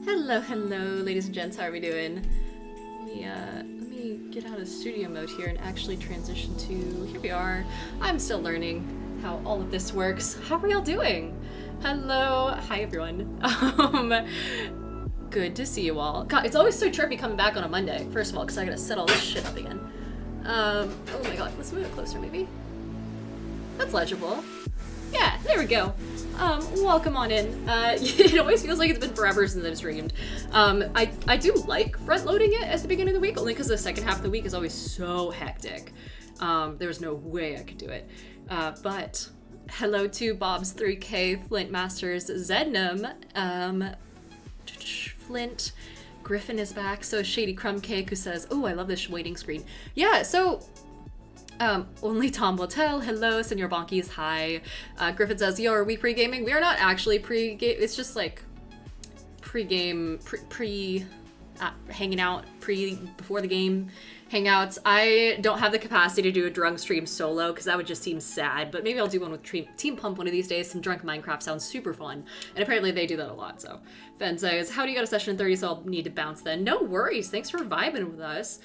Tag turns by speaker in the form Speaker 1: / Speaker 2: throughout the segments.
Speaker 1: Hello, hello, ladies and gents. How are we doing? Let me get out of studio mode here and actually transition to. Here we are. I'm still learning how all of this works. How are y'all doing? Hello, hi everyone. Good to see you all. God, it's always so trippy coming back on a Monday. First of all, because I gotta set all this shit up again. Oh my god, let's move it closer, maybe. That's legible. Yeah, there we go. Welcome on in. It always feels like it's been forever since I've streamed. I do like front-loading it at the beginning of the week, only because the second half of the week is always so hectic. There was no way I could do it. But hello to Bob's 3K, Flint Masters, Zednam, Flint, Griffin is back, so Shady Crumb Cake, who says, oh, I love this waiting screen. Yeah, so... only Tom will tell. Hello, Senor Bonkies. Hi. Griffin says, yo, are we pre-gaming? We are not actually pre-game. It's just like pre-game, hanging out, before the game hangouts. I don't have the capacity to do a drunk stream solo because that would just seem sad, but maybe I'll do one with Team Pump one of these days. Some drunk Minecraft sounds super fun, and apparently they do that a lot. So Fen says, how do you go to session 30? So I'll need to bounce then. No worries. Thanks for vibing with us.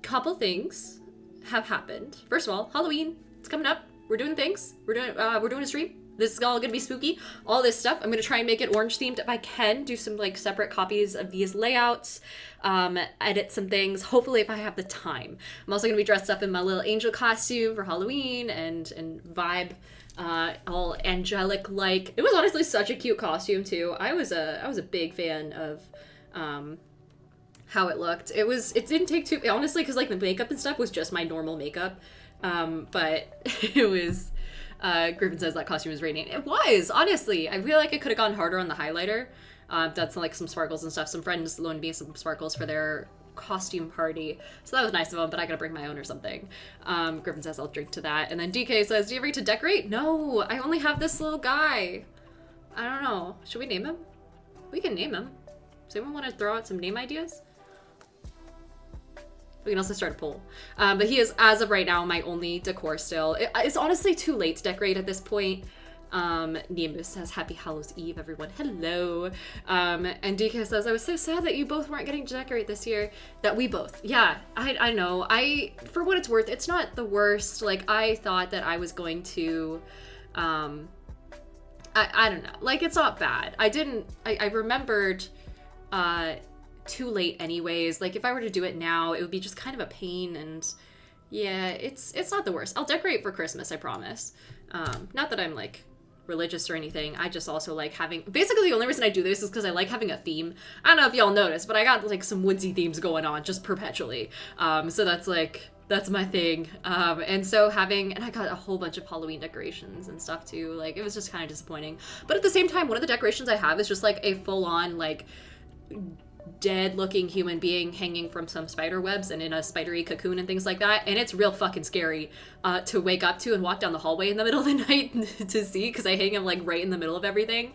Speaker 1: Couple things have happened. First of all, Halloween, it's coming up. We're doing things. We're doing a stream. This is all gonna be spooky. All this stuff. I'm gonna try and make it orange themed if I can. Do some like separate copies of these layouts. Edit some things. Hopefully, if I have the time. I'm also gonna be dressed up in my little angel costume for Halloween and vibe. All angelic like. It was honestly such a cute costume too. I was a big fan of. How it looked. It didn't take too, honestly, because like the makeup and stuff was just my normal makeup. But it was, Griffin says that costume was raining. It was, honestly. I feel like I could have gone harder on the highlighter. That's like some sparkles and stuff. Some friends loaned me some sparkles for their costume party. So that was nice of them, but I gotta bring my own or something. Griffin says I'll drink to that. And then DK says, do you ever get to decorate? No, I only have this little guy. I don't know. Should we name him? We can name him. Does anyone want to throw out some name ideas? We can also start a poll. But he is, as of right now, my only decor still. It's honestly too late to decorate at this point. Nimu says, Happy Hallows Eve, everyone. Hello. And DK says, I was so sad that you both weren't getting to decorate this year. That we both. Yeah, I know. For what it's worth, it's not the worst. Like, I thought that I was going to, I don't know. Like, it's not bad. I remembered, too late anyways. Like, if I were to do it now, it would be just kind of a pain, and yeah, it's not the worst. I'll decorate for Christmas, I promise. Not that I'm like religious or anything. I just also like having, basically the only reason I do this is because I like having a theme. I don't know if y'all noticed, but I got like some woodsy themes going on just perpetually. So that's my thing. And so and I got a whole bunch of Halloween decorations and stuff too. Like, it was just kind of disappointing. But at the same time, one of the decorations I have is just like a full-on like dead looking human being hanging from some spider webs and in a spidery cocoon and things like that, and it's real fucking scary to wake up to and walk down the hallway in the middle of the night to see, because I hang him like right in the middle of everything.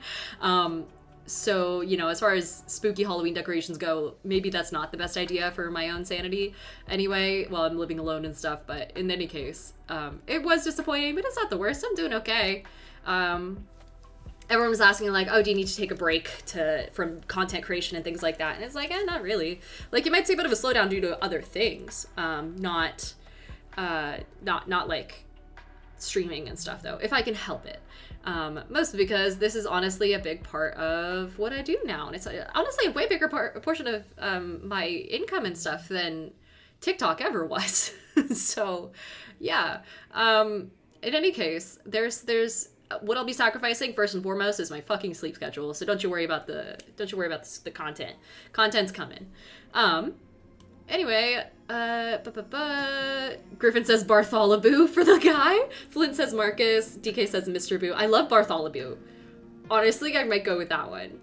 Speaker 1: So, you know, as far as spooky Halloween decorations go, maybe that's not the best idea for my own sanity anyway, while I'm living alone and stuff. But in any case, it was disappointing, but it's not the worst. I'm doing okay. Everyone was asking like, oh, do you need to take a break from content creation and things like that? And it's like, not really. Like, you might see a bit of a slowdown due to other things, not like streaming and stuff though, if I can help it. Mostly because this is honestly a big part of what I do now, and it's honestly a way bigger portion of my income and stuff than TikTok ever was. So, yeah. In any case, there's what I'll be sacrificing first and foremost is my fucking sleep schedule. So don't you worry about the content. Content's coming. Anyway, Griffin says Bartholomew for the guy. Flint says Marcus. DK says Mr. Boo. I love Bartholomew. Honestly, I might go with that one.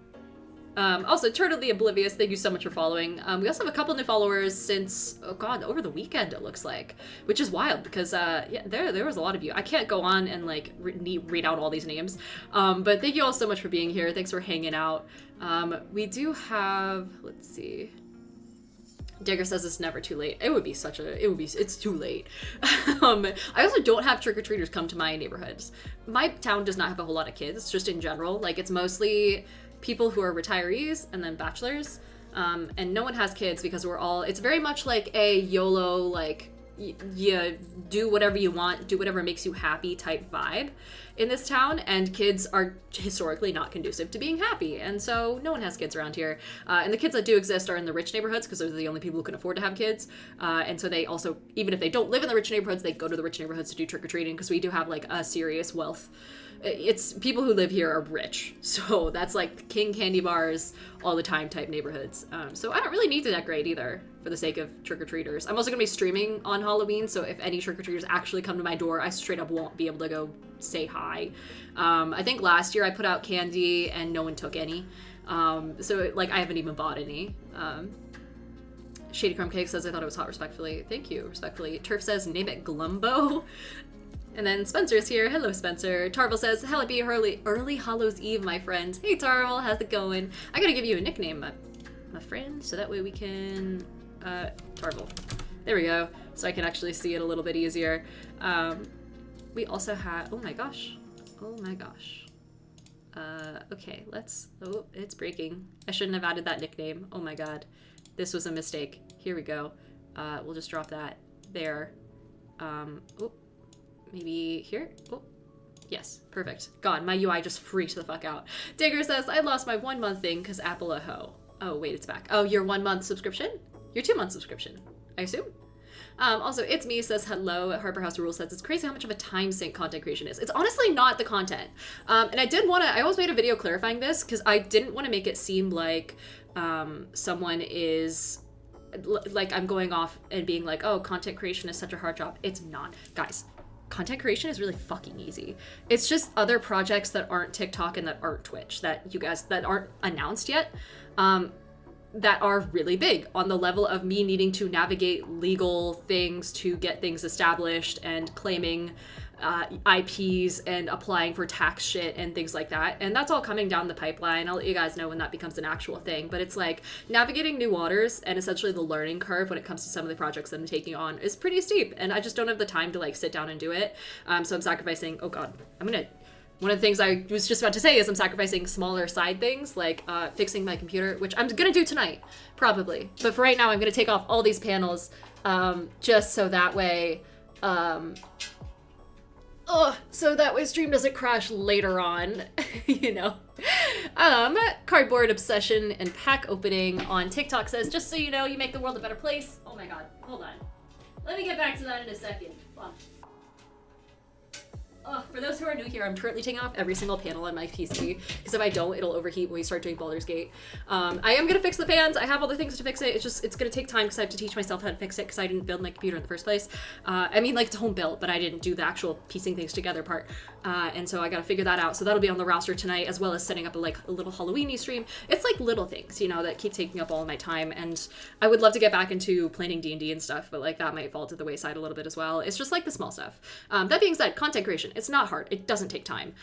Speaker 1: Also, Turtledly Oblivious, thank you so much for following. We also have a couple new followers since, oh god, over the weekend it looks like, which is wild because, yeah, there was a lot of you. I can't go on and like read out all these names, but thank you all so much for being here. Thanks for hanging out. We do have, let's see. Digger says it's never too late. It's too late. I also don't have trick-or-treaters come to my neighborhoods. My town does not have a whole lot of kids, just in general. Like, it's mostly people who are retirees and then bachelors, and no one has kids because it's very much like a YOLO, like, you do whatever you want, do whatever makes you happy type vibe in this town, and kids are historically not conducive to being happy, and so no one has kids around here. And the kids that do exist are in the rich neighborhoods because those are the only people who can afford to have kids, and so they also, even if they don't live in the rich neighborhoods, they go to the rich neighborhoods to do trick-or-treating because we do have like a serious wealth. It's people who live here are rich, so that's like king candy bars all the time type neighborhoods. So I don't really need to decorate either for the sake of trick-or-treaters. I'm also gonna be streaming on Halloween, so if any trick-or-treaters actually come to my door, I straight up won't be able to go say hi. I think last year I put out candy and no one took any, so like I haven't even bought any. Shady Crumb Cake says, I thought it was hot, respectfully. Thank you, respectfully. Turf says, name it Glumbo. And then Spencer's here. Hello, Spencer. Tarvel says, happy early Hallows Eve, my friend. Hey, Tarvel, how's it going? I gotta give you a nickname, my friend, so that way we can, Tarvel. There we go. So I can actually see it a little bit easier. We also have, oh my gosh. Okay, oh, it's breaking. I shouldn't have added that nickname. Oh my god. This was a mistake. Here we go. We'll just drop that there. Oh. Maybe here? Oh, yes, perfect. God, my UI just freaked the fuck out. Digger says, I lost my 1 month thing because Apple a hoe. Oh, wait, it's back. Oh, your 1 month subscription? Your 2 month subscription, I assume. Also, It's Me says hello. Harper House Rule says, it's crazy how much of a time sink content creation is. It's honestly not the content. And I always made a video clarifying this because I didn't want to make it seem like someone is, like I'm going off and being like, oh, content creation is such a hard job. It's not. Guys, content creation is really fucking easy. It's just other projects that aren't TikTok and that aren't Twitch that aren't announced yet, that are really big on the level of me needing to navigate legal things to get things established and claiming IPs and applying for tax shit and things like that. And that's all coming down the pipeline. I'll let you guys know when that becomes an actual thing. But it's like navigating new waters, and essentially the learning curve when it comes to some of the projects that I'm taking on is pretty steep. And I just don't have the time to like sit down and do it. So I'm sacrificing, oh god, I'm gonna One of the things I was just about to say is I'm sacrificing smaller side things, like fixing my computer, which I'm gonna do tonight, probably. But for right now, I'm gonna take off all these panels, just so that way, so that way stream doesn't crash later on, you know. Cardboard obsession and pack opening on TikTok says, just so you know, you make the world a better place. Oh my god, hold on. Let me get back to that in a second. Hold on. For those who are new here, I'm currently taking off every single panel on my PC, because if I don't, it'll overheat when we start doing Baldur's Gate. I am gonna fix the fans. I have all the things to fix it. It's gonna take time because I have to teach myself how to fix it because I didn't build my computer in the first place. I mean, like, it's home built, but I didn't do the actual piecing things together part. And so I gotta figure that out. So that'll be on the roster tonight, as well as setting up a little Halloween-y stream. It's like little things, you know, that keep taking up all of my time. And I would love to get back into planning D&D and stuff, but like that might fall to the wayside a little bit as well. It's just like the small stuff. That being said, content creation, it's not hard. It doesn't take time.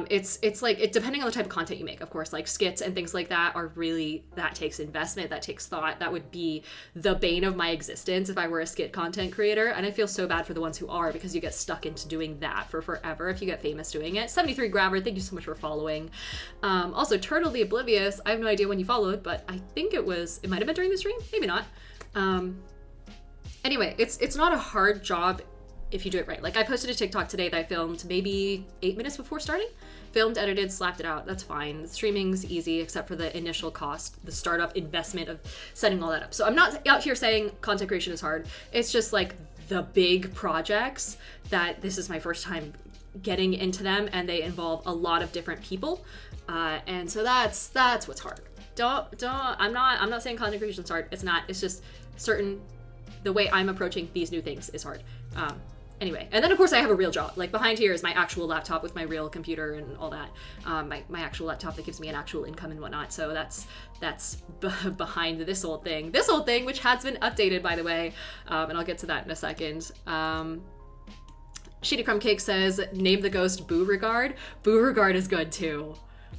Speaker 1: It's like, depending on the type of content you make, of course, like skits and things like that are really, that takes investment, that takes thought. That would be the bane of my existence if I were a skit content creator. And I feel so bad for the ones who are, because you get stuck into doing that for forever if you get famous doing it. 73 Grabber, thank you so much for following. Also, Turtle the Oblivious, I have no idea when you followed, but I think it might have been during the stream, maybe not. Anyway, it's not a hard job if you do it right. Like, I posted a TikTok today that I filmed maybe 8 minutes before starting. Filmed, edited, slapped it out. That's fine. The streaming's easy, except for the initial cost, the startup investment of setting all that up. So I'm not out here saying content creation is hard. It's just like the big projects that this is my first time getting into them, and they involve a lot of different people. And so that's what's hard. I'm not saying content creation is hard. It's not. It's just the way I'm approaching these new things is hard. Anyway, and then of course I have a real job. Like, behind here is my actual laptop with my real computer and all that. My actual laptop that gives me an actual income and whatnot. So that's behind this old thing. This old thing, which has been updated, by the way, and I'll get to that in a second. Sheety Crumb Cake says, name the ghost Beauregard. Beauregard is good too.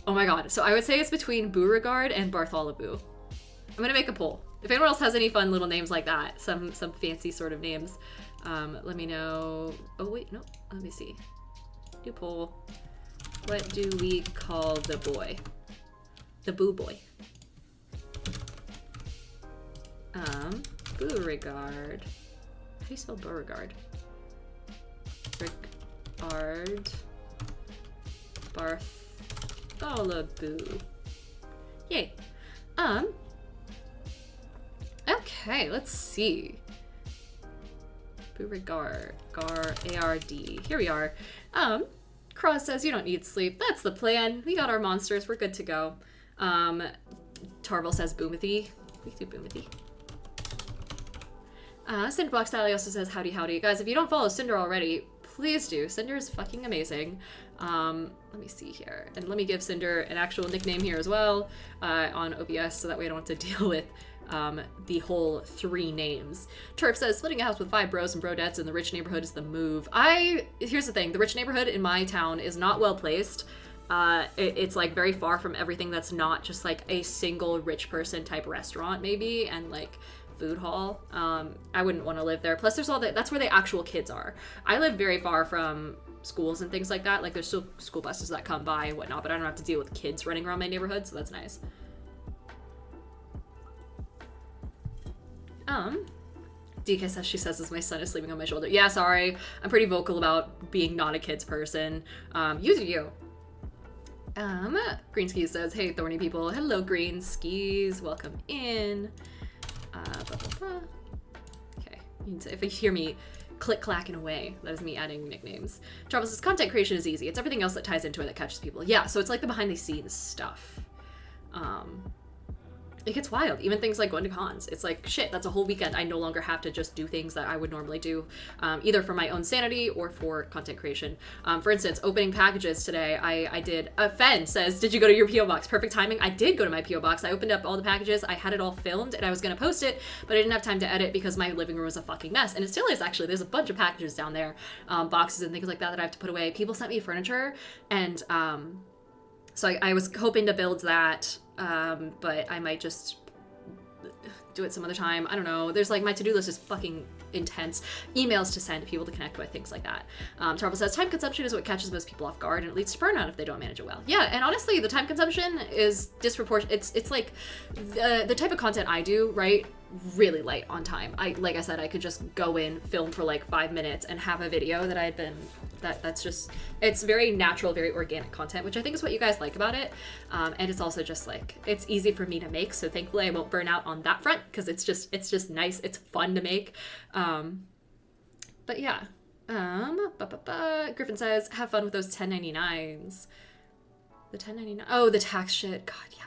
Speaker 1: Oh my god. So I would say it's between Beauregard and Bartholomew. I'm gonna make a poll. If anyone else has any fun little names like that, some fancy sort of names, let me know. Oh wait, no, let me see. New poll. What do we call the boy? The Boo Boy. Beauregard. How do you spell Beauregard? Rickard. Bartholomew. Yay. Okay, let's see. Beauregard. A-R-D. Here we are. Cross says, you don't need sleep. That's the plan. We got our monsters. We're good to go. Tarvel says, Boomathy. We do Boomathy. Cinderblock Sally also says, howdy howdy. Guys, if you don't follow Cinder already, please do. Cinder is fucking amazing. Let me see here. And let me give Cinder an actual nickname here as well, on OBS, so that way I don't have to deal with the whole 3 names. Turf says, splitting a house with 5 bros and brodettes in the rich neighborhood is the move. Here's the thing, the rich neighborhood in my town is not well placed. It's like very far from everything that's not just like a single rich person type restaurant maybe, and like food hall. I wouldn't want to live there. Plus there's all that's where the actual kids are. I live very far from schools and things like that. Like, there's still school buses that come by and whatnot, but I don't have to deal with kids running around my neighborhood, so that's nice. DK says, she says, as my son is sleeping on my shoulder. Yeah, sorry. I'm pretty vocal about being not a kids person. You do you. Green Skis says, hey, thorny people. Hello, Green Skis. Welcome in. Blah, blah, blah. Okay. If you hear me click-clacking away, that is me adding nicknames. Travis says, content creation is easy. It's everything else that ties into it that catches people. Yeah, so it's like the behind-the-scenes stuff. It gets wild. Even things like going to cons. It's like, shit, that's a whole weekend. I no longer have to just do things that I would normally do, either for my own sanity or for content creation. For instance, opening packages today, I did. Fen says, did you go to your P.O. box? Perfect timing. I did go to my P.O. box. I opened up all the packages. I had it all filmed and I was going to post it, but I didn't have time to edit because my living room was a fucking mess. And it still is, actually. There's a bunch of packages down there, boxes and things like that I have to put away. People sent me furniture, and so I was hoping to build that, but I might just do it some other time. I don't know. There's like, my to-do list is fucking intense emails to send, people to connect with, things like that. Tarvel says, time consumption is what catches most people off guard and it leads to burnout if they don't manage it well. Yeah, and honestly, the time consumption is disproportionate. It's like the type of content I do, right? Really light on time. Like I said, I could just go in, film for like 5 minutes and have a video that that's just, it's very natural, very organic content, which I think is what you guys like about it. And it's also just like, it's easy for me to make. So thankfully I won't burn out on that front because it's just nice. It's fun to make. But yeah. Griffin says, have fun with those 1099s. The 1099. Oh, the tax shit. God, yeah.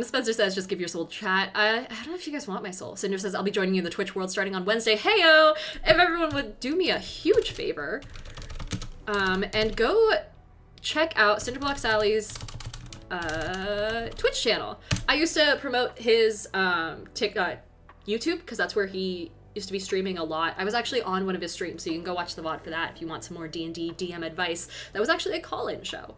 Speaker 1: Spencer says, just give your soul chat. I don't know if you guys want my soul. Cinder says, I'll be joining you in the Twitch world starting on Wednesday. Heyo! If everyone would do me a huge favor, and go check out Cinderblock Sally's Twitch channel. I used to promote his YouTube because that's where he used to be streaming a lot. I was actually on one of his streams, so you can go watch the VOD for that if you want some more D&D DM advice. That was actually a call-in show.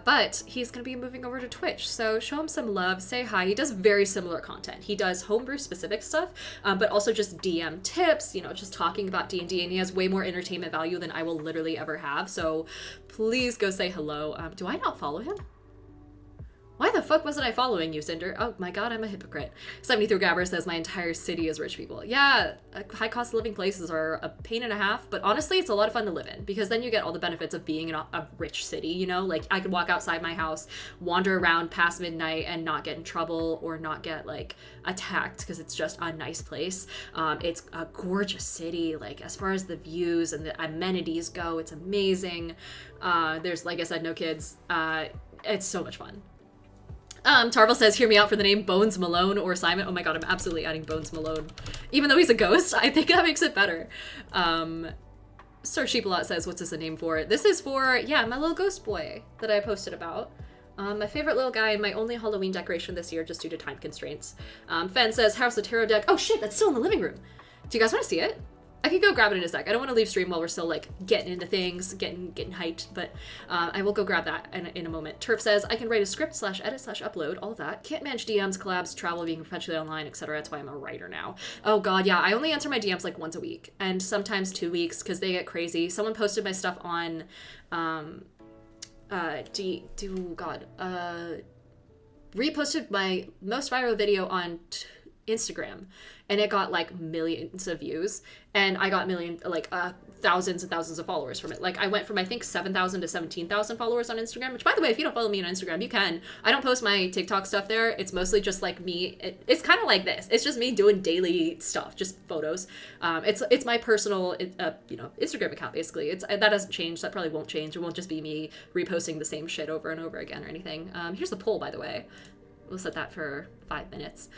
Speaker 1: But he's going to be moving over to Twitch, so show him some love, say hi. He does very similar content. He does homebrew specific stuff, but also just DM tips, you know, just talking about D&D, and he has way more entertainment value than I will literally ever have, so please go say hello. Do I not follow him? Why the fuck wasn't I following you, Cinder? Oh my god, I'm a hypocrite. 73 Gabber says, my entire city is rich people. Yeah, high cost of living places are a pain and a half, but honestly, it's a lot of fun to live in because then you get all the benefits of being in a rich city, you know? Like, I could walk outside my house, wander around past midnight and not get in trouble or not get, like, attacked because it's just a nice place. It's a gorgeous city, like, as far as the views and the amenities go, it's amazing. There's, like I said, no kids. It's so much fun. Tarvel says, hear me out for the name Bones Malone or Simon. Oh my god, I'm absolutely adding Bones Malone. Even though he's a ghost, I think that makes it better. Sir Sheepalot says, what's this a name for? This is for, yeah, my little ghost boy that I posted about. My favorite little guy and my only Halloween decoration this year just due to time constraints. Fen says, House of Tarot deck. Oh shit, that's still in the living room. Do you guys want to see it? I can go grab it in a sec. I don't want to leave stream while we're still like getting into things, getting hyped, but I will go grab that in a moment. Turf says, I can write a script /edit /upload, all of that. Can't manage DMs, collabs, travel, being perpetually online, etc. That's why I'm a writer now. Oh god, yeah, I only answer my DMs like once a week and sometimes 2 weeks because they get crazy. Someone posted my stuff on, reposted my most viral video on Instagram and it got like millions of views and I got thousands and thousands of followers from it. Like I went from I think 7,000 to 17,000 followers on Instagram, which by the way, if you don't follow me on Instagram, you can. I don't post my TikTok stuff there. It's mostly just like me. It's kind of like this. It's just me doing daily stuff, just photos. It's my personal Instagram account basically. That doesn't change. That probably won't change. It won't just be me reposting the same shit over and over again or anything. Here's the poll, by the way. We'll set that for 5 minutes.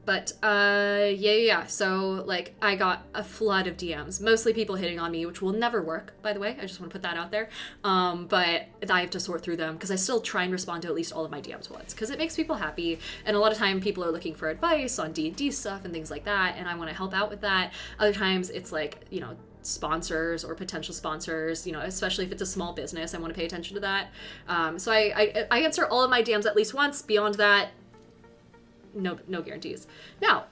Speaker 1: Yeah. So, like, I got a flood of DMs, mostly people hitting on me, which will never work, by the way. I just want to put that out there. But I have to sort through them because I still try and respond to at least all of my DMs once because it makes people happy. And a lot of time people are looking for advice on D&D stuff and things like that. And I want to help out with that. Other times it's like, you know, sponsors or potential sponsors, you know, especially if it's a small business, I want to pay attention to that. So I answer all of my DMs at least once. Beyond that, no guarantees. Now,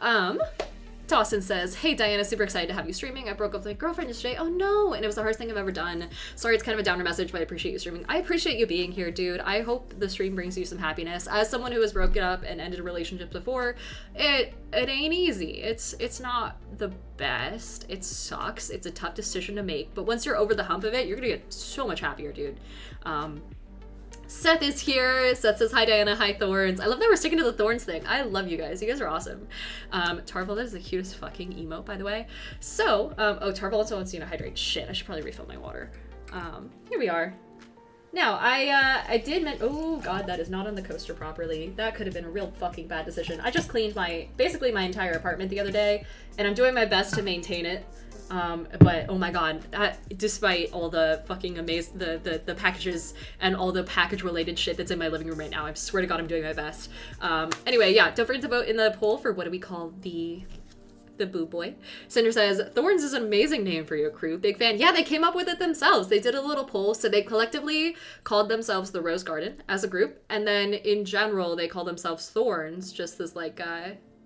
Speaker 1: Dawson says, hey Diana, super excited to have you streaming. I broke up with my girlfriend yesterday. Oh no, and it was the hardest thing I've ever done. Sorry, it's kind of a downer message, but I appreciate you streaming. I appreciate you being here, dude. I hope the stream brings you some happiness. As someone who has broken up and ended a relationship before, it ain't easy. It's not the best. It sucks. It's a tough decision to make, but once you're over the hump of it, you're gonna get so much happier, dude. Seth is here. Seth says, hi Diana, hi Thorns. I love that we're sticking to the Thorns thing. I love you guys. You guys are awesome. Tarvel, that is the cutest fucking emote, by the way. So, Tarvel also wants you to hydrate. Shit, I should probably refill my water. Here we are. Now, I did oh god, that is not on the coaster properly. That could have been a real fucking bad decision. I just cleaned basically my entire apartment the other day, and I'm doing my best to maintain it. But oh my god, despite all the fucking the packages and all the package related shit that's in my living room right now, I swear to god I'm doing my best. Anyway, yeah, don't forget to vote in the poll for what do we call the boo boy. Cinder says, Thorns is an amazing name for your crew. Big fan. Yeah, they came up with it themselves. They did a little poll, so they collectively called themselves the Rose Garden as a group, and then in general they call themselves Thorns, just as like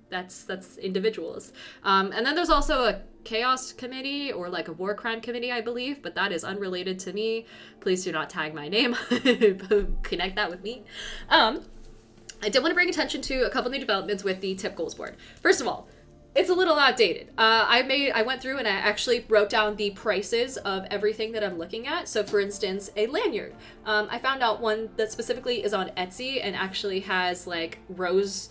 Speaker 1: that's individuals. And then there's also a chaos committee or like a war crime committee, I believe, but that is unrelated to me. Please do not tag my name. Connect that with me. I did want to bring attention to a couple new developments with the tip goals board. First of all, it's a little outdated. I went through and I actually wrote down the prices of everything that I'm looking at. So for instance, a lanyard. I found out one that specifically is on Etsy and actually has like rose,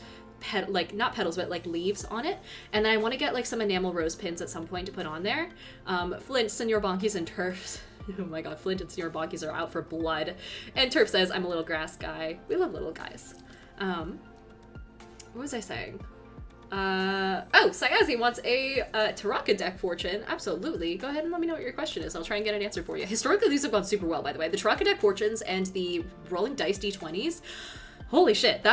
Speaker 1: like not petals, but like leaves on it. And then I want to get like some enamel rose pins at some point to put on there. Flint, Senor Bonkies, and Turfs. Oh my god, Flint and Senor Bonkies are out for blood. And Turf says, I'm a little grass guy. We love little guys. What was I saying? Oh, Sayazi wants a Taraka deck fortune. Absolutely. Go ahead and let me know what your question is. I'll try and get an answer for you. Historically, these have gone super well, by the way. The Taraka deck fortunes and the rolling dice d20s. Holy shit,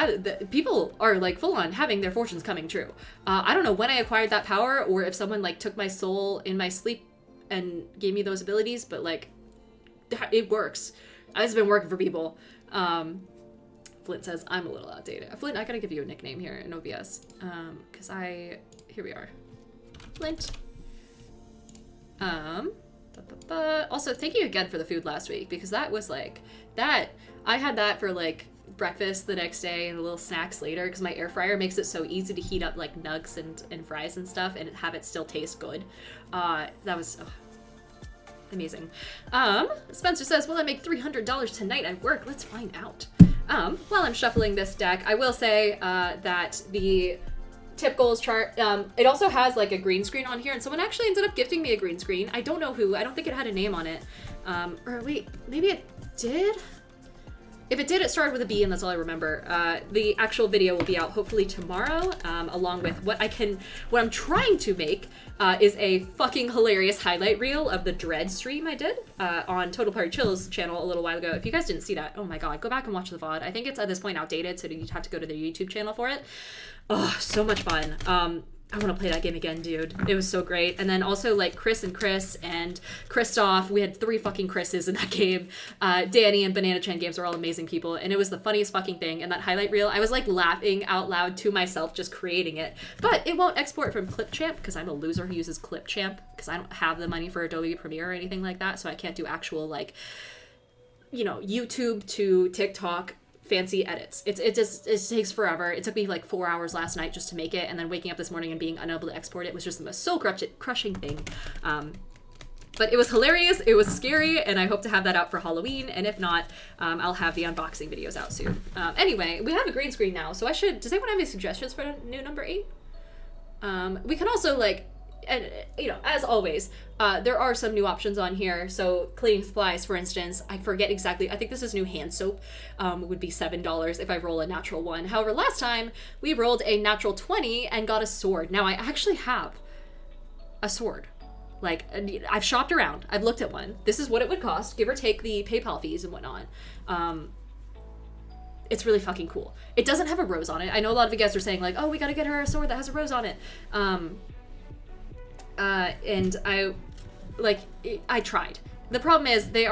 Speaker 1: people are like full on having their fortunes coming true. I don't know when I acquired that power or if someone like took my soul in my sleep and gave me those abilities, but like it works. It's been working for people. Flint says, I'm a little outdated. Flint, I gotta give you a nickname here in OBS. Because here we are. Flint. Also, thank you again for the food last week, because that was like, I had that for like breakfast the next day and little snacks later, because my air fryer makes it so easy to heat up like nugs and fries and stuff and have it still taste good. That was amazing. Spencer says, will I make $300 tonight at work? Let's find out. While I'm shuffling this deck, I will say that the tip goals chart, it also has like a green screen on here, and someone actually ended up gifting me a green screen. I don't know who. I don't think it had a name on it. Or wait, maybe it did? If it did, it started with a B, and that's all I remember. The actual video will be out hopefully tomorrow, along with what I'm trying to make is a fucking hilarious highlight reel of the Dread stream I did on Total Party Chill's channel a little while ago. If you guys didn't see that, oh my god, go back and watch the VOD. I think it's at this point outdated, so you'd have to go to their YouTube channel for it. Oh, so much fun. I want to play that game again, dude. It was so great. And then also like Chris and Christoph. We had 3 fucking Chris's in that game. Danny and Banana Chan Games are all amazing people. And it was the funniest fucking thing. And that highlight reel, I was like laughing out loud to myself just creating it. But it won't export from Clipchamp because I'm a loser who uses Clipchamp because I don't have the money for Adobe Premiere or anything like that. So I can't do actual like, you know, YouTube to TikTok fancy edits. It takes forever. It took me like 4 hours last night just to make it, and then waking up this morning and being unable to export it was just the most soul crushing thing. But it was hilarious, it was scary, and I hope to have that out for Halloween, and if not, I'll have the unboxing videos out soon. Anyway, we have a green screen now, so does anyone have any suggestions for new number 8? We can also like, and you know, as always, there are some new options on here. So cleaning supplies, for instance, I forget exactly, I think this is new hand soap, would be $7 if I roll a natural 1. However, last time we rolled a natural 20 and got a sword. Now I actually have a sword. Like, I've shopped around, I've looked at one. This is what it would cost, give or take the PayPal fees and whatnot. It's really fucking cool. It doesn't have a rose on it. I know a lot of you guys are saying like, oh, we gotta get her a sword that has a rose on it. And I tried. The problem is they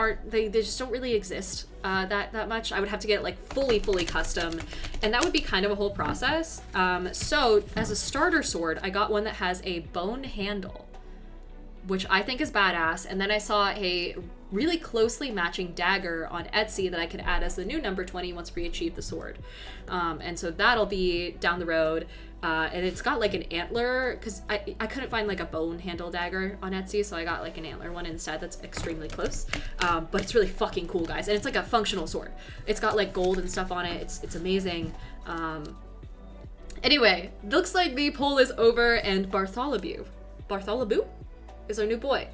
Speaker 1: just don't really exist that much. I would have to get it like fully custom, and that would be kind of a whole process. So as a starter sword, I got one that has a bone handle, which I think is badass. And then I saw a really closely matching dagger on Etsy that I could add as the new number 20 once we achieve the sword. And so that'll be down the road. And it's got like an antler, because I couldn't find like a bone handle dagger on Etsy, so I got like an antler one instead that's extremely close. But it's really fucking cool, guys. And it's like a functional sword. It's got like gold and stuff on it. It's amazing. Anyway, looks like the poll is over, and Bartholomew is our new boy.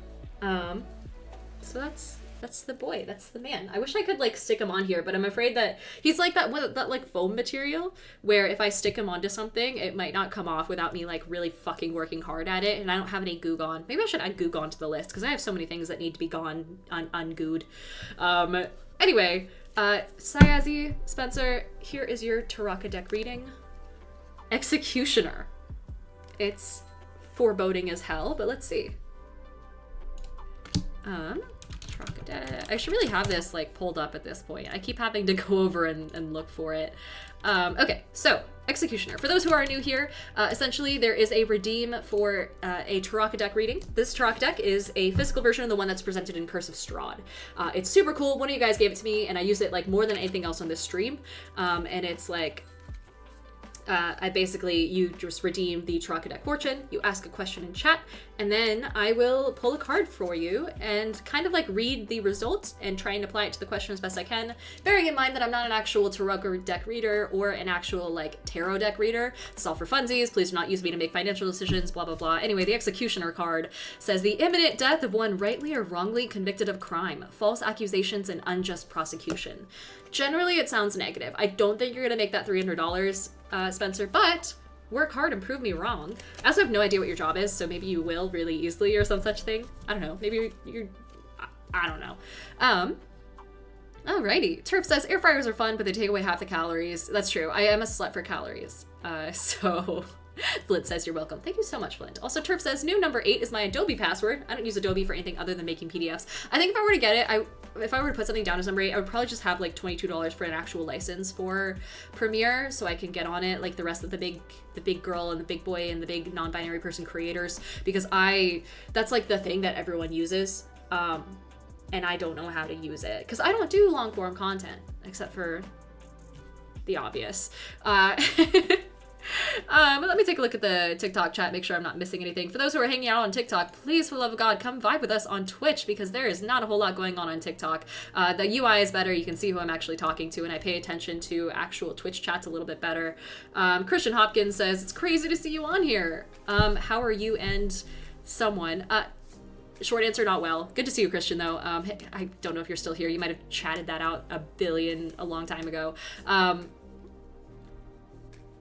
Speaker 1: So that's the boy, that's the man. I wish I could like stick him on here, but I'm afraid that he's like that like foam material where if I stick him onto something, it might not come off without me like really fucking working hard at it, and I don't have any goo gone. Maybe I should add goo gone to the list because I have so many things that need to be gone ungooed. Anyway, Sayazi, Spencer, here is your Taraka deck reading. Executioner. It's foreboding as hell, but let's see. I should really have this like pulled up at this point. I keep having to go over and look for it. Okay, so Executioner. For those who are new here, essentially there is a redeem for a Taraka deck reading. This Taraka deck is a physical version of the one that's presented in Curse of Strahd. It's super cool. One of you guys gave it to me, and I use it like more than anything else on this stream. And it's like, you just redeem the Taraka deck fortune, you ask a question in chat, and then I will pull a card for you and kind of like read the results and try and apply it to the question as best I can, bearing in mind that I'm not an actual Taraka deck reader or an actual like tarot deck reader. It's all for funsies. Please do not use me to make financial decisions, blah, blah, blah. Anyway, the Executioner card says the imminent death of one rightly or wrongly convicted of crime, false accusations, and unjust prosecution. Generally, it sounds negative. I don't think you're going to make that $300, Spencer, but work hard and prove me wrong. I also have no idea what your job is, so maybe you will really easily or some such thing. I don't know. Maybe you're I don't know. Alrighty. Turf says, air fryers are fun, but they take away half the calories. That's true. I am a slut for calories. So... Flint says you're welcome. Thank you so much, Flint. Also, Turf says, new number 8 is my Adobe password. I don't use Adobe for anything other than making PDFs. I think if I were to get it, if I were to put something down as number 8, I would probably just have like $22 for an actual license for Premiere, so I can get on it like the rest of the big girl and the big boy and the big non-binary person creators, because that's like the thing that everyone uses, and I don't know how to use it because I don't do long form content except for the obvious. Let me take a look at the TikTok chat, make sure I'm not missing anything. For those who are hanging out on TikTok, please, for the love of God, come vibe with us on Twitch, because there is not a whole lot going on TikTok. The UI is better. You can see who I'm actually talking to, and I pay attention to actual Twitch chats a little bit better. Christian Hopkins says, it's crazy to see you on here. How are you and someone? Short answer, not well. Good to see you, Christian, though. I don't know if you're still here. You might have chatted that out a long time ago.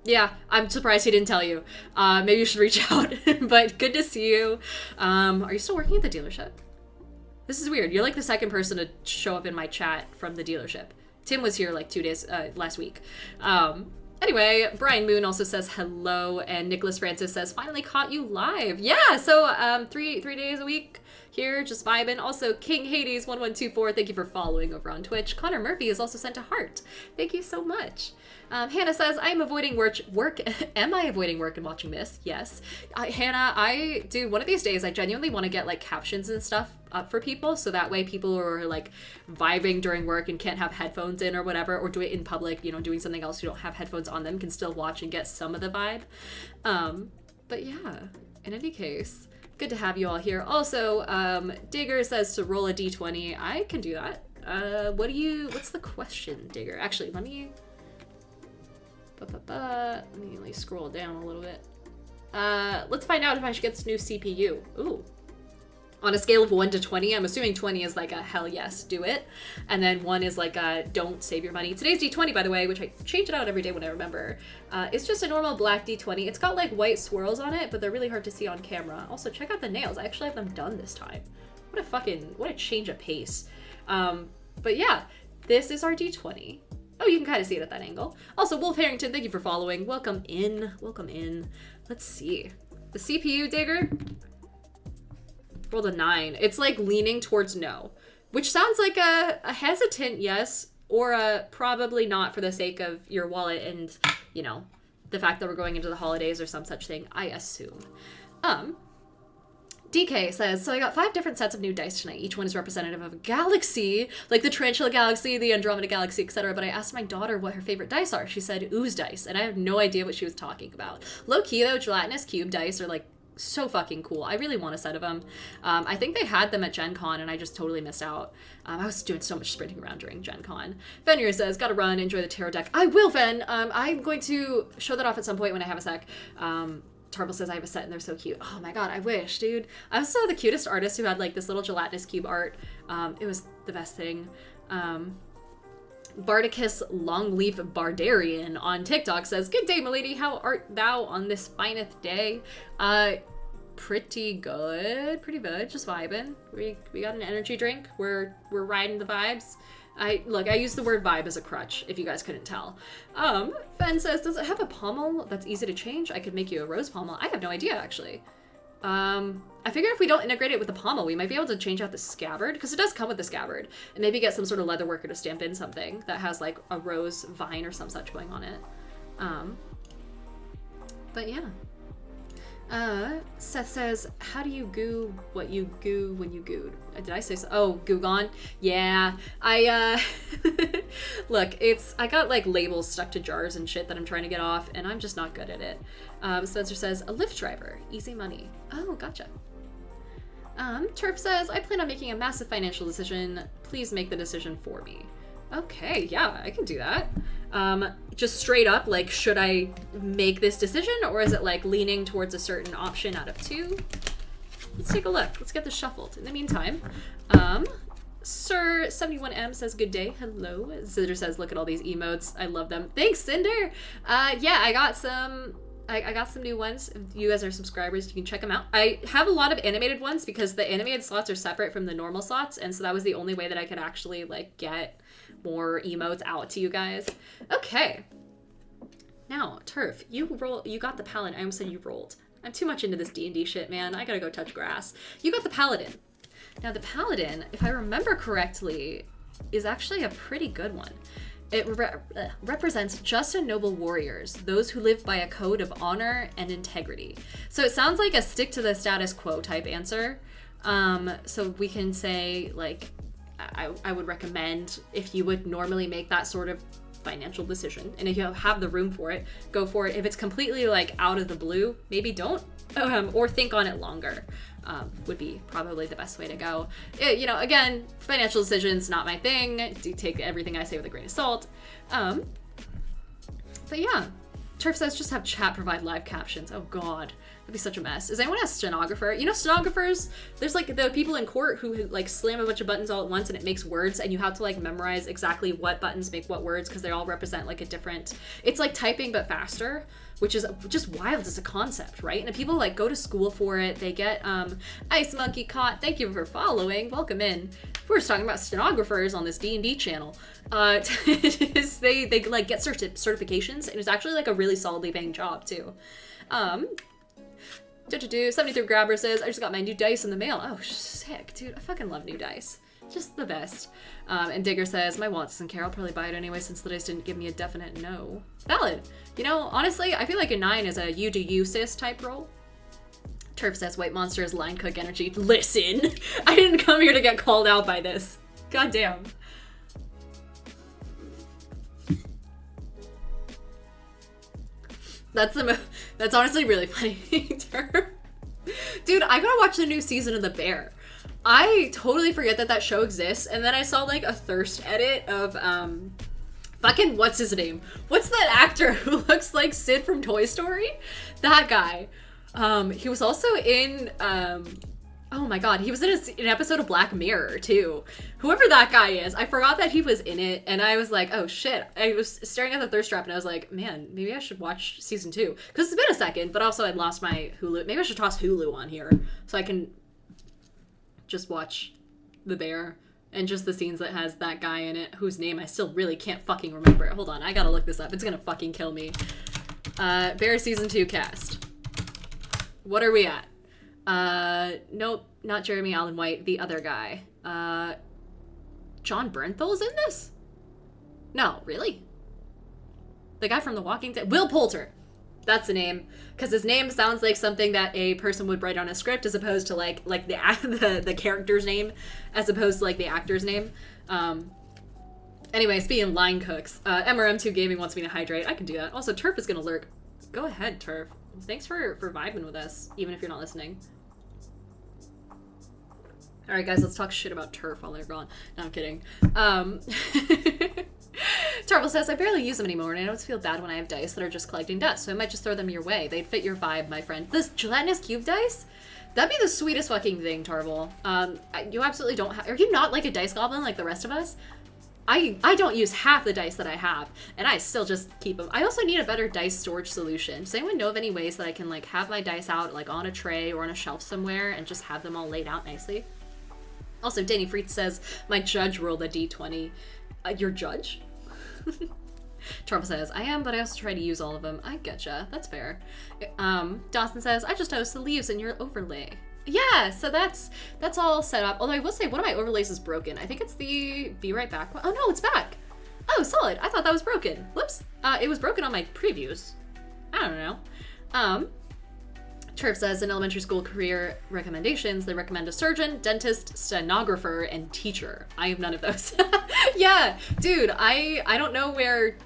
Speaker 1: Yeah, I'm surprised he didn't tell you. Maybe you should reach out, but good to see you. Are you still working at the dealership? This is weird. You're like the second person to show up in my chat from the dealership. Tim was here like 2 days, last week. Anyway, Brian Moon also says hello, and Nicholas Francis says, finally caught you live. Yeah, so 3 days a week here, just vibing. Also, King Hades 1124, thank you for following over on Twitch. Connor Murphy has also sent a heart. Thank you so much. Hannah says, I'm avoiding work. Am I avoiding work and watching this? Yes. Hannah, dude, one of these days, I genuinely want to get like captions and stuff up for people, so that way people who are like vibing during work and can't have headphones in or whatever, or do it in public, you know, doing something else, you don't have headphones on them, can still watch and get some of the vibe. But yeah, in any case, good to have you all here. Also, Digger says to roll a d20. I can do that. What's the question, Digger? Actually, let me at least scroll down a little bit. Let's find out if I should get this new CPU. Ooh. On a scale of 1 to 20, I'm assuming 20 is like a hell yes, do it. And then 1 is like a don't save your money. Today's D20, by the way, which I change it out every day when I remember, it's just a normal black D20. It's got like white swirls on it, but they're really hard to see on camera. Also, check out the nails. I actually have them done this time. What a change of pace. But yeah, this is our D20. Oh, you can kind of see it at that angle. Also, Wolf Harrington, thank you for following. Welcome in. Welcome in. Let's see. The CPU, Digger? Rolled a 9. It's like leaning towards no, which sounds like a hesitant yes, or a probably not for the sake of your wallet and, you know, the fact that we're going into the holidays or some such thing, I assume. DK says, so I got 5 different sets of new dice tonight. Each one is representative of a galaxy, like the Tarantula Galaxy, the Andromeda Galaxy, etc. But I asked my daughter what her favorite dice are. She said ooze dice, and I have no idea what she was talking about. Low key though, gelatinous cube dice are like so fucking cool. I really want a set of them. I think they had them at Gen Con and I just totally missed out. I was doing so much sprinting around during Gen Con. Fenrir says, gotta run, enjoy the tarot deck. I will, Fen. I'm going to show that off at some point when I have a sec. Tarble says I have a set and they're so cute. Oh my god, I wish, dude. I was the cutest artist who had like this little gelatinous cube art. It was the best thing. Bardicus Longleaf Bardarian on TikTok says, good day, milady. How art thou on this fineth day? Pretty good. Pretty good. Just vibing. We got an energy drink. We're riding the vibes. I use the word vibe as a crutch, if you guys couldn't tell. Fen says, does it have a pommel that's easy to change? I could make you a rose pommel. I have no idea, actually. I figure if we don't integrate it with the pommel, we might be able to change out the scabbard, because it does come with the scabbard, and maybe get some sort of leather worker to stamp in something that has, like, a rose vine or some such going on it. But yeah. Seth says, how do you goo what you goo when you gooed? Did I say so? Oh, goo gone? Yeah. Look, I got like labels stuck to jars and shit that I'm trying to get off, and I'm just not good at it. Spencer says, a Lyft driver. Easy money. Oh, gotcha. Turf says, I plan on making a massive financial decision. Please make the decision for me. Okay, yeah, I can do that. Just straight up, like, should I make this decision, or is it like leaning towards a certain option out of two? Let's take a look. Let's get this shuffled. In the meantime, Sir 71M says, good day. Hello. Cinder says, look at all these emotes. I love them. Thanks, Cinder. Yeah, I got some new ones. If you guys are subscribers, you can check them out. I have a lot of animated ones because the animated slots are separate from the normal slots, and so that was the only way that I could actually like get more emotes out to you guys. Okay. Now, Turf, you got the paladin. I almost said you rolled. I'm too much into this D&D shit, man. I gotta go touch grass. You got the paladin. Now, the paladin, if I remember correctly, is actually a pretty good one. It represents just and noble warriors, those who live by a code of honor and integrity. So it sounds like a stick to the status quo type answer. So we can say, like, I would recommend, if you would normally make that sort of financial decision, and if you have the room for it, go for it. If it's completely like out of the blue, maybe don't, or think on it longer. Would be probably the best way to go. You know, again, financial decisions, not my thing. Do take everything I say with a grain of salt. But yeah, Turf says just have chat provide live captions. Oh God, that'd be such a mess. Is anyone a stenographer? You know, stenographers, there's like the people in court who like slam a bunch of buttons all at once and it makes words, and you have to like memorize exactly what buttons make what words because they all represent like a different, it's like typing but faster, which is just wild as a concept, right? And people like go to school for it. They get Ice Monkey Caught, thank you for following, welcome in. We're just talking about stenographers on this D&D channel. They like get certifications, and it's actually like a really solidly paying job too. 73 Grabber says, I just got my new dice in the mail. Oh, sick, dude. I fucking love new dice. Just the best. And Digger says, my wallet doesn't care. I'll probably buy it anyway since the dice didn't give me a definite no. Valid. You know, honestly, I feel like a 9 is a you do you sis type roll. Turf says, white monster is line cook energy. Listen, I didn't come here to get called out by this. God damn. That's honestly really funny. Dude, I gotta watch the new season of The Bear. I totally forget that show exists, and then I saw like a thirst edit of fucking what's his name? What's that actor who looks like Sid from Toy Story? That guy. He was also in oh my god, he was in an episode of Black Mirror too. Whoever that guy is, I forgot that he was in it, and I was like, oh shit. I was staring at the thirst trap and I was like, man, maybe I should watch season 2. Because it's been a second, but also I'd lost my Hulu. Maybe I should toss Hulu on here so I can just watch The Bear and just the scenes that has that guy in it, whose name I still really can't fucking remember. Hold on, I gotta look this up. It's gonna fucking kill me. Bear season 2 cast. What are we at? Nope, not Jeremy Allen White, the other guy. John Bernthal's in this? No, really? The guy from The Walking Dead? Will Poulter. That's the name. Because his name sounds like something that a person would write on a script as opposed to like the character's name as opposed to like the actor's name. Anyway, speaking of line cooks, MRM2 Gaming wants me to hydrate. I can do that. Also, Turf is gonna lurk. Go ahead, Turf. Thanks for vibing with us, even if you're not listening. Alright guys, let's talk shit about Turf while they're gone. No, I'm kidding. Tarble says, I barely use them anymore, and I always feel bad when I have dice that are just collecting dust, so I might just throw them your way. They'd fit your vibe, my friend. This gelatinous cube dice? That'd be the sweetest fucking thing, Tarble. You absolutely don't have... Are you not like a dice goblin like the rest of us? I don't use half the dice that I have, and I still just keep them. I also need a better dice storage solution. Does anyone know of any ways that I can like have my dice out like on a tray or on a shelf somewhere and just have them all laid out nicely? Also, Danny Freet says, my judge rolled a d20. Your judge? Trump says, I am, but I also try to use all of them. I getcha. That's fair. Dawson says, I just noticed the leaves in your overlay. Yeah, so that's all set up. Although I will say one of my overlays is broken. I think it's the Be Right Back one. Oh no, it's back. Oh, solid. I thought that was broken. Whoops. It was broken on my previews. I don't know. Turf says in elementary school career recommendations, they recommend a surgeon, dentist, stenographer, and teacher. I have none of those. Yeah, dude, I don't know where...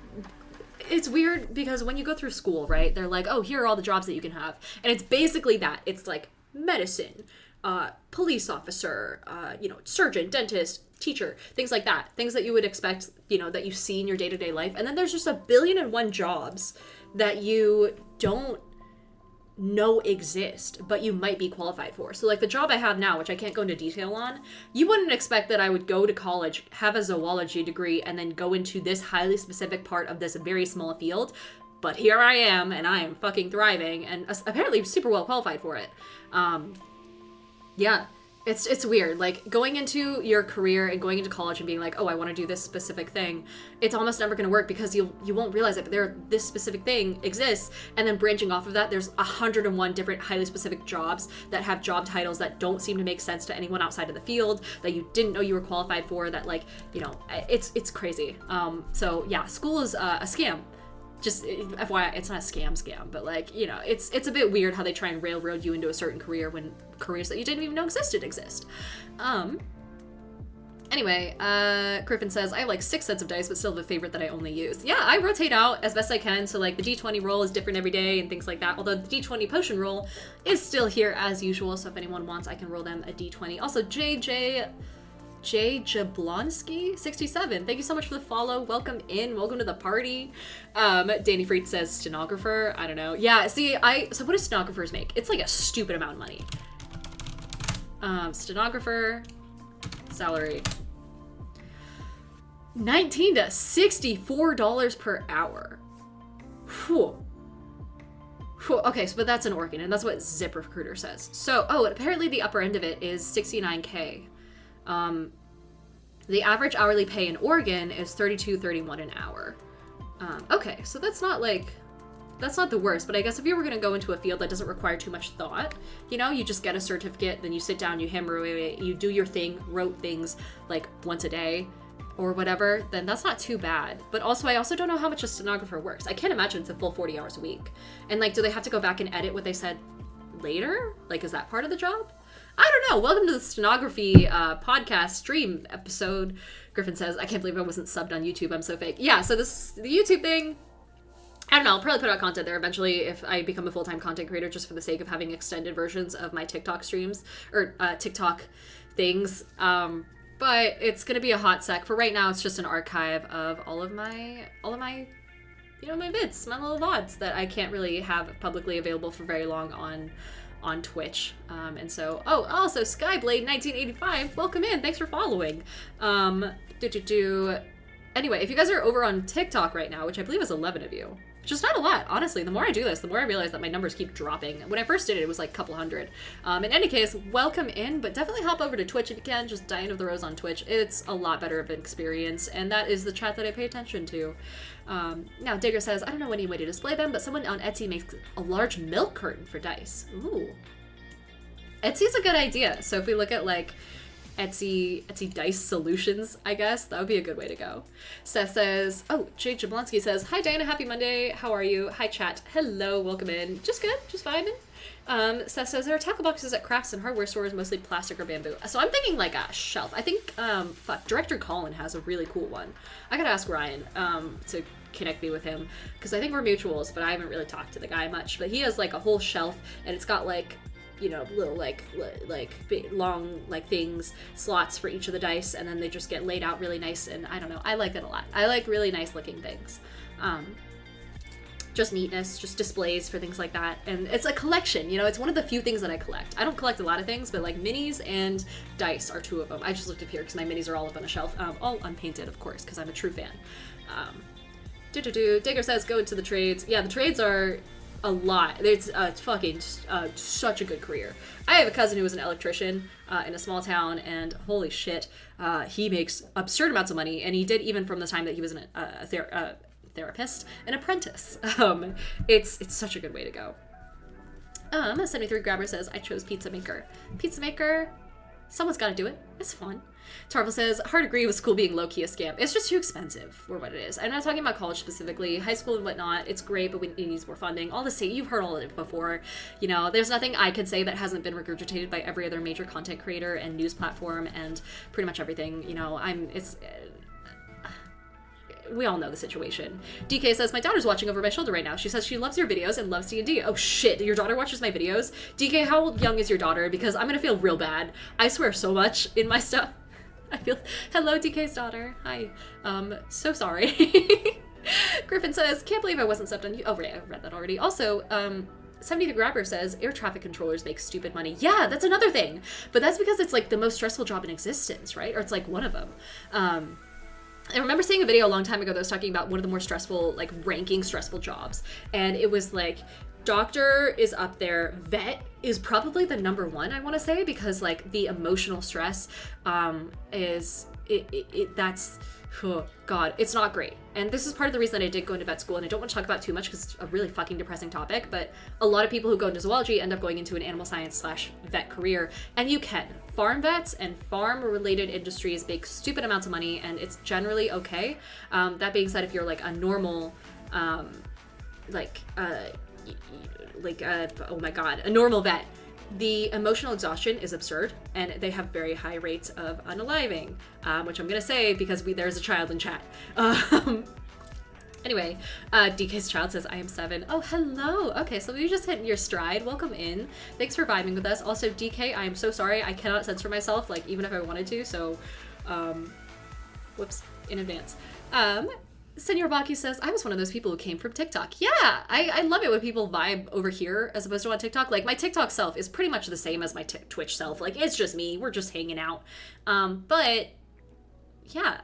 Speaker 1: It's weird because when you go through school, right, they're like, oh, here are all the jobs that you can have. And it's basically that. It's like medicine, police officer, surgeon, dentist, teacher, things like that. Things that you would expect, that you see in your day-to-day life. And then there's just 1,000,000,001 jobs that you don't know exist, but you might be qualified for. So like the job I have now, which I can't go into detail on, you wouldn't expect that I would go to college, have a zoology degree, and then go into this highly specific part of this very small field. But here I am, and I am fucking thriving, and apparently super well qualified for it. Yeah, it's weird. Like going into your career and going into college and being like, oh, I want to do this specific thing. It's almost never going to work because you won't realize it. But this specific thing exists, and then branching off of that, there's 101 different highly specific jobs that have job titles that don't seem to make sense to anyone outside of the field that you didn't know you were qualified for. That it's crazy. So yeah, school is a scam. Just FYI, it's not a scam, but it's a bit weird how they try and railroad you into a certain career when careers that you didn't even know existed exist. Anyway, Griffin says, I have like 6 sets of dice, but still have a favorite that I only use. Yeah, I rotate out as best I can, so like the D20 roll is different every day and things like that, although the D20 potion roll is still here as usual, so if anyone wants, I can roll them a D20. Also, J. Jablonski 67. Thank you so much for the follow. Welcome in. Welcome to the party. Danny Freed says stenographer. I don't know. Yeah, see, so what do stenographers make? It's like a stupid amount of money. Stenographer salary. $19 to $64 per hour. Whew. Okay, but that's an Oregon, and that's what ZipRecruiter says. So, apparently the upper end of it is $69K. The average hourly pay in Oregon is $32.31 an hour. Okay, so that's not the worst, but I guess if you were going to go into a field that doesn't require too much thought, you just get a certificate, then you sit down, you hammer away, you do your thing, rote things like once a day or whatever, then that's not too bad. But also, I also don't know how much a stenographer works. I can't imagine it's a full 40 hours a week. And do they have to go back and edit what they said later? Is that part of the job? I don't know. Welcome to the stenography podcast stream episode. Griffin says, I can't believe I wasn't subbed on YouTube. I'm so fake. Yeah, so the YouTube thing, I don't know. I'll probably put out content there eventually if I become a full-time content creator just for the sake of having extended versions of my TikTok streams or TikTok things. But it's going to be a hot sec. For right now, it's just an archive of all of my my vids, my little VODs that I can't really have publicly available for very long on Twitch. And so, also Skyblade1985, welcome in, thanks for following. Anyway, if you guys are over on TikTok right now, which I believe is 11 of you, which is not a lot, honestly. The more I do this, the more I realize that my numbers keep dropping. When I first did it, it was like a couple hundred. In any case, welcome in, but definitely hop over to Twitch if you can. Just Diane of the Rose on Twitch. It's a lot better of an experience, and that is the chat that I pay attention to. Now, Digger says, I don't know any way to display them, but someone on Etsy makes a large milk curtain for dice. Ooh. Etsy's a good idea. So if we look at Etsy dice solutions, I guess that would be a good way to go. Seth says, Jay Jablonski says, hi Diana, happy Monday. How are you? Hi chat. Hello, welcome in. Just good, just vibing. Seth says, there are tackle boxes at crafts and hardware stores, mostly plastic or bamboo. So I'm thinking like a shelf. I think Director Colin has a really cool one. I gotta ask Ryan to connect me with him because I think we're mutuals, but I haven't really talked to the guy much. But he has a whole shelf, and it's got little long things, slots for each of the dice, and then they just get laid out really nice, and I don't know, I like it a lot. I like really nice looking things. Just neatness, just displays for things like that, and it's a collection, it's one of the few things that I collect. I don't collect a lot of things, but minis and dice are 2 of them. I just looked up here because my minis are all up on a shelf, all unpainted, of course, because I'm a true fan. Digger says, go into the trades. Yeah, the trades are a lot. It's fucking such a good career. I have a cousin who was an electrician in a small town, and holy shit, he makes absurd amounts of money, and he did even from the time that he was a therapist, an apprentice. It's such a good way to go. 73 Grabber says, I chose Pizza Maker. Pizza Maker, Someone's got to do it. It's fun. Tarvel says, hard agree with school being low-key a scam. It's just too expensive for what it is. I'm not talking about college specifically. High school and whatnot, it's great, but it needs more funding. All the same, you've heard all of it before. You know, there's nothing I can say that hasn't been regurgitated by every other major content creator and news platform and pretty much everything. You know, we all know the situation. DK says, my daughter's watching over my shoulder right now. She says she loves your videos and loves D&D. Oh shit, your daughter watches my videos? DK, how young is your daughter? Because I'm gonna feel real bad. I swear so much in my stuff. I feel, hello DK's daughter. Hi. So sorry. Griffin says, can't believe I wasn't stepped on you. Oh, right, I read that already. Also, 70 the Grabber says, air traffic controllers make stupid money. Yeah, that's another thing. But that's because it's like the most stressful job in existence, right? Or it's like one of them. I remember seeing a video a long time ago that was talking about one of the more stressful, like ranking stressful jobs. And it was like, doctor is up there, vet is probably the number one, I want to say, because like the emotional stress that's, oh god, it's not great. And this is part of the reason that I did go into vet school, and I don't want to talk about it too much because it's a really fucking depressing topic, but a lot of people who go into zoology end up going into an animal science / vet career, and you can. Farm vets and farm related industries make stupid amounts of money, and it's generally okay. That being said, if you're like a normal oh my god, a normal vet, the emotional exhaustion is absurd, and they have very high rates of unaliving, which I'm gonna say because there's a child in chat. Anyway, DK's child says, I am 7. Oh, hello. Okay, so we just hit your stride. Welcome in. Thanks for vibing with us. Also, DK, I am so sorry. I cannot censor myself, like, even if I wanted to, so, whoops, in advance. Senor Baki says, I was one of those people who came from TikTok. Yeah, I love it when people vibe over here as opposed to on TikTok. Like, my TikTok self is pretty much the same as my Twitch self. Like, it's just me. We're just hanging out. But yeah,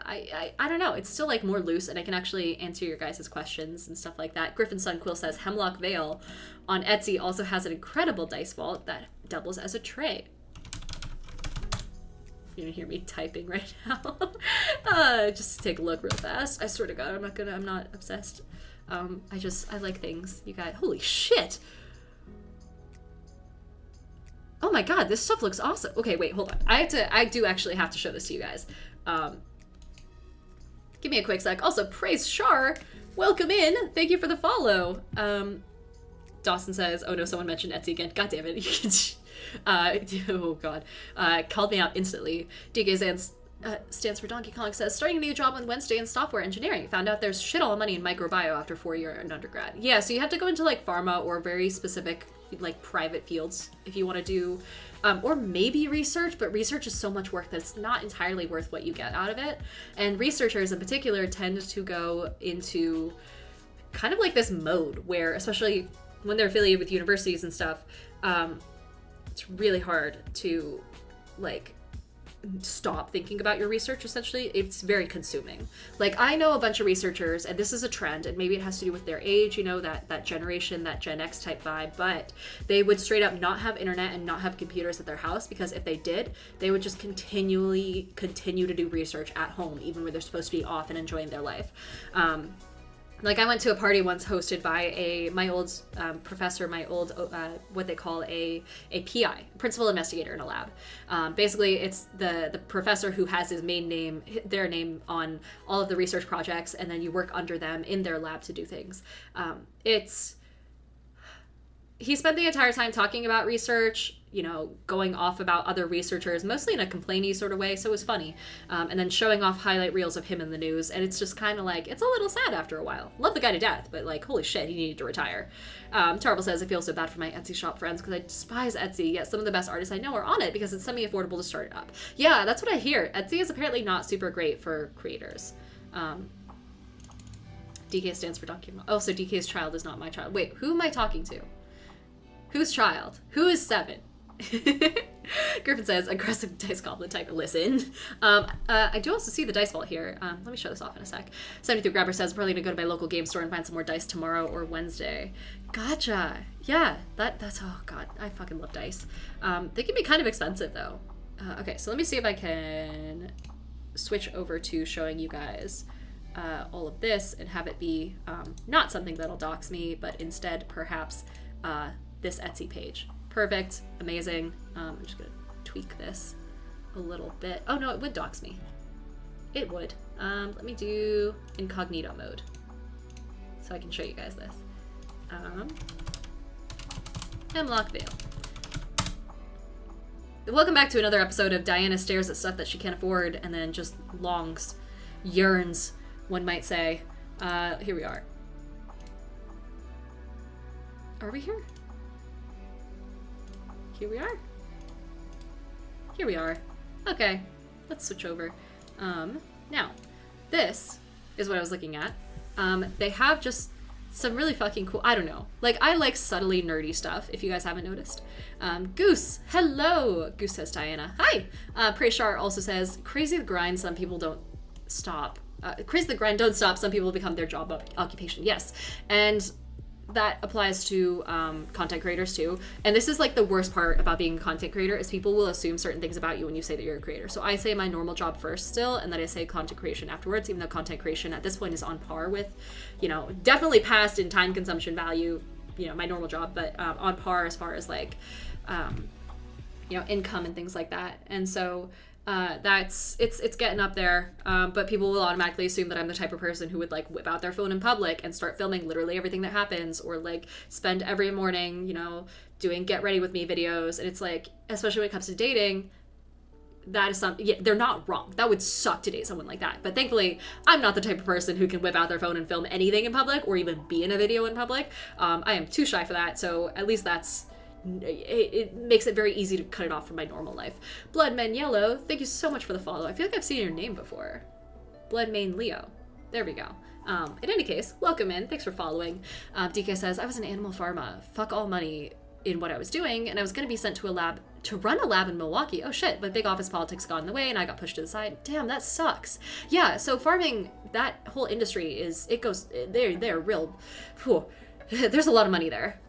Speaker 1: I don't know. It's still like more loose, and I can actually answer your guys' questions and stuff like that. Griffin Sun Quill says, Hemlock Vale on Etsy also has an incredible dice vault that doubles as a tray. You can hear me typing right now. Just take a look real fast. I swear to God, I'm not obsessed. I like things. You got, holy shit. Oh my God, this stuff looks awesome. Okay, wait, hold on. I do actually have to show this to you guys. Give me a quick sec. Also, praise Shar. Welcome in. Thank you for the follow. Dawson says, oh no, someone mentioned Etsy again. God damn it. Oh God. Called me out instantly. DK stands for Donkey Kong says, starting a new job on Wednesday in software engineering. Found out there's shit all the money in microbiome after 4 year in undergrad. Yeah, so you have to go into like pharma or very specific like private fields if you want to do or maybe research, but research is so much work that it's not entirely worth what you get out of it. And researchers in particular tend to go into kind of like this mode where, especially when they're affiliated with universities and stuff, it's really hard to like stop thinking about your research. Essentially, it's very consuming. Like, I know a bunch of researchers, and this is a trend, and maybe it has to do with their age, you know, that generation, that Gen X type vibe, but they would straight up not have internet and not have computers at their house, because if they did, they would just continue to do research at home, even when they're supposed to be off and enjoying their life. Like, I went to a party once hosted by my old professor, my old, what they call a PI, principal investigator in a lab. Basically, it's the professor who has their name on all of the research projects, and then you work under them in their lab to do things. He spent the entire time talking about research, you know, going off about other researchers, mostly in a complainy sort of way, so it was funny. And then showing off highlight reels of him in the news, and it's just kind of like, it's a little sad after a while. Love the guy to death, but like, holy shit, he needed to retire. Tarble says, I feel so bad for my Etsy shop friends because I despise Etsy, yet some of the best artists I know are on it because it's semi-affordable to start it up. Yeah, that's what I hear. Etsy is apparently not super great for creators. DK stands for Donkey Kong. Oh, so DK's child is not my child. Wait, who am I talking to? Whose child? Who is 7? Griffin says, aggressive dice goblin type. Listen. I do also see the dice vault here. Let me show this off in a sec. 73 Grabber says, I'm probably gonna go to my local game store and find some more dice tomorrow or Wednesday. Gotcha. Yeah, that's, oh God, I fucking love dice. They can be kind of expensive though. Okay, so let me see if I can switch over to showing you guys all of this and have it be not something that'll dox me, but instead perhaps this Etsy page. Perfect, amazing. I'm just gonna tweak this a little bit. Oh no, it would dox me. It would. Let me do incognito mode so I can show you guys this. Hemlock Vale. Welcome back to another episode of Diana stares at stuff that she can't afford and then just longs, yearns, one might say. Here we are. Are we here? Here we are. Here we are. Okay, let's switch over. Now, this is what I was looking at. They have just some really fucking cool, I don't know. Like, I like subtly nerdy stuff, if you guys haven't noticed. Goose, hello! Goose says Diana. Hi! Prayshar also says, crazy the grind, some people don't stop. Crazy the grind, don't stop, some people become their job occupation. Yes, and that applies to content creators too. And this is like the worst part about being a content creator is people will assume certain things about you when you say that you're a creator. So I say my normal job first still, and then I say content creation afterwards, even though content creation at this point is on par with, you know, definitely past in time consumption value, you know, my normal job, but on par as far as like, you know, income and things like that. And so it's getting up there, but people will automatically assume that I'm the type of person who would like whip out their phone in public and start filming literally everything that happens, or like spend every morning, you know, doing get ready with me videos. And it's like, especially when it comes to dating, that is something, yeah, they're not wrong. That would suck to date someone like that. But thankfully, I'm not the type of person who can whip out their phone and film anything in public or even be in a video in public. I am too shy for that. So at least it makes it very easy to cut it off from my normal life. Bloodman Yellow, thank you so much for the follow. I feel like I've seen your name before. Bloodmane Leo. There we go. In any case, welcome in. Thanks for following. DK says, I was an animal pharma. Fuck all money in what I was doing, and I was going to be sent to run a lab in Milwaukee. Oh shit, but big office politics got in the way and I got pushed to the side. Damn, that sucks. Yeah, so farming, that whole industry they're real, whew, there's a lot of money there.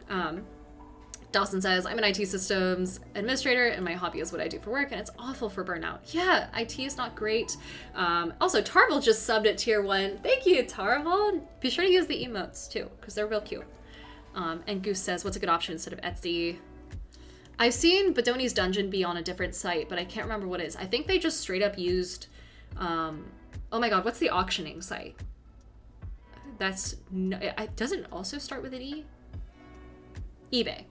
Speaker 1: Dawson says, I'm an IT systems administrator and my hobby is what I do for work, and it's awful for burnout. Yeah, IT is not great. Also, Tarvel just subbed at tier 1. Thank you, Tarvel. Be sure to use the emotes too, because they're real cute. And Goose says, what's a good option instead of Etsy? I've seen Badoni's Dungeon be on a different site, but I can't remember what it is. I think they just straight up used, oh my god, what's the auctioning site? It doesn't also start with an E? eBay.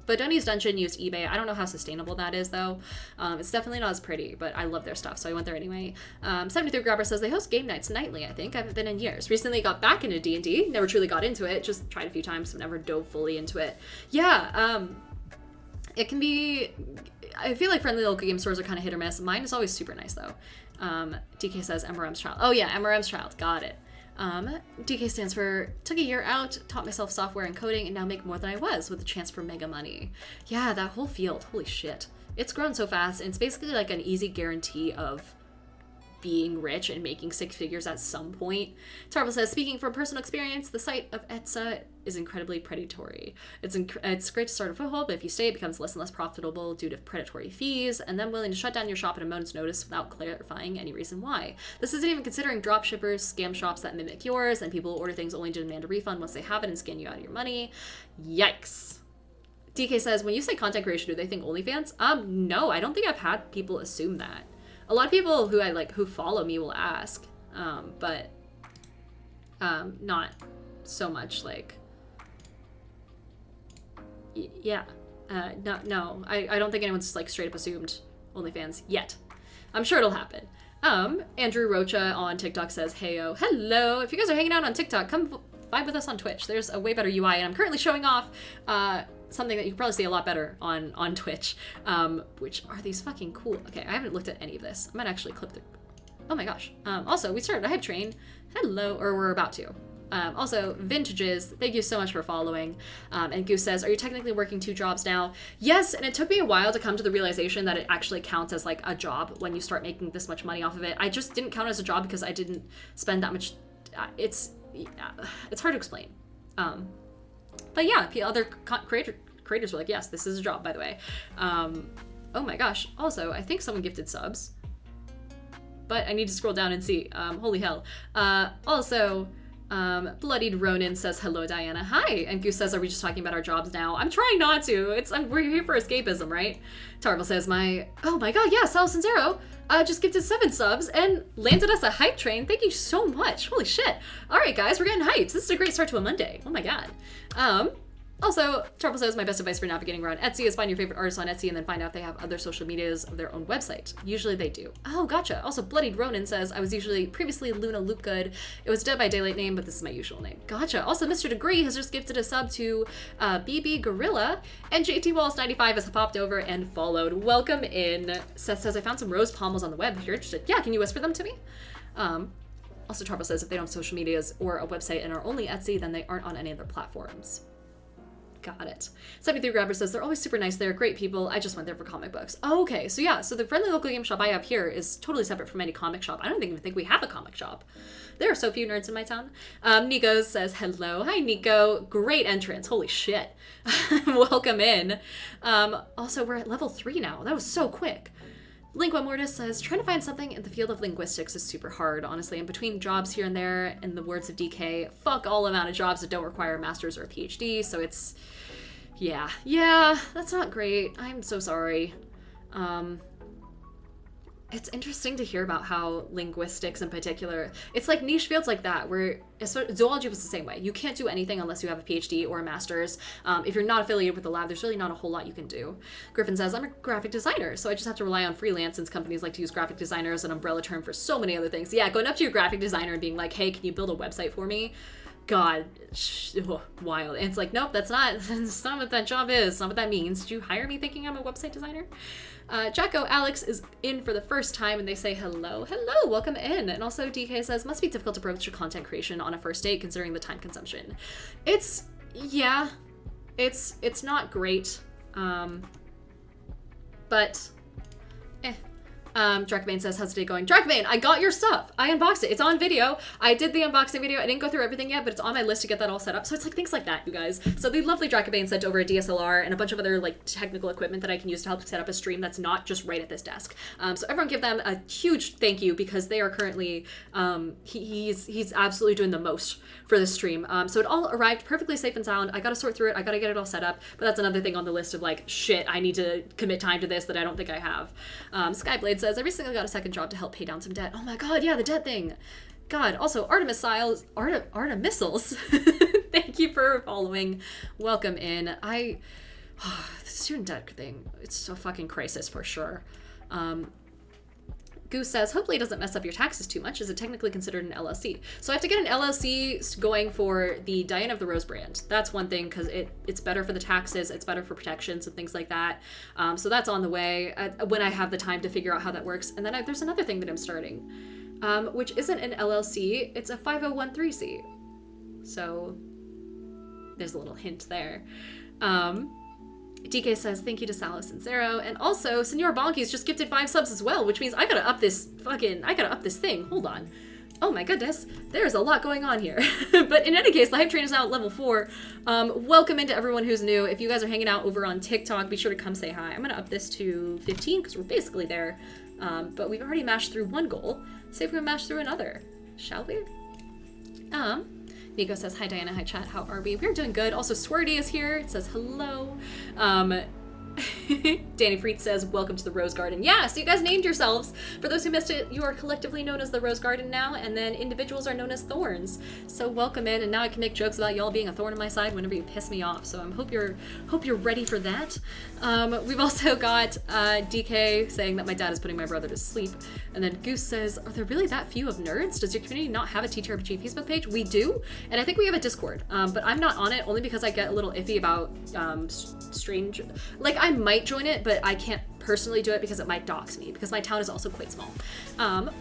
Speaker 1: Badoni's Dungeon used eBay. I don't know how sustainable that is, though. It's definitely not as pretty, but I love their stuff, so I went there anyway. 73 Grabber says they host game nights nightly, I think. I haven't been in years. Recently got back into D&D. Never truly got into it. Just tried a few times, but never dove fully into it. Yeah, it can be... I feel like friendly local game stores are kind of hit or miss. Mine is always super nice, though. DK says MRM's Child. Oh, yeah, MRM's Child. Got it. DK stands for took a year out, taught myself software and coding, and now make more than I was with a chance for mega money. Yeah, that whole field, holy shit. It's grown so fast, and it's basically like an easy guarantee of being rich and making six figures at some point. Tarvel says, speaking from personal experience, the site of Etsa is incredibly predatory. It's great to start a foothold, but if you stay, it becomes less and less profitable due to predatory fees, and then willing to shut down your shop at a moment's notice without clarifying any reason why. This isn't even considering drop shippers, scam shops that mimic yours, and people who order things only to demand a refund once they have it and scan you out of your money. Yikes. DK says, when you say content creation, do they think OnlyFans? No, I don't think I've had people assume that. A lot of people who follow me will ask, but not so much like, yeah, no, I don't think anyone's like straight up assumed OnlyFans yet. I'm sure it'll happen. Andrew Rocha on TikTok says, heyo, hello. If you guys are hanging out on TikTok, come vibe with us on Twitch. There's a way better UI, and I'm currently showing off, something that you can probably see a lot better on Twitch, which are these fucking cool. Okay, I haven't looked at any of this. I might actually clip the... Oh my gosh. Also, we started a hype train. Hello, or we're about to. Also, Vintages, thank you so much for following. And Goose says, are you technically working 2 jobs now? Yes, and it took me a while to come to the realization that it actually counts as like a job when you start making this much money off of it. I just didn't count it as a job because I didn't spend that much... It's hard to explain. But yeah, other creators were like, yes, this is a job, by the way. Oh my gosh. Also, I think someone gifted subs, but I need to scroll down and see. Holy hell. Also, Bloodied Ronin says, hello, Diana. Hi. And Goose says, are we just talking about our jobs now? I'm trying not to. We're here for escapism, right? Tarvel says, oh my god, yeah, Salos and Zero just gifted 7 subs and landed us a hype train. Thank you so much. Holy shit. All right, guys, we're getting hyped. This is a great start to a Monday. Oh my god. Also, Tarvel says, my best advice for navigating around Etsy is find your favorite artists on Etsy and then find out if they have other social medias of their own website. Usually they do. Oh, gotcha. Also, Bloodied Ronin says, I was previously Luna Loopgood. It was Dead by Daylight name, but this is my usual name. Gotcha. Also, Mr. Degree has just gifted a sub to BB Gorilla, and JT Wallace95 has popped over and followed. Welcome in. Seth says, I found some rose pommels on the web. If you're interested, yeah, can you whisper them to me? Also, Tarvel says, if they don't have social medias or a website and are only Etsy, then they aren't on any other platforms. Got it. 73 Grabber says, they're always super nice. They're great people. I just went there for comic books. Oh, okay. So yeah, so the friendly local game shop I have here is totally separate from any comic shop. I don't even think we have a comic shop. There are so few nerds in my town. Nico says, hello. Hi, Nico. Great entrance. Holy shit. Welcome in. Also, we're at level 3 now. That was so quick. Lingua Mortis says, trying to find something in the field of linguistics is super hard, honestly. And between jobs here and there, in the words of DK, fuck all amount of jobs that don't require a master's or a PhD. So it's, yeah, that's not great. I'm so sorry. It's interesting to hear about how linguistics in particular, it's like niche fields like that where zoology was the same way. You can't do anything unless you have a PhD or a master's. If you're not affiliated with the lab, there's really not a whole lot you can do. Griffin says, I'm a graphic designer, so I just have to rely on freelance since companies like to use graphic designer as an umbrella term for so many other things. Yeah, going up to your graphic designer and being like, hey, can you build a website for me? God, wild. And it's like, nope, that's not what that job is. It's not what that means. Did you hire me thinking I'm a website designer? Jacko Alex is in for the first time and they say hello, welcome in. And also DK says, must be difficult to approach content creation on a first date considering the time consumption. It's not great, but Drakbane says, how's the day going? Drakbane, I got your stuff. I unboxed it. It's on video. I did the unboxing video. I didn't go through everything yet, but it's on my list to get that all set up. So it's like things like that, you guys. So the lovely Drakbane sent over a DSLR and a bunch of other like technical equipment that I can use to help set up a stream that's not just right at this desk. So everyone give them a huge thank you because they are currently, he's absolutely doing the most for this stream. So it all arrived perfectly safe and sound. I got to sort through it. I got to get it all set up, but that's another thing on the list of like, shit, I need to commit time to this that I don't think I have. Skyblade says, I recently got a second job to help pay down some debt. Oh my god, yeah, the debt thing. God, also Artemis Missiles. Thank you for following. Welcome in. The student debt thing, it's a fucking crisis for sure. Goose says, hopefully it doesn't mess up your taxes too much. Is it technically considered an LLC? So I have to get an LLC going for the Diana of the Rose brand. That's one thing because it's better for the taxes. It's better for protections and things like that. So that's on the way when I have the time to figure out how that works. And then there's another thing that I'm starting, which isn't an LLC. It's a 5013C. So there's a little hint there. DK says, thank you to Salos and Zero. And also, Senor Bonki's just gifted 5 subs as well, which means I gotta up this thing. Hold on. Oh my goodness. There's a lot going on here. But in any case, the hype train is now at level 4. Welcome into everyone who's new. If you guys are hanging out over on TikTok, be sure to come say hi. I'm gonna up this to 15 because we're basically there. But we've already mashed through one goal. See if we can mash through another. Shall we? Nico says, hi Diana, hi chat, how are we? We're doing good. Also, Swirty is here. It says hello. Danny Freet says, welcome to the Rose Garden. Yeah, so you guys named yourselves. For those who missed it, you are collectively known as the Rose Garden now, and then individuals are known as Thorns. So welcome in, and now I can make jokes about y'all being a thorn in my side whenever you piss me off. So I hope you're ready for that. We've also got DK saying that my dad is putting my brother to sleep. And then Goose says, are there really that few of nerds? Does your community not have a TTRPG Facebook page? We do, and I think we have a Discord, but I'm not on it only because I get a little iffy about strange, like I might join it, but I can't personally do it because it might dox me because my town is also quite small.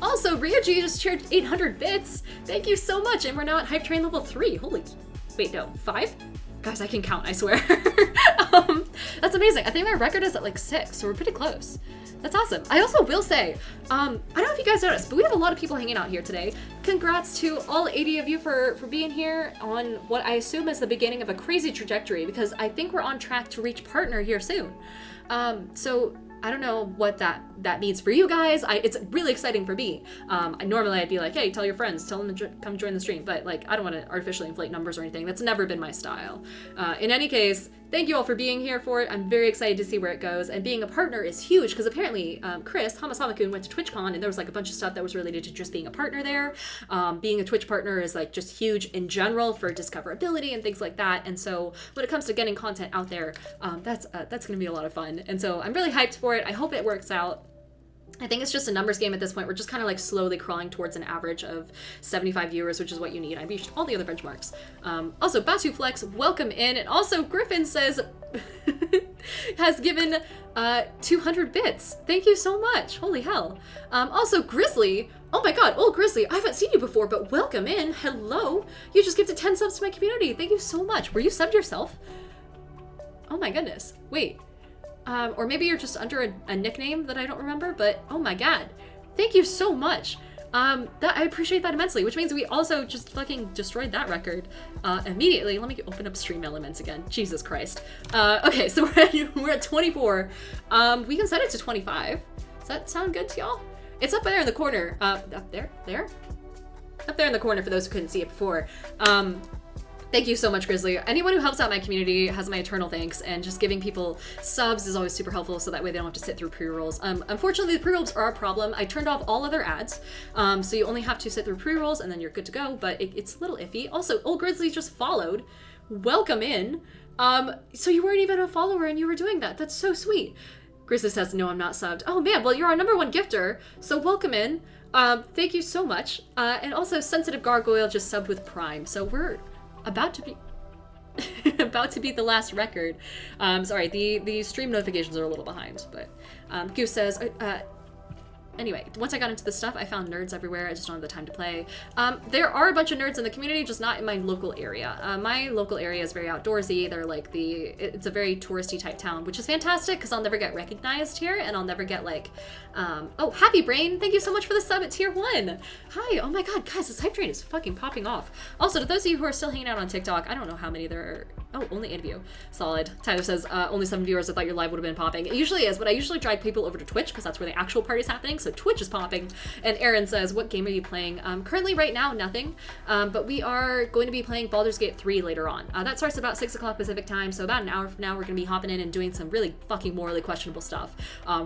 Speaker 1: Also, Ryuji just shared 800 bits. Thank you so much, and we're now at Hype Train level 3. Holy, wait, no, 5? Guys, I can count, I swear. That's amazing. I think my record is at like 6, so we're pretty close. That's awesome. I also will say, I don't know if you guys noticed, but we have a lot of people hanging out here today. Congrats to all 80 of you for being here on what I assume is the beginning of a crazy trajectory, because I think we're on track to reach partner here soon. So I don't know what that means for you guys. It's really exciting for me. Normally I'd be like, hey, tell your friends, tell them to come join the stream. But like, I don't want to artificially inflate numbers or anything. That's never been my style. In any case, thank you all for being here for it. I'm very excited to see where it goes. And being a partner is huge because apparently Chris, Hamasama-kun, went to TwitchCon and there was like a bunch of stuff that was related to just being a partner there. Being a Twitch partner is like just huge in general for discoverability and things like that. And so when it comes to getting content out there, that's going to be a lot of fun. And so I'm really hyped for it. I hope it works out. I think it's just a numbers game at this point. We're just kind of like slowly crawling towards an average of 75 viewers, which is what you need. I reached all the other benchmarks. Also, Batu Flex, welcome in. And also, Griffin says, has given 200 bits. Thank you so much. Holy hell. Also, Grizzly, oh my god, old Grizzly, I haven't seen you before, but welcome in. Hello. You just gifted 10 subs to my community. Thank you so much. Were you subbed yourself? Oh my goodness. Wait. Or maybe you're just under a nickname that I don't remember, but oh my god. Thank you so much. I appreciate that immensely, which means we also just fucking destroyed that record immediately. Let me open up Stream Elements again. Jesus Christ. Okay, so we're at 24. We can set it to 25. Does that sound good to y'all? It's up there in the corner. Up there? Up there in the corner for those who couldn't see it before. Thank you so much, Grizzly. Anyone who helps out my community has my eternal thanks, and just giving people subs is always super helpful so that way they don't have to sit through pre-rolls. Unfortunately, the pre-rolls are a problem. I turned off all other ads, so you only have to sit through pre-rolls and then you're good to go, but it's a little iffy. Also, old Grizzly just followed. Welcome in. So you weren't even a follower and you were doing that. That's so sweet. Grizzly says, no, I'm not subbed. Oh man, well, you're our #1 gifter, so welcome in. Thank you so much. And also, Sensitive Gargoyle just subbed with Prime, so we're about to beat the last record. Sorry, the stream notifications are a little behind, but Goose says, anyway, once I got into this stuff, I found nerds everywhere. I just don't have the time to play. There are a bunch of nerds in the community, just not in my local area. My local area is very outdoorsy. They're like it's a very touristy type town, which is fantastic because I'll never get recognized here and I'll never get like, oh, Happy Brain, thank you so much for the sub at tier 1. Hi, oh my god, guys, this hype train is fucking popping off. Also, to those of you who are still hanging out on TikTok, I don't know how many there are. Oh, only 8 of you. Solid. Tyler says, only 7 viewers. I thought your live would have been popping. It usually is, but I usually drive people over to Twitch because that's where the actual party's happening, so Twitch is popping. And Aaron says, what game are you playing? Currently, right now, nothing. But we are going to be playing Baldur's Gate 3 later on. That starts about 6 o'clock Pacific time, so about an hour from now, we're going to be hopping in and doing some really fucking morally questionable stuff.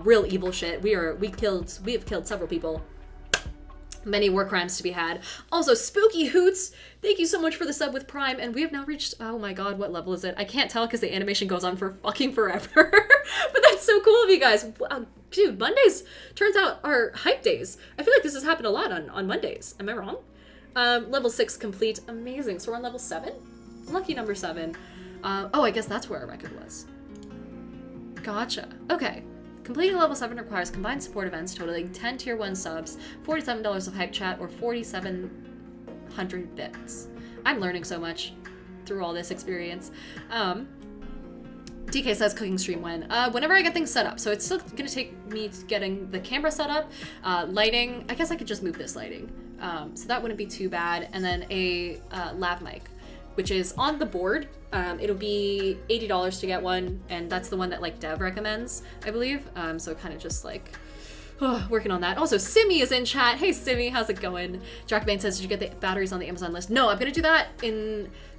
Speaker 1: Real evil shit. We have killed several people. Many war crimes to be had. Also, Spooky Hoots, thank you so much for the sub with Prime, and we have now reached, oh my god, what level is it? I can't tell because the animation goes on for fucking forever. But that's so cool of you guys. Dude, Mondays, turns out, are hype days. I feel like this has happened a lot on Mondays. Am I wrong? Level 6 complete. Amazing. So we're on level 7? Lucky number 7. Oh, I guess that's where our record was. Gotcha. Okay. Completing level 7 requires combined support events totaling 10 tier 1 subs, $47 of hype chat, or 4,700 bits. I'm learning so much through all this experience. DK says cooking stream when? Whenever I get things set up. So it's still gonna take me getting the camera set up. Lighting, I guess I could just move this lighting. So that wouldn't be too bad. And then a lav mic, which is on the board. It'll be $80 to get one, and that's the one that like Dev recommends, I believe. So kind of just like working on that. Also, Simi is in chat. Hey Simi, how's it going? Jackbane says, did you get the batteries on the Amazon list? No, I'm gonna do that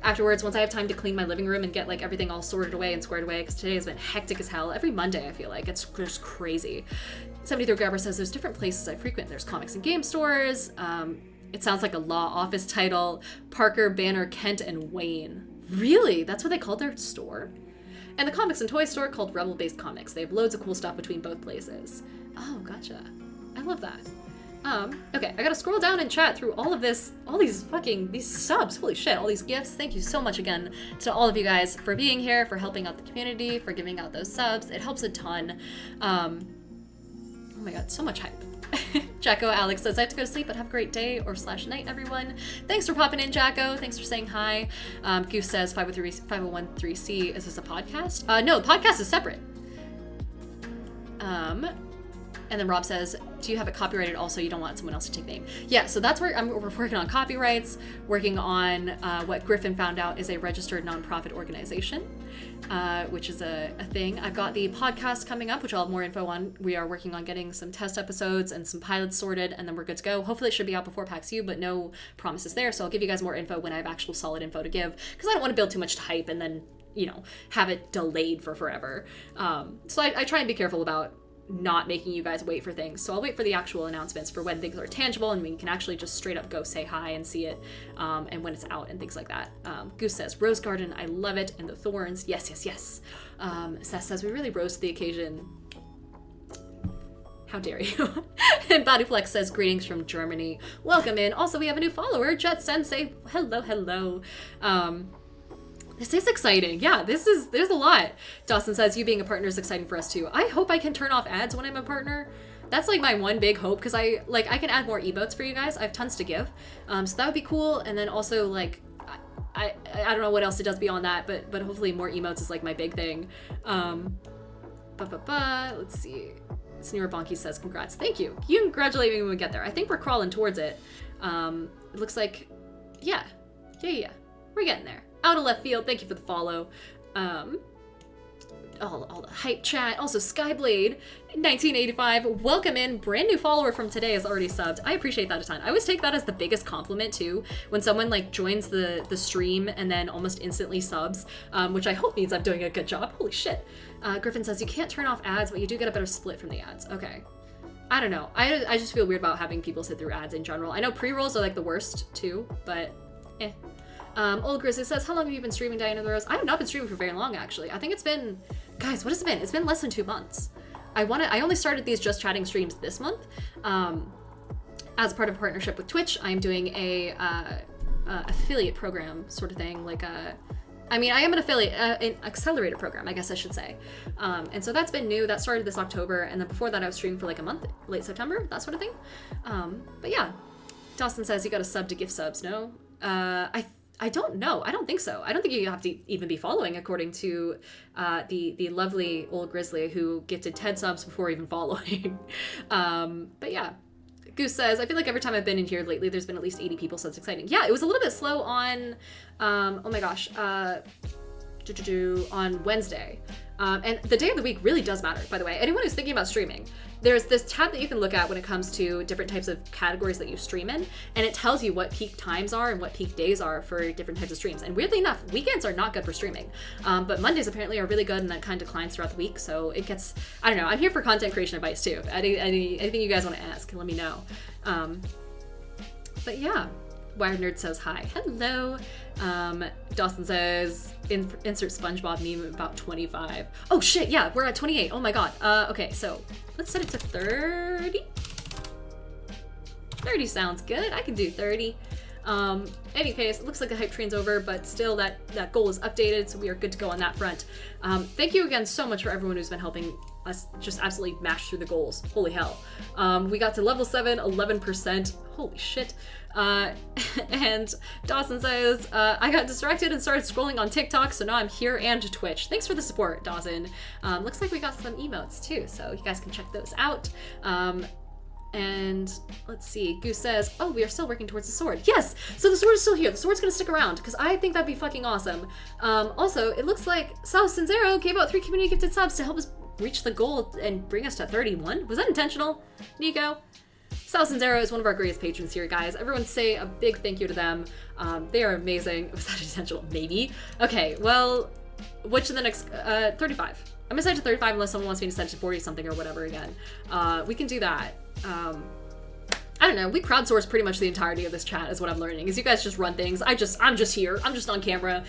Speaker 1: afterwards once I have time to clean my living room and get like everything all sorted away and squared away, because today has been hectic as hell. Every Monday I feel like it's just crazy. 73 Grabber says there's different places I frequent. There's comics and game stores. It sounds like a law office title. Parker, Banner, Kent, and Wayne. Really? That's what they called their store? And the comics and toy store called Rebel Based Comics. They have loads of cool stuff between both places. Oh, gotcha. I love that. Okay, I gotta scroll down and chat through all of this, these subs, holy shit, all these gifts. Thank you so much again to all of you guys for being here, for helping out the community, for giving out those subs. It helps a ton. Oh my god, so much hype. Jacko Alex says, I have to go to sleep, but have a great day or / night, everyone. Thanks for popping in, Jacko. Thanks for saying hi. Goose says, 5013C, is this a podcast? No, the podcast is separate. And then Rob says, do you have it copyrighted also? You don't want someone else to take the name. Yeah, so that's where we're working on copyrights, working on what Griffin found out is a registered nonprofit organization, which is a thing. I've got the podcast coming up, which I'll have more info on. We are working on getting some test episodes and some pilots sorted, and then we're good to go. Hopefully it should be out before PAX U, but no promises there. So I'll give you guys more info when I have actual solid info to give, because I don't want to build too much hype and then, you know, have it delayed for forever. So I try and be careful about not making you guys wait for things. So I'll wait for the actual announcements for when things are tangible and we can actually just straight up go say hi and see it, and when it's out and things like that. Goose says, Rose Garden, I love it, and the thorns, yes, yes, yes. Seth says, we really rose to the occasion. How dare you? And Bodyflex says, greetings from Germany. Welcome in. Also, we have a new follower, Jet Sensei. Hello, hello. This is exciting. Yeah, there's a lot. Dawson says, you being a partner is exciting for us too. I hope I can turn off ads when I'm a partner. That's like my one big hope, because I can add more emotes for you guys. I have tons to give. So that would be cool. And then also, like, I don't know what else it does beyond that, but hopefully more emotes is like my big thing. Let's see. Sneer Bonky says, congrats. Thank you. You can congratulate me when we get there. I think we're crawling towards it. It looks like, yeah. We're getting there. Out of left field, thank you for the follow. All the hype chat. Also, Skyblade 1985, welcome in. Brand new follower from today is already subbed. I appreciate that a ton. I always take that as the biggest compliment too, when someone like joins the stream and then almost instantly subs, which I hope means I'm doing a good job. Holy shit. Griffin says, you can't turn off ads, but you do get a better split from the ads. Okay. I don't know. I just feel weird about having people sit through ads in general. I know pre-rolls are like the worst too, but eh. Old Grizzly says, how long have you been streaming, Diana the Rose? I have not been streaming for very long, actually. I think it's been, guys, what has it been? It's been less than 2 months. I only started these Just Chatting streams this month. As part of a partnership with Twitch, I'm doing a affiliate program sort of thing, like I am an affiliate, an accelerator program, I guess I should say. And so that's been new. That started this October, and then before that I was streaming for like a month, late September, that sort of thing. But yeah, Dawson says, you got a sub to gift subs, no? I don't know. I don't think so. I don't think you have to even be following, according to the lovely Old Grizzly who gifted 10 subs before even following. But yeah. Goose says, I feel like every time I've been in here lately, there's been at least 80 people, so it's exciting. Yeah, it was a little bit slow on, on Wednesday. And the day of the week really does matter, by the way. Anyone who's thinking about streaming, there's this tab that you can look at when it comes to different types of categories that you stream in, and it tells you what peak times are and what peak days are for different types of streams. And weirdly enough, weekends are not good for streaming, but Mondays apparently are really good, and that kind of declines throughout the week. So it gets, I don't know, I'm here for content creation advice too. Anything you guys want to ask, let me know. But yeah. Wired Nerd says hi. Hello. Dawson says, insert SpongeBob meme about 25. Oh shit, yeah, we're at 28. Oh my god. Okay, so let's set it to 30. 30 sounds good. I can do 30. Any case, it looks like the hype train's over, but still that goal is updated, so we are good to go on that front. Thank you again so much for everyone who's been helping us just absolutely mash through the goals. Holy hell. We got to level 7, 11%. Holy shit. And Dawson says, I got distracted and started scrolling on TikTok, so now I'm here and Twitch. Thanks for the support, Dawson. Looks like we got some emotes too, so you guys can check those out. And let's see, Goose says, oh, we are still working towards the sword. Yes, so the sword is still here. The sword's gonna stick around because I think that'd be fucking awesome. Also, it looks like Sal Cinzero gave out 3 community gifted subs to help us reach the goal and bring us to 31. Was that intentional, Nico? Sal Cinzero is one of our greatest patrons here, guys. Everyone say a big thank you to them. They are amazing. Was that intentional? Maybe. Okay, well, which of the next, 35. I'm gonna set it to 35 unless someone wants me to set it to 40 something or whatever again. We can do that. I don't know, we crowdsource pretty much the entirety of this chat is what I'm learning, is you guys just run things. I'm just here, I'm just on camera.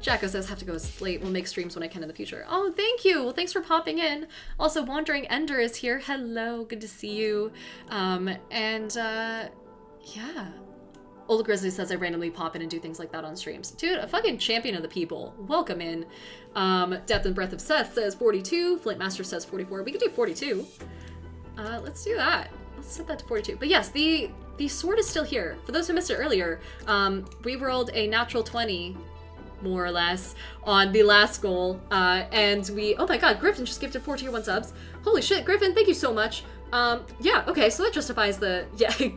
Speaker 1: Jacko says, have to go late, we'll make streams when I can in the future. Oh, thank you, well thanks for popping in. Also, Wandering Ender is here, hello, good to see you. Yeah. Old Grizzly says I randomly pop in and do things like that on streams. Dude, a fucking champion of the people. Welcome in. Depth and Breath of Seth says 42. Flintmaster says 44. We could do 42. Let's do that. Let's set that to 42. But yes, the sword is still here. For those who missed it earlier, we rolled a natural 20 more or less, on the last goal. And we, oh my god, Griffin just gifted 4 tier 1 subs. Holy shit, Griffin, thank you so much. Yeah, okay, so that justifies the,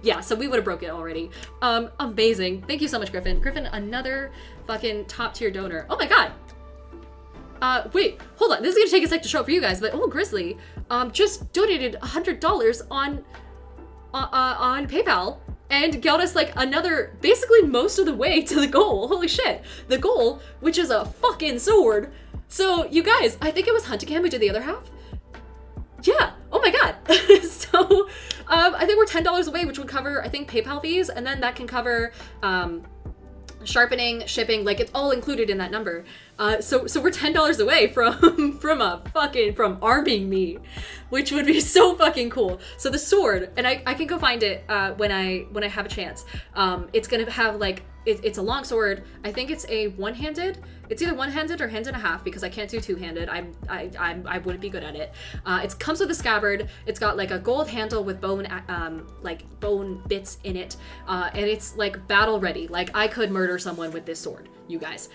Speaker 1: yeah, so we would have broke it already. Amazing. Thank you so much, Griffin. Griffin, another fucking top tier donor. Oh my god. Wait, hold on. This is gonna take a sec to show up for you guys, but Grizzly, just donated $100 on PayPal and got us like another, basically most of the way to the goal. Holy shit. The goal, which is a fucking sword. So you guys, I think it was Hunticam who did the other half. Yeah. Oh my god. So, I think we're $10 away, which would cover, I think, PayPal fees, and then that can cover, sharpening, shipping, like it's all included in that number. So we're $10 away from arming me, which would be so fucking cool. So the sword, and I can go find it when I have a chance. It's gonna have like it's a long sword. I think it's a one-handed. It's either one-handed or hand and a half because I can't do two-handed. I wouldn't be good at it. It comes with a scabbard. It's got like a gold handle with bone bone bits in it, and it's like battle ready. Like I could murder someone with this sword. You guys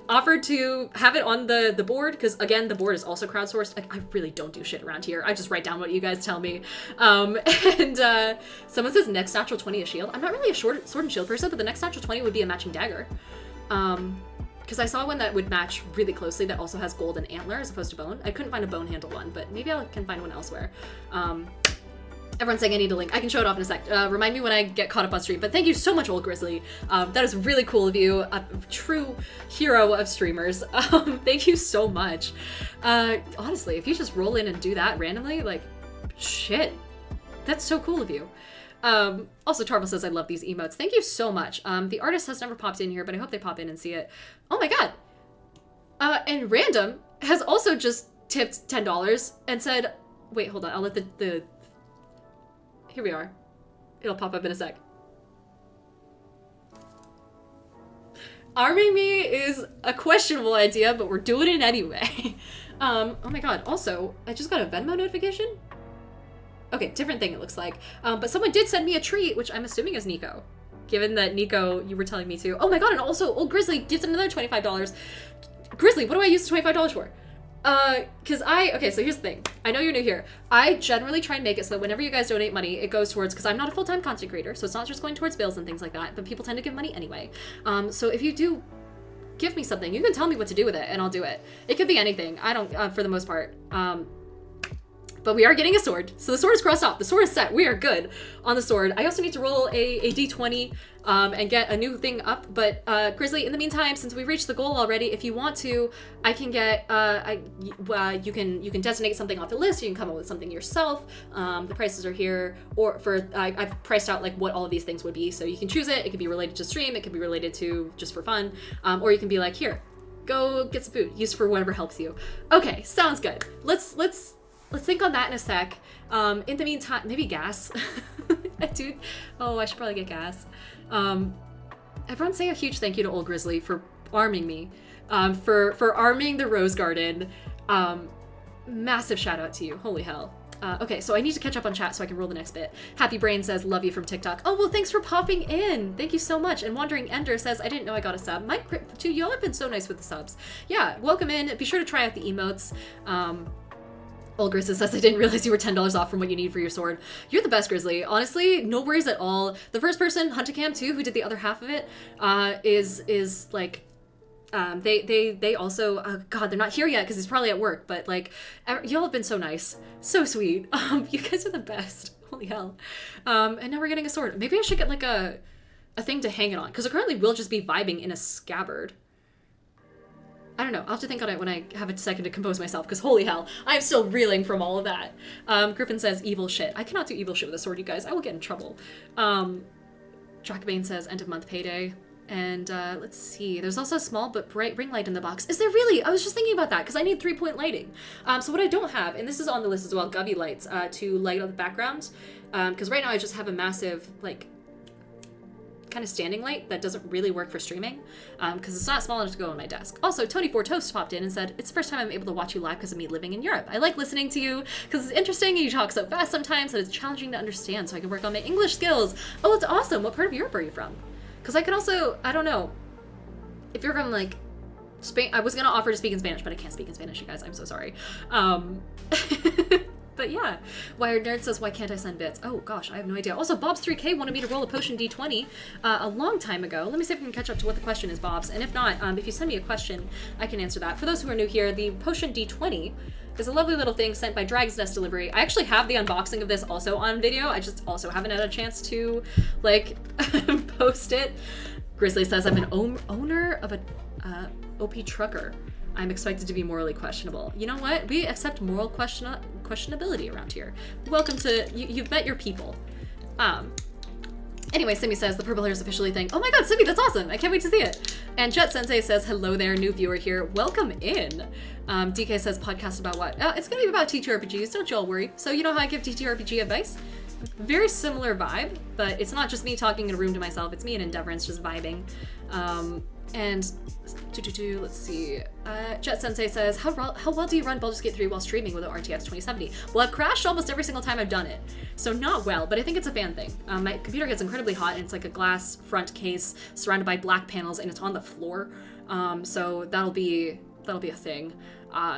Speaker 1: offered to have it on the board because again the board is also crowdsourced. Like, I really don't do shit around here. I just write down what you guys tell me. And someone says next natural 20 a shield. I'm not really a sword and shield person, but the next natural 20 would be a matching dagger. Because I saw one that would match really closely that also has gold and antler as opposed to bone. I couldn't find a bone handle one, but maybe I can find one elsewhere. Everyone's saying I need a link. I can show it off in a sec. Remind me when I get caught up on stream. But thank you so much, Old Grizzly. That is really cool of you. A true hero of streamers. Thank you so much. Honestly, if you just roll in and do that randomly, like, shit. That's so cool of you. Also, Tarvel says, I love these emotes. Thank you so much. The artist has never popped in here, but I hope they pop in and see it. Oh my god. And Random has also just tipped $10 and said, wait, hold on. I'll let the here we are. It'll pop up in a sec. Arming me is a questionable idea, but we're doing it anyway. Oh my god. Also, I just got a Venmo notification. Okay, different thing it looks like. But someone did send me a treat, which I'm assuming is Nico. Given that Nico, you were telling me to. Oh my god, and also Old Grizzly gives another $25. Grizzly, what do I use the $25 for? Okay, so here's the thing. I know you're new here. I generally try and make it so that whenever you guys donate money, it goes towards, because I'm not a full-time content creator, so it's not just going towards bills and things like that, but people tend to give money anyway. So if you do give me something, you can tell me what to do with it, and I'll do it. It could be anything. I don't, for the most part. But we are getting a sword. So the sword is crossed off. The sword is set. We are good on the sword. I also need to roll a d20 and get a new thing up. But Grizzly, in the meantime, since we reached the goal already, if you want to, I can get, you can designate something off the list. You can come up with something yourself. The prices are here. Or I've priced out like what all of these things would be. So you can choose it. It could be related to stream. It could be related to just for fun. Or you can be like, here, go get some food. Use for whatever helps you. Okay, sounds good. Let's think on that in a sec. In the meantime, maybe gas. Dude, oh, I should probably get gas. Everyone say a huge thank you to Old Grizzly for arming me, for arming the Rose Garden. Massive shout out to you. Holy hell. Okay, so I need to catch up on chat so I can roll the next bit. Happy Brain says, love you from TikTok. Oh, well, thanks for popping in. Thank you so much. And Wandering Ender says, I didn't know I got a sub. Mike, too, y'all have been so nice with the subs. Yeah, welcome in. Be sure to try out the emotes. Old Grizzly says, I didn't realize you were $10 off from what you need for your sword. You're the best, Grizzly. Honestly, no worries at all. The first person, Hunticam too, who did the other half of it, is like, they also, God, they're not here yet because he's probably at work, but like, y'all have been so nice. So sweet. You guys are the best. Holy hell. And now we're getting a sword. Maybe I should get like a thing to hang it on, because currently we'll just be vibing in a scabbard. I don't know. I'll have to think on it when I have a second to compose myself, because holy hell, I'm still reeling from all of that. Griffin says, evil shit. I cannot do evil shit with a sword, you guys. I will get in trouble. Drakbane says, end of month payday. And let's see. There's also a small but bright ring light in the box. Is there really? I was just thinking about that, because I need 3-point lighting. So what I don't have, and this is on the list as well, Govy lights to light on the background. Because right now I just have a massive, like, kind of standing light that doesn't really work for streaming because it's not small enough to go on my desk. Also, Tony4Toast popped in and said, it's the first time I'm able to watch you live because of me living in Europe. I like listening to you because it's interesting and you talk so fast sometimes that it's challenging to understand, so I can work on my English skills. Oh, it's awesome. What part of Europe are you from? Because I could also, I don't know, if you're from like Spain, I was gonna offer to speak in Spanish, but I can't speak in Spanish, you guys. I'm so sorry. But yeah, Wired Nerd says, why can't I send bits? Oh gosh, I have no idea. Also, Bobs3K wanted me to roll a potion d20 a long time ago. Let me see if I can catch up to what the question is, Bobs. And if not, if you send me a question, I can answer that. For those who are new here, the potion d20 is a lovely little thing sent by Dragon's Nest Delivery. I actually have the unboxing of this also on video. I just also haven't had a chance to, like, post it. Grizzly says, I'm an owner of a OP trucker. I'm expected to be morally questionable. You know what? We accept moral questionability around here. Welcome to, you've met your people. Anyway, Simi says, the purple hair is officially a thing. Oh my god, Simi, that's awesome. I can't wait to see it. And Jet Sensei says, hello there, new viewer here. Welcome in. DK says, podcast about what? It's gonna be about TTRPGs, don't you all worry. So you know how I give TTRPG advice? Very similar vibe, but it's not just me talking in a room to myself. It's me and Endeavorance just vibing. And let's see. Jet Sensei says, how well do you run Baldur's Gate 3 while streaming with an RTX 2070? Well, I've crashed almost every single time I've done it. So not well, but I think it's a fan thing. My computer gets incredibly hot, and it's like a glass front case surrounded by black panels, and it's on the floor. So that'll be a thing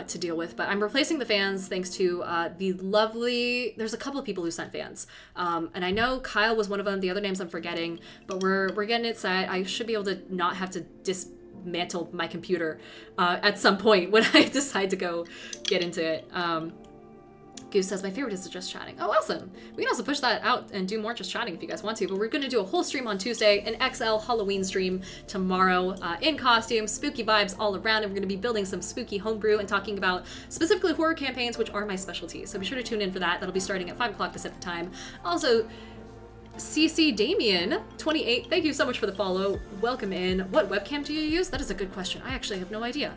Speaker 1: to deal with. But I'm replacing the fans thanks to the lovely, there's a couple of people who sent fans. And I know Kyle was one of them. The other names I'm forgetting, but we're getting it set. I should be able to not have to dismantle my computer at some point when I decide to go get into it. Goose says, my favorite is just chatting. Oh, awesome. We can also push that out and do more just chatting if you guys want to, but we're going to do a whole stream on Tuesday, an XL Halloween stream tomorrow, in costume, spooky vibes all around, and we're going to be building some spooky homebrew and talking about specifically horror campaigns, which are my specialty. So be sure to tune in for that. That'll be starting at 5 o'clock Pacific time. Also, CC Damien 28, thank you so much for the follow. Welcome in. What webcam do you use? That is a good question. I actually have no idea.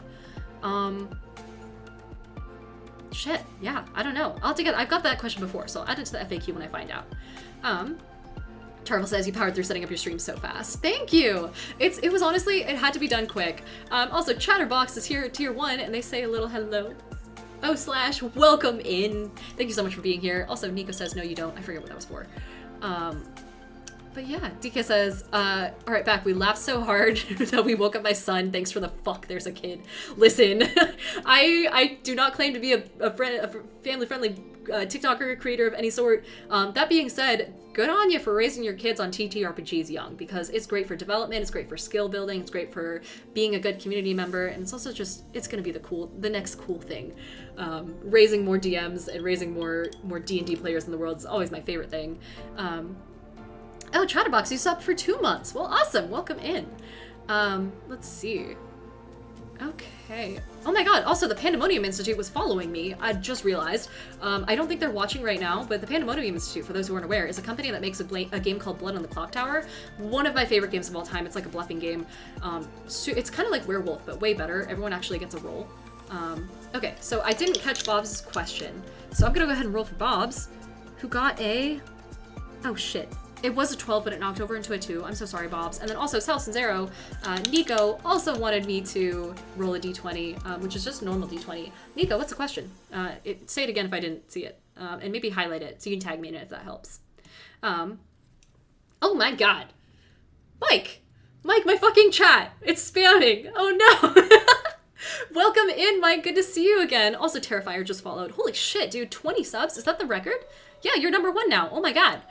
Speaker 1: Shit, yeah, I don't know. I've got that question before, so I'll add it to the FAQ when I find out. Tarvel says, you powered through setting up your stream so fast. Thank you! It was honestly, it had to be done quick. Also, Chatterbox is here, tier 1, and they say a little hello. / welcome in. Thank you so much for being here. Also, Nico says, no, you don't. I forget what that was for. But yeah, DK says, all right, back. We laughed so hard that we woke up my son. Thanks for the fuck, there's a kid. Listen, I do not claim to be a family-friendly TikToker creator of any sort. That being said, good on you for raising your kids on TTRPGs young, because it's great for development, it's great for skill building, it's great for being a good community member, and it's also just, it's gonna be the next cool thing. Raising more DMs and raising more D&D players in the world is always my favorite thing. Oh, Chatterbox, you subbed for 2 months. Well, awesome. Welcome in. Let's see. Okay. Oh my god. Also, the Pandemonium Institute was following me. I just realized. I don't think they're watching right now, but the Pandemonium Institute, for those who aren't aware, is a company that makes a game called Blood on the Clock Tower. One of my favorite games of all time. It's like a bluffing game. So it's kind of like Werewolf, but way better. Everyone actually gets a roll. Okay, so I didn't catch Bob's question. So I'm gonna go ahead and roll for Bob's, who got a... Oh, shit. It was a 12, but it knocked over into a 2. I'm so sorry, Bobs. And then also, Salson Zero, Nico also wanted me to roll a d20, which is just normal d20. Nico, what's the question? Say it again if I didn't see it. And maybe highlight it so you can tag me in it if that helps. Oh my god. Mike, my fucking chat. It's spamming. Oh no. Welcome in, Mike. Good to see you again. Also, Terrifier just followed. Holy shit, dude. 20 subs? Is that the record? Yeah, you're number 1 now. Oh my god.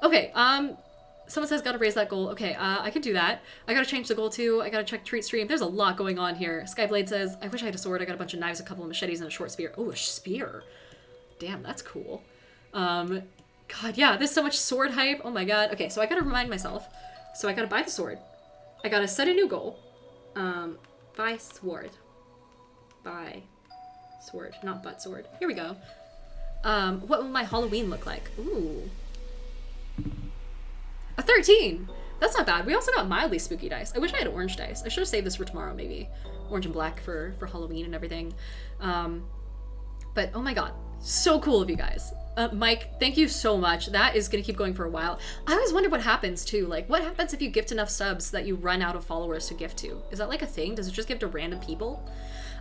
Speaker 1: Okay, someone says gotta raise that goal. Okay, I can do that. I gotta change the goal too. I gotta check treat stream. There's a lot going on here. Skyblade says, I wish I had a sword. I got a bunch of knives, a couple of machetes, and a short spear. Oh, a spear. Damn, that's cool. God, yeah, there's so much sword hype. Oh my god. Okay, so I gotta remind myself. So I gotta buy the sword. I gotta set a new goal. Buy sword. Buy sword, not butt sword. Here we go. What will my Halloween look like? Ooh. A 13! That's not bad. We also got mildly spooky dice. I wish I had orange dice. I should have saved this for tomorrow, maybe. Orange and black for Halloween and everything. But oh my god. So cool of you guys. Mike, thank you so much. That is gonna keep going for a while. I always wonder what happens too. Like, what happens if you gift enough subs that you run out of followers to gift to? Is that like a thing? Does it just give to random people?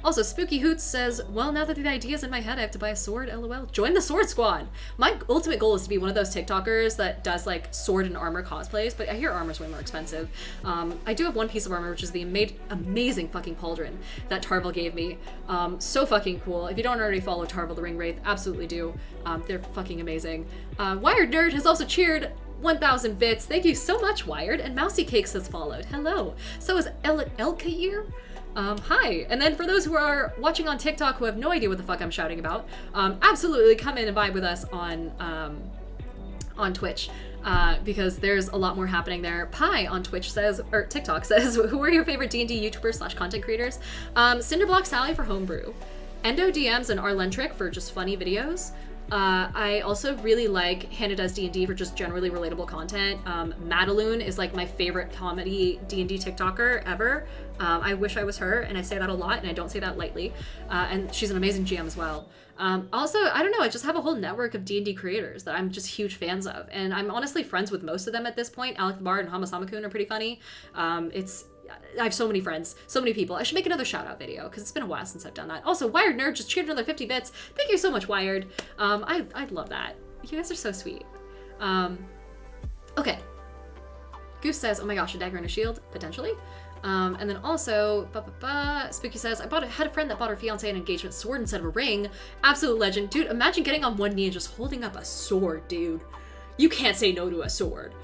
Speaker 1: Also, Spooky Hoots says, well, now that the idea's in my head, I have to buy a sword, lol. Join the sword squad. My ultimate goal is to be one of those TikTokers that does like sword and armor cosplays, but I hear armor's way more expensive. I do have one piece of armor, which is the amazing fucking pauldron that Tarvel gave me. So fucking cool. If you don't already follow Tarvel the Ring Wraith, absolutely do. They're fucking amazing. Wired Nerd has also cheered 1,000 bits. Thank you so much, Wired. And Mousy Cakes has followed. Hello. So is Elkair. Hi. And then for those who are watching on TikTok who have no idea what the fuck I'm shouting about, absolutely come in and vibe with us on Twitch. Because there's a lot more happening there. Pi on Twitch says, or TikTok says, who are your favorite D&D YouTubers / content creators? Cinderblock Sally for homebrew. Endo DMs and Arlentric for just funny videos. I also really like Hannah Does D&D for just generally relatable content. Madaloon is like my favorite comedy D&D TikToker ever. I wish I was her, and I say that a lot, and I don't say that lightly. And she's an amazing GM as well. Also, I don't know, I just have a whole network of D&D creators that I'm just huge fans of, and I'm honestly friends with most of them at this point. Alec the Bard and Hamasamakun are pretty funny. I have so many friends, so many people. I should make another shout out video because it's been a while since I've done that. Also, Wired Nerd just cheered another 50 bits. Thank you so much, Wired. I'd love that. You guys are so sweet. Okay. Goose says, oh my gosh, a dagger and a shield, potentially. And then also, Spooky says, had a friend that bought her fiance an engagement sword instead of a ring. Absolute legend. Dude, imagine getting on one knee and just holding up a sword, dude. You can't say no to a sword.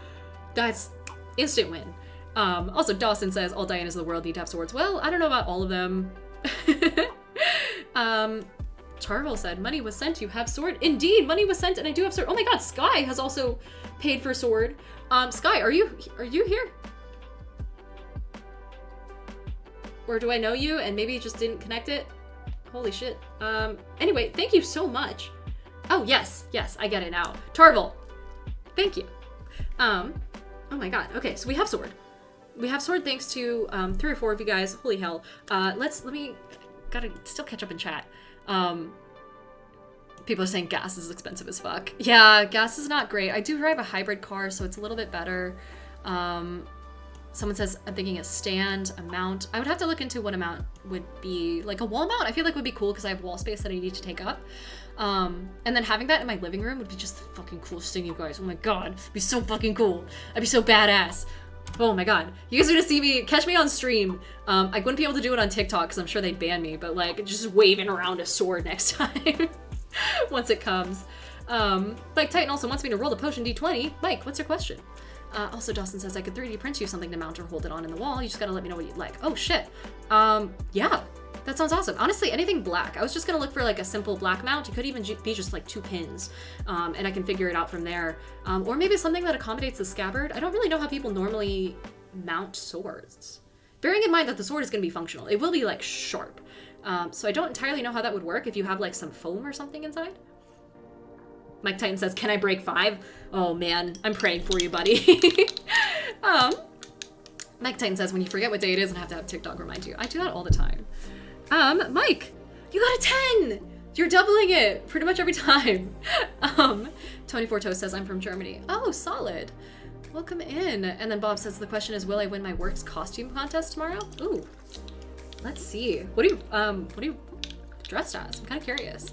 Speaker 1: That's instant win. Also, Dawson says, all Dianas of the world need to have swords. Well, I don't know about all of them. Tarvel said, money was sent, you have sword. Indeed, money was sent and I do have sword. Oh my god, Sky has also paid for sword. Sky, are you here? Or do I know you and maybe you just didn't connect it? Holy shit. Anyway, thank you so much. Oh, yes, I get it now. Tarvel, thank you. Oh my god, okay, so we have sword. We have sword thanks to 3 or 4 of you guys. Holy hell. Gotta still catch up in chat. People are saying gas is expensive as fuck. Yeah, gas is not great. I do drive a hybrid car, so it's a little bit better. Someone says, I'm thinking a stand, a mount. I would have to look into what a mount would be. Like a wall mount, I feel like would be cool because I have wall space that I need to take up. And then having that in my living room would be just the fucking coolest thing, you guys. Oh my god, it'd be so fucking cool. I'd be so badass. Oh my god. You guys are gonna see me, catch me on stream. I wouldn't be able to do it on TikTok because I'm sure they'd ban me, but like just waving around a sword next time once it comes. Mike Titan also wants me to roll the potion D20. Mike, what's your question? Also, Dawson says I could 3D print you something to mount or hold it on in the wall. You just gotta let me know what you'd like. Oh shit. Yeah, that sounds awesome. Honestly, anything black. I was just gonna look for like a simple black mount. It could even be just like 2 pins, and I can figure it out from there. Or maybe something that accommodates the scabbard. I don't really know how people normally mount swords. Bearing in mind that the sword is gonna be functional. It will be like sharp. So I don't entirely know how that would work if you have like some foam or something inside. Mike Titan says, can I break 5? Oh man, I'm praying for you, buddy. Mike Titan says, when you forget what day it is and have to have TikTok remind you. I do that all the time. Mike, you got a 10! You're doubling it pretty much every time. Tony Forto says, I'm from Germany. Oh, solid. Welcome in. And then Bob says, the question is, will I win my Works costume contest tomorrow? Ooh, let's see. What are you dressed as? I'm kind of curious.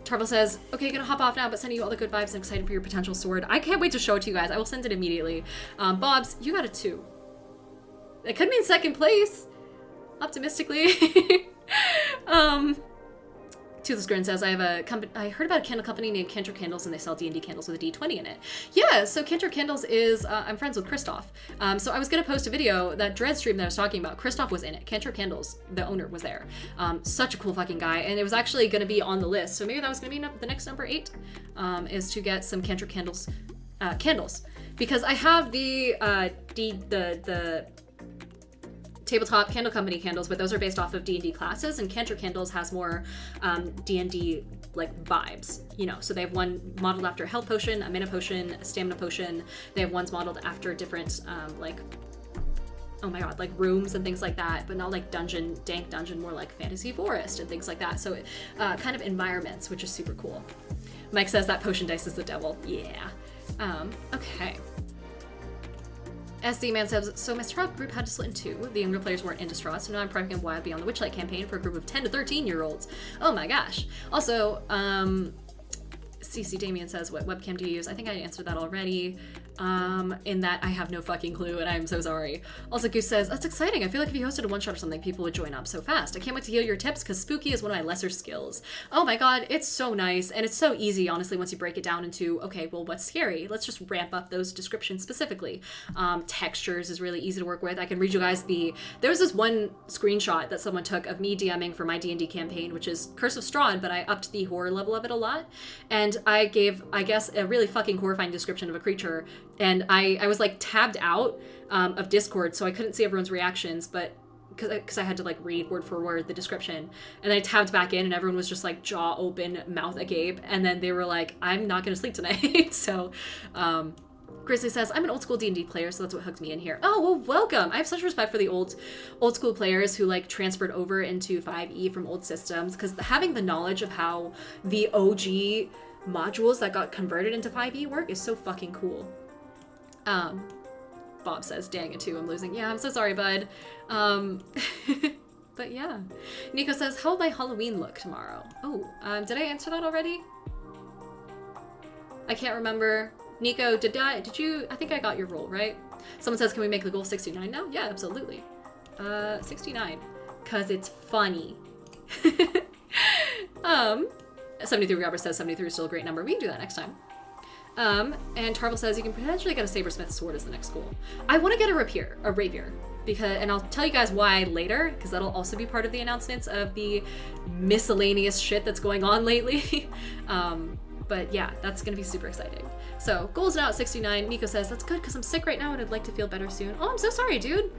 Speaker 1: Tarvel says, okay, gonna hop off now, but sending you all the good vibes and excited for your potential sword. I can't wait to show it to you guys. I will send it immediately. Bobs, you got a 2. It could mean 2nd place, optimistically. Toothless Grin says, I heard about a candle company named Cantor Candles and they sell D&D candles with a D20 in it. Yeah, so Cantor Candles is, I'm friends with Christoph. So I was gonna post a video, that Dread stream that I was talking about, Christoph was in it. Cantor Candles, the owner, was there. Such a cool fucking guy, and it was actually gonna be on the list. So maybe that was gonna be the next number 8, is to get some Cantor Candles, candles. Because I have the tabletop candle company candles, but those are based off of D&D classes, and Cantor Candles has more D&D like vibes, you know. So they have one modeled after a health potion, a mana potion, a stamina potion. They have ones modeled after different like, oh my god, like rooms and things like that, but not like dank dungeon, more like fantasy forest and things like that. So kind of environments, which is super cool. Mike says that potion dice is the devil. Yeah. Okay. SD Man says, so my Distraught group had to split in two. The younger players weren't in Distraught, so now I'm prepping a Wild Beyond the Witchlight campaign for a group of 10 to 13-year-olds. Oh my gosh. Also, CC Damien says, what webcam do you use? I think I answered that already. In that I have no fucking clue and I'm so sorry. Also, Goose says, that's exciting. I feel like if you hosted a one-shot or something, people would join up so fast. I can't wait to hear your tips because spooky is one of my lesser skills. Oh my god, it's so nice. And it's so easy, honestly, once you break it down into, okay, well, what's scary? Let's just ramp up those descriptions specifically. Textures is really easy to work with. I can read you guys there was this one screenshot that someone took of me DMing for my D&D campaign, which is Curse of Strahd, but I upped the horror level of it a lot. And I gave, I guess, a really fucking horrifying description of a creature. And I was like tabbed out of Discord, so I couldn't see everyone's reactions, but because I had to like read word for word the description. And then I tabbed back in and everyone was just like jaw open, mouth agape. And then they were like, I'm not going to sleep tonight. So Grizzly says, I'm an old school D&D player, so that's what hooked me in here. Oh, well, welcome. I have such respect for the old school players who like transferred over into 5e from old systems, because having the knowledge of how the OG modules that got converted into 5e work is so fucking cool. Bob says, dang it too, I'm losing. Yeah, I'm so sorry, bud. But yeah. Nico says, how will my Halloween look tomorrow? Oh, did I answer that already? I can't remember. Nico, did you, I think I got your role, right? Someone says, can we make the goal 69 now? Yeah, absolutely. 69, cause it's funny. 73 Robert says 73 is still a great number. We can do that next time. And Tarvel says you can potentially get a Sabersmith sword as the next goal. I want to get a rapier, because, and I'll tell you guys why later, because that'll also be part of the announcements of the miscellaneous shit that's going on lately. But yeah, that's gonna be super exciting. So goals now at 69. Nico says that's good because I'm sick right now and I'd like to feel better soon. Oh, I'm so sorry, dude.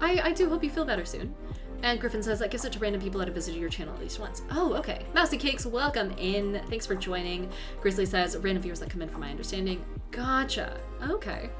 Speaker 1: I do hope you feel better soon. And Griffin says that gives it to random people that have visited your channel at least once. Oh, okay. Mousy Cakes, welcome in. Thanks for joining. Grizzly says, random viewers that come in from my understanding. Gotcha. Okay.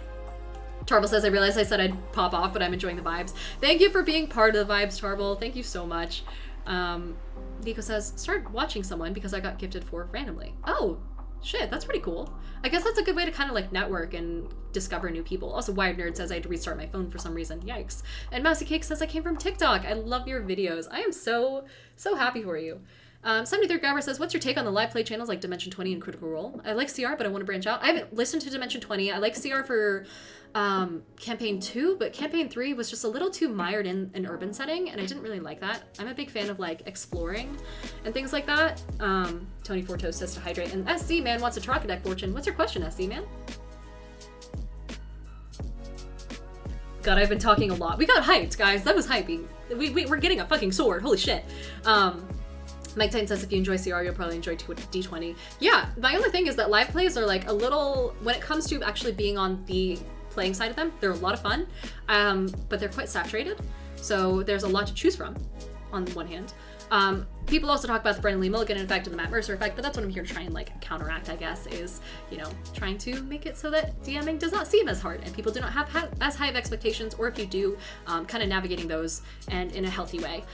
Speaker 1: Tarvel says, I realized I said I'd pop off, but I'm enjoying the vibes. Thank you for being part of the vibes, Tarvel. Thank you so much. Nico says, start watching someone because I got gifted for randomly. Oh, shit, that's pretty cool. I guess that's a good way to kind of like network and discover new people. Also, Wired Nerd says I had to restart my phone for some reason. Yikes. And Mousy Cake says I came from TikTok. I love your videos. I am so happy for you. 73 Grabber says, what's your take on the live play channels like Dimension 20 and Critical Role? I like CR, but I want to branch out. I haven't listened to Dimension 20. I like CR for campaign 2, but campaign 3 was just a little too mired in an urban setting, and I didn't really like that. I'm a big fan of like exploring and things like that. Tony Fortos says to hydrate, and SC Man wants a Trocadeck fortune. What's your question, SC Man? God, I've been talking a lot. We got hyped, guys. That was hyping. We're getting a fucking sword. Holy shit. Mike Titan says if you enjoy CR, you'll probably enjoy D20. Yeah, my only thing is that live plays are like a little, when it comes to actually being on the playing side of them, they're a lot of fun, but they're quite saturated. So there's a lot to choose from on the one hand. People also talk about the Brendan Lee Mulligan effect and the Matt Mercer effect, but that's what I'm here to try and like counteract, I guess, is, you know, trying to make it so that DMing does not seem as hard and people do not have as high of expectations, or if you do, kind of navigating those and in a healthy way.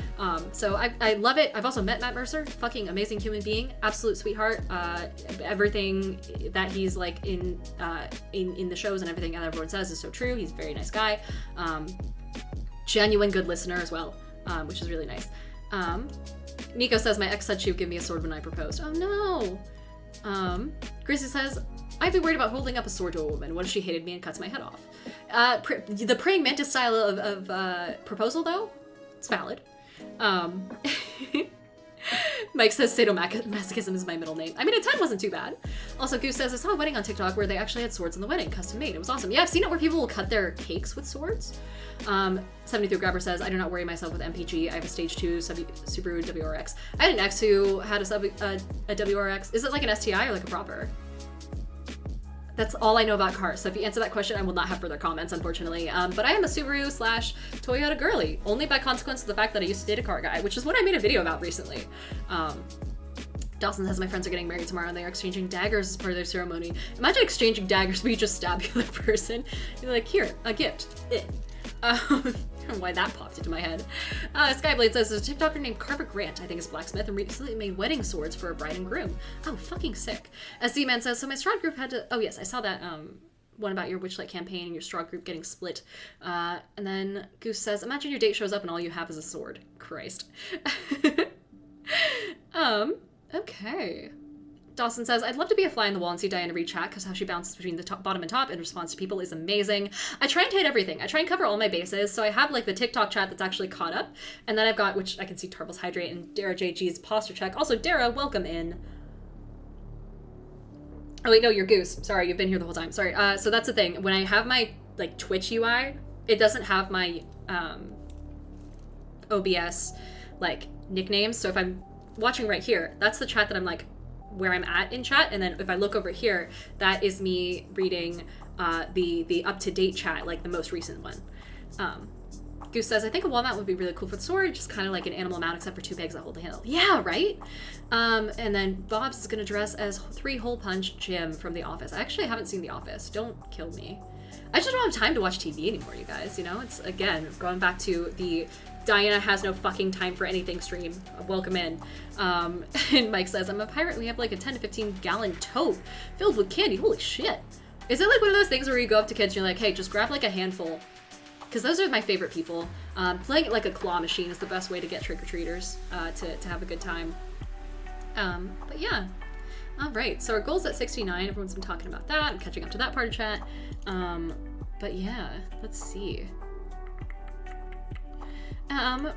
Speaker 1: So I love it. I've also met Matt Mercer, fucking amazing human being, absolute sweetheart. Everything that he's like in the shows and everything that everyone says is so true. He's a very nice guy. Genuine good listener as well, which is really nice. Nico says my ex said she would give me a sword when I proposed. Oh no. Grizzly says I'd be worried about holding up a sword to a woman. What if she hated me and cuts my head off? The praying mantis style of proposal though, it's valid. Mike says sadomasochism is my middle name. I mean, a 10 wasn't too bad. Also, Goose says I saw a wedding on TikTok where they actually had swords in the wedding, custom made. It was awesome. Yeah, I've seen it where people will cut their cakes with swords. 73 Grabber says I do not worry myself with MPG. I have a stage 2 Subaru WRX. I had an ex who had a WRX. Is it like an STI or like a proper? That's all I know about cars. So if you answer that question, I will not have further comments, unfortunately. But I am a Subaru / Toyota girly, only by consequence of the fact that I used to date a car guy, which is what I made a video about recently. Dawson says my friends are getting married tomorrow and they are exchanging daggers as part of their ceremony. Imagine exchanging daggers where you just stab the other person. You're like, here, a gift. I don't know why that popped into my head. Skyblade says there's a TikToker named Carver Grant, I think is blacksmith, and recently made wedding swords for a bride and groom. Oh, fucking sick. SZ Man says, so my Strahd group had to, oh yes, I saw that one about your Witchlight campaign and your straw group getting split. And then Goose says, imagine your date shows up and all you have is a sword. Christ. Okay. Dawson says, I'd love to be a fly on the wall and see Diana read chat because how she bounces between the top, bottom and top in response to people is amazing. I try and hit everything. I try and cover all my bases. So I have like the TikTok chat that's actually caught up. And then I've got, which I can see Tarble's Hydrate and Dara JG's posture check. Also, Dara, welcome in. Oh wait, no, you're Goose. Sorry, you've been here the whole time. Sorry. So that's the thing. When I have my like Twitch UI, it doesn't have my OBS like nicknames. So if I'm watching right here, that's the chat that I'm like where I'm at in chat, and then if I look over here, that is me reading the up-to-date chat, like the most recent one. Goose says, I think a wall mount would be really cool for the sword, just kind of like an animal mount except for 2 pegs that hold the handle. Yeah, right? And then Bob's is gonna dress as 3-hole punch Jim from The Office. I actually haven't seen The Office. Don't kill me. I just don't have time to watch TV anymore, you guys, you know? It's, again, going back to the Diana has no fucking time for anything stream. Welcome in. And Mike says, I'm a pirate. We have like a 10 to 15 gallon tote filled with candy. Holy shit. Is it like one of those things where you go up to kids and you're like, hey, just grab like a handful? Because those are my favorite people. Playing it like a claw machine is the best way to get trick-or-treaters to have a good time. But yeah. All right, so our goal's at 69. Everyone's been talking about that. I'm catching up to that part of chat. But yeah, let's see.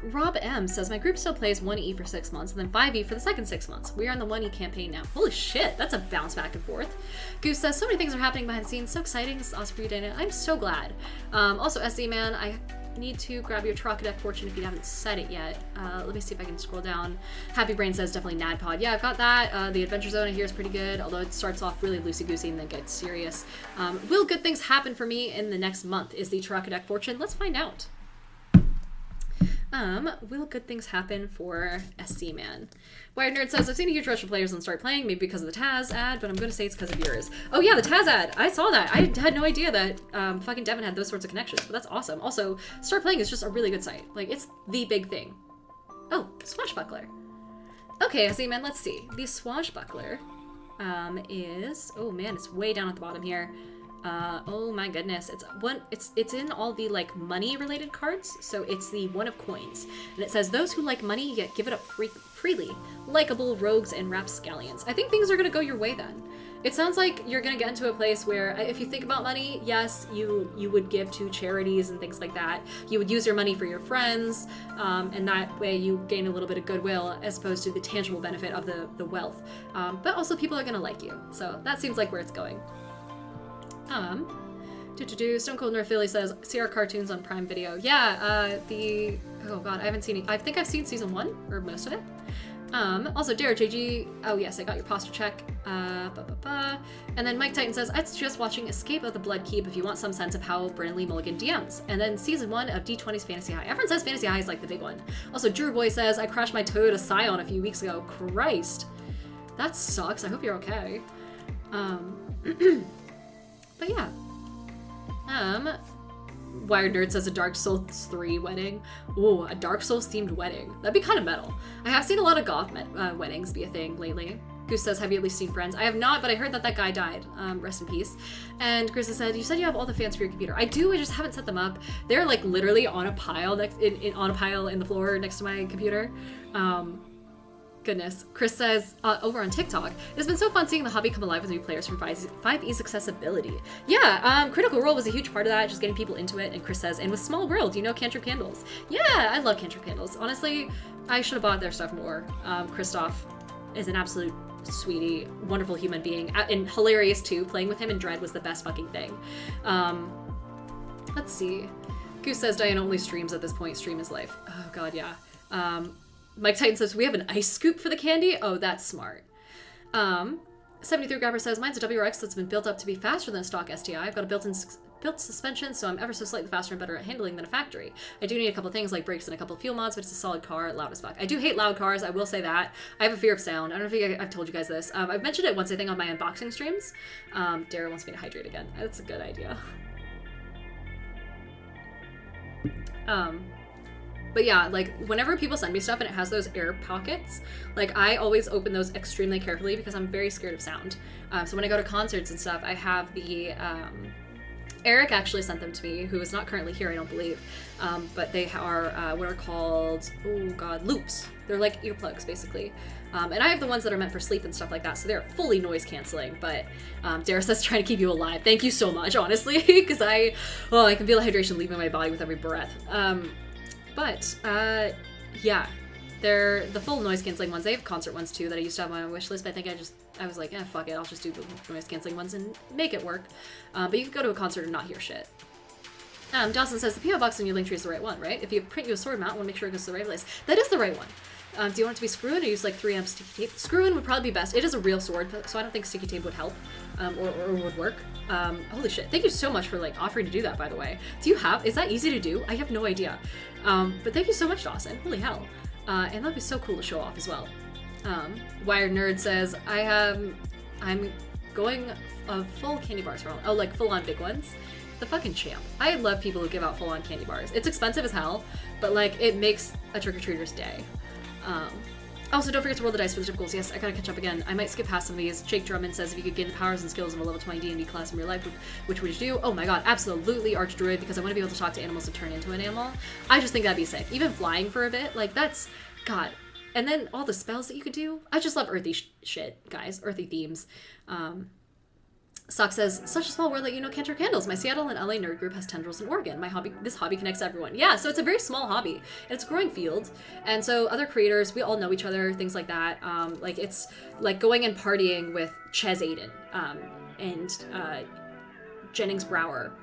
Speaker 1: Rob M says, my group still plays 1E for 6 months and then 5E for the second 6 months. We are on the 1E campaign now. Holy shit, that's a bounce back and forth. Goose says, so many things are happening behind the scenes. So exciting. This is awesome for you, Dana. I'm so glad. Also, SZ Man, I need to grab your Trocadeck Fortune if you haven't said it yet. Let me see if I can scroll down. Happy Brain says, definitely NADPOD. Yeah, I've got that. The Adventure Zone I hear is pretty good, although it starts off really loosey-goosey and then gets serious. Will good things happen for me in the next month is the Trocadeck Fortune? Let's find out. Will good things happen for SC Man? Wired Nerd says, I've seen a huge rush of players on Start Playing, maybe because of the Taz ad, but I'm going to say it's because of yours. Oh yeah, the Taz ad. I saw that. I had no idea that fucking Devin had those sorts of connections, but that's awesome. Also, Start Playing is just a really good site. Like, it's the big thing. Oh, Swashbuckler. Okay, SC Man, let's see. The Swashbuckler is... Oh man, it's way down at the bottom here. Oh my goodness, it's in all the like money related cards, so it's the 1 of coins, and it says those who like money yet give it up freely, likable rogues and rapscallions. I think things are gonna go your way then. It sounds like you're gonna get into a place where if you think about money, yes, you would give to charities and things like that. You would use your money for your friends, and that way you gain a little bit of goodwill as opposed to the tangible benefit of the wealth. But also people are gonna like you, so that seems like where it's going. Stone Cold North Philly says, see our cartoons on Prime Video. Yeah, oh god, I haven't seen it. I think I've seen season 1, or most of it. Also, Dara JG, oh yes, I got your posture check. And then Mike Titan says, I'd suggest watching Escape of the Blood Keep if you want some sense of how Brandley Mulligan DMs. And then season 1 of D20's Fantasy High. Everyone says Fantasy High is like the big one. Also, Drew Boy says, I crashed my Toyota Scion a few weeks ago. Christ. That sucks. I hope you're okay. But yeah. Wired Nerd says a Dark Souls 3 wedding. Ooh, a Dark Souls themed wedding. That'd be kind of metal. I have seen a lot of goth weddings be a thing lately. Goose says, have you at least seen Friends? I have not, but I heard that guy died. Rest in peace. And Chris said, you said you have all the fans for your computer. I do, I just haven't set them up. They're like literally on a pile on a pile in the floor next to my computer. Goodness. Chris says, over on TikTok, it's been so fun seeing the hobby come alive with new players from 5E's accessibility. Yeah, Critical Role was a huge part of that, just getting people into it. And Chris says, and with Small World, you know Cantrip Candles. Yeah, I love Cantrip Candles. Honestly, I should have bought their stuff more. Christoph is an absolute sweetie, wonderful human being, and hilarious too. Playing with him in Dread was the best fucking thing. Let's see. Goose says Diana only streams at this point. Stream is life. Oh god, yeah. Mike Titan says, we have an ice scoop for the candy? Oh, that's smart. 73 Grabber says, mine's a WRX that's been built up to be faster than a stock STI. I've got a built suspension, so I'm ever so slightly faster and better at handling than a factory. I do need a couple things like brakes and a couple of fuel mods, but it's a solid car, loud as fuck. I do hate loud cars, I will say that. I have a fear of sound. I don't know if I've told you guys this. I've mentioned it once, I think, on my unboxing streams. Dara wants me to hydrate again. That's a good idea. But yeah, like, whenever people send me stuff and it has those air pockets, like, I always open those extremely carefully because I'm very scared of sound. So when I go to concerts and stuff, I have the Eric actually sent them to me, who is not currently here, I don't believe. But they are what are called, oh god, loops. They're like earplugs, basically. And I have the ones that are meant for sleep and stuff like that, so they're fully noise canceling. But Dara says trying to keep you alive. Thank you so much, honestly, because I can feel the hydration leaving my body with every breath. Yeah, they're the full noise canceling ones. They have concert ones too that I used to have on my wish list, but I think I was like, fuck it, I'll just do the noise canceling ones and make it work. But you can go to a concert and not hear shit. Dawson says the PO box on your link tree is the right one, right? If you print you a sword mount, want to make sure it goes to the right place. That is the right one. Do you want it to be screw-in or use like 3M sticky tape? Screw-in would probably be best. It is a real sword, so I don't think sticky tape would help or would work. Holy shit. Thank you so much for like offering to do that, by the way. Is that easy to do? I have no idea. But thank you so much, Dawson. Holy hell. And that'd be so cool to show off as well. Wired Nerd says, I'm going full candy bars for all. Oh, like full on big ones. The fucking champ. I love people who give out full on candy bars. It's expensive as hell, but like it makes a trick-or-treater's day. Also, don't forget to roll the dice for the typicals. Yes, I gotta catch up again. I might skip past some of these. Jake Drummond says, if you could gain the powers and skills of a level 20 D&D class in real life, which would you do? Oh my god, absolutely Archdruid, because I want to be able to talk to animals and turn into an animal. I just think that'd be sick. Even flying for a bit, like that's, god. And then all the spells that you could do. I just love earthy shit, guys. Earthy themes. Sock says, such a small world that you know can't turn candles. My Seattle and LA nerd group has tendrils in Oregon. This hobby connects everyone. Yeah, so it's a very small hobby. And it's a growing field. And so other creators, we all know each other, things like that. Like it's like going and partying with Ches Aiden and Jennings Brower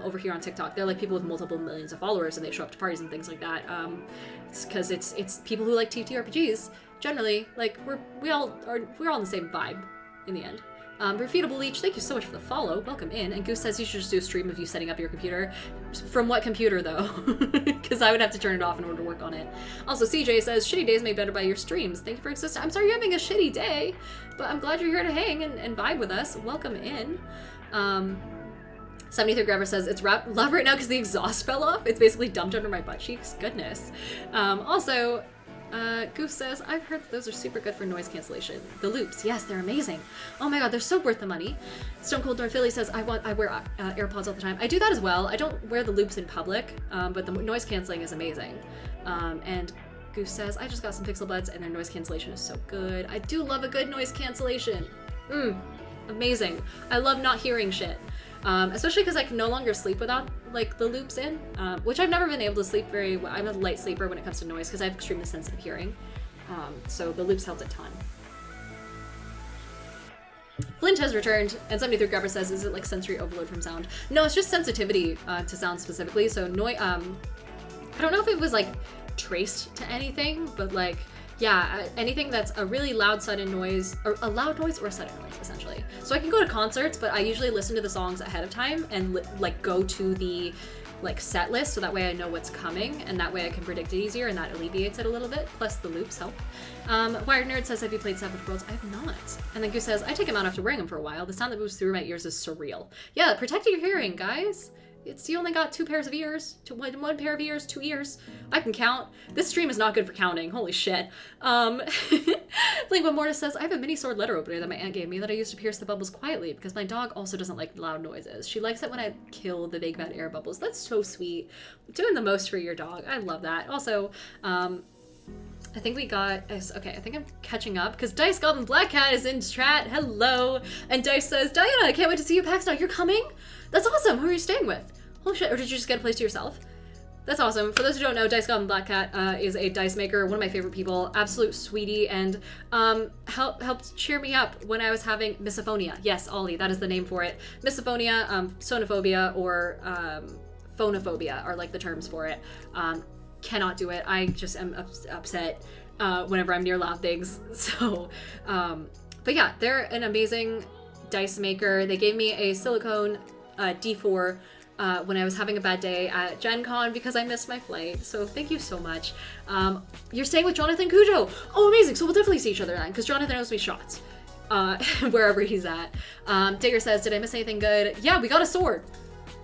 Speaker 1: over here on TikTok. They're like people with multiple millions of followers and they show up to parties and things like that. Because it's people who like TTRPGs. Generally, like we're all on the same vibe in the end. Refutable Leech, thank you so much for the follow. Welcome in. And Goose says you should just do a stream of you setting up your computer. From what computer, though? Because I would have to turn it off in order to work on it. Also, CJ says, shitty days made better by your streams. Thank you for existing. I'm sorry you're having a shitty day, but I'm glad you're here to hang and vibe with us. Welcome in. 73 Grabber says, it's love right now because the exhaust fell off. It's basically dumped under my butt cheeks. Goodness. Also, Goose says, I've heard that those are super good for noise cancellation. The loops, yes, they're amazing. Oh my god, they're so worth the money. Stone Cold North Philly says, I wear AirPods all the time. I do that as well. I don't wear the loops in public, but the noise canceling is amazing. And Goose says, I just got some Pixel Buds and their noise cancellation is so good. I do love a good noise cancellation. Amazing. I love not hearing shit. Especially because I can no longer sleep without like the loops in, which I've never been able to sleep very well. I'm a light sleeper when it comes to noise because I have extremely sensitive hearing. So the loops helped a ton. Flint has returned, and 73 Grabber says, is it like sensory overload from sound? No, it's just sensitivity to sound specifically. So I don't know if it was like traced to anything, but like, yeah, anything that's a really loud sudden noise, or a loud noise or a sudden noise, essentially. So I can go to concerts, but I usually listen to the songs ahead of time and like go to the like set list, so that way I know what's coming, and that way I can predict it easier, and that alleviates it a little bit. Plus the loops help. Wired Nerd says, have you played Savage Worlds? I have not. And then Goose says, I take them out after wearing them for a while. The sound that moves through my ears is surreal. Yeah, protect your hearing, guys. You only got 2 pairs of ears, one pair of ears, 2 ears. I can count. This stream is not good for counting. Holy shit. Lingua Mortis says, I have a mini sword letter opener that my aunt gave me that I used to pierce the bubbles quietly because my dog also doesn't like loud noises. She likes it when I kill the big bad air bubbles. That's so sweet. Doing the most for your dog. I love that. Also, I think we got, okay, I think I'm catching up because Dice Goblin Black Cat is in chat. Hello. And Dice says, Diana, I can't wait to see you PAX now. You're coming? That's awesome. Who are you staying with? Holy shit. Or did you just get a place to yourself? That's awesome. For those who don't know, Dice Goblin Black Cat is a dice maker, one of my favorite people, absolute sweetie, and helped cheer me up when I was having misophonia. Yes, Ollie, that is the name for it. Misophonia, sonophobia, or phonophobia are like the terms for it. Cannot do it. I just am upset whenever I'm near loud things. So, but yeah, they're an amazing dice maker. They gave me a silicone D4 when I was having a bad day at Gen Con because I missed my flight. So thank you so much. You're staying with Jonathan Cujo. Oh, amazing. So we'll definitely see each other then because Jonathan owes me shots wherever he's at. Digger says, did I miss anything good? Yeah, we got a sword.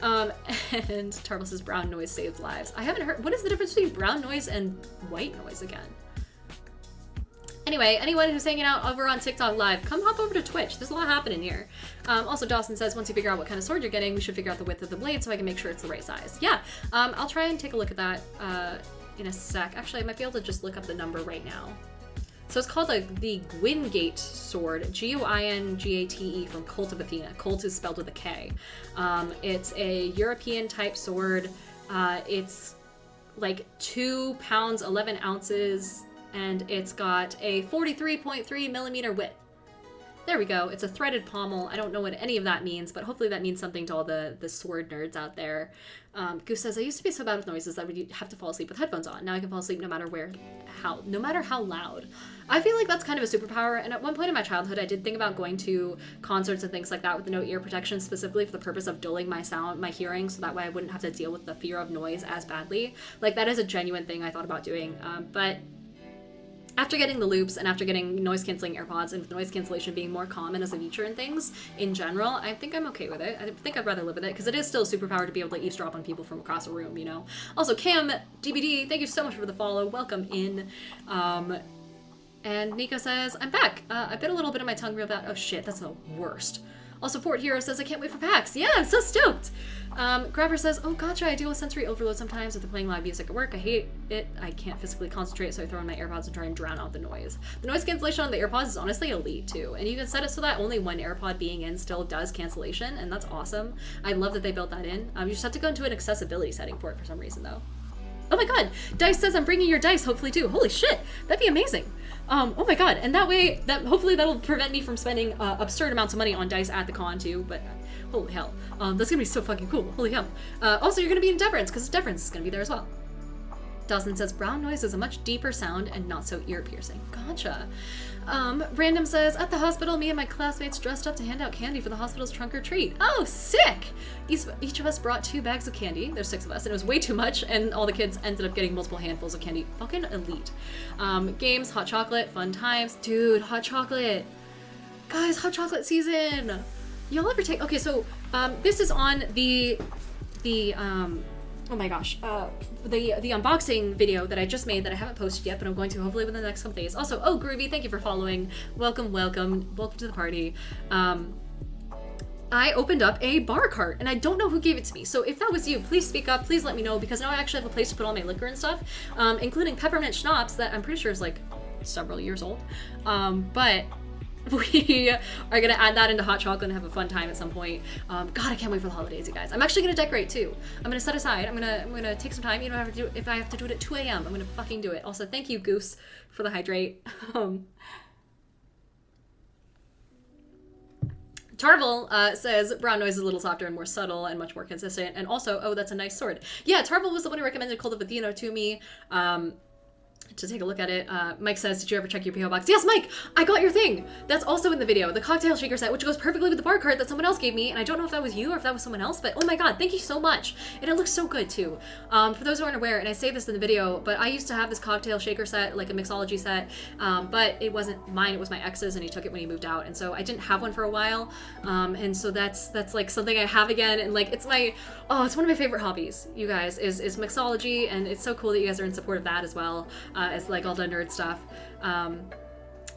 Speaker 1: And Turtle says brown noise saves lives. I haven't heard, what is the difference between brown noise and white noise again? Anyway, anyone who's hanging out over on TikTok Live, come hop over to Twitch. There's a lot happening here. Also, Dawson says, once you figure out what kind of sword you're getting, we should figure out the width of the blade so I can make sure it's the right size. Yeah, I'll try and take a look at that in a sec. Actually, I might be able to just look up the number right now. So it's called the Gwingate sword, G-O-I-N-G-A-T-E, from Cult of Athena. Cult is spelled with a K. It's a European type sword. It's like 2 pounds, 11 ounces, and it's got a 43.3 millimeter width. There we go. It's a threaded pommel. I don't know what any of that means, but hopefully that means something to all the sword nerds out there. Goose says, I used to be so bad with noises that I would have to fall asleep with headphones on. Now I can fall asleep no matter how loud. I feel like that's kind of a superpower, and at one point in my childhood I did think about going to concerts and things like that with no ear protection, specifically for the purpose of dulling my hearing, so that way I wouldn't have to deal with the fear of noise as badly. Like, that is a genuine thing I thought about doing, but after getting the loops and after getting noise canceling AirPods and noise cancellation being more common as a feature in things in general, I think I'm okay with it. I think I'd rather live with it because it is still a superpower to be able to eavesdrop on people from across a room, you know? Also, Cam DBD, thank you so much for the follow. Welcome in. And Nico says, I'm back. I bit a little bit of my tongue real bad. Oh shit, that's the worst. Also, Fort Hero says, I can't wait for PAX. Yeah, I'm so stoked. Grabber says, oh, gotcha, I deal with sensory overload sometimes if they're playing live music at work. I hate it. I can't physically concentrate, so I throw in my AirPods and try and drown out the noise. The noise cancellation on the AirPods is honestly elite, too. And you can set it so that only one AirPod being in still does cancellation, and that's awesome. I love that they built that in. You just have to go into an accessibility setting for it for some reason, though. Oh my god, Dice says I'm bringing your dice, hopefully, too. Holy shit, that'd be amazing. Oh my god, and that way, hopefully that'll prevent me from spending absurd amounts of money on dice at the con too, but holy hell. That's gonna be so fucking cool, holy hell. Also, you're gonna be in Deference, because Deference is gonna be there as well. Dawson says, brown noise is a much deeper sound and not so ear-piercing. Gotcha. Random says, at the hospital, me and my classmates dressed up to hand out candy for the hospital's trunk or treat. Oh, sick! Each of us brought 2 bags of candy. There's 6 of us, and it was way too much, and all the kids ended up getting multiple handfuls of candy. Fucking elite. Games, hot chocolate, fun times. Dude, hot chocolate. Guys, hot chocolate season. Y'all ever take... Okay, so, this is on the oh my gosh, the unboxing video that I just made that I haven't posted yet, but I'm going to hopefully within the next couple days. Also, oh, Groovy, thank you for following. Welcome to the party. I opened up a bar cart, and I don't know who gave it to me. So if that was you, please speak up, please let me know, because now I actually have a place to put all my liquor and stuff, including peppermint schnapps that I'm pretty sure is like several years old. But we are gonna add that into hot chocolate and have a fun time at some point. God, I can't wait for the holidays, you guys. I'm actually gonna decorate too. I'm gonna set aside. I'm gonna take some time. You know, if I have to do it at 2 a.m., I'm gonna fucking do it. Also, thank you, Goose, for the hydrate. Tarvel says brown noise is a little softer and more subtle and much more consistent. And also, oh, that's a nice sword. Yeah, Tarvel was the one who recommended Cult of Athena to me. To take a look at it. Mike says, did you ever check your PO box? Yes, Mike, I got your thing. That's also in the video, the cocktail shaker set, which goes perfectly with the bar cart that someone else gave me, and I don't know if that was you or if that was someone else, but oh my god, thank you so much. And it looks so good too. For those who aren't aware, and I say this in the video, but I used to have this cocktail shaker set, like a mixology set, but it wasn't mine, it was my ex's, and he took it when he moved out, and so I didn't have one for a while, and so that's like something I have again, and like it's one of my favorite hobbies, you guys, is mixology, and it's so cool that you guys are in support of that as well. As like all the nerd stuff.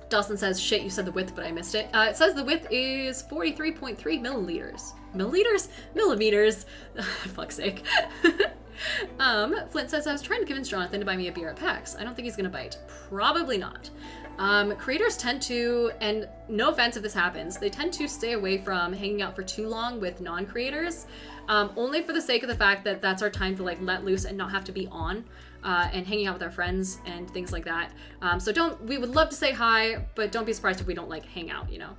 Speaker 1: Dawson says, shit, you said the width, but I missed it. It says the width is 43.3 milliliters. Milliliters? Millimeters. Fuck's sake. Flint says, I was trying to convince Jonathan to buy me a beer at PAX. I don't think he's gonna bite. Probably not. Creators tend to, and no offense if this happens, they tend to stay away from hanging out for too long with non-creators, only for the sake of the fact that that's our time to like let loose and not have to be on, and hanging out with our friends and things like that. So we would love to say hi, but don't be surprised if we don't like hang out, you know?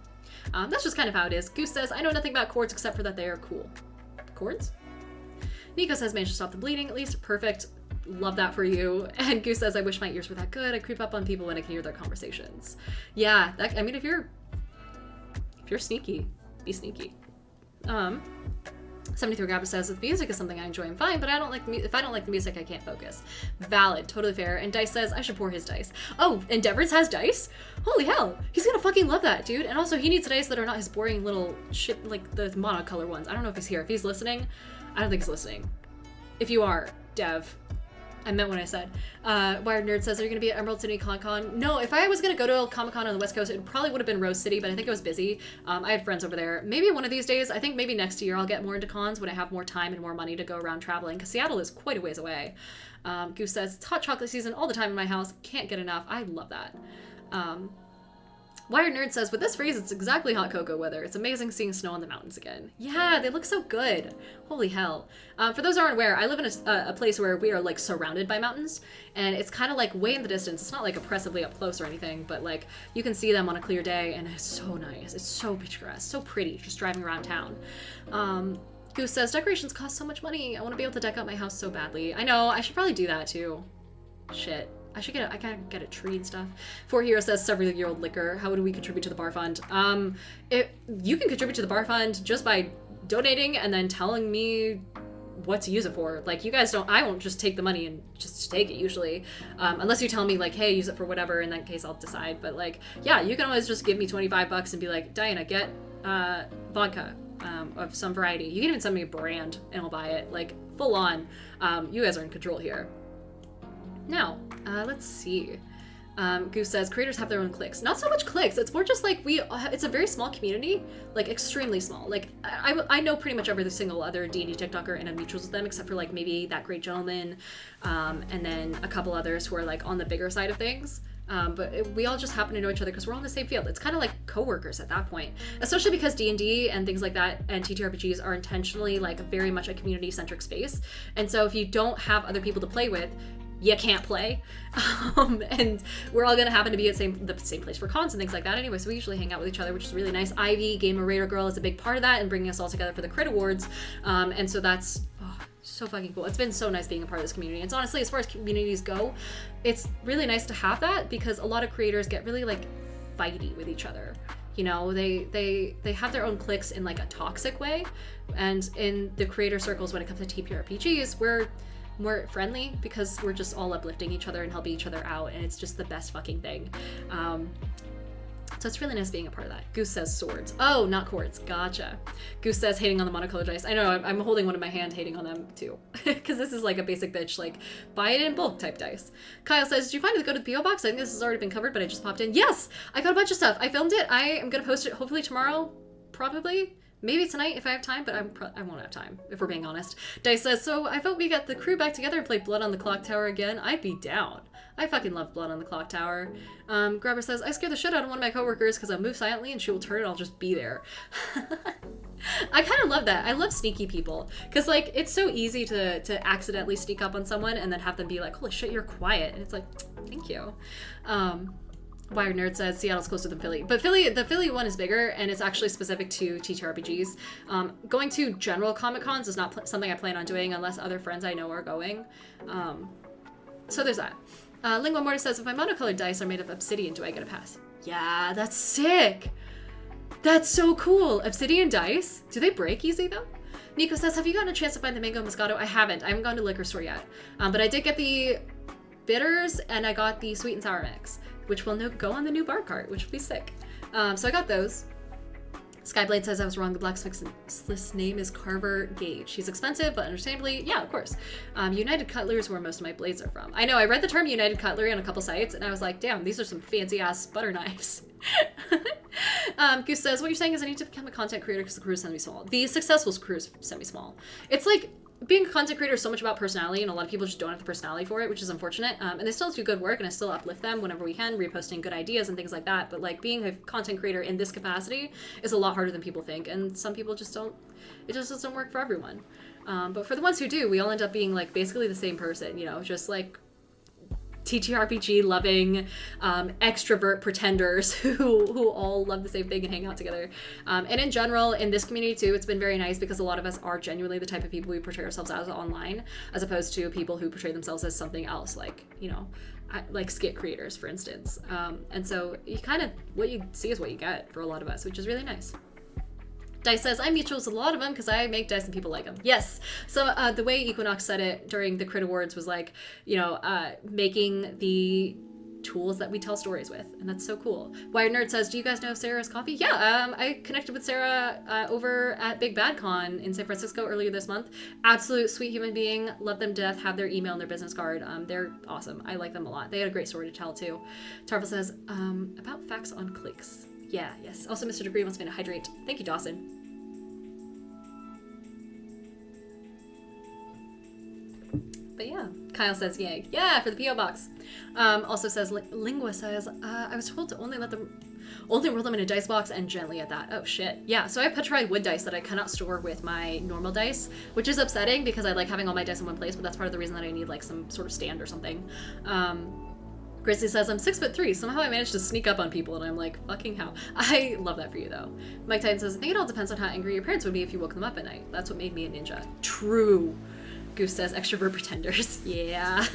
Speaker 1: That's just kind of how it is. Goose says, I know nothing about chords except for that they are cool. Chords? Nico says, managed to stop the bleeding at least. Perfect. Love that for you. And Goose says, I wish my ears were that good. I creep up on people when I can hear their conversations. Yeah, I mean, if you're sneaky, be sneaky. 73 Grabba says, if music is something I enjoy, I'm fine, but if I don't like the music, I can't focus. Valid, totally fair. And Dice says, I should pour his dice. Oh, Endeavors has dice? Holy hell, he's gonna fucking love that, dude. And also, he needs dice that are not his boring little shit, like the monocolor ones. I don't know if he's here. If he's listening, I don't think he's listening. If you are, Dev, I meant what I said. Wired Nerd says, are you going to be at Emerald City Comic Con? No, if I was going to go to a Comic Con on the West Coast, it probably would have been Rose City, but I think it was busy. I had friends over there. Maybe one of these days, I think maybe next year I'll get more into cons when I have more time and more money to go around traveling, because Seattle is quite a ways away. Goose says, it's hot chocolate season all the time in my house. Can't get enough. I love that. Wired Nerd says, with this freeze, it's exactly hot cocoa weather. It's amazing seeing snow on the mountains again. Yeah, they look so good. Holy hell. For those who aren't aware, I live in a place where we are like surrounded by mountains, and it's kind of like way in the distance. It's not like oppressively up close or anything, but like you can see them on a clear day, and it's so nice. It's so picturesque, so pretty, just driving around town. Goose says, decorations cost so much money. I want to be able to deck out my house so badly. I know, I should probably do that too. Shit. I gotta get a tree and stuff. Four Hero says, several-year-old liquor. How do we contribute to the bar fund? You can contribute to the bar fund just by donating and then telling me what to use it for. Like, you guys don't, I won't just take the money and just take it usually. Unless you tell me like, hey, use it for whatever. In that case, I'll decide. But like, yeah, you can always just give me $25 and be like, Diana, get vodka of some variety. You can even send me a brand and I'll buy it. Like, full on. You guys are in control here. Now, let's see. Goose says, creators have their own cliques. Not so much cliques. It's more just like it's a very small community, like extremely small. Like I know pretty much every single other D&D TikToker and I'm mutuals with them, except for like maybe That Great Gentleman, and then a couple others who are like on the bigger side of things. But we all just happen to know each other because we're all in the same field. It's kind of like coworkers at that point, especially because D&D and things like that and TTRPGs are intentionally like very much a community-centric space. And so if you don't have other people to play with, you can't play. And we're all gonna happen to be at the same place for cons and things like that anyway, so we usually hang out with each other, which is really nice. Ivy, Gamer Raider Girl, is a big part of that and bringing us all together for the Crit Awards. And so that's so fucking cool. It's been so nice being a part of this community. It's honestly, as far as communities go, it's really nice to have that because a lot of creators get really like fighty with each other. You know, they have their own cliques in like a toxic way, and in the creator circles when it comes to TTRPGs, we're more friendly because we're just all uplifting each other and helping each other out, and it's just the best fucking thing. So it's really nice being a part of that. Goose says swords. Oh, not cords. Gotcha. Goose says hating on the monocolored dice. I know, I'm holding one in my hand hating on them too. Because this is like a basic bitch, like, buy it in bulk type dice. Kyle says, did you find it to go to the P.O. box? I think this has already been covered, but I just popped in. Yes! I got a bunch of stuff. I filmed it. I am going to post it hopefully tomorrow. Probably. Maybe tonight if I have time, but I won't have time, if we're being honest. Dice says, so I vote we got the crew back together and play Blood on the Clock Tower again. I'd be down. I fucking love Blood on the Clock Tower. Grabber says, I scared the shit out of one of my coworkers because I'll move silently and she will turn and I'll just be there. I kind of love that. I love sneaky people because like it's so easy to accidentally sneak up on someone and then have them be like, holy shit, you're quiet. And it's like, thank you. Wired Nerd says Seattle's closer than Philly, but the Philly one is bigger and it's actually specific to TTRPGs. Going to general Comic Cons is not something I plan on doing unless other friends I know are going. So there's that. Lingua Mortis says, if my monocolored dice are made of obsidian, do I get a pass? Yeah, that's sick. That's so cool. Obsidian dice? Do they break easy though? Nico says, have you gotten a chance to find the Mango Moscato? I haven't. I haven't gone to the liquor store yet. But I did get the bitters and I got the sweet and sour mix, which will go on the new bar cart, which will be sick. So I got those. Skyblade says I was wrong. The blacksmith's name is Carver Gage. He's expensive, but understandably, yeah, of course. United Cutlery is where most of my blades are from. I know, I read the term United Cutlery on a couple sites, and I was like, damn, these are some fancy-ass butter knives. Goose says, what you're saying is I need to become a content creator because the crew is semi-small. The successful crew is semi-small. It's like, being a content creator is so much about personality, and a lot of people just don't have the personality for it, which is unfortunate. And they still do good work, and I still uplift them whenever we can, reposting good ideas and things like that. But like being a content creator in this capacity is a lot harder than people think, and some people just don't. It just doesn't work for everyone. But for the ones who do, we all end up being like basically the same person, you know, just like TTRPG loving extrovert pretenders who all love the same thing and hang out together. And in general, in this community too, it's been very nice because a lot of us are genuinely the type of people we portray ourselves as online, as opposed to people who portray themselves as something else, like, you know, like skit creators, for instance. And so you kind of, what you see is what you get for a lot of us, which is really nice. Dice says, I'm mutuals with a lot of them because I make dice and people like them. Yes. So the way Equinox said it during the Crit Awards was like, you know, making the tools that we tell stories with, and that's so cool. Wired Nerd says, do you guys know Sarah's Coffee? Yeah, I connected with Sarah over at Big Bad Con in San Francisco earlier this month. Absolute sweet human being, love them to death, have their email and their business card. They're awesome. I like them a lot. They had a great story to tell too. Tarvel says, about facts on clicks. Yeah, yes. Also, Mr. Degree wants me to hydrate. Thank you, Dawson. But yeah, Kyle says, yay. Yeah, for the P.O. box. Also says, Lingua says, I was told to only roll them in a dice box and gently at that. Oh shit. Yeah, so I have petrified wood dice that I cannot store with my normal dice, which is upsetting because I like having all my dice in one place, but that's part of the reason that I need like some sort of stand or something. Grizzly says, I'm 6'3". Somehow I managed to sneak up on people, and I'm like, fucking hell. I love that for you, though. Mike Titan says, I think it all depends on how angry your parents would be if you woke them up at night. That's what made me a ninja. True. Goose says, extrovert pretenders. Yeah.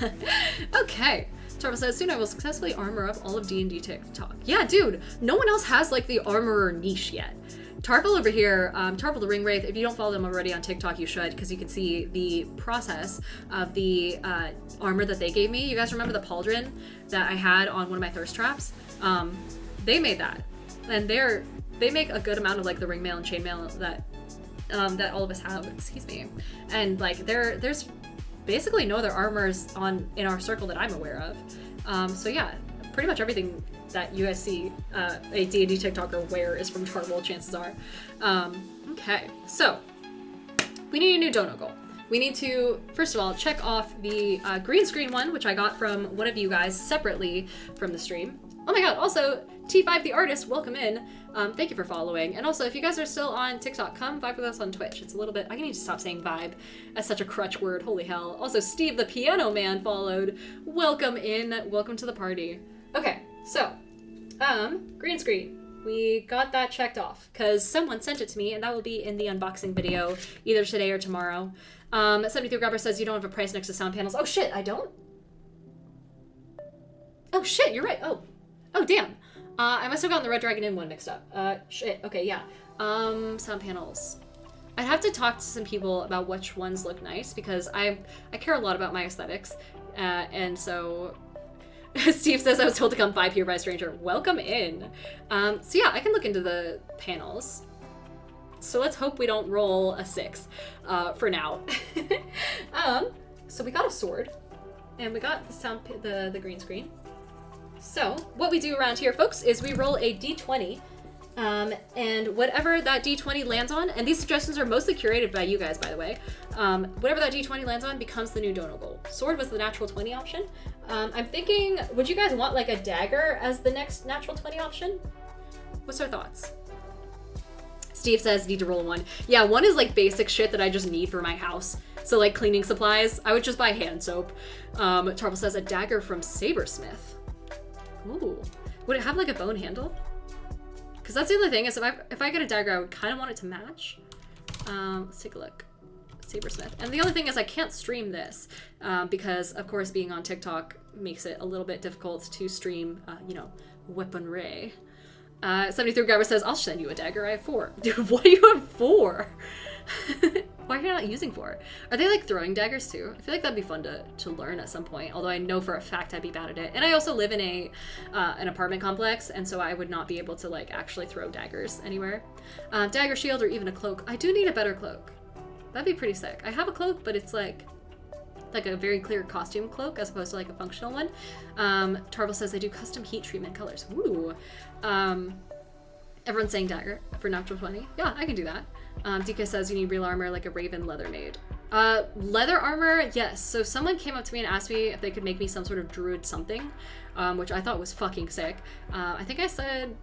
Speaker 1: Okay. Tarvel says, soon I will successfully armor up all of D&D TikTok. Yeah, dude. No one else has, like, the armorer niche yet. Tarvel over here, Tarvel the Ring Wraith, if you don't follow them already on TikTok, you should, because you can see the process of the armor that they gave me. You guys remember the pauldron that I had on one of my thirst traps? They made that. And they make a good amount of, like, the ring mail and chainmail that all of us have, excuse me. And, like, there's basically no other armors in our circle that I'm aware of. So yeah, pretty much everything that you guys see a D&D TikToker wear is from Tarvel, chances are. Okay, so we need a new dono goal. We need to, first of all, check off the green screen one, which I got from one of you guys separately from the stream. Oh my god, also, T5 the artist, welcome in. Thank you for following. And also, if you guys are still on TikTok, come vibe with us on Twitch. It's a little bit, I need to stop saying vibe as such a crutch word, holy hell. Also, Steve the Piano Man followed. Welcome in, welcome to the party. Okay, so, green screen. We got that checked off because someone sent it to me, and that will be in the unboxing video either today or tomorrow. 73 Grabber says you don't have a price next to sound panels. Oh shit, I don't? Oh shit, you're right. Oh damn. I must have gotten the Red Dragon Inn one mixed up. Shit, okay, yeah. Sound panels. I'd have to talk to some people about which ones look nice because I care a lot about my aesthetics. And so Steve says I was told to come 5 here by a stranger. Welcome in. So yeah, I can look into the panels. So let's hope we don't roll a 6 for now. So we got a sword and we got the green screen. So what we do around here, folks, is we roll a d20 and whatever that d20 lands on, and these suggestions are mostly curated by you guys, by the way, whatever that d20 lands on becomes the new dono goal. Sword was the natural 20 option. I'm thinking, would you guys want like a dagger as the next natural 20 option? What's our thoughts? Steve says need to roll 1. Yeah, 1 is like basic shit that I just need for my house. So like cleaning supplies, I would just buy hand soap. Tarvel says a dagger from Sabersmith. Ooh, would it have like a bone handle? Because that's the other thing is if I get a dagger, I would kind of want it to match. Let's take a look. Sabersmith. And the other thing is I can't stream this because of course being on TikTok makes it a little bit difficult to stream, weaponry. 73 Grabber says, I'll send you a dagger. I have 4. Dude, why do you have 4? Why are you not using 4? Are they like throwing daggers too? I feel like that'd be fun to learn at some point, although I know for a fact I'd be bad at it. And I also live in an apartment complex, and so I would not be able to like actually throw daggers anywhere. Dagger, shield, or even a cloak. I do need a better cloak. That'd be pretty sick. I have a cloak, but it's like a very clear costume cloak as opposed to like a functional one. Tarvel says they do custom heat treatment colors. Ooh. Everyone's saying dagger for natural 20. Yeah, I can do that. DK says you need real armor like a raven leather made. Leather armor, yes. So someone came up to me and asked me if they could make me some sort of druid something, which I thought was fucking sick. I think I said,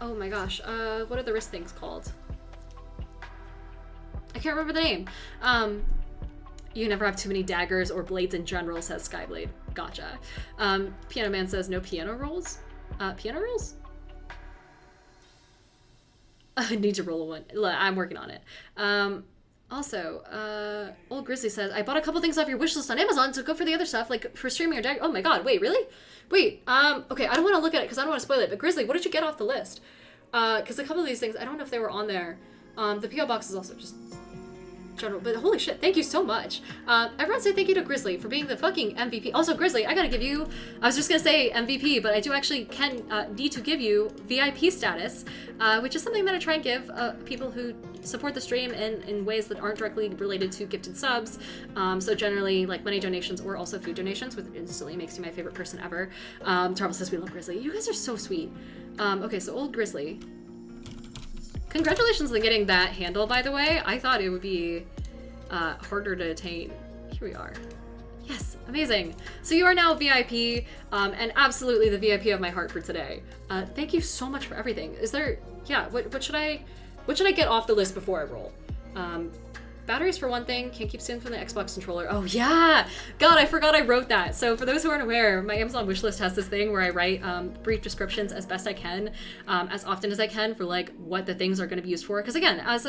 Speaker 1: oh my gosh, what are the wrist things called? I can't remember the name. You never have too many daggers or blades in general, says Skyblade. Gotcha. Piano Man says no piano rolls. Piano rolls? I need to roll a 1. I'm working on it. Also, Old Grizzly says, I bought a couple things off your wish list on Amazon, so go for the other stuff, like for streaming or dagger. Oh my god, wait, really? Wait, okay, I don't want to look at it because I don't want to spoil it, but Grizzly, what did you get off the list? Because a couple of these things, I don't know if they were on there. The P.O. box is also just general, but holy shit, thank you so much. Everyone say thank you to Grizzly for being the fucking MVP. Also, Grizzly, I gotta give you, I was just gonna say MVP, but I do actually need to give you VIP status, which is something that I try and give people who support the stream in ways that aren't directly related to gifted subs. So generally, like money donations or also food donations, which instantly makes you my favorite person ever. Tarvel says we love Grizzly. You guys are so sweet. Okay, so old Grizzly. Congratulations on getting that handle, by the way. I thought it would be harder to attain. Here we are. Yes, amazing. So you are now VIP, and absolutely the VIP of my heart for today. Thank you so much for everything. Is there, yeah, what should I get off the list before I roll? Batteries for one thing, can't keep stealing from the Xbox controller. Oh yeah, God, I forgot I wrote that. So for those who aren't aware, my Amazon wishlist has this thing where I write brief descriptions as best I can, as often as I can for like what the things are going to be used for. Because again, as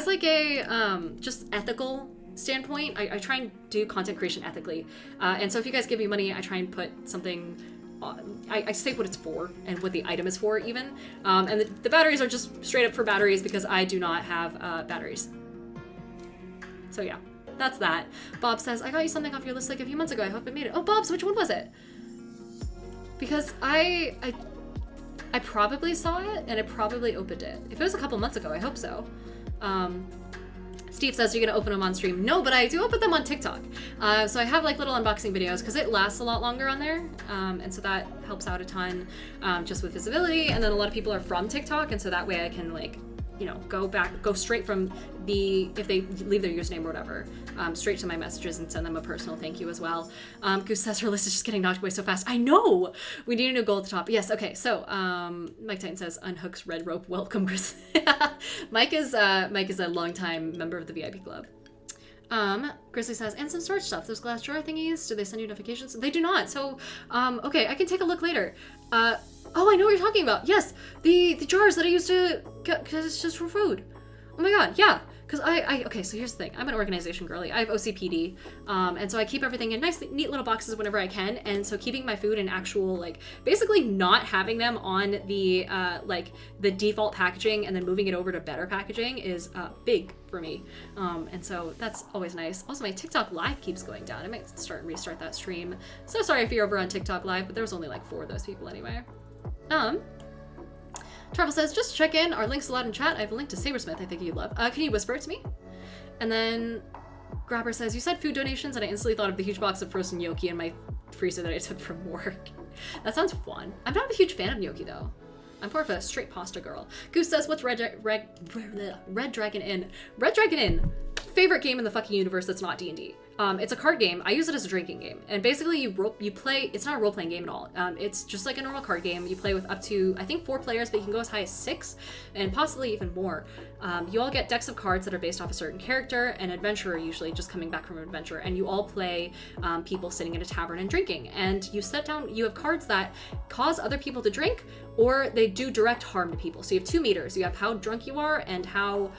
Speaker 1: like a just ethical standpoint, I try and do content creation ethically. And so if you guys give me money, I try and put something. I say what it's for and what the item is for even. And the batteries are just straight up for batteries because I do not have batteries. So yeah, that's that. Bob says, I got you something off your list like a few months ago. I hope it made it. Oh, Bob's, which one was it? Because I probably saw it and I probably opened it. If it was a couple months ago, I hope so. Steve says, you're gonna open them on stream. No, but I do open them on TikTok. So I have like little unboxing videos because it lasts a lot longer on there. And so that helps out a ton just with visibility. And then a lot of people are from TikTok. And so that way I can like, you know, go straight from if they leave their username or whatever, straight to my messages and send them a personal thank you as well. Goose says her list is just getting knocked away so fast. I know! We need a new goal at the top. Yes, okay, so Mike Titan says, unhooks red rope, welcome Chris. Mike is a longtime member of the VIP club. Grizzly says, and some storage stuff. Those glass drawer thingies, do they send you notifications? They do not, so, okay, I can take a look later. Oh, I know what you're talking about. Yes, the jars that I used to get, because it's just for food. Oh my god, yeah. Because okay, so here's the thing. I'm an organization girly. I have OCPD, and so I keep everything in nice, neat little boxes whenever I can. And so keeping my food in actual, like, basically not having them on the, like, the default packaging and then moving it over to better packaging is big for me. And so that's always nice. Also, my TikTok live keeps going down. I might restart that stream. So sorry if you're over on TikTok live, but there was only like 4 of those people anyway. Travel says, just to check in, our link's allowed in chat. I have a link to Sabersmith I think you'd love. Can you whisper it to me? And then Grabber says, you said food donations, and I instantly thought of the huge box of frozen gnocchi in my freezer that I took from work. That sounds fun. I'm not a huge fan of gnocchi, though. I'm more of a straight pasta girl. Goose says, what's Red Dragon Inn? Red Dragon Inn, favorite game in the fucking universe that's not D&D. It's a card game. I use it as a drinking game. And basically you play, it's not a role-playing game at all. It's just like a normal card game. You play with up to, I think 4 players, but you can go as high as 6 and possibly even more. You all get decks of cards that are based off a certain character, an adventurer usually just coming back from an adventure, and you all play people sitting in a tavern and drinking. And you set down, you have cards that cause other people to drink, or they do direct harm to people. So you have 2 meters. You have how drunk you are and how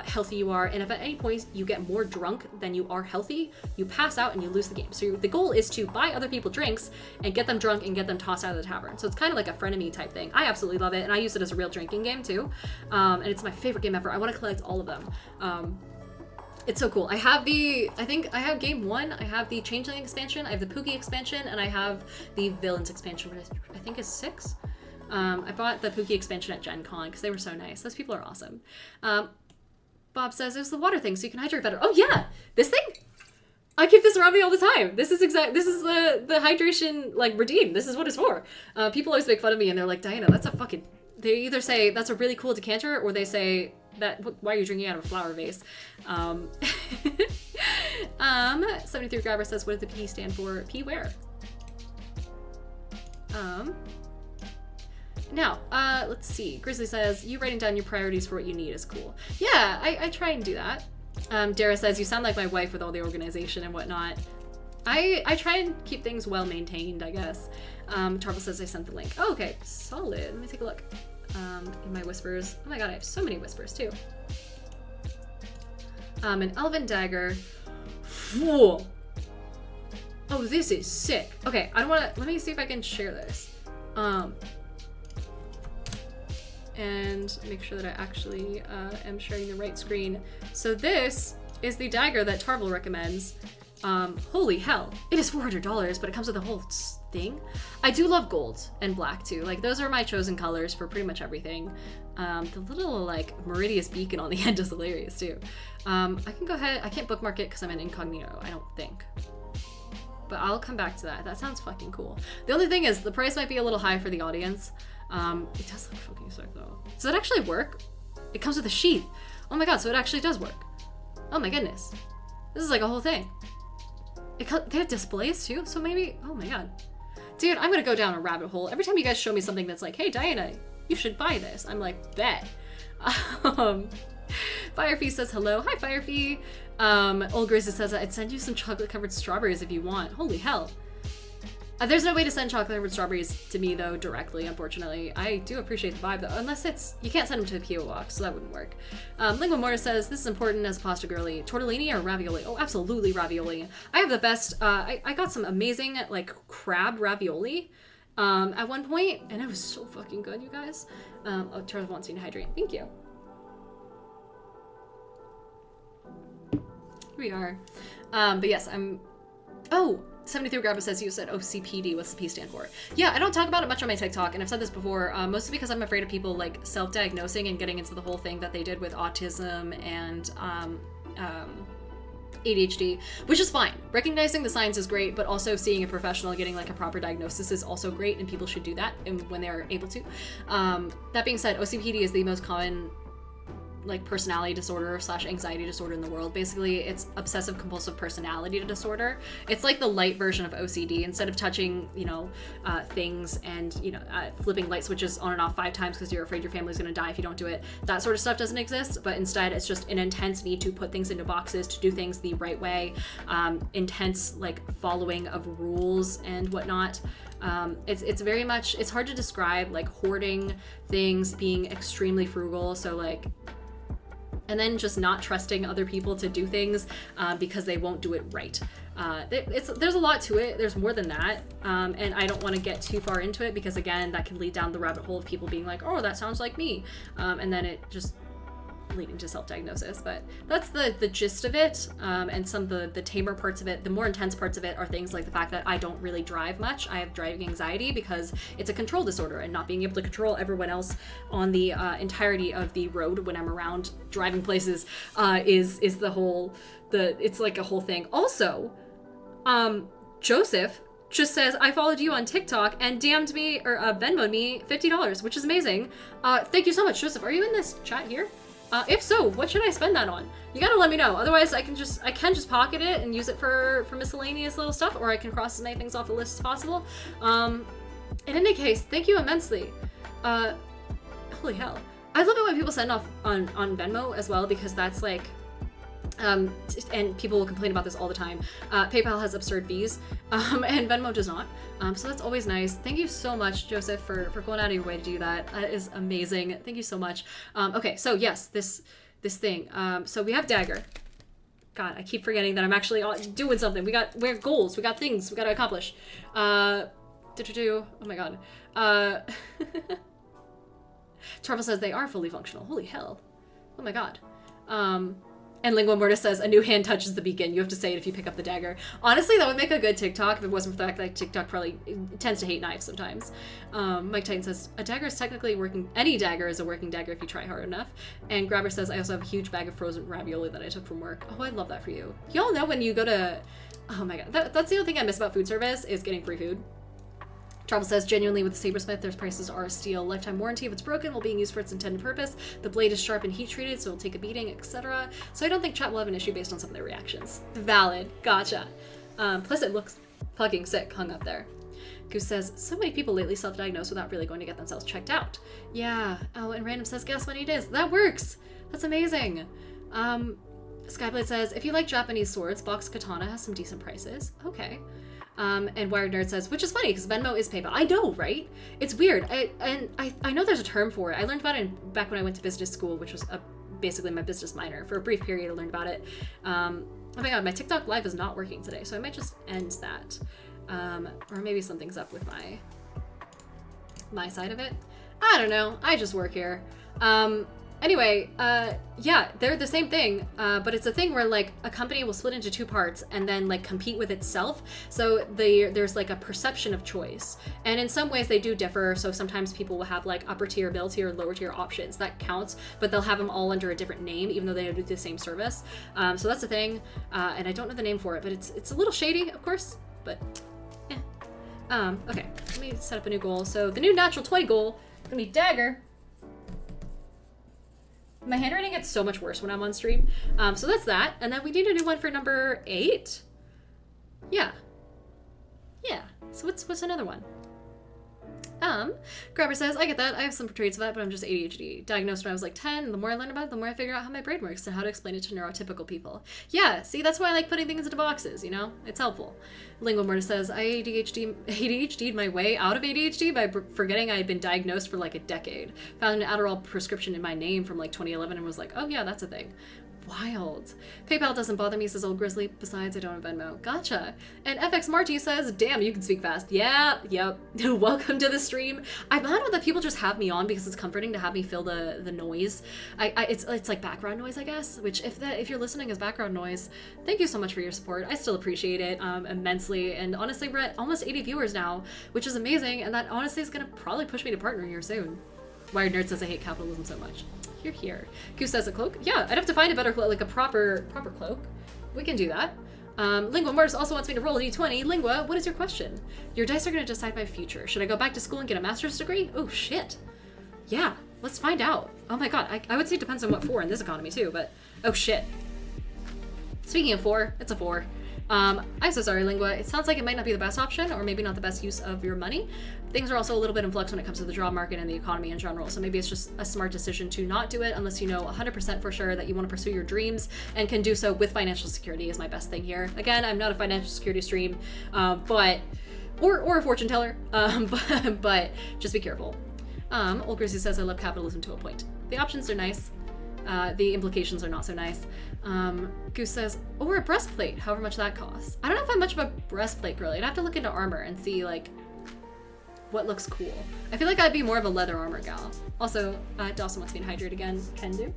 Speaker 1: healthy you are, and if at any point you get more drunk than you are healthy, you pass out and you lose the game. So the goal is to buy other people drinks and get them drunk and get them tossed out of the tavern. So it's kind of like a frenemy type thing. I absolutely love it, and I use it as a real drinking game too. And it's my favorite game ever. I want to collect all of them. It's so cool. I have I think I have game 1, I have the Changeling expansion, I have the Pookie expansion, and I have the Villains expansion, which I think is 6. I bought the Pookie expansion at Gen Con because they were so nice. Those people are awesome. Bob says, it's the water thing so you can hydrate better. Oh yeah, this thing? I keep this around me all the time. This is the hydration, like, redeem. This is what it's for. People always make fun of me and they're like, Diana, that's a fucking, they either say that's a really cool decanter or they say that, why are you drinking out of a flower vase? 73 Grabber says, what does the P stand for? P where? Now, let's see. Grizzly says, you writing down your priorities for what you need is cool. Yeah, I try and do that. Dara says, you sound like my wife with all the organization and whatnot. I try and keep things well maintained, I guess. Tarvel says I sent the link. Oh, okay, solid. Let me take a look. In my whispers. Oh my god, I have so many whispers too. An elven dagger. Whoa. Oh, this is sick. Okay, let me see if I can share this. and make sure that I actually am sharing the right screen. So this is the dagger that Tarvel recommends. Holy hell, it is $400, but it comes with a whole thing. I do love gold and black too. Like those are my chosen colors for pretty much everything. The little like Meridius beacon on the end is hilarious too. I can go ahead, I can't bookmark it because I'm in incognito, I don't think. But I'll come back to that. That sounds fucking cool. The only thing is the price might be a little high for the audience. It does look fucking sick though. Does it actually work? It comes with a sheath. Oh my god, so it actually does work. Oh my goodness. This is like a whole thing. They have displays too, so maybe, oh my god. Dude, I'm gonna go down a rabbit hole. Every time you guys show me something that's like, hey Diana, you should buy this, I'm like, bet. Firefee says hello. Hi Firefee. Old Grizzly says I'd send you some chocolate covered strawberries if you want. Holy hell. There's no way to send chocolate covered strawberries to me though directly, unfortunately. I do appreciate the vibe though, unless it's, you can't send them to a P.O. box, so that wouldn't work. Lingua Mortis says, this is important as a pasta girly. Tortellini or ravioli? Oh, absolutely ravioli. I have the best, I got some amazing like crab ravioli at one point, and it was so fucking good, you guys. Oh, Charles wants me to hydrate. Thank you. Here we are. But yes, oh, 73 Grabba says you said OCPD. What's the P stand for? Yeah, I don't talk about it much on my TikTok, and I've said this before, mostly because I'm afraid of people like self-diagnosing and getting into the whole thing that they did with autism and ADHD, which is fine. Recognizing the signs is great, but also seeing a professional, getting like a proper diagnosis is also great, and people should do that when they're able to. That being said, OCPD is the most common like personality disorder / anxiety disorder in the world. Basically, it's obsessive compulsive personality disorder. It's like the light version of OCD. Instead of touching, you know, things and, you know, flipping light switches on and off 5 times because you're afraid your family's gonna die if you don't do it, that sort of stuff doesn't exist. But instead, it's just an intense need to put things into boxes, to do things the right way, intense like following of rules and whatnot. It's very much, it's hard to describe, like hoarding things, being extremely frugal. So like, and then just not trusting other people to do things because they won't do it right. There's a lot to it. There's more than that. And I don't want to get too far into it because, again, that can lead down the rabbit hole of people being like, oh, that sounds like me. And then it just leading to self-diagnosis. But that's the gist of it. And some of the tamer parts of it, the more intense parts of it are things like the fact that I don't really drive much. I have driving anxiety because it's a control disorder, and not being able to control everyone else on the entirety of the road when I'm around driving places is the whole, it's like a whole thing. Also, Joseph just says, I followed you on TikTok and DM'd me, or Venmo'd me $50, which is amazing. Thank you so much, Joseph. Are you in this chat here? If so, what should I spend that on? You gotta let me know. Otherwise, I can just pocket it and use it for miscellaneous little stuff, or I can cross as many things off the list as possible. In any case, thank you immensely. Holy hell. I love it when people send off on Venmo as well, because that's like, and people will complain about this all the time. PayPal has absurd fees, and Venmo does not. So that's always nice. Thank you so much, Joseph, for going out of your way to do that. That is amazing. Thank you so much. Okay, so yes, this thing. So we have Dagger. God, I keep forgetting that I'm actually doing something. We got goals. We got things we got to accomplish. Oh my god. Travel says they are fully functional. Holy hell. Oh my god. And Lingua Mortis says, a new hand touches the beacon. You have to say it if you pick up the dagger. Honestly, that would make a good TikTok if it wasn't for the fact that TikTok probably tends to hate knives sometimes. Mike Titan says, a dagger is technically working. Any dagger is a working dagger if you try hard enough. And Grabber says, I also have a huge bag of frozen ravioli that I took from work. Oh, I love that for you. Y'all know when you go to, oh my god, that's the other thing I miss about food service is getting free food. Travel says, genuinely with the Sabersmith, their prices are a steal. Lifetime warranty if it's broken while being used for its intended purpose. The blade is sharp and heat treated, so it'll take a beating, etc. So I don't think chat will have an issue based on some of their reactions. Valid. Gotcha. Plus it looks fucking sick hung up there. Goose says, so many people lately self-diagnose without really going to get themselves checked out. Yeah. Oh, and Random says, guess what it is? That works. That's amazing. Skyblade says, if you like Japanese swords, Box Katana has some decent prices. Okay. And Wired Nerd says, which is funny because Venmo is PayPal. I know, right? It's weird. I know there's a term for it. I learned about it back when I went to business school, which was basically my business minor. For a brief period, I learned about it. Oh my god, my TikTok live is not working today, so I might just end that. Or maybe something's up with my side of it. I don't know. I just work here. Anyway, yeah, they're the same thing, but it's a thing where like a company will split into two parts and then like compete with itself. So there's like a perception of choice, and in some ways they do differ. So sometimes people will have like upper tier, middle tier, lower tier options. That counts, but they'll have them all under a different name, even though they do the same service. So that's the thing, and I don't know the name for it, but it's a little shady, of course, but yeah. Okay, let me set up a new goal. So the new natural 20 goal is gonna be dagger. My handwriting gets so much worse when I'm on stream. So that's that. And then we need a new one for number 8. Yeah. Yeah. So what's another one? Grabber says, I get that. I have some traits of that, but I'm just ADHD. Diagnosed when I was like 10. And the more I learn about it, the more I figure out how my brain works and how to explain it to neurotypical people. Yeah, see, that's why I like putting things into boxes, you know? It's helpful. Lingual Murder says, I ADHD'd my way out of ADHD by forgetting I had been diagnosed for like a decade. Found an Adderall prescription in my name from like 2011 and was like, oh yeah, that's a thing. Wild. PayPal doesn't bother me, says Old Grizzly. Besides, I don't have Venmo. Gotcha. And FX Marty says, damn, you can speak fast. Yeah, yep. Welcome to the stream. I'm glad that people just have me on because it's comforting to have me fill the noise. It's like background noise, I guess, which if you're listening as background noise, thank you so much for your support. I still appreciate it immensely. And honestly, we're at almost 80 viewers now, which is amazing. And that honestly is going to probably push me to partner here soon. Wired Nerd says, I hate capitalism so much. You're here. Goose says a cloak. Yeah, I'd have to find a better cloak, like a proper cloak. We can do that. Lingua Mortis also wants me to roll a d20. Lingua, what is your question? Your dice are going to decide my future. Should I go back to school and get a master's degree? Oh, shit. Yeah, let's find out. Oh my god, I would say it depends on what for in this economy too, but oh shit. Speaking of 4, it's a 4. I'm so sorry, Lingua. It sounds like it might not be the best option, or maybe not the best use of your money. Things are also a little bit in flux when it comes to the job market and the economy in general, so maybe it's just a smart decision to not do it unless you know 100% for sure that you want to pursue your dreams and can do so with financial security is my best thing here. Again, I'm not a financial security stream, but or a fortune teller, but just be careful. Old Grizzly says, I love capitalism to a point. The options are nice. The implications are not so nice. Goose says, or a breastplate, however much that costs. I don't know if I'm much of a breastplate girl. I'd have to look into armor and see, like, what looks cool. I feel like I'd be more of a leather armor gal. Also, Dawson wants me to hydrate again. Can do.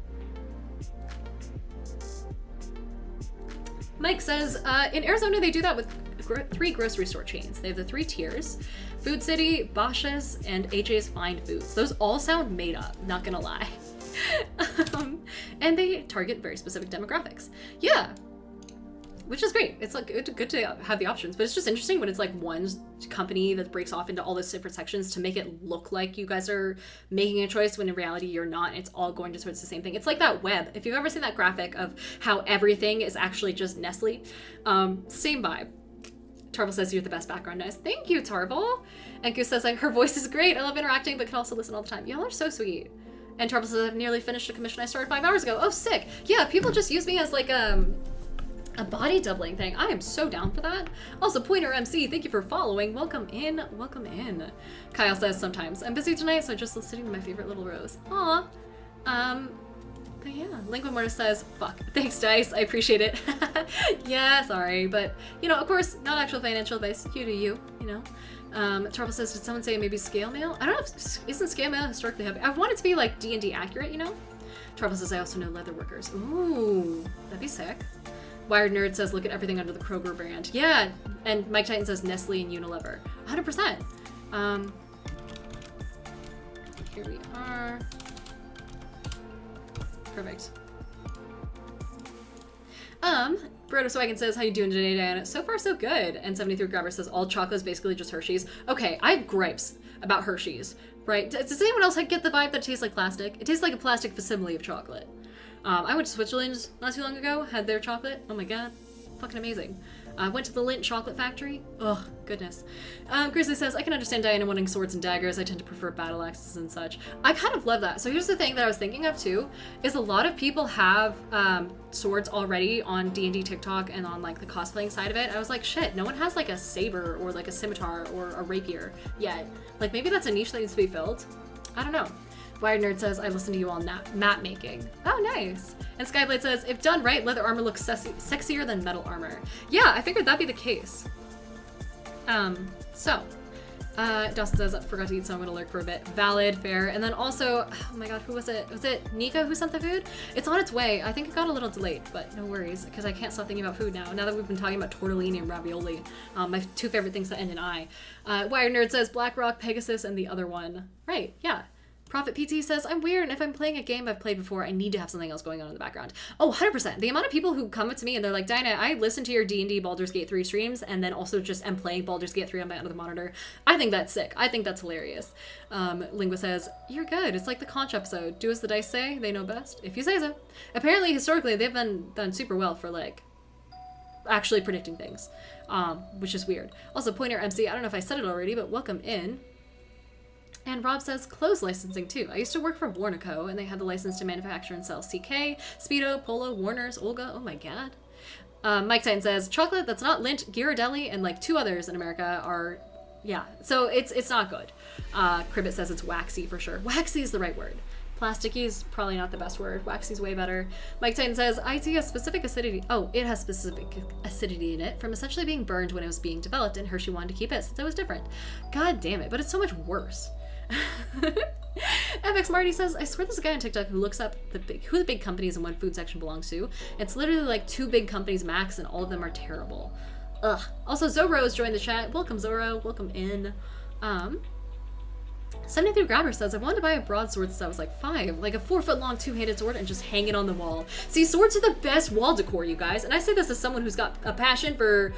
Speaker 1: Mike says, in Arizona, they do that with 3 grocery store chains. They have the 3 tiers: Food City, Bosch's, and AJ's Fine Foods. Those all sound made up, not gonna lie. And they target very specific demographics. Yeah, which is great. It's like good to have the options, but it's just interesting when it's like one company that breaks off into all those different sections to make it look like you guys are making a choice when in reality you're not. It's all going towards the same thing. It's like that web. If you've ever seen that graphic of how everything is actually just Nestle, same vibe. Tarvel says you're the best background noise. Thank you, Tarvel. And Goose says like her voice is great. I love interacting, but can also listen all the time. Y'all are so sweet. And Tarvel says I've nearly finished a commission I started 5 hours ago. Oh, sick. Yeah, people just use me as like a body doubling thing. I am so down for that. Also, Pointer MC, thank you for following. Welcome in, welcome in. Kyle says sometimes I'm busy tonight, so just sitting in my favorite little rose. Aw. But yeah, Lingua Mortis says, fuck. Thanks, Dice. I appreciate it. Yeah, sorry. But, you know, of course, not actual financial advice. You do you, you know. Tarvel says, did someone say maybe scale mail? I don't know if, isn't scale mail historically heavy? I want it to be like D&D accurate, you know? Tarvel says, I also know leather workers. Ooh, that'd be sick. Wired Nerd says, look at everything under the Kroger brand. Yeah, and Mike Titan says Nestle and Unilever. 100%. Here we are. Perfect. Brodo Swaggin says, how you doing today, Diana? So far, so good. And 73 Grabber says, all chocolate is basically just Hershey's. Okay, I have gripes about Hershey's, right? Does anyone else get the vibe that it tastes like plastic? It tastes like a plastic facsimile of chocolate. I went to Switzerland not too long ago, had their chocolate. Oh my god, fucking amazing. I went to the Lindt chocolate factory. Oh, goodness. Grizzly says, I can understand Diana wanting swords and daggers. I tend to prefer battle axes and such. I kind of love that. So here's the thing that I was thinking of too, is a lot of people have swords already on D&D TikTok and on like the cosplaying side of it. I was like, shit, no one has like a saber or like a scimitar or a rapier yet. Like maybe that's a niche that needs to be filled. I don't know. Wired Nerd says, I listen to you all map making. Oh, nice. And Skyblade says, if done right, leather armor looks sexier than metal armor. Yeah, I figured that'd be the case. So, Dustin says, I forgot to eat, so I'm gonna lurk for a bit. Valid, fair. And then also, oh my god, who was it? Was it Nico who sent the food? It's on its way. I think it got a little delayed, but no worries, because I can't stop thinking about food now that we've been talking about tortellini and ravioli. My two favorite things that end in I. Wired Nerd says, Blackrock, Pegasus, and the other one. Right, yeah. Prophet PT says, I'm weird, and if I'm playing a game I've played before, I need to have something else going on in the background. Oh, 100%. The amount of people who come up to me and they're like, Dinah, I listened to your D&D Baldur's Gate 3 streams, and then also just am playing Baldur's Gate 3 on my other monitor. I think that's sick. I think that's hilarious. Lingua says, you're good. It's like the Conch episode. Do as the dice say. They know best. If you say so. Apparently, historically, they've been done super well for, like, actually predicting things, which is weird. Also, Pointer MC, I don't know if I said it already, but welcome in. And Rob says, clothes licensing too. I used to work for Warnaco, and they had the license to manufacture and sell CK, Speedo, Polo, Warner's, Olga. Oh my god. Mike Titan says, chocolate that's not Lindt, Ghirardelli, and like 2 others in America are, yeah. So it's not good. Cribbit says it's waxy for sure. Waxy is the right word. Plasticky is probably not the best word. Waxy's way better. Mike Titan says, IT has specific acidity. Oh, it has specific acidity in it from essentially being burned when it was being developed, and Hershey wanted to keep it since it was different. God damn it, but it's so much worse. FX Marty says, I swear there's a guy on TikTok who looks up who the big companies and what food section belongs to. It's literally like 2 big companies max, and all of them are terrible. Ugh. Also, Zoro has joined the chat. Welcome, Zoro. Welcome in. 73 Grabber says, I wanted to buy a broadsword since I was like 5, like a 4-foot-long 2-handed sword, and just hang it on the wall. See, swords are the best wall decor, you guys. And I say this as someone who's got a passion for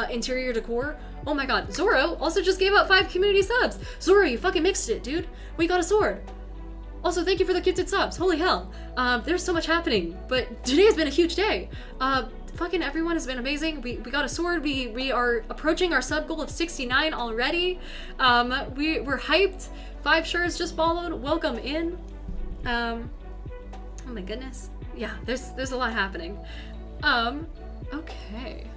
Speaker 1: interior decor. Oh my god, Zoro also just gave out 5 community subs. Zoro, you fucking mixed it, dude. We got a sword. Also, thank you for the gifted subs. Holy hell. There's so much happening, but today has been a huge day. Fucking everyone has been amazing. We got a sword. We are approaching our sub goal of 69 already. We're hyped. 5 shares just followed. Welcome in. Oh my goodness. Yeah, there's a lot happening. Okay.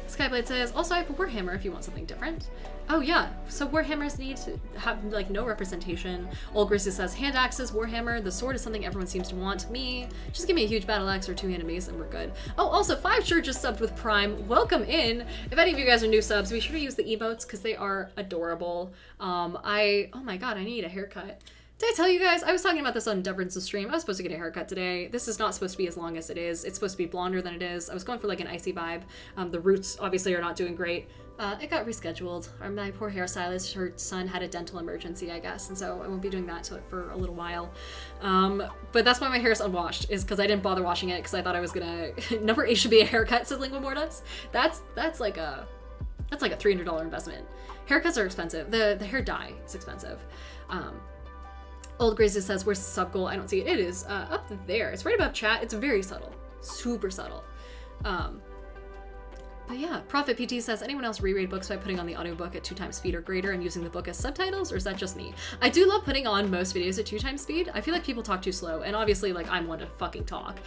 Speaker 1: Skyblade says, also I have Warhammer if you want something different. Oh yeah, so Warhammers need to have like no representation. Old Grizzly says, hand axes, Warhammer, the sword is something everyone seems to want. Me, just give me a huge battle axe or 2-handed mace and we're good. Oh, also 5 sure just subbed with Prime. Welcome in. If any of you guys are new subs, be sure to use the emotes because they are adorable. Oh my god, I need a haircut. Did I tell you guys? I was talking about this on Deverin's stream. I was supposed to get a haircut today. This is not supposed to be as long as it is. It's supposed to be blonder than it is. I was going for like an icy vibe. The roots obviously are not doing great. It got rescheduled. My poor hairstylist, her son had a dental emergency, I guess, and so I won't be doing that for a little while. But that's why my hair is unwashed, is because I didn't bother washing it because I thought I was gonna... Number 8 should be a haircut, says Lingua Mortis. That's like a $300 investment. Haircuts are expensive. The hair dye is expensive. Old Grizzly says, where's the sub goal? I don't see it. It is up there. It's right above chat. It's very subtle. Super subtle. But yeah, Prophet PT says, anyone else reread books by putting on the audiobook at 2 times speed or greater and using the book as subtitles, or is that just me? I do love putting on most videos at 2 times speed. I feel like people talk too slow, and obviously, like, I'm one to fucking talk.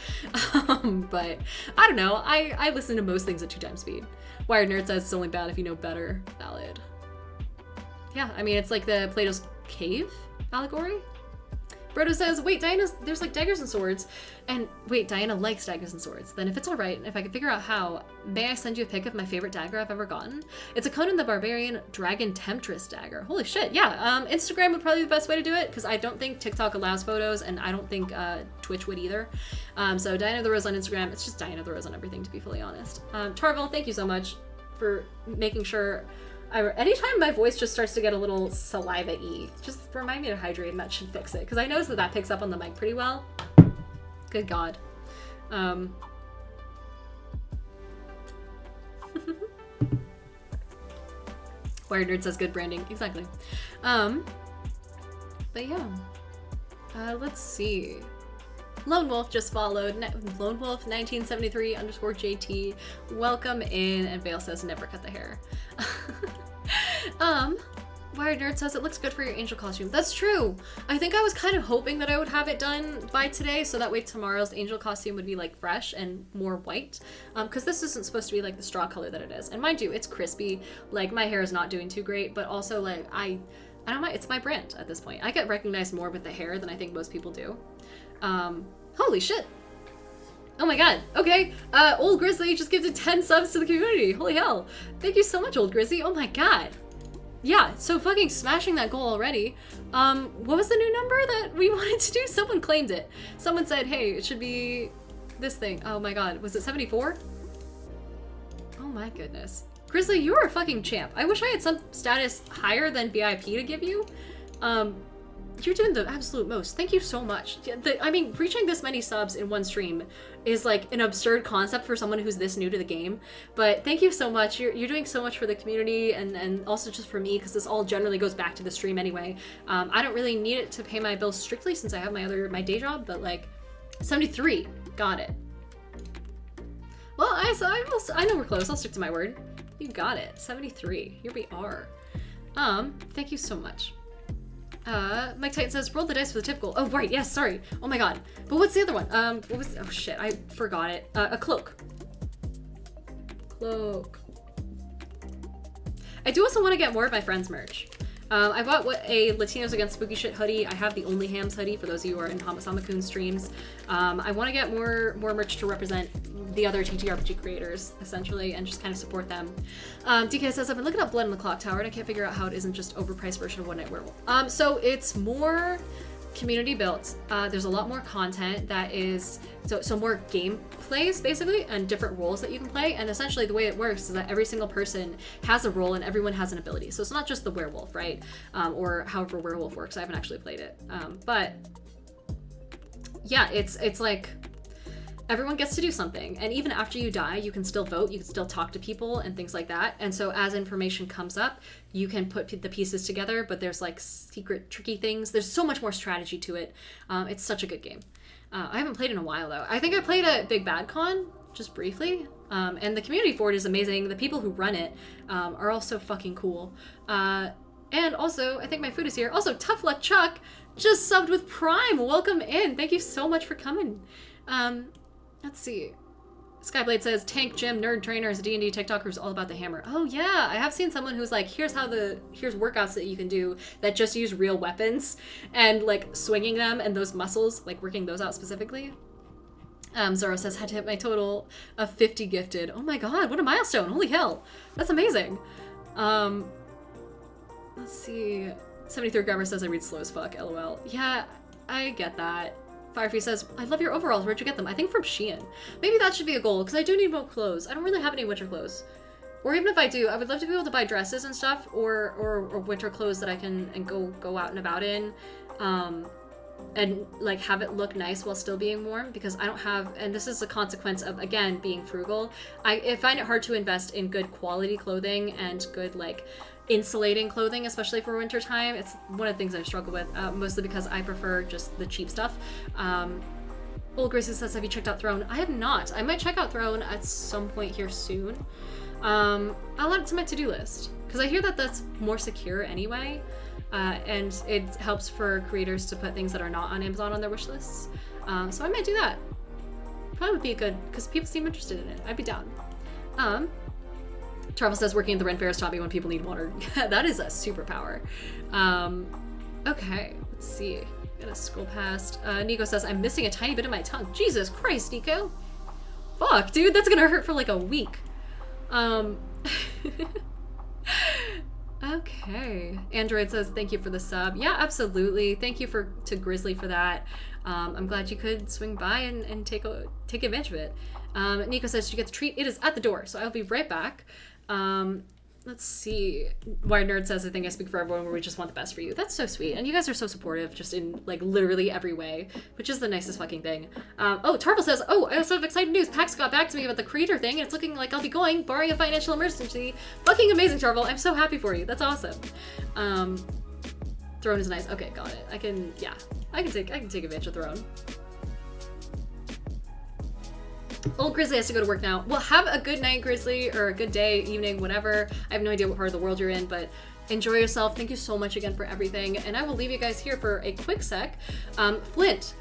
Speaker 1: But I don't know. I listen to most things at 2 times speed. Wired Nerd says it's only bad if you know better. Valid. Yeah, I mean, it's like the Plato's Cave allegory. Brodo says, wait, there's like daggers and swords. And wait, Diana likes daggers and swords. Then if it's all right, if I can figure out how, may I send you a pic of my favorite dagger I've ever gotten? It's a Conan the Barbarian Dragon Temptress dagger. Holy shit, yeah. Instagram would probably be the best way to do it, because I don't think TikTok allows photos, and I don't think Twitch would either. So Diana the Rose on Instagram. It's just Diana the Rose on everything, to be fully honest. Tarvel, thank you so much for making sure... anytime my voice just starts to get a little saliva-y, just remind me to hydrate and that should fix it. Because I noticed that picks up on the mic pretty well. Good God. Wired Nerd says good branding. Exactly. But yeah. Let's see. Lone Wolf just followed. Lone Wolf 1973 _ JT. Welcome in. And Vale says never cut the hair. Wired Nerd says it looks good for your angel costume. That's true. I think I was kind of hoping that I would have it done by today, so that way tomorrow's angel costume would be like fresh and more white. Because this isn't supposed to be like the straw color that it is. And mind you, it's crispy. Like my hair is not doing too great, but also like I don't mind. It's my brand at this point. I get recognized more with the hair than I think most people do. Holy shit. Oh my god. Okay. Old Grizzly just gifted 10 subs to the community. Holy hell. Thank you so much, Old Grizzly. Oh my god. yeah, so fucking smashing that goal already. What was the new number that we wanted to do? Someone claimed it. Someone said, hey, it should be this thing. Oh my god, was it 74? Oh my goodness. Grizzly, you are a fucking champ. I wish I had some status higher than VIP to give you. You're doing the absolute most. Thank you so much. I mean, reaching this many subs in one stream is like an absurd concept for someone who's this new to the game. But thank you so much. You're doing so much for the community and also just for me, because this all generally goes back to the stream anyway. I don't really need it to pay my bills strictly since I have my day job, but like 73, got it. Well, I know we're close. I'll stick to my word. You got it. 73. Here we are. Thank you so much. Mike Titan says, roll the dice for the tip goal. Oh, right, yes, sorry. Oh my god. But what's the other one? What was, oh shit, I forgot it. A cloak. Cloak. I do also want to get more of my friends' merch. I bought a Latinos Against Spooky Shit hoodie. I have the Only Hams hoodie for those of you who are in Hamasama-kun streams. I want to get more merch to represent the other TTRPG creators, essentially, and just kind of support them. DK says, I've been looking up Blood in the Clock Tower and I can't figure out how it isn't just overpriced version of One Night Werewolf. So it's more community built. There's a lot more content that is, so more gameplays basically, and different roles that you can play. And essentially the way it works is that every single person has a role and everyone has an ability. So it's not just the werewolf, right? Or however werewolf works. I haven't actually played it. But yeah, it's like, everyone gets to do something, and even after you die, you can still vote, you can still talk to people and things like that. And so as information comes up, you can put the pieces together, but there's like secret tricky things. There's so much more strategy to it. It's such a good game. I haven't played in a while though. I think I played at Big Bad Con just briefly, and the community for it is amazing. The people who run it are also fucking cool. And also, I think my food is here. Also, Tough Luck Chuck just subbed with Prime. Welcome in. Thank you so much for coming. Let's see. Skyblade says, Tank Gym Nerd Trainer is a D&D TikToker who's all about the hammer. Oh yeah, I have seen someone who's like, here's workouts that you can do that just use real weapons and like swinging them and those muscles, like working those out specifically. Zoro says, had to hit my total of 50 gifted. Oh my god, what a milestone. Holy hell. That's amazing. Let's see. 73 Grabber says, I read slow as fuck, lol. Yeah, I get that. Firefree says, I love your overalls. Where'd you get them? I think from Shein. Maybe that should be a goal, because I do need more clothes. I don't really have any winter clothes. Or even if I do, I would love to be able to buy dresses and stuff, or winter clothes that I can go out and about in, and like have it look nice while still being warm, because I don't have, and this is a consequence of, again, being frugal. I find it hard to invest in good quality clothing and good like insulating clothing, especially for winter time. It's one of the things I struggle with, mostly because I prefer just the cheap stuff. Old Gracie says, have you checked out Throne? I have not. I might check out Throne at some point here soon. I'll add it to my to-do list, because I hear that that's more secure anyway, and it helps for creators to put things that are not on Amazon on their wish lists. So I might do that. Probably would be good, because people seem interested in it. I'd be down. Travel says, working at the Ren Fairs taught me when people need water. That is a superpower. Okay, let's see. Gotta scroll past. Nico says, I'm missing a tiny bit of my tongue. Jesus Christ, Nico. Fuck, dude, that's gonna hurt for like a week. Okay. Android says, thank you for the sub. Yeah, absolutely. Thank you to Grizzly for that. I'm glad you could swing by and take advantage of it. Nico says, did you get the treat? It is at the door, so I'll be right back. Let's see. Wired Nerd says, I think I speak for everyone where we just want the best for you. That's so sweet. And you guys are so supportive just in like literally every way, which is the nicest fucking thing. Oh, Tarvel says, oh, I also have exciting news. PAX got back to me about the creator thing and it's looking like I'll be going, barring a financial emergency. Fucking amazing, Tarvel. I'm so happy for you. That's awesome. Throne is nice. Okay, got it. I can take advantage of Throne. Old Grizzly has to go to work now. Well, have a good night, Grizzly, or a good day, evening, whatever. I have no idea what part of the world you're in, but enjoy yourself. Thank you so much again for everything. And I will leave you guys here for a quick sec. Flint,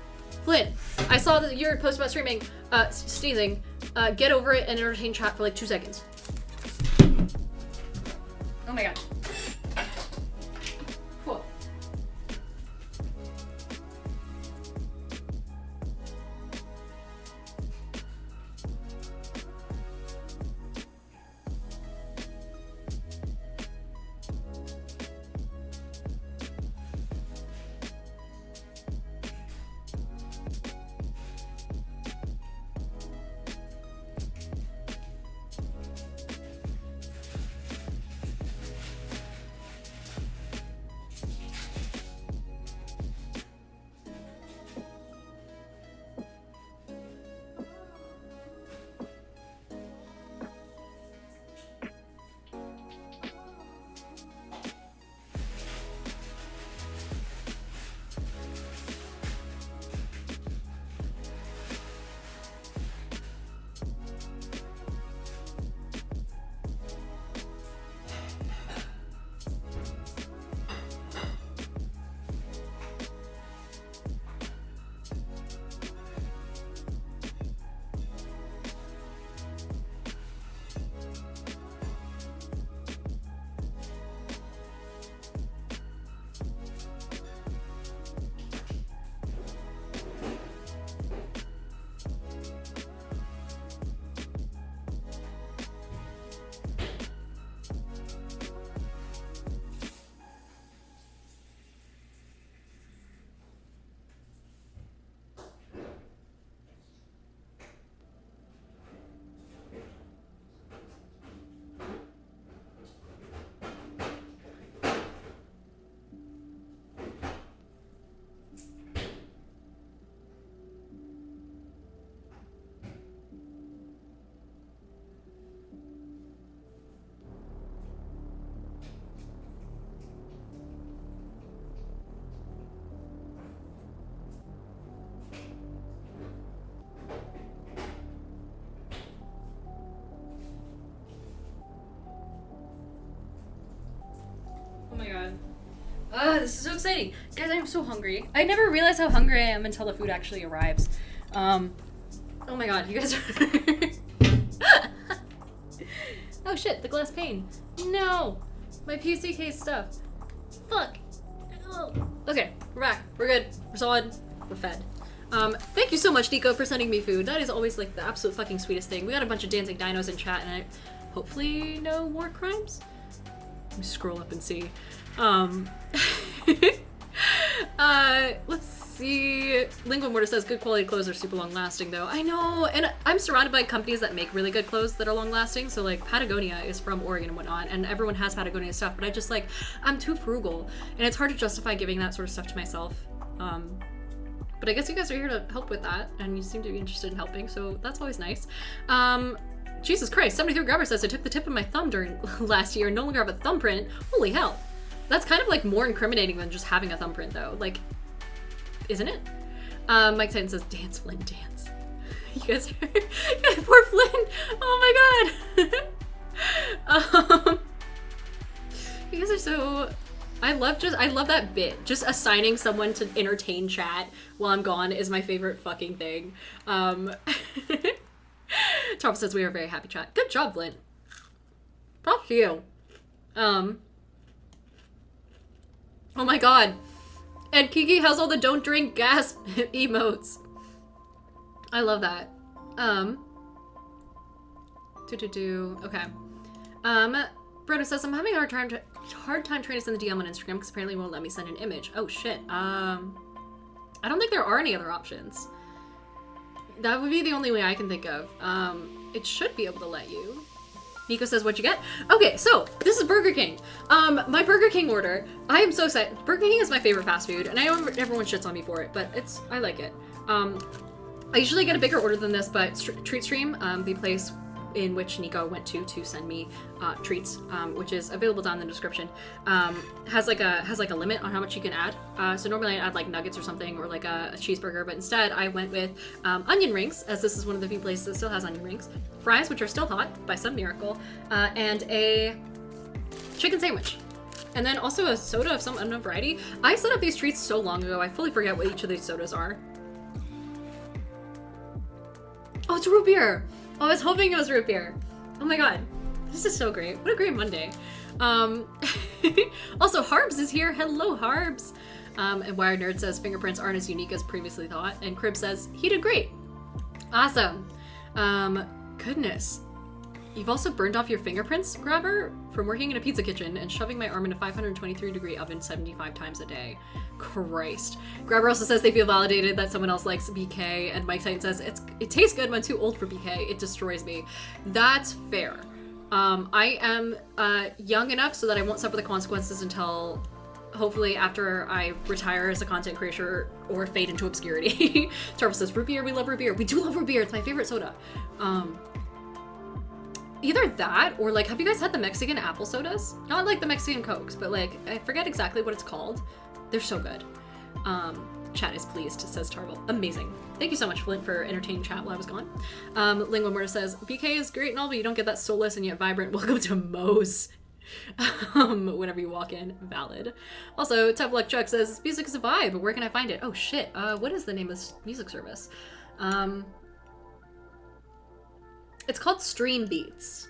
Speaker 1: I saw that your post about streaming, sneezing. Get over it and entertain chat for like 2 seconds. Oh my god. Cool. this is so exciting. Guys, I'm so hungry. I never realized how hungry I am until the food actually arrives. Oh my god, you guys are... Oh shit, the glass pane. No! My PC case stuff. Fuck. Oh. Okay, we're back. We're good. We're solid. We're fed. Thank you so much, Nico, for sending me food. That is always like the absolute fucking sweetest thing. We got a bunch of dancing dinos in chat, and I hopefully no war crimes. Let me scroll up and see. Let's see. Lingua Mortis says good quality clothes are super long lasting though. I know, and I'm surrounded by companies that make really good clothes that are long lasting. So like Patagonia is from Oregon and whatnot, and everyone has Patagonia stuff, but I just like, I'm too frugal, and it's hard to justify giving that sort of stuff to myself. But I guess you guys are here to help with that, and you seem to be interested in helping, so that's always nice. Jesus Christ, 73 Grabber says I took the tip of my thumb during last year and no longer have a thumbprint. Holy hell. That's kind of like more incriminating than just having a thumbprint though. Like, isn't it? Mike Titan says, dance, Flynn, dance. You guys are... Poor Flynn. Oh my god. You guys are so... I love that bit. Just assigning someone to entertain chat while I'm gone is my favorite fucking thing. Tom says we are a very happy chat. Good job, Flynn. Props to you. Oh my god. And Kiki has all the don't drink gas emotes. I love that. Okay. Bruno says I'm having a hard time trying to send the DM on Instagram because apparently it won't let me send an image. Oh shit. I don't think there are any other options. That would be the only way I can think of. It should be able to let you. Nico says, what'd you get? Okay, so this is Burger King. My Burger King order, I am so excited. Burger King is my favorite fast food, and I know everyone shits on me for it, but I like it. I usually get a bigger order than this, but Treatstream, the place in which Nico went to send me treats, which is available down in the description, has like a limit on how much you can add. So normally I add like nuggets or something, or like a cheeseburger, but instead I went with onion rings, as this is one of the few places that still has onion rings, fries, which are still hot by some miracle, and a chicken sandwich. And then also a soda of some unknown variety. I set up these treats so long ago, I fully forget what each of these sodas are. Oh, it's root beer! Oh, I was hoping it was root beer. Oh my god. This is so great. What a great Monday. Also, Harbs is here. Hello, Harbs. And Wired Nerd says fingerprints aren't as unique as previously thought. And Crib says he did great. Awesome. Goodness. You've also burned off your fingerprints, Grabber, from working in a pizza kitchen and shoving my arm in a 523-degree oven 75 times a day. Christ. Grabber also says they feel validated that someone else likes BK, and Mike Titan says it tastes good when too old for BK. It destroys me. That's fair. I am young enough so that I won't suffer the consequences until hopefully after I retire as a content creator or fade into obscurity. Tarvel says root beer. We love root beer. We do love root beer. It's my favorite soda. Either that or like, have you guys had the Mexican apple sodas? Not like the Mexican Cokes, but like, I forget exactly what it's called. They're so good. Chat is pleased, says Tarvel. Amazing. Thank you so much, Flint, for entertaining chat while I was gone. Lingua Mortis says, BK is great and all, but you don't get that soulless and yet vibrant welcome to Moe's. Whenever you walk in, valid. Also, Tough Luck Chuck says, music is a vibe, where can I find it? Oh shit, what is the name of this music service? It's called Stream Beats.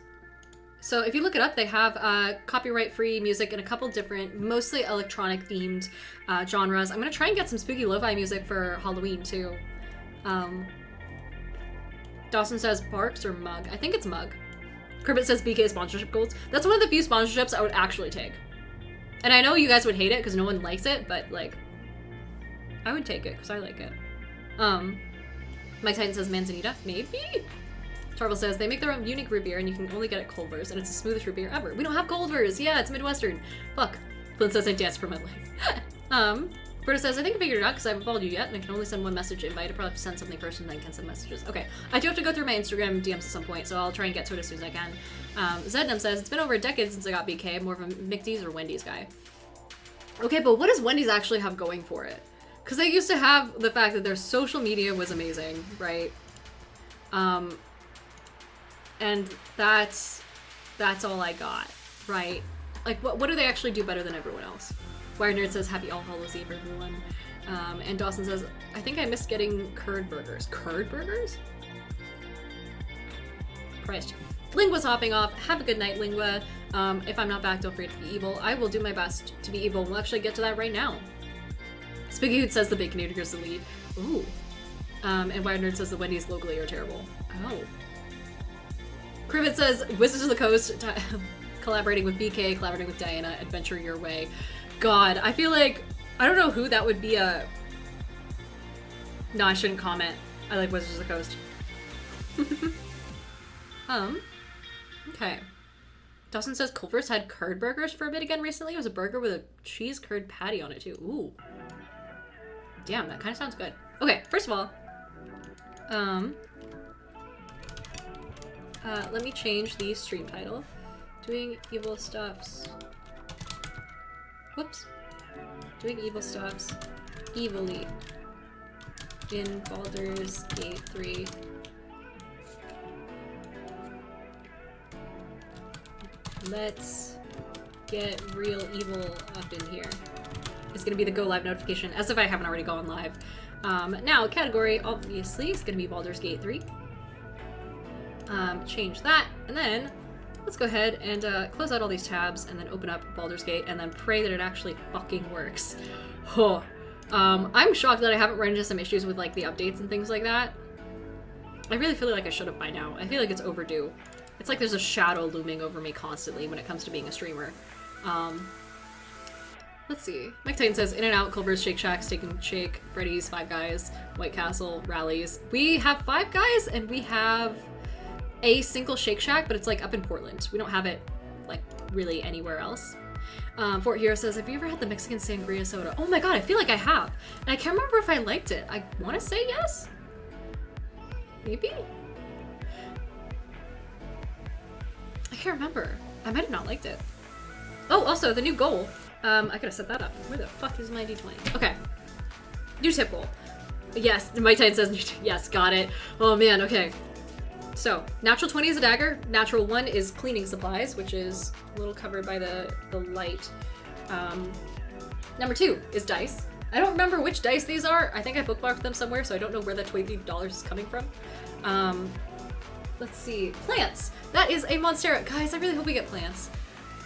Speaker 1: So if you look it up, they have copyright-free music in a couple different, mostly electronic-themed genres. I'm gonna try and get some spooky lo-fi music for Halloween too. Dawson says Barks or Mug. I think it's Mug. Cribbit says BK sponsorship goals. That's one of the few sponsorships I would actually take. And I know you guys would hate it because no one likes it, but like, I would take it because I like it. Mike Titan says Manzanita. Maybe? Tarvel says, they make their own unique root beer and you can only get it Culver's and it's the smoothest root beer ever. We don't have Culver's! Yeah, it's Midwestern. Fuck. Flint says I dance for my life. Berta says, I think I figured it out because I haven't followed you yet and I can only send one message invite. I probably have to send something first and then can send messages. Okay. I do have to go through my Instagram DMs at some point, so I'll try and get to it as soon as I can. Zednam says, it's been over a decade since I got BK. More of a McD's or Wendy's guy. Okay, but what does Wendy's actually have going for it? Because they used to have the fact that their social media was amazing, right? And that's all I got, right? Like, what do they actually do better than everyone else? Wire Nerd says, happy All Hallows Eve, everyone. And Dawson says, I think I missed getting curd burgers. Curd burgers? Christ. Lingua's hopping off. Have a good night, Lingua. If I'm not back, don't forget to be evil. I will do my best to be evil. We'll actually get to that right now. Spooky Hoot says the Baconator is the lead. Ooh. And Wire Nerd says the Wendy's locally are terrible. Oh. Crivet says, Wizards of the Coast, collaborating with BK, collaborating with Diana, adventure your way. God, I feel like, I don't know who that would be a... No, I shouldn't comment. I like Wizards of the Coast. Okay. Dawson says Culver's had curd burgers for a bit again recently. It was a burger with a cheese curd patty on it too. Ooh. Damn, that kind of sounds good. Okay, first of all, let me change the stream title. Doing evil stuffs. Whoops. Doing evil stuffs evilly in Baldur's Gate 3. Let's get real evil up in here. It's gonna be the go live notification, as if I haven't already gone live. Now, category, obviously, is gonna be Baldur's Gate 3. Change that, and then let's go ahead and close out all these tabs, and then open up Baldur's Gate, and then pray that it actually fucking works. Oh. I'm shocked that I haven't run into some issues with, like, the updates and things like that. I really feel like I should have by now. I feel like it's overdue. It's like there's a shadow looming over me constantly when it comes to being a streamer. Let's see. Mike Titan says, In-N-Out, Culver's, Shake Shack, Steak and Shake, Freddy's, Five Guys, White Castle, Rallies. We have Five Guys, and we have a single Shake Shack, but it's like up in Portland. We don't have it like really anywhere else. Fort Hero says, have you ever had the Mexican sangria soda? Oh my god, I feel like I have. And I can't remember if I liked it. I want to say yes? Maybe? I can't remember. I might have not liked it. Oh, also, the new goal. I could have set that up. Where the fuck is my D20? Okay. New tip goal. Yes, Mike Titan says, yes, got it. Oh man, okay. So, natural 20 is a dagger. Natural 1 is cleaning supplies, which is a little covered by the light. Number 2 is dice. I don't remember which dice these are. I think I bookmarked them somewhere, so I don't know where the $20 is coming from. Let's see. Plants. That is a Monstera. Guys, I really hope we get plants.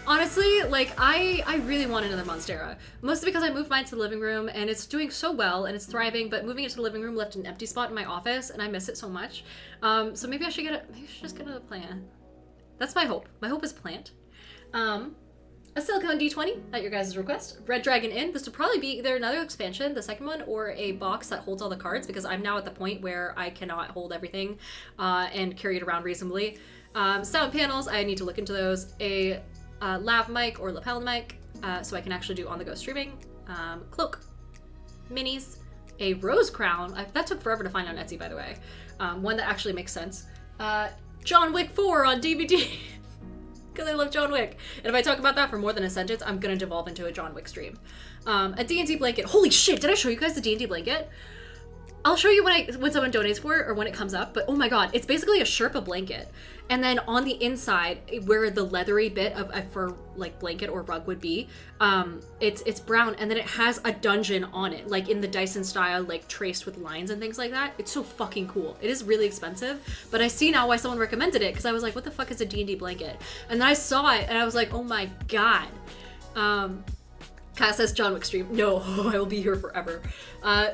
Speaker 1: Honestly, like, I really want another Monstera. Mostly because I moved mine to the living room, and it's doing so well, and it's thriving, but moving it to the living room left an empty spot in my office, and I miss it so much. So maybe I should just get another plant. That's my hope. My hope is plant. A silicone D20 at your guys' request. Red Dragon Inn. This would probably be either another expansion, the second one, or a box that holds all the cards, because I'm now at the point where I cannot hold everything and carry it around reasonably. Sound panels, I need to look into those. A lav mic or lapel mic, so I can actually do on-the-go streaming. Cloak. Minis. A rose crown. That took forever to find on Etsy, by the way. One that actually makes sense. John Wick 4 on DVD. Because I love John Wick. And if I talk about that for more than a sentence, I'm gonna devolve into a John Wick stream. A D&D blanket. Holy shit, did I show you guys the D&D blanket? I'll show you when someone donates for it or when it comes up, but oh my god, it's basically a Sherpa blanket. And then on the inside, where the leathery bit of a fur like blanket or rug would be, it's brown, and then it has a dungeon on it, like in the Dyson style, like traced with lines and things like that. It's so fucking cool. It is really expensive, but I see now why someone recommended it, because I was like, what the fuck is a D&D blanket? And then I saw it, and I was like, oh my god. Kat says John Wick stream. No, I will be here forever.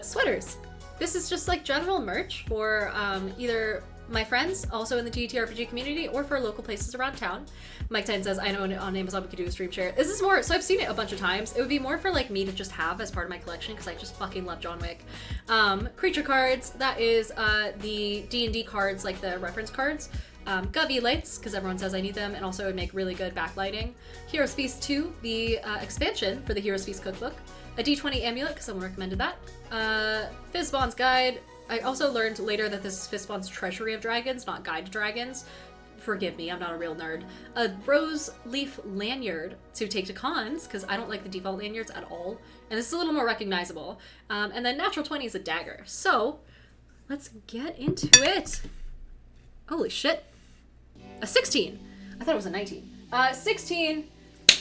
Speaker 1: Sweaters. This is just like general merch for either my friends, also in the TTRPG community, or for local places around town. Mike Tyne says, I know on Amazon we could do a stream share. This is more, so I've seen it a bunch of times. It would be more for like me to just have as part of my collection, because I just fucking love John Wick. Creature cards, that is the D&D cards, like the reference cards. Govy lights, because everyone says I need them, and also it would make really good backlighting. Heroes Feast 2, the expansion for the Heroes Feast cookbook. A D20 amulet, because someone recommended that. Fizzbon's Guide. I also learned later that this is Fizzbon's Treasury of Dragons, not Guide to Dragons. Forgive me, I'm not a real nerd. A rose leaf lanyard to take to cons, because I don't like the default lanyards at all. And this is a little more recognizable. And then natural 20 is a dagger. So, let's get into it. Holy shit. A 16. I thought it was a 19. 16.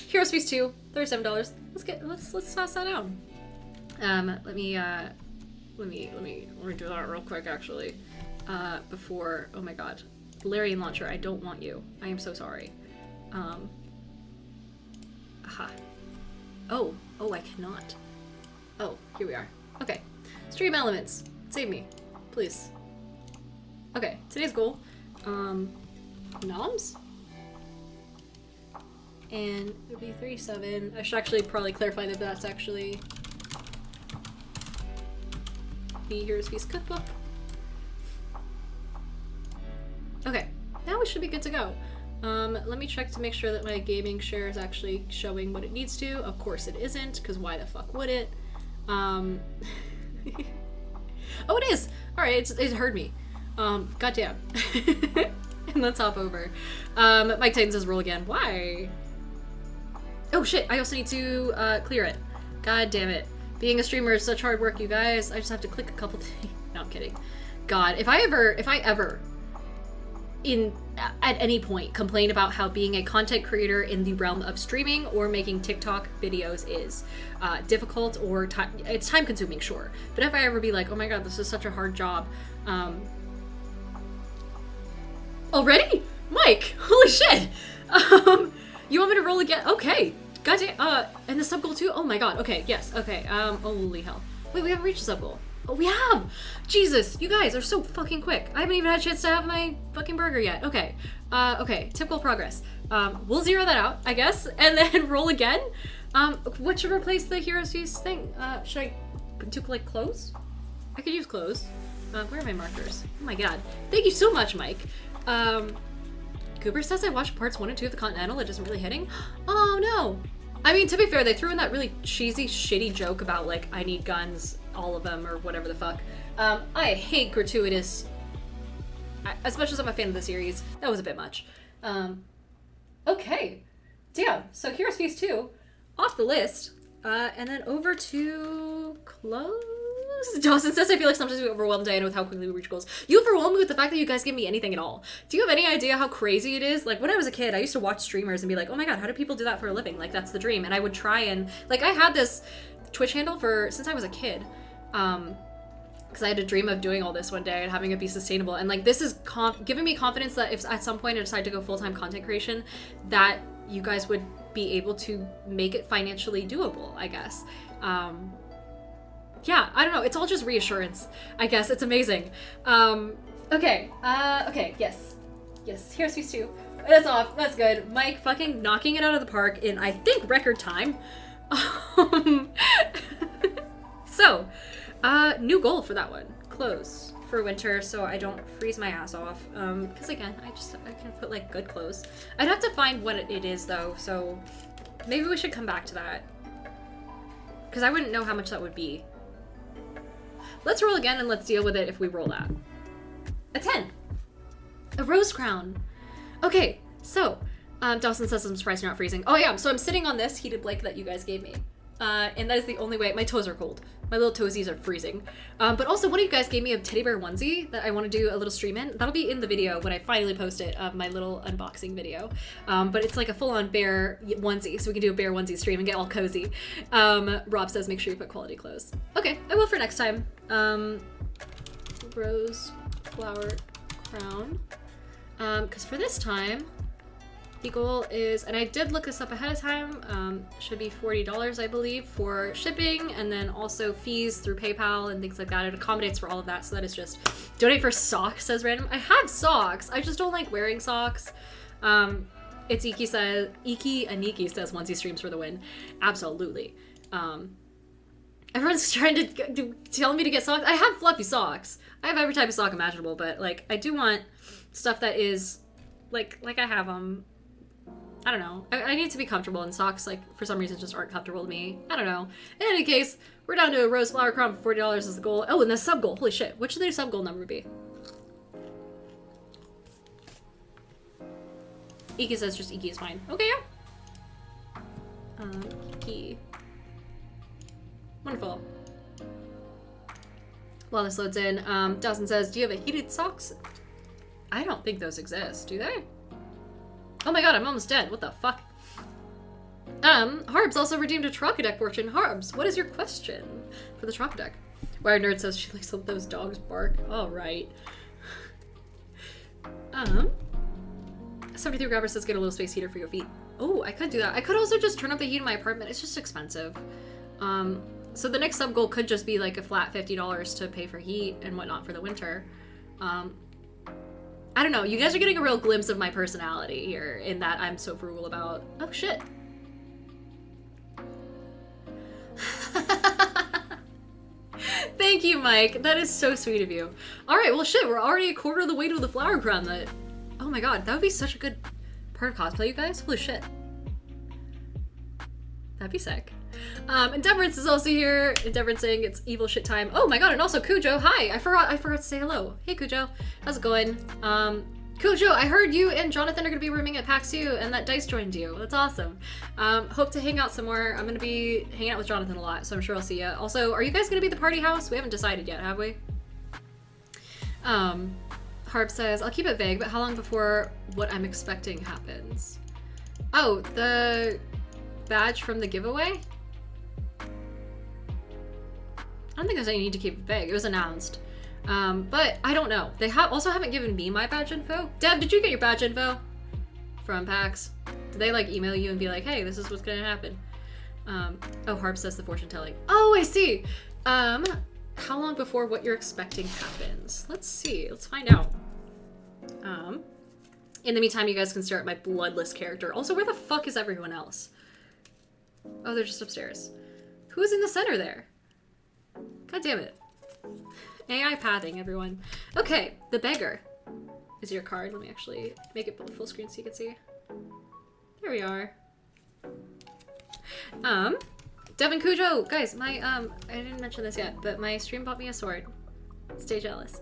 Speaker 1: Heroes Feast 2, $37. Let's toss that down. Let me do that real quick actually. Before, oh my god. Larian launcher, I don't want you. I am so sorry. Aha. Oh, I cannot. Oh, here we are. Okay. Stream elements. Save me, please. Okay, today's goal. Noms? And it would be 37. I should actually probably clarify that that's actually the Heroes Feast cookbook. Okay, now we should be good to go. Let me check to make sure that my gaming share is actually showing what it needs to. Of course it isn't, because why the fuck would it? Oh, it is! Alright, it heard me. Goddamn. And let's hop over. Mike Titan says roll again. Why? Oh shit, I also need to clear it. God damn it. Being a streamer is such hard work, you guys. I just have to click a couple things. No, I'm kidding. God, if I ever at any point complain about how being a content creator in the realm of streaming or making TikTok videos is difficult or it's time consuming, sure. But if I ever be like, oh my god, this is such a hard job. Already? Mike, holy shit. You want me to roll again? Okay. Goddamn. And the sub goal too? Oh my god. Okay, yes. Okay. Holy hell. Wait, we haven't reached the sub goal. Oh, we have! Jesus, you guys are so fucking quick. I haven't even had a chance to have my fucking burger yet. Okay. Okay. Typical progress. We'll zero that out, I guess, and then roll again. What should replace the Heroes Feast thing? Should I do, like, clothes? I could use clothes. Where are my markers? Oh my god. Thank you so much, Mike. Cooper says I watched parts 1 and 2 of The Continental. It isn't really hitting. Oh, no. I mean, to be fair, they threw in that really cheesy, shitty joke about, like, I need guns, all of them, or whatever the fuck. I hate gratuitous, as much as I'm a fan of the series, that was a bit much. Okay. Damn. So Heroes Feast 2, off the list, and then over to close. Dawson says, I feel like sometimes we overwhelm Diana with how quickly we reach goals. You overwhelm me with the fact that you guys give me anything at all. Do you have any idea how crazy it is? Like, when I was a kid, I used to watch streamers and be like, oh my god, how do people do that for a living? Like, that's the dream. And I would try and, like, I had this Twitch handle since I was a kid. Because I had a dream of doing all this one day and having it be sustainable. And, like, this is giving me confidence that if at some point I decide to go full-time content creation, that you guys would be able to make it financially doable, I guess. Yeah, I don't know. It's all just reassurance, I guess. It's amazing. Okay, yes. Yes, Heroes Feast 2. That's off. That's good. Mike fucking knocking it out of the park in, I think, record time. So, new goal for that one. Clothes for winter so I don't freeze my ass off. Because again, I can put, like, good clothes. I'd have to find what it is, though, so maybe we should come back to that. Because I wouldn't know how much that would be. Let's roll again and let's deal with it if we roll that. A 10. A rose crown. Okay, so, Dawson says I'm surprised you're not freezing. Oh yeah, so I'm sitting on this heated blanket that you guys gave me. And that is the only way. My toes are cold. My little toesies are freezing. But also, one of you guys gave me a teddy bear onesie that I want to do a little stream in. That'll be in the video when I finally post it, my little unboxing video. But it's like a full-on bear onesie, so we can do a bear onesie stream and get all cozy. Rob says make sure you put quality clothes. Okay, I will for next time. Rose flower crown. Because for this time, the goal is, and I did look this up ahead of time, should be $40, I believe, for shipping, and then also fees through PayPal and things like that. It accommodates for all of that, so that is just donate for socks, says random. I have socks, I just don't like wearing socks. It's Iki Aniki says onesie streams for the win. Absolutely. Everyone's trying to tell me to get socks. I have fluffy socks. I have every type of sock imaginable, but, like, I do want stuff that is, like I have them. I don't know. I need to be comfortable, and socks, like, for some reason just aren't comfortable to me. I don't know. In any case, we're down to a rose flower crown for $40 as the goal. Oh, and the sub goal. Holy shit. What should the sub goal number be? Iki says just Iki is fine. Okay, yeah. Iki. Wonderful. While this loads in, Dawson says, do you have a heated socks? I don't think those exist, do they? Oh my god, I'm almost dead. What the fuck? Harbs also redeemed a Trocadeck fortune. Harbs, what is your question for the Trocadeck? Wired Nerd says she likes let those dogs bark. All right. 73 Grabber says get a little space heater for your feet. Oh, I could do that. I could also just turn up the heat in my apartment. It's just expensive. So the next sub goal could just be like a flat $50 to pay for heat and whatnot for the winter. I don't know. You guys are getting a real glimpse of my personality here in that I'm so frugal about... Oh, shit. Thank you, Mike. That is so sweet of you. All right, well, shit. We're already a quarter of the way to the flower crown that... Oh my god, that would be such a good part of cosplay, you guys. Holy shit. That'd be sick. And Deverance is also here. Deverance saying it's evil shit time. Oh my god, and also Cujo, hi! I forgot to say hello. Hey Cujo, how's it going? Cujo, I heard you and Jonathan are gonna be rooming at PAX U and that Dice joined you. That's awesome. Hope to hang out some more. I'm gonna be hanging out with Jonathan a lot, so I'm sure I'll see ya. Also, are you guys gonna be at the party house? We haven't decided yet, have we? Harp says, I'll keep it vague, but how long before what I'm expecting happens? Oh, the badge from the giveaway? I don't think there's any need to keep it vague. It was announced. But I don't know. They also haven't given me my badge info. Deb, did you get your badge info from PAX? Did they like email you and be like, hey, this is what's gonna happen? Oh, Harp says the fortune telling. Oh, I see. How long before what you're expecting happens? Let's see. Let's find out. In the meantime, you guys can stare at my bloodless character. Also, where the fuck is everyone else? Oh, they're just upstairs. Who's in the center there? God damn it. AI pathing, everyone. Okay, the beggar is your card. Let me actually make it full screen so you can see. There we are. Devin Cujo, guys, my, I didn't mention this yet, but my stream bought me a sword. Stay jealous.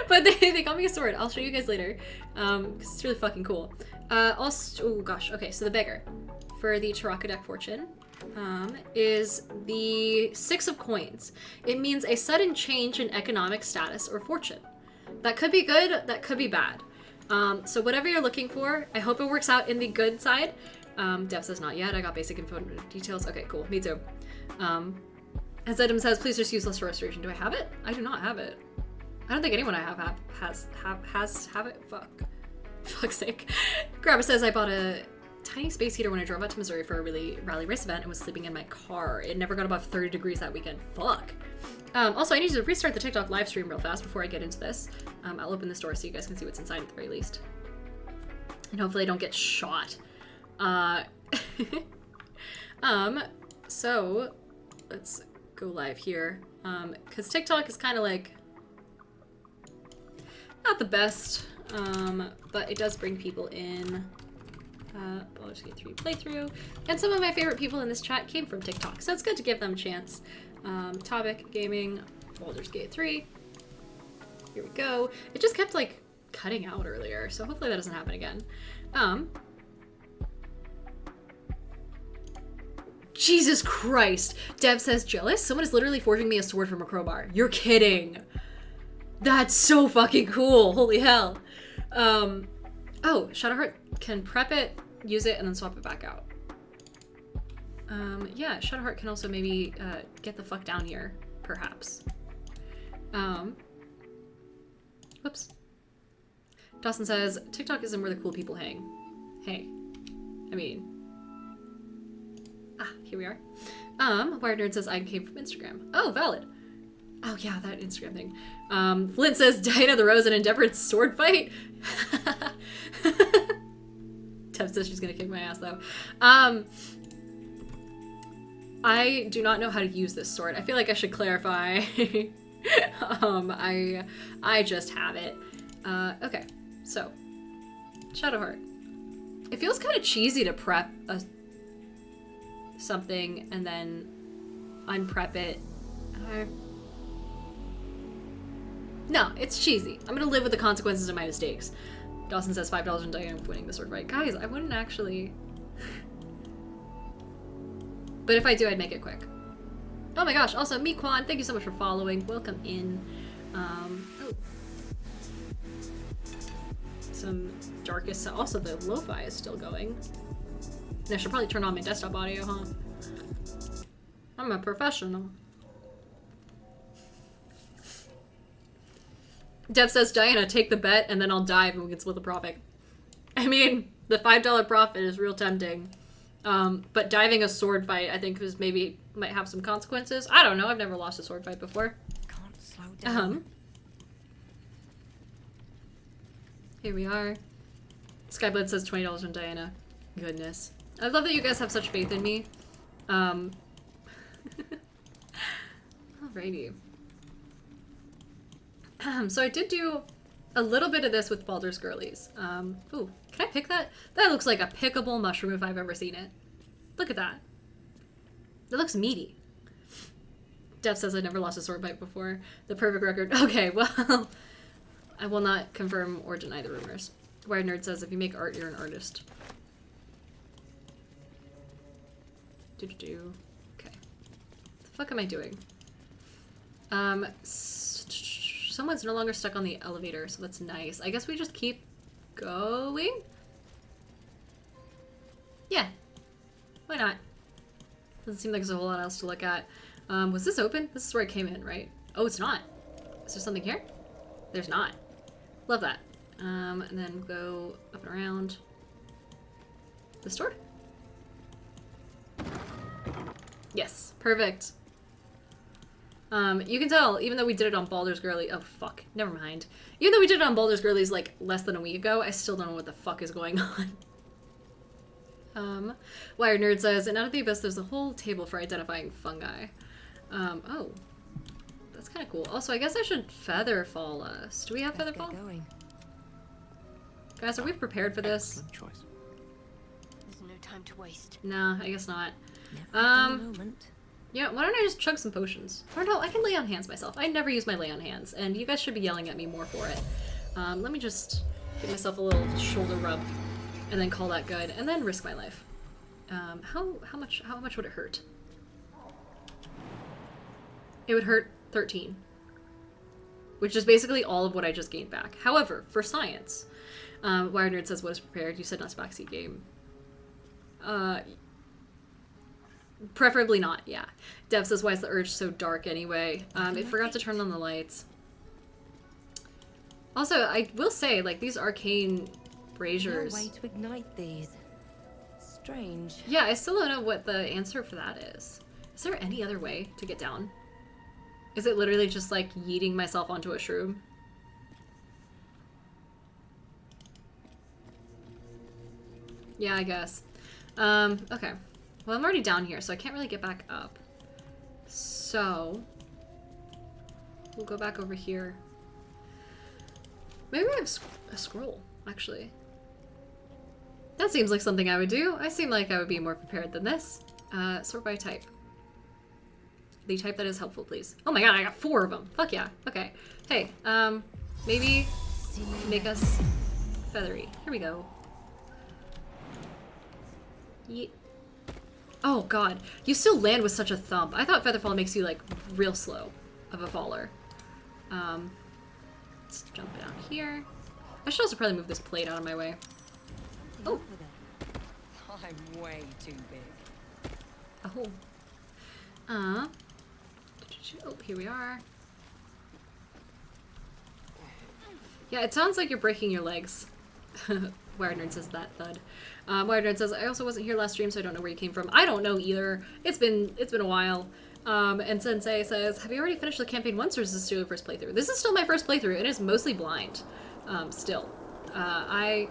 Speaker 1: But they got me a sword. I'll show you guys later, because it's really fucking cool. Also, oh gosh, okay, so the beggar for the Trocadeck fortune is the 6 of coins. It means a sudden change in economic status or fortune. That could be good, that could be bad. So whatever you're looking for, I hope it works out in the good side. Dev says not yet. I got basic info and details. Okay, cool. Me too. As Adam says, please just use Lust Restoration. Do I have it? I do not have it. I don't think anyone I have it. Fuck. Fuck's sake. Grabber says I bought a tiny space heater when I drove out to Missouri for a rally race event and was sleeping in my car. It never got above 30 degrees that weekend. Fuck. Also, I need to restart the TikTok live stream real fast before I get into this. I'll open this door so you guys can see what's inside at the very least. And hopefully I don't get shot. So let's go live here. Cause TikTok is kind of like not the best, but it does bring people in. Baldur's Gate 3 playthrough, and some of my favorite people in this chat came from TikTok, so it's good to give them a chance. Topic gaming, Baldur's Gate 3. Here we go. It just kept like cutting out earlier, so hopefully that doesn't happen again. Jesus Christ. Deb says, jealous? Someone is literally forging me a sword from a crowbar. You're kidding. That's so fucking cool. Holy hell. Oh, Shadowheart can prep it, use it, and then swap it back out. Yeah, Shadowheart can also maybe get the fuck down here, perhaps. Whoops. Dawson says, TikTok isn't where the cool people hang. Hey. I mean... here we are. Wired Nerd says, I came from Instagram. Oh, valid. Oh yeah, that Instagram thing. Flint says, Diana the Rose and Endeavor's sword fight. Tev says she's gonna kick my ass though. I do not know how to use this sword. I feel like I should clarify. I just have it. Okay, so Shadowheart. It feels kind of cheesy to prep something and then unprep it. No, it's cheesy. I'm gonna live with the consequences of my mistakes. Dawson says $5 and Diana winning the sword fight. Guys, I wouldn't actually. But if I do, I'd make it quick. Oh my gosh, also Mequan, thank you so much for following. Welcome in. Oh. Some darkest, also the lo-fi is still going. And I should probably turn on my desktop audio, huh? I'm a professional. Dev says, Diana, take the bet and then I'll dive and we can split the profit. I mean, the $5 profit is real tempting. But diving a sword fight, I think, is maybe might have some consequences. I don't know. I've never lost a sword fight before.
Speaker 2: Can't slow down.
Speaker 1: Here we are. Skyblade says $20 on Diana. Goodness. I love that you guys have such faith in me. Alrighty. So I did do a little bit of this with Baldur's Girlies. Ooh, can I pick that? That looks like a pickable mushroom if I've ever seen it. Look at that. It looks meaty. Dev says I never lost a sword fight before. The perfect record. Okay, well, I will not confirm or deny the rumors. Wired Nerd says if you make art, you're an artist. Do-do-do. Okay. What the fuck am I doing? Someone's no longer stuck on the elevator, so that's nice. I guess we just keep going? Yeah. Why not? Doesn't seem like there's a whole lot else to look at. Was this open? This is where I came in, right? Oh, it's not. Is there something here? There's not. Love that. And then go up and around. This door? Yes. Perfect. You can tell, even though we did it on Baldur's Girly, oh fuck, never mind. Even though we did it on Baldur's Girlies like less than a week ago, I still don't know what the fuck is going on. Wired Nerd says, and out of the abyss there's a whole table for identifying fungi. Oh. That's kind of cool. Also, I guess I should Featherfall us. Do we have Featherfall? Guys, are we prepared for this?
Speaker 2: Excellent choice. There's no time to waste.
Speaker 1: Nah, I guess not.
Speaker 2: Moment.
Speaker 1: Yeah, why don't I just chug some potions? Or no, I can lay on hands myself. I never use my lay on hands, and you guys should be yelling at me more for it. Let me just give myself a little shoulder rub, and then call that good, and then risk my life. How much would it hurt? It would hurt 13. Which is basically all of what I just gained back. However, for science, Wired Nerd says, what is prepared? You said not to backseat game. Preferably not, yeah. Dev says, why is the urge so dark anyway? It forgot to turn on the lights. Also, I will say, like, these arcane braziers...
Speaker 2: No way to ignite these. Strange.
Speaker 1: Yeah, I still don't know what the answer for that is. Is there any other way to get down? Is it literally just, like, yeeting myself onto a shroom? Yeah, I guess. Okay. Well, I'm already down here, so I can't really get back up. So, we'll go back over here. Maybe I have a scroll, actually. That seems like something I would do. I seem like I would be more prepared than this. Sort by type. The type that is helpful, please. Oh my god, I got 4 of them. Fuck yeah. Okay. Hey, maybe make us feathery. Here we go. Yeet. Oh god, you still land with such a thump. I thought Featherfall makes you like real slow of a faller. Let's jump down here. I should also probably move this plate out of my way. Oh.
Speaker 2: I'm way too big.
Speaker 1: Oh. Oh, here we are. Yeah, it sounds like you're breaking your legs. Wired Nerd says that thud. Wired Nerd says, I also wasn't here last stream, so I don't know where you came from. I don't know either. It's been a while. And Sensei says, have you already finished the campaign once, or is this still your first playthrough? This is still my first playthrough. It is mostly blind. Still. But I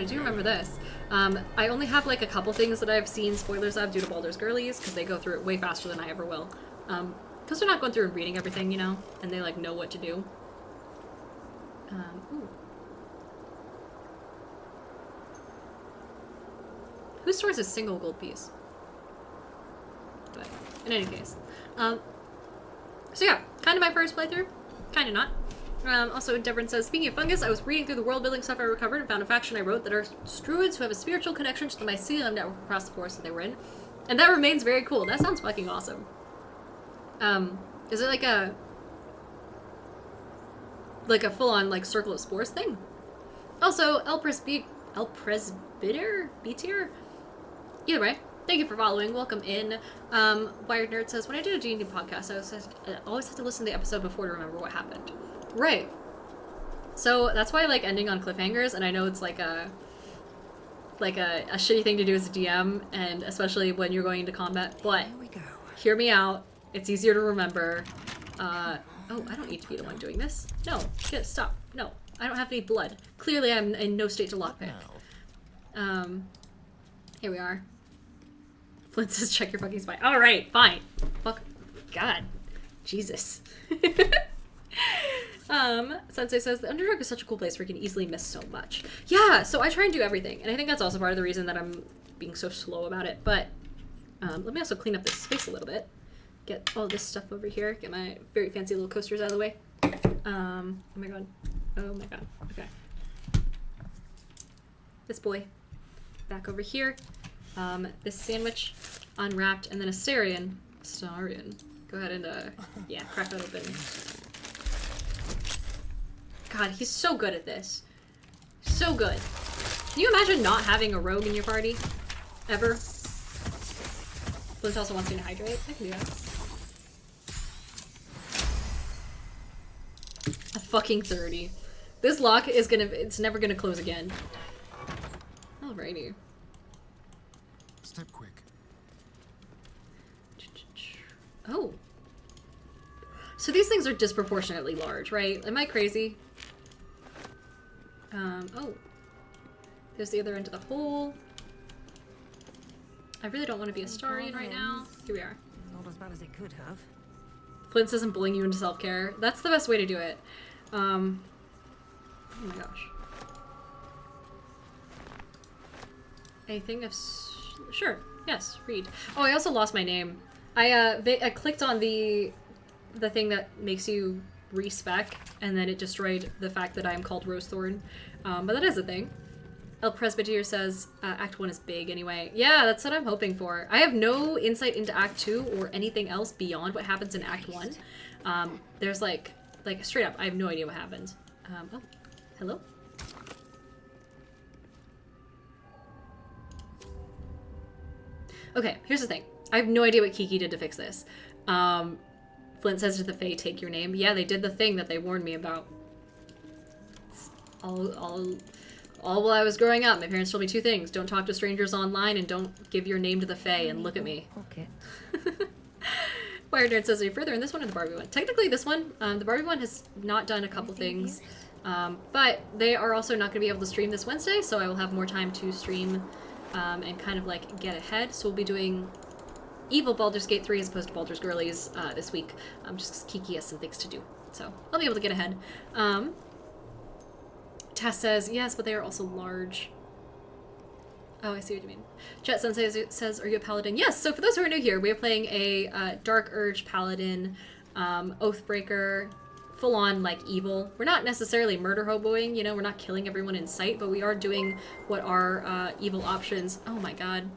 Speaker 1: do remember this. I only have like a couple things that I've seen spoilers of due to Baldur's Girlies, because they go through it way faster than I ever will. Because they're not going through and reading everything, you know, and they like know what to do. Ooh. Who stores a single gold piece? But in any case, so yeah, kind of my first playthrough, kind of not. Also, Devon says, speaking of fungus, I was reading through the world building stuff I recovered and found a faction I wrote that are druids who have a spiritual connection to the mycelium network across the forest that they were in, and that remains very cool. That sounds fucking awesome. Is it like a full-on like circle of spores thing? Also, Elpress El Presbyter? B-tier? Either way, thank you for following. Welcome in. Wired Nerd says, when I did a D&D podcast, I always have to listen to the episode before to remember what happened. Right. So that's why I like ending on cliffhangers, and I know it's like a shitty thing to do as a DM, and especially when you're going into combat, but
Speaker 2: Here we go.
Speaker 1: hear me out. It's easier to remember. Oh, I don't need to be the one doing this. No, shit, stop. No, I don't have any blood. Clearly I'm in no state to lockpick. Here we are. Flint says, check your fucking spine. Alright, fine. Fuck. God. Jesus. Sensei says, the Underdark is such a cool place where you can easily miss so much. Yeah, so I try and do everything. And I think that's also part of the reason that I'm being so slow about it. But let me also clean up this space a little bit. Get all this stuff over here. Get my very fancy little coasters out of the way. Oh my god. Oh my god. Okay. This boy. Back over here. This sandwich unwrapped, and then a Sarian. Go ahead and, yeah, crack that open. God, he's so good at this. So good. Can you imagine not having a rogue in your party? Ever? Flint also wants me to hydrate. I can do that. A fucking 30. This lock is it's never gonna close again. Alrighty.
Speaker 3: Step quick.
Speaker 1: Oh. So these things are disproportionately large, right? Am I crazy? Oh. There's the other end of the hole. I really don't want to be a Starian right now. Here we are.
Speaker 2: Not as bad as it could have.
Speaker 1: Flint isn't bullying you into self-care. That's the best way to do it. Oh my gosh. Anything of... Sure. Yes. Read. Oh, I also lost my name. I clicked on the thing that makes you respec, and then it destroyed the fact that I am called Rosethorn. But that is a thing. El Presbyter says, Act 1 is big anyway. Yeah, that's what I'm hoping for. I have no insight into Act 2 or anything else beyond what happens in Act 1. There's like straight up, I have no idea what happens. Oh, hello? Okay, here's the thing. I have no idea what Kiki did to fix this. Flint says to the Fae, take your name. Yeah, they did the thing that they warned me about. All while I was growing up, my parents told me two things. Don't talk to strangers online, and don't give your name to the Fae, and look at me.
Speaker 2: Okay.
Speaker 1: Wired Nerd says, are you further in this one or the Barbie one? Technically this one. The Barbie one has not done a couple things. But they are also not going to be able to stream this Wednesday, so I will have more time to stream and kind of like get ahead. So we'll be doing Evil Baldur's Gate 3 as opposed to Baldur's Girlies this week. Just 'cause Kiki has some things to do. So I'll be able to get ahead. Tess says, yes, but they are also large. Oh, I see what you mean. Chet Sensei says, are you a paladin? Yes, so for those who are new here, we are playing a Dark Urge paladin, Oathbreaker, full-on, like, evil. We're not necessarily murder hoboing, you know, we're not killing everyone in sight, but we are doing what are evil options. Oh my god.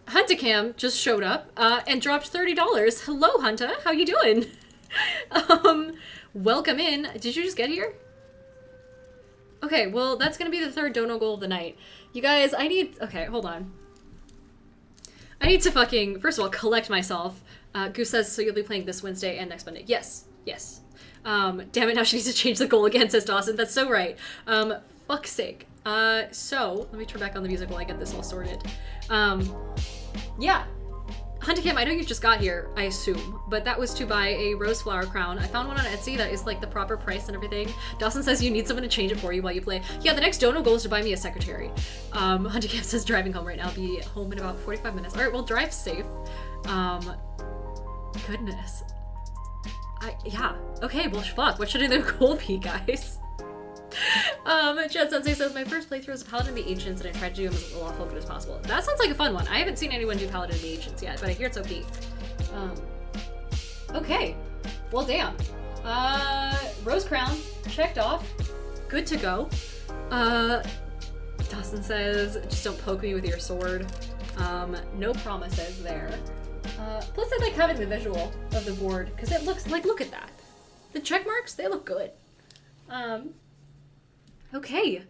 Speaker 1: Huntacam just showed up and dropped $30. Hello, Hunta. How you doing? Welcome in. Did you just get here? Okay, well, that's gonna be the third dono goal of the night. You guys, okay, hold on. I need to fucking, first of all, collect myself. Goose says, so you'll be playing this Wednesday and next Monday. Yes, yes. Damn it, now she needs to change the goal again, says Dawson. That's so right. Fuck's sake. So, let me turn back on the music while I get this all sorted. Yeah. Huntacam, I know you just got here, I assume, but that was to buy a rose flower crown. I found one on Etsy that is like the proper price and everything. Dawson says you need someone to change it for you while you play. Yeah, the next dono goal is to buy me a secretary. Huntacam says driving home right now. I'll be home in about 45 minutes. All right, well, drive safe. Goodness. Yeah. Okay, well, fuck. What should another goal be, guys? Chad Sensei says, my first playthrough was Paladin of the Ancients, and I tried to do them as lawful good as possible. That sounds like a fun one. I haven't seen anyone do Paladin of the Ancients yet, but I hear it's OP. Okay. Well, damn. Rose Crown, checked off. Good to go. Dawson says, just don't poke me with your sword. No promises there. Plus I like having the visual of the board, because it looks, like, look at that. The check marks, they look good. Okay.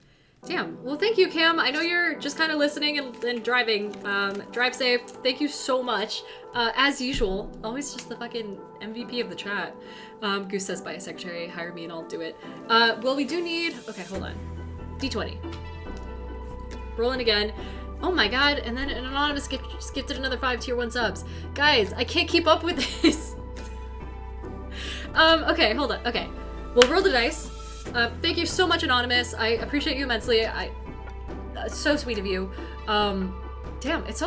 Speaker 1: Damn. Well, thank you, Cam. I know you're just kind of listening and driving. Drive safe. Thank you so much. As usual, always just the fucking MVP of the chat. Goose says, by a secretary, hire me and I'll do it. Well, we do need... Okay, hold on. D20. Rolling again. Oh my god, and then an anonymous gifted another 5 tier 1 subs. Guys, I can't keep up with this. Okay, hold on. Okay. We'll roll the dice. Thank you so much, Anonymous. I appreciate you immensely. It's so sweet of you. Damn, it's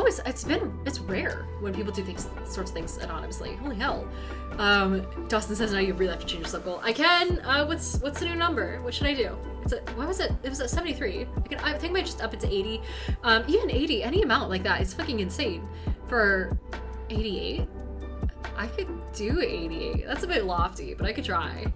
Speaker 1: rare when people do sorts of things anonymously. Holy hell. Dawson says now you really have to change your sub goal. I can. What's the new number? What should I do? What was it? It was at 73. I think I might just up it to 80. Even 80, any amount like that is fucking insane. For 88, I could do 88. That's a bit lofty, but I could try.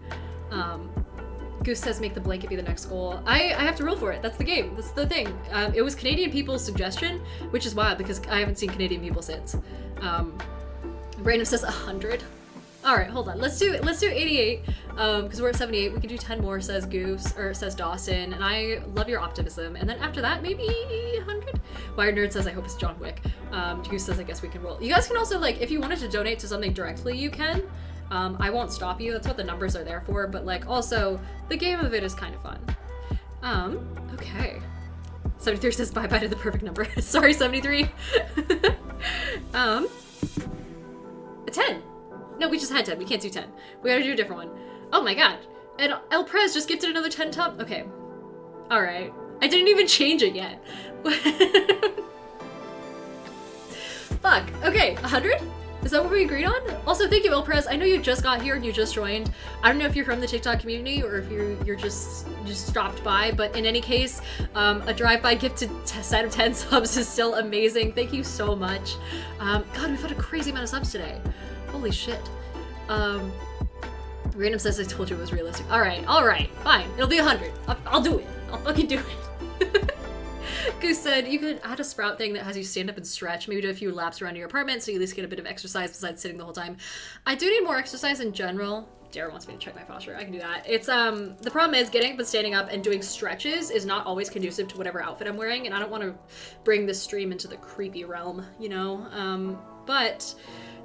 Speaker 1: Goose says make the blanket be the next goal. I have to roll for it. That's the game. That's the thing. It was Canadian people's suggestion, which is wild because I haven't seen Canadian people since. Random says 100. All right, hold on. Let's do 88 because we're at 78. We can do 10 more, says Goose, or says Dawson, and I love your optimism. And then after that, maybe 100. Wired Nerd says I hope it's John Wick. Goose says I guess we can roll. You guys can also, like, if you wanted to donate to something directly, you can. I won't stop you. That's what the numbers are there for. But like, also the game of it is kind of fun. Okay. 73 says bye bye to the perfect number. Sorry, 73. A 10. No, we just had 10. We can't do 10. We gotta do a different one. Oh my god. And El Prez just gifted another 10 top. Okay. All right. I didn't even change it yet. Fuck. Okay, 100? Is that what we agreed on? Also, thank you, El Prez. I know you just got here and you just joined. I don't know if you're from the TikTok community or if you're just stopped by, but in any case, a drive-by gifted set of 10 subs is still amazing. Thank you so much. God, we've had a crazy amount of subs today. Holy shit. Random says I told you it was realistic. All right, fine. It'll be 100. I'll do it. I'll fucking do it. Goose said you could add a sprout thing that has you stand up and stretch, maybe do a few laps around your apartment so you at least get a bit of exercise besides sitting the whole time. I do need more exercise in general. Dara wants me to check my posture. I can do that. It's the problem is getting up and standing up and doing stretches is not always conducive to whatever outfit I'm wearing, and I don't want to bring this stream into the creepy realm, you know? But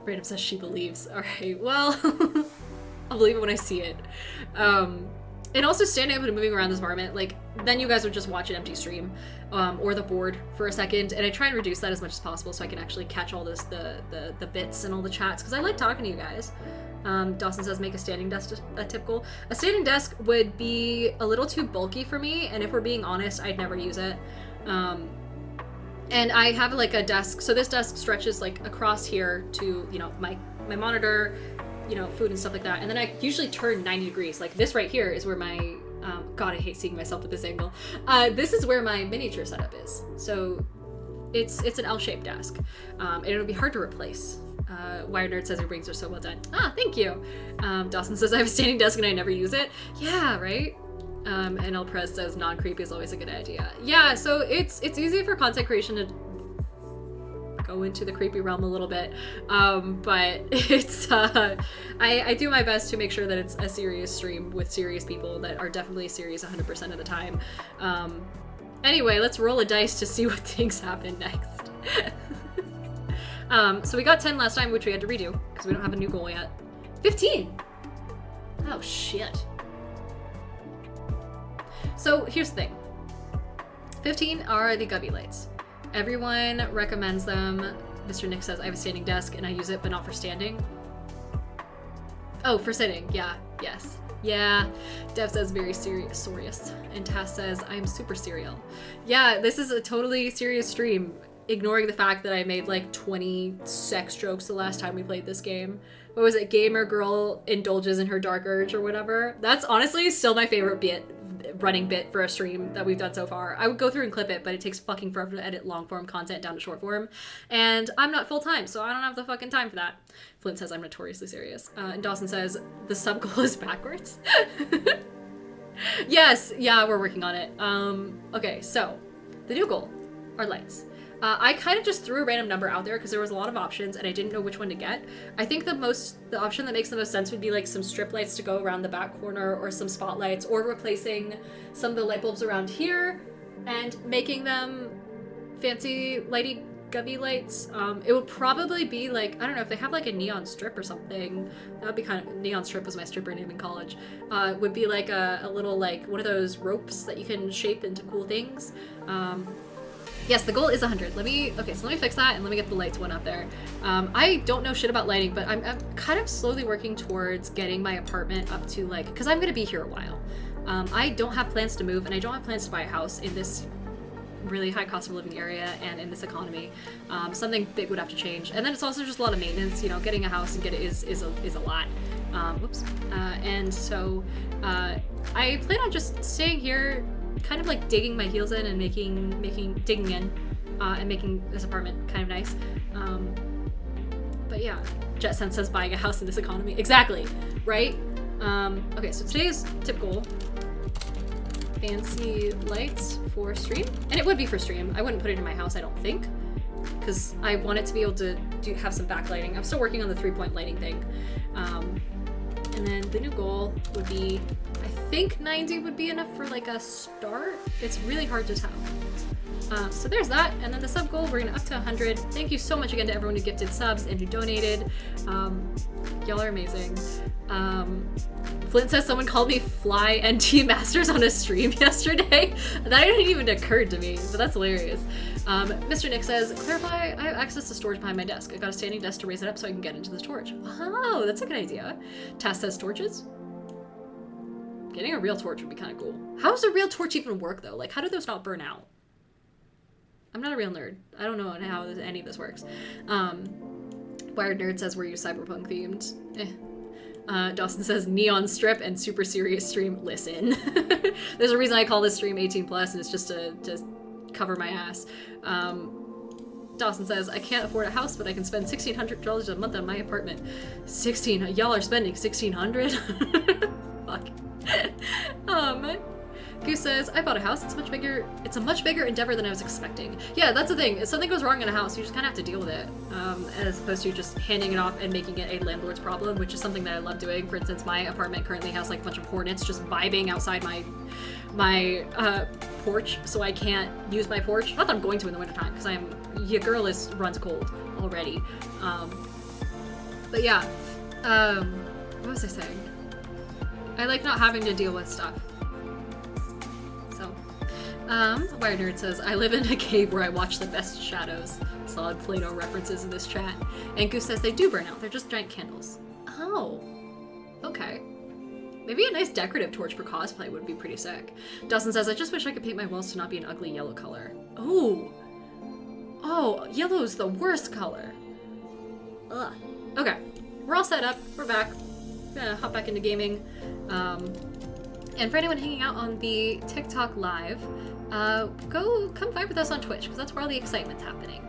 Speaker 1: Random says she believes. All right, well, I'll believe it when I see it. And also standing up and moving around this apartment, like, then you guys would just watch an empty stream, or the board for a second, and I try and reduce that as much as possible so I can actually catch all this, the bits and all the chats, because I like talking to you guys. Dawson says make a standing desk a tip goal. A standing desk would be a little too bulky for me, and if we're being honest, I'd never use it. And I have like a desk, so this desk stretches like across here to, you know, my monitor, you know, food and stuff like that. And then I usually turn 90 degrees. Like this right here is where my, God, I hate seeing myself at this angle. This is where my miniature setup is. So it's an L-shaped desk. And it'll be hard to replace. Wired Nerd says your rings are so well done. Ah, thank you. Dawson says I have a standing desk and I never use it. Yeah, right? And El Prez says non-creepy is always a good idea. Yeah, so it's easy for content creation to go into the creepy realm a little bit, but it's I do my best to make sure that it's a serious stream with serious people that are definitely serious 100% of the time. Anyway, let's roll a dice to see what things happen next. So we got 10 last time, which we had to redo because we don't have a new goal yet. 15. Oh shit. So here's the thing. 15 are the Gubby lights. Everyone recommends them. Mr. Nick says I have a standing desk and I use it, but not for standing. Oh, for sitting. Yeah. Yes. Yeah. Dev says very serious. And Tass says I'm super serial. Yeah, this is a totally serious stream, ignoring the fact that I made like 20 sex jokes the last time we played this game. What was it? Gamer girl indulges in her dark urge or whatever. That's honestly still my favorite running bit for a stream that we've done so far. I would go through and clip it, but it takes fucking forever to edit long form content down to short form. And I'm not full time, so I don't have the fucking time for that. Flint says I'm notoriously serious. And Dawson says the sub goal is backwards. Yes, yeah, we're working on it. Okay, so the new goal are lights. I kind of just threw a random number out there because there was a lot of options and I didn't know which one to get. I think the option that makes the most sense would be like some strip lights to go around the back corner or some spotlights or replacing some of the light bulbs around here and making them fancy lighty govy lights. It would probably be like, I don't know if they have like a neon strip or something. That would be kind of, neon strip was my stripper name in college. Would be like a little like one of those ropes that you can shape into cool things. Yes, the goal is 100. Let me fix that and let me get the lights one up there. I don't know shit about lighting, but I'm kind of slowly working towards getting my apartment up to like, because I'm gonna be here a while. I don't have plans to move, and I don't have plans to buy a house in this really high cost of living area and in this economy. Something big would have to change, and then it's also just a lot of maintenance. You know, getting a house and get it is a lot. And so I plan on just staying here, kind of like digging my heels in and digging in and making this apartment kind of nice. But yeah, JetSense says buying a house in this economy. Exactly, right? Okay, so today's tip goal: fancy lights for stream. And it would be for stream. I wouldn't put it in my house, I don't think, because I want it to be able to have some backlighting. I'm still working on the 3-point lighting thing. And then the new goal would be, I think 90 would be enough for like a start. It's really hard to tell. So there's that, and then the sub goal, we're gonna up to 100. Thank you so much again to everyone who gifted subs and who donated. Y'all are amazing. Flint says someone called me Fly NT Masters on a stream yesterday. That didn't even occur to me, but that's hilarious. Mr. Nick says, clarify, I have access to storage behind my desk. I got a standing desk to raise it up so I can get into the storage. Oh, that's a good idea. Tass says torches. Getting a real torch would be kind of cool. How does a real torch even work though? Like, how do those not burn out? I'm not a real nerd. I don't know how any of this works. Wired Nerd says, were you cyberpunk themed? Dawson says, neon strip and super serious stream. Listen. There's a reason I call this stream 18 plus, and it's just to cover my ass. Dawson says, I can't afford a house, but I can spend $1,600 a month on my apartment. Y'all are spending $1,600? Fuck. Goose says, I bought a house. It's a much bigger endeavor than I was expecting. Yeah, that's the thing. If something goes wrong in a house, you just kind of have to deal with it, as opposed to just handing it off and making it a landlord's problem, which is something that I love doing. For instance, my apartment currently has like a bunch of hornets just vibing outside my porch, so I can't use my porch. Not that I'm going to in the wintertime, because your girl runs cold already. But yeah, what was I saying? I like not having to deal with stuff. Wired Nerd says, I live in a cave where I watch the best shadows. Solid Play-Doh references in this chat. And Goose says they do burn out. They're just giant candles. Oh. Okay. Maybe a nice decorative torch for cosplay would be pretty sick. Dawson says, I just wish I could paint my walls to not be an ugly yellow color. Oh. Oh, yellow's the worst color. Ugh. Okay. We're all set up. We're back. We're gonna hop back into gaming. And for anyone hanging out on the TikTok live, come vibe with us on Twitch, because that's where all the excitement's happening.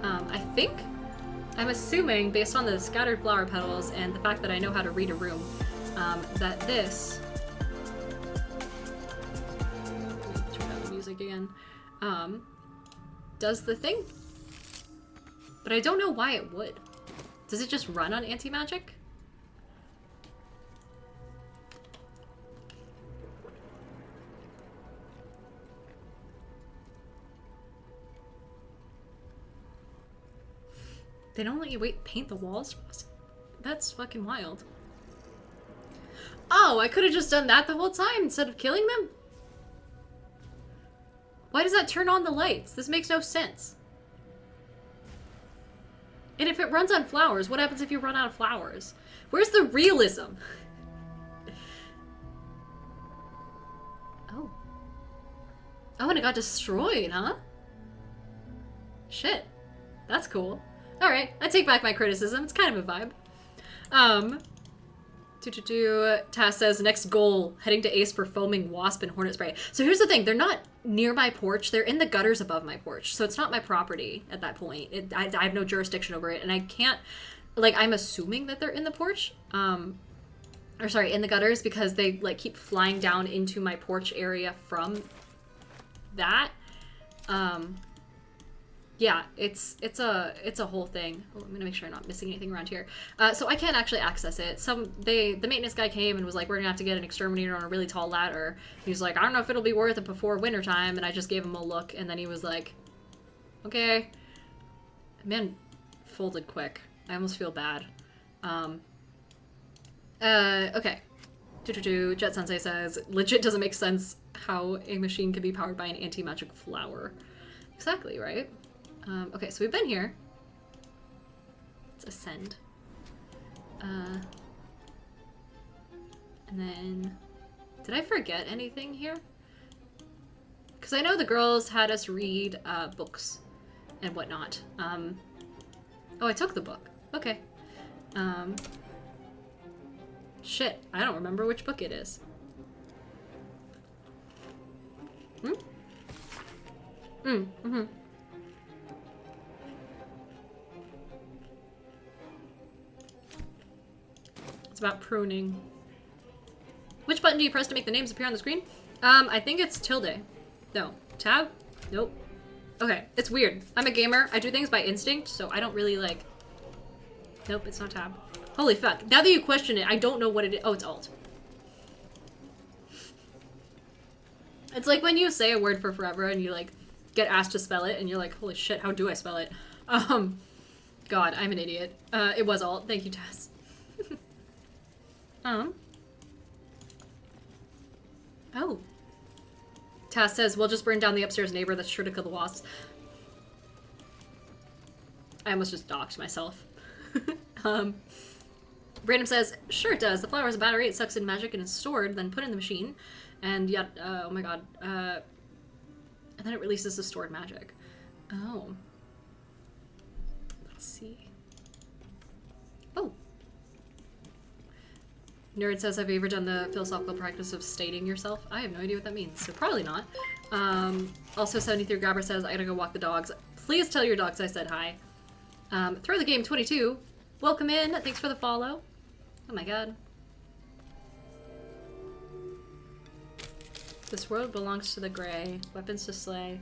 Speaker 1: I'm assuming, based on the scattered flower petals and the fact that I know how to read a room, that this... Let me turn down the music again. Does the thing. But I don't know why it would. Does it just run on anti-magic? They don't let you paint the walls? That's fucking wild. Oh, I could have just done that the whole time instead of killing them? Why does that turn on the lights? This makes no sense. And if it runs on flowers, what happens if you run out of flowers? Where's the realism? Oh. Oh, and it got destroyed, huh? Shit. That's cool. Alright, I take back my criticism. It's kind of a vibe. Tass says, next goal, heading to Ace for foaming wasp and hornet spray. So here's the thing, they're not near my porch, they're in the gutters above my porch. So it's not my property at that point. I have no jurisdiction over it, and I can't, like, I'm assuming that they're in the porch. In the gutters, because they, like, keep flying down into my porch area from that. Yeah, it's a whole thing. Oh, I'm gonna make sure I'm not missing anything around here. So I can't actually access it. The maintenance guy came and was like, we're gonna have to get an exterminator on a really tall ladder. He was like, I don't know if it'll be worth it before wintertime, and I just gave him a look, and then he was like, okay. Man, folded quick. I almost feel bad. Okay. Jet Sensei says, legit doesn't make sense how a machine can be powered by an anti-magic flower. Exactly, right? Okay, so we've been here. Let's ascend. And then... Did I forget anything here? Because I know the girls had us read books and whatnot. Oh, I took the book. Okay. Shit, I don't remember which book it is. Mm-hmm. It's about pruning. Which button do you press to make the names appear on the screen? I think it's tilde. No. Tab? Nope. Okay, it's weird. I'm a gamer. I do things by instinct, so I don't really like... Nope, it's not tab. Holy fuck. Now that you question it, I don't know what it is. Oh, it's alt. It's like when you say a word for forever and you like get asked to spell it and you're like, holy shit, how do I spell it? God, I'm an idiot. It was alt. Thank you, Tess. Oh. Tess says, we'll just burn down the upstairs neighbor that's sure to kill the wasps. I almost just doxed myself. Brandon says, sure it does. The flower has a battery, it sucks in magic and is stored, then put in the machine. And yet, oh my god. And then it releases the stored magic. Oh. Let's see. Oh. Nerd says, have you ever done the philosophical practice of stating yourself? I have no idea what that means, so probably not. Also, 73 Grabber says, I gotta go walk the dogs. Please tell your dogs I said hi. Throw the game 22. Welcome in. Thanks for the follow. Oh my god. This world belongs to the gray. Weapons to slay.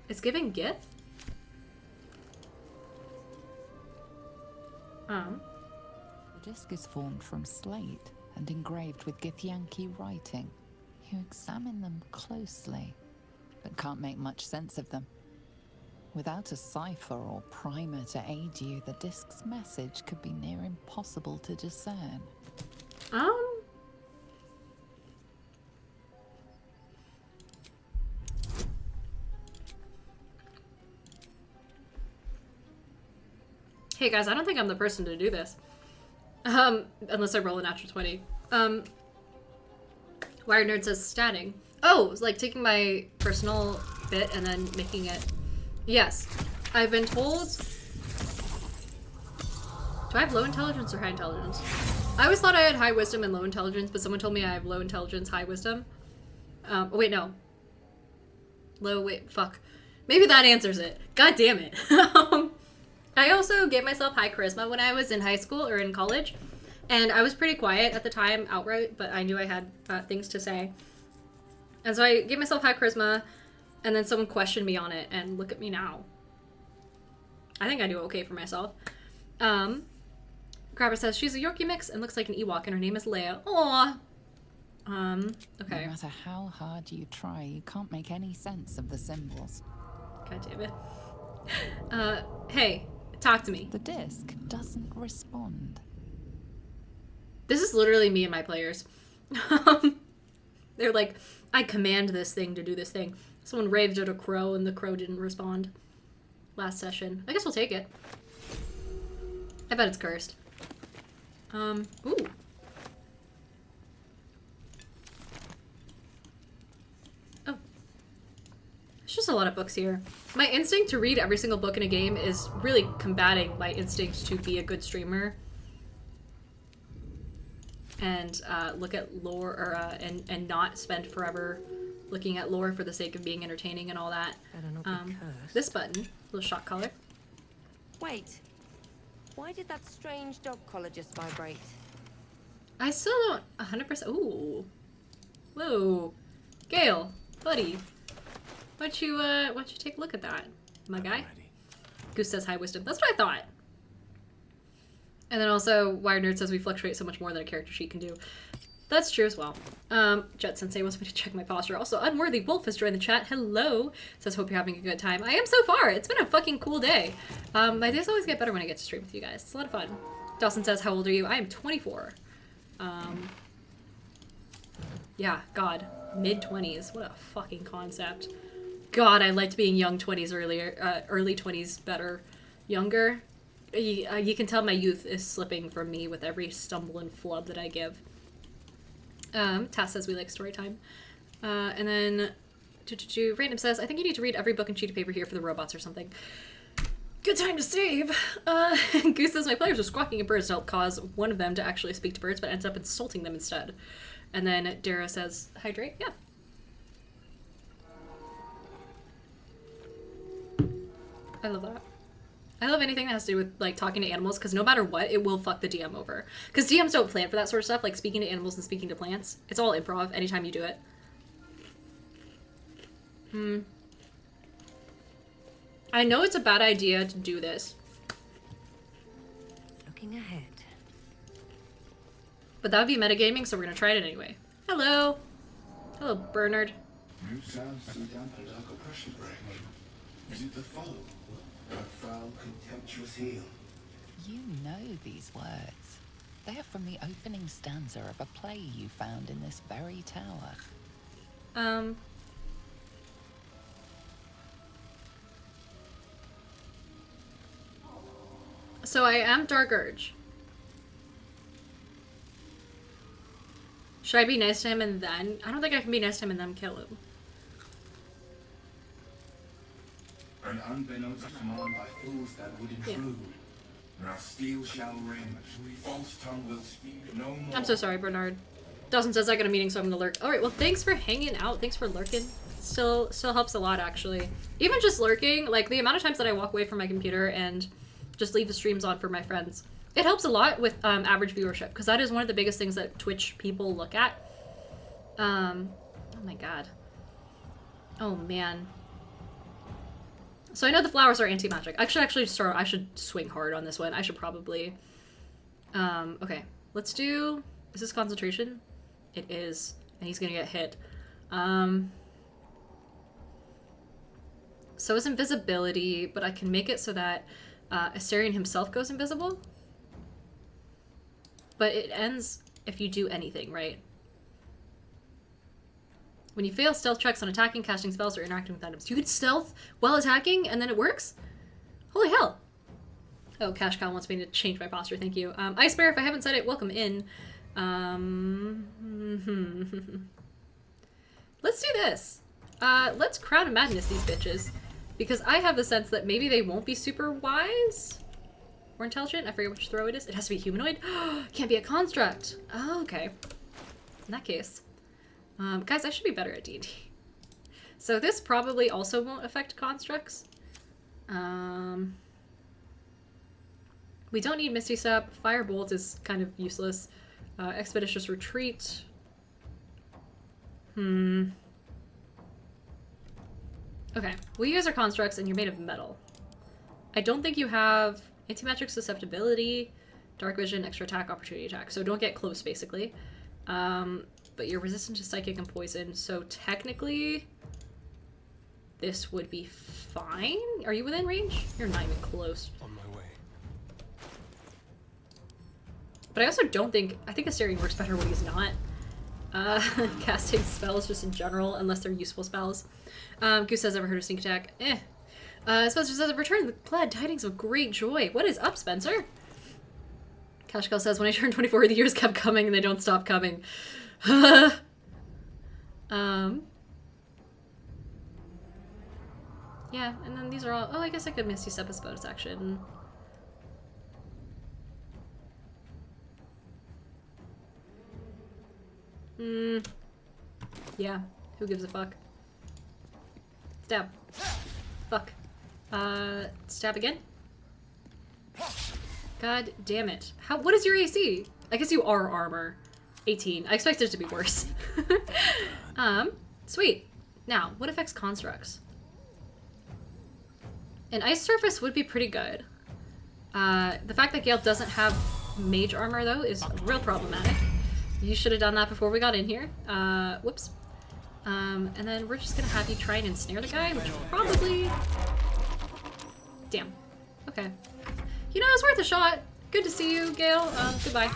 Speaker 1: It's giving Gith?
Speaker 4: The disc is formed from slate and engraved with Githyanki writing. You examine them closely, but can't make much sense of them. Without a cipher or primer to aid you, the disc's message could be near impossible to discern.
Speaker 1: Hey guys, I don't think I'm the person to do this. Unless I roll a natural 20. Wired Nerd says statting. Oh, it's like taking my personal bit and then making it... Yes. I've been told... Do I have low intelligence or high intelligence? I always thought I had high wisdom and low intelligence, but someone told me I have low intelligence, high wisdom. Wait, no. Fuck. Maybe that answers it. God damn it. I also gave myself high charisma when I was in high school or in college. And I was pretty quiet at the time, outright, but I knew I had things to say. And so I gave myself high charisma, and then someone questioned me on it, and look at me now. I think I do okay for myself. Grabber says, she's a Yorkie mix and looks like an Ewok, and her name is Leia. Aww. Okay.
Speaker 4: No matter how hard you try, you can't make any sense of the symbols.
Speaker 1: God damn it. Hey, talk to me.
Speaker 4: The disc doesn't respond.
Speaker 1: This is literally me and my players. They're like, I command this thing to do this thing. Someone raved at a crow and the crow didn't respond last session. I guess we'll take it. I bet it's cursed. Ooh. Oh. There's just a lot of books here. My instinct to read every single book in a game is really combating my instinct to be a good streamer. And look at lore, or and not spend forever looking at lore for the sake of being entertaining and all that.
Speaker 2: Better not be cursed.
Speaker 1: This button, little shock collar.
Speaker 5: Wait. Why did that strange dog collar just vibrate?
Speaker 1: I still don't 100%. Ooh, whoa, Gale, buddy, why don't you take a look at that? my guy.
Speaker 3: Ready.
Speaker 1: Goose says hi, wisdom. That's what I thought. And then also, Wired Nerd says we fluctuate so much more than a character sheet can do. That's true as well. Jet Sensei wants me to check my posture. Also, Unworthy Wolf has joined the chat. Hello. Says, hope you're having a good time. I am so far. It's been a fucking cool day. My days always get better when I get to stream with you guys. It's a lot of fun. Dawson says, how old are you? I am 24. Yeah, God. Mid-20s. What a fucking concept. God, I liked being young 20s earlier. Early 20s better. Younger. You can tell my youth is slipping from me with every stumble and flub that I give. Tass says we like story time. And then Random says, I think you need to read every book and sheet of paper here for the robots or something. Good time to save. Goose says, my players are squawking at birds to help cause one of them to actually speak to birds, but ends up insulting them instead. And then Dara says, hydrate? Yeah. I love that. I love anything that has to do with, like, talking to animals, because no matter what, it will fuck the DM over. Because DMs don't plan for that sort of stuff, like speaking to animals and speaking to plants. It's all improv anytime you do it. I know it's a bad idea to do this.
Speaker 2: Looking ahead.
Speaker 1: But that would be metagaming, so we're going to try it anyway. Hello. Hello, Bernard.
Speaker 6: New sounds to dampen dark oppression brain. Is it the foe? That foul, contemptuous heel?
Speaker 4: You know these words. They are from the opening stanza of a play you found in this very tower.
Speaker 1: So I am Dark Urge. Should I be nice to him and then? I don't think I can be nice to him and then kill him.
Speaker 6: An unbeknownst command by fools that would intrude. Now steel shall ring, false tongue will speak no more.
Speaker 1: I'm so sorry, Bernard. Dawson says I got a meeting, so I'm gonna lurk. Alright, well thanks for hanging out. Thanks for lurking. Still helps a lot, actually. Even just lurking, like the amount of times that I walk away from my computer and just leave the streams on for my friends. It helps a lot with average viewership, because that is one of the biggest things that Twitch people look at. Oh my god. Oh man. So I know the flowers are anti-magic. I should swing hard on this one. I should probably... okay. Let's do... Is this concentration? It is. And he's gonna get hit. So is invisibility, but I can make it so that Astarion himself goes invisible. But it ends if you do anything, right? When you fail stealth checks on attacking, casting spells, or interacting with items. You can stealth while attacking and then it works? Holy hell. Oh, Cash Cow wants me to change my posture, thank you. Ice Bear, if I haven't said it, welcome in. Let's do this. Let's Crown of Madness these bitches. Because I have the sense that maybe they won't be super wise or intelligent. I forget which throw it is. It has to be humanoid. Can't be a construct. Oh, okay. In that case. Guys, I should be better at D&D. So this probably also won't affect constructs. We don't need Misty Step. Firebolt is kind of useless. Expeditious Retreat. Okay, we use our constructs and you're made of metal. I don't think you have anti-magic susceptibility, dark vision, extra attack, opportunity attack. So don't get close, basically. But you're resistant to psychic and poison, so technically this would be fine. Are you within range? You're not even close.
Speaker 3: On my way.
Speaker 1: But I also don't think... I think Astarion works better when he's not casting spells just in general, unless they're useful spells. Goose says, ever heard of sneak attack? Spencer says, return the glad tidings of great joy. What is up, Spencer? Cashcal says, when I turned 24, the years kept coming and they don't stop coming. Yeah, and then these are all... Oh, I guess I could Misty Step as bonus action. Yeah, who gives a fuck? Stab. Fuck. Stab again? God damn it. What is your AC? I guess you are armor. 18. I expected it to be worse. Sweet. Now, what affects constructs? An ice surface would be pretty good. The fact that Gale doesn't have mage armor, though, is real problematic. You should have done that before we got in here. Whoops. And then we're just gonna have you try and ensnare the guy, which will probably... Damn. Okay. You know, it's worth a shot. Good to see you, Gale. Goodbye.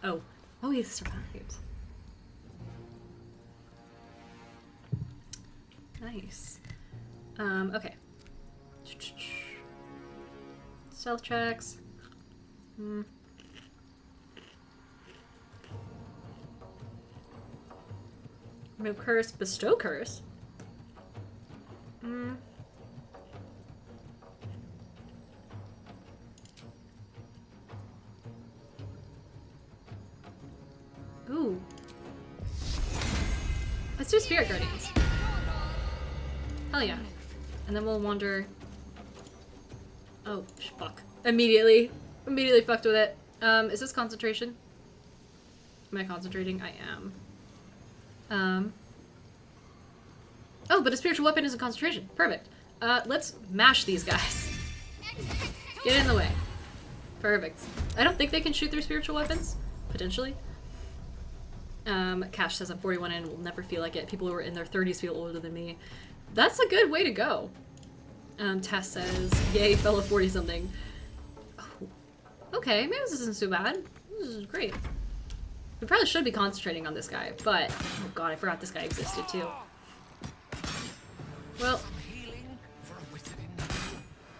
Speaker 1: Oh. Oh, he survived. Nice. Okay. Stealth checks. Remove curse. Bestow curse? Ooh. Let's do Spirit Guardians. Hell yeah. And then we'll wander... Oh, fuck. Immediately fucked with it. Is this concentration? Am I concentrating? I am. Oh, but a spiritual weapon is a concentration. Perfect. Let's mash these guys. Get in the way. Perfect. I don't think they can shoot through spiritual weapons. Potentially. Cash says I'm 41 and will never feel like it. People who are in their 30s feel older than me. That's a good way to go. Tess says, yay, fellow 40-something. Oh, okay, maybe this isn't so bad. This is great. We probably should be concentrating on this guy, but... Oh god, I forgot this guy existed too. Well...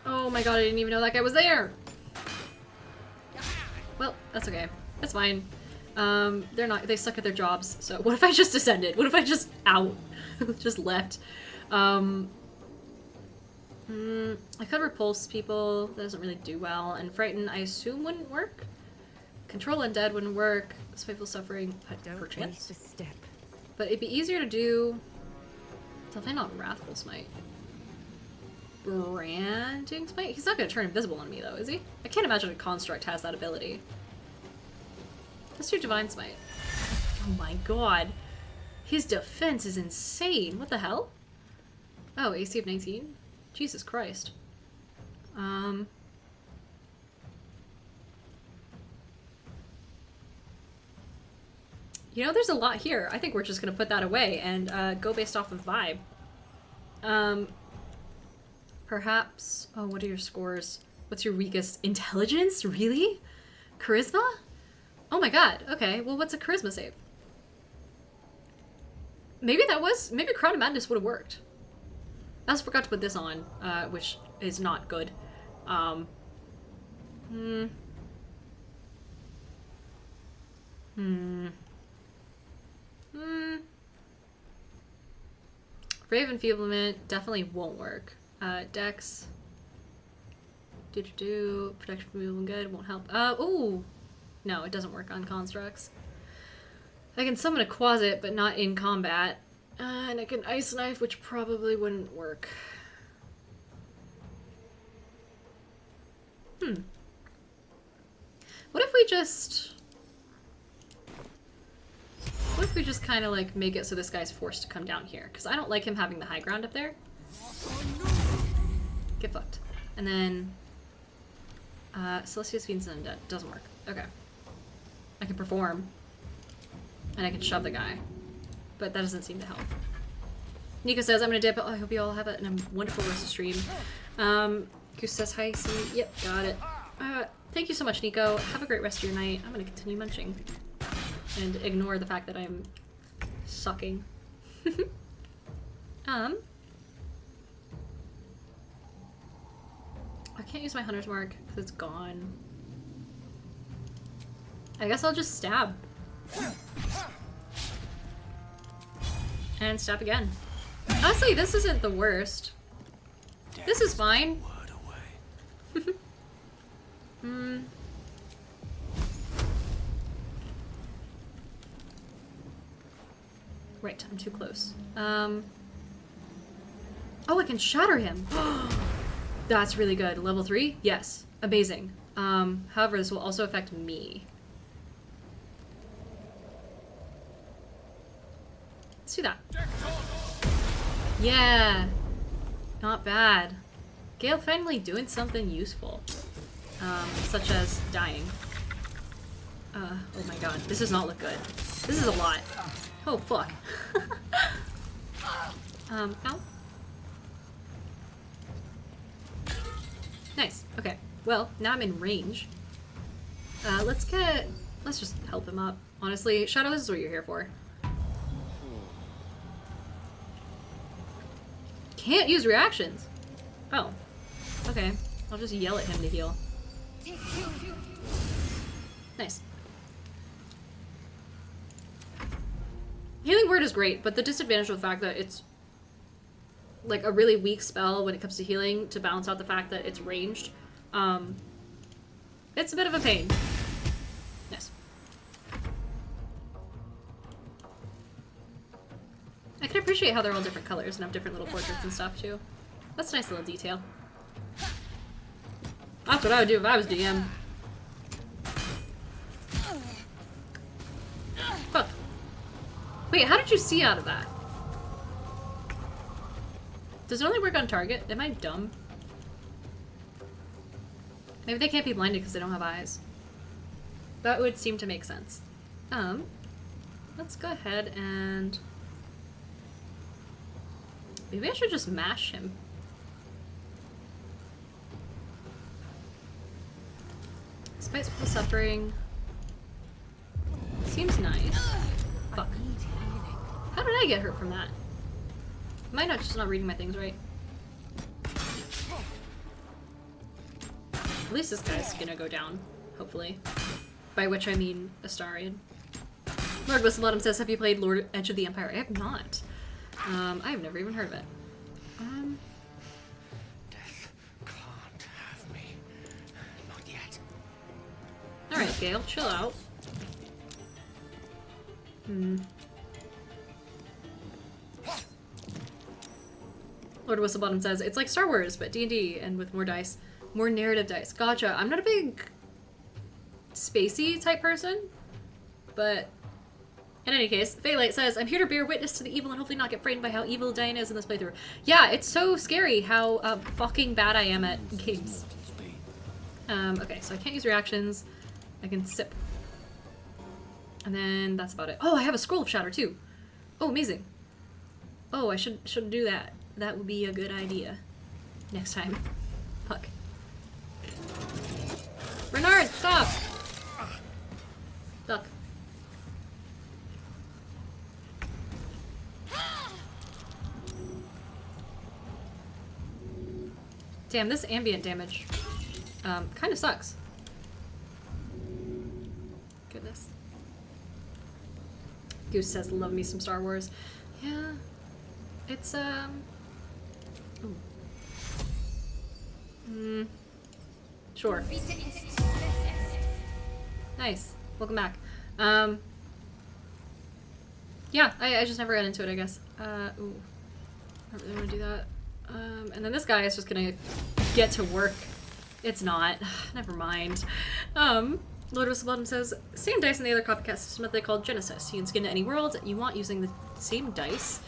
Speaker 1: Oh my god, I didn't even know that guy was there! Well, that's okay. That's fine. They suck at their jobs, so what if I just descended? What if I just just left? I could repulse people. That doesn't really do well. And frighten, I assume, wouldn't work. Control undead wouldn't work. Spiteful suffering,
Speaker 5: Don't waste a step.
Speaker 1: but it'd be easier to do. Definitely not wrathful smite. Branding smite. He's not gonna turn invisible on me though, is he? I can't imagine a construct has that ability. Let's do divine smite. Oh my god, his defense is insane. What the hell? Oh, AC of 19. Jesus Christ. You know, there's a lot here. I think we're just gonna put that away and go based off of vibe. Perhaps... Oh, what are your scores? What's your weakest? Intelligence? Really? Charisma? Oh my god. Okay, well what's a charisma save? Maybe Crown of Madness would have worked. I also forgot to put this on, which is not good. Brave Enfeeblement definitely won't work. Dex. Protection from evil and good won't help. Ooh! No, it doesn't work on constructs. I can summon a Quasit, but not in combat. And I can Ice Knife, which probably wouldn't work. What if we just... What if we just kind of like make it so this guy's forced to come down here? Because I don't like him having the high ground up there. Get fucked. And then... Celestia's Fiends and Undead. Doesn't work. Okay. I can perform. And I can shove the guy. But that doesn't seem to help. Nico says, I'm gonna dip. Oh, I hope you all have a wonderful rest of stream. Goose says, hi, see. Yep, got it. Thank you so much, Nico. Have a great rest of your night. I'm gonna continue munching. And ignore the fact that I'm sucking. I can't use my hunter's mark because it's gone. I guess I'll just stab. And stab again. Honestly, this isn't the worst. This is fine. Right, I'm too close. Oh, I can shatter him. That's really good. Level 3? Yes. Amazing. However, this will also affect me. Let's do that. Yeah. Not bad. Gale finally doing something useful. Such as dying. Oh my god, this does not look good. This is a lot. Oh fuck. Ow. Nice, okay. Well, now I'm in range. Let's just help him up. Honestly, Shadow, this is what you're here for. Can't use reactions. Oh. Okay. I'll just yell at him to heal. Nice. Healing Word is great, but the disadvantage of the fact that it's like a really weak spell when it comes to healing to balance out the fact that it's ranged. It's a bit of a pain. Nice. I can appreciate how they're all different colors and have different little portraits and stuff too. That's a nice little detail. That's what I would do if I was DM. Fuck. Wait, how did you see out of that? Does it only work on target? Am I dumb? Maybe they can't be blinded because they don't have eyes. That would seem to make sense. Let's go ahead and... maybe I should just mash him. Spiteful Suffering. Seems nice. Fuck. How did I get hurt from that? Am I just not reading my things right? At least this guy's gonna go down, hopefully. By which I mean Astarion. Lord Whistleblottom says, have you played Lord Edge of the Empire? I have not. I have never even heard of it.
Speaker 3: Death can't have me. Not yet.
Speaker 1: Alright, Gale, chill out. Lord Whistlebottom says, it's like Star Wars, but D&D, and with more dice. More narrative dice. Gotcha. I'm not a big spacey type person, but in any case, Phaelite says, I'm here to bear witness to the evil and hopefully not get frightened by how evil Diana is in this playthrough. Yeah, it's so scary how fucking bad I am at games. Okay, so I can't use reactions. I can sip. And then that's about it. Oh, I have a Scroll of Shatter too. Oh, amazing. Oh, I should do that. That would be a good idea. Next time. Fuck. Bernard, stop! Duck. Damn, this ambient damage kind of sucks. Goodness. Goose says, love me some Star Wars. Yeah. It's, sure. Nice. Welcome back. Yeah, I just never got into it, I guess. Ooh. I don't really want to do that. And then this guy is just gonna get to work. It's not. Never mind. Lord Whistlebottom says, same dice in the other copycat system that they call Genesis. You can skin to any world you want using the same dice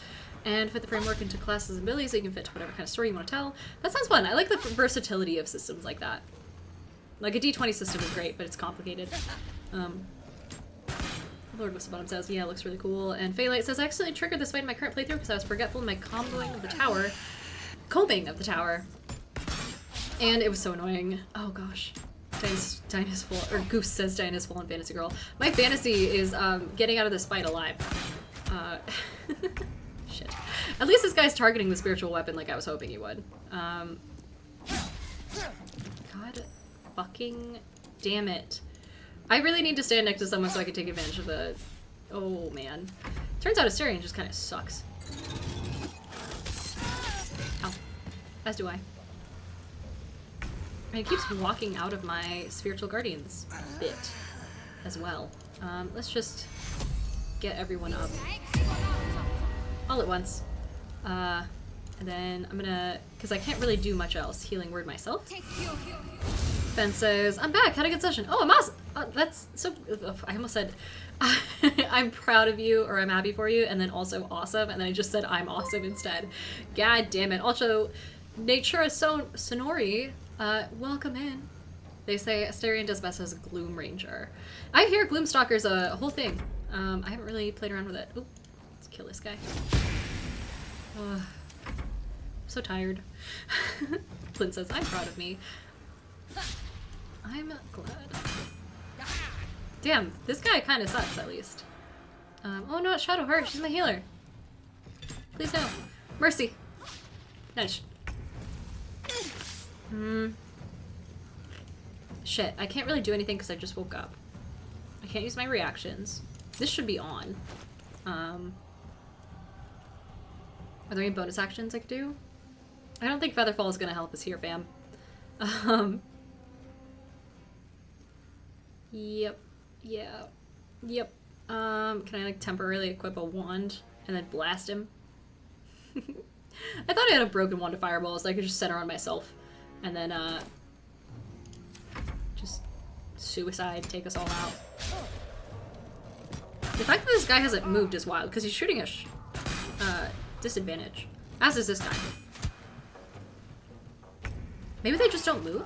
Speaker 1: and fit the framework into classes and abilities so you can fit to whatever kind of story you want to tell. That sounds fun. I like the versatility of systems like that. Like a D20 system is great, but it's complicated. Lord Whistlebottom says, yeah, it looks really cool. And Phaelite says, I accidentally triggered this fight in my current playthrough because I was forgetful in my combing of the tower. And it was so annoying. Oh gosh. Dinah's full, or Goose says Dinah's full on Fantasy Girl. My fantasy is getting out of this fight alive. Shit. At least this guy's targeting the spiritual weapon like I was hoping he would. God fucking damn it. I really need to stand next to someone so I can take advantage of the... Oh man. Turns out Astarion just kind of sucks. Ow. As do I. And it keeps walking out of my Spiritual Guardians bit as well. Let's just get everyone up all at once. And then I'm gonna, because I can't really do much else, Healing Word myself. Ben says, I'm back, had a good session. Oh, I'm awesome. That's so, I almost said, I'm proud of you, or I'm happy for you, and then also awesome, and then I just said I'm awesome instead. God damn it. Also, Natura Sonori, welcome in. They say Astarion does best as a Gloom Ranger. I hear Gloomstalker's a whole thing. I haven't really played around with it. Oop, let's kill this guy. I'm so tired. Flint says, I'm proud of me. I'm glad. Damn, this guy kind of sucks at least. Oh no, it's Shadowheart. She's my healer. Please no. Mercy. Nice. Shit, I can't really do anything because I just woke up. I can't use my reactions. This should be on. Are there any bonus actions I could do? I don't think Featherfall is gonna help us here, fam. Yep. Yeah. Yep. Can I like temporarily equip a wand and then blast him? I thought I had a broken wand of fireballs that I could just center on myself and then just suicide, take us all out. The fact that this guy hasn't moved is wild because he's shooting a disadvantage, as is this guy. Maybe they just don't move?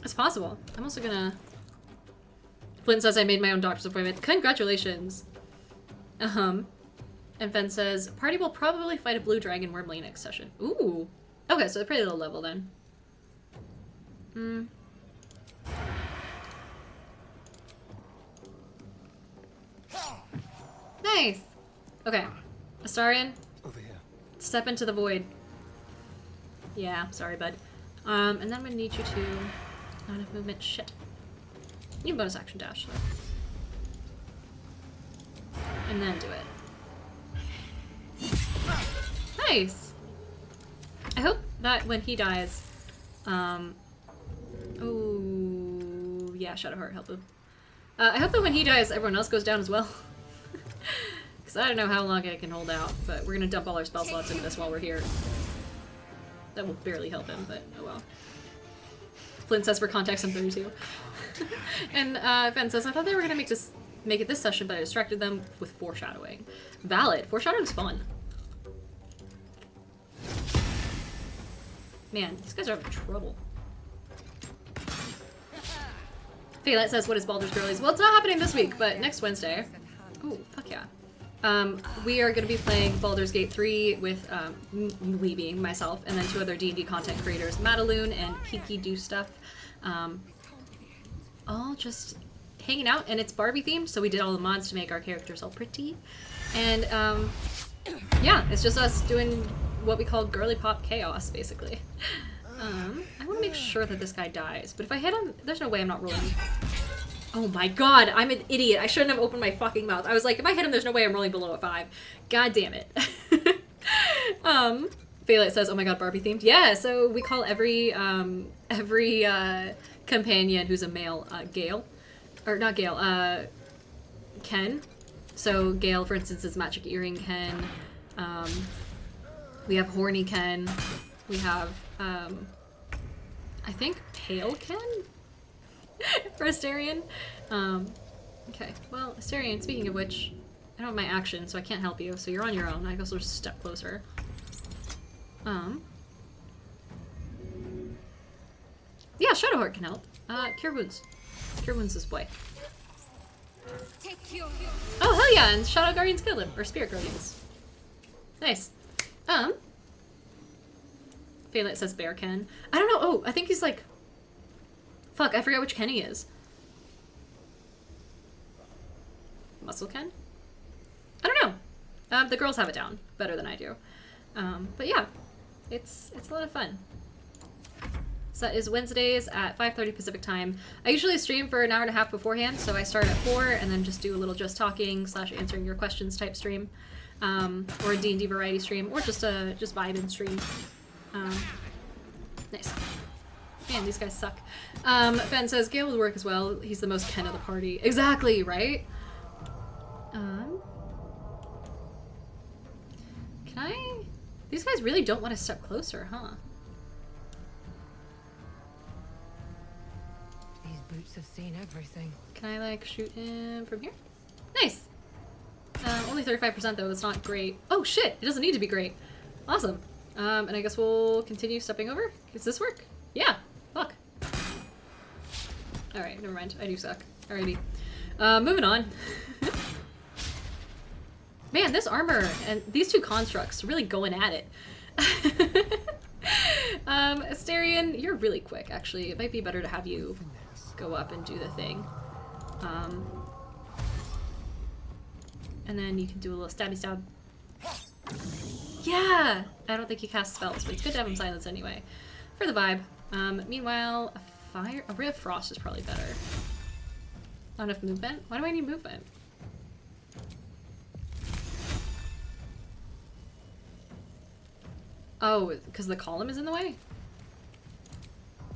Speaker 1: It's possible. I'm also gonna... Flint says I made my own doctor's appointment. Congratulations! And Fen says, party will probably fight a blue dragon wormling next session. Ooh! Okay, so they're pretty low level then. Nice! Okay. Astarion,
Speaker 3: Over here.
Speaker 1: step into the void. Yeah, sorry, bud. And then I'm gonna need you to... Not enough movement. Shit. Need bonus action dash. And then do it. Nice! I hope that when he dies... Oh... Yeah, Shadowheart, help him. I hope that when he dies, everyone else goes down as well. Because I don't know how long I can hold out, but we're gonna dump all our spell slots into this while we're here. That will barely help him, but oh well. Flint says for context, I'm 32. And Ben says, I thought they were gonna make it this session, but I distracted them with foreshadowing. Valid. Foreshadowing's fun. Man, these guys are having trouble. Faylet says, what is Baldur's Girlies? Well, it's not happening this week, but next Wednesday. Oh, fuck yeah. We are going to be playing Baldur's Gate 3 with me being myself, and then 2 other D&D content creators, Madaloon and Peaky Do Stuff. All just hanging out, and it's Barbie themed, so we did all the mods to make our characters all pretty. And yeah, it's just us doing what we call girly pop chaos, basically. I want to make sure that this guy dies, but if I hit him, there's no way I'm not rolling. Oh my god, I'm an idiot. I shouldn't have opened my fucking mouth. I was like, if I hit him, there's no way I'm rolling below a 5. God damn it. Faylet says, oh my god, Barbie themed. Yeah, so we call every companion who's a male, Gale. Or not Gale, Ken. So Gale, for instance, is Magic Earring Ken. We have Horny Ken. We have, I think Pale Ken? For Astarion. Okay, well, Astarion, speaking of which, I don't have my action, so I can't help you, so you're on your own. I guess we'll just step closer. Yeah, Shadowheart can help. Cure Wounds. Cure Wounds this boy. Oh, hell yeah, and Shadow Guardians killed him, or Spirit Guardians. Nice. Faylet says Bear Ken. I don't know, oh, I think he's like... Fuck, I forgot which Ken he is. Muscle Ken? I don't know. The girls have it down better than I do. But yeah, it's a lot of fun. So that is Wednesdays at 5:30 Pacific time. I usually stream for an hour and a half beforehand, so I start at 4 and then just do a little just talking / answering your questions type stream. Or a D&D variety stream, or just vibe and stream. Nice. Man, these guys suck. Fen says, Gale would work as well. He's the most Ken of the party. Exactly, right? Can I... These guys really don't want to step closer, huh?
Speaker 2: These boots have seen everything.
Speaker 1: Can I, like, shoot him from here? Nice! 35% though, that's not great. Oh shit, it doesn't need to be great. Awesome. And I guess we'll continue stepping over. Does this work? Yeah, fuck. Alright, never mind, I do suck. Alrighty. Moving on. Man, this armor and these two constructs really going at it. Asterion, you're really quick, actually. It might be better to have you go up and do the thing. And then you can do a little stabby stab. Yeah! I don't think he casts spells, but it's good to have him silenced anyway. For the vibe. Meanwhile, a ray of frost is probably better. Not enough movement? Why do I need movement? Oh, because the column is in the way?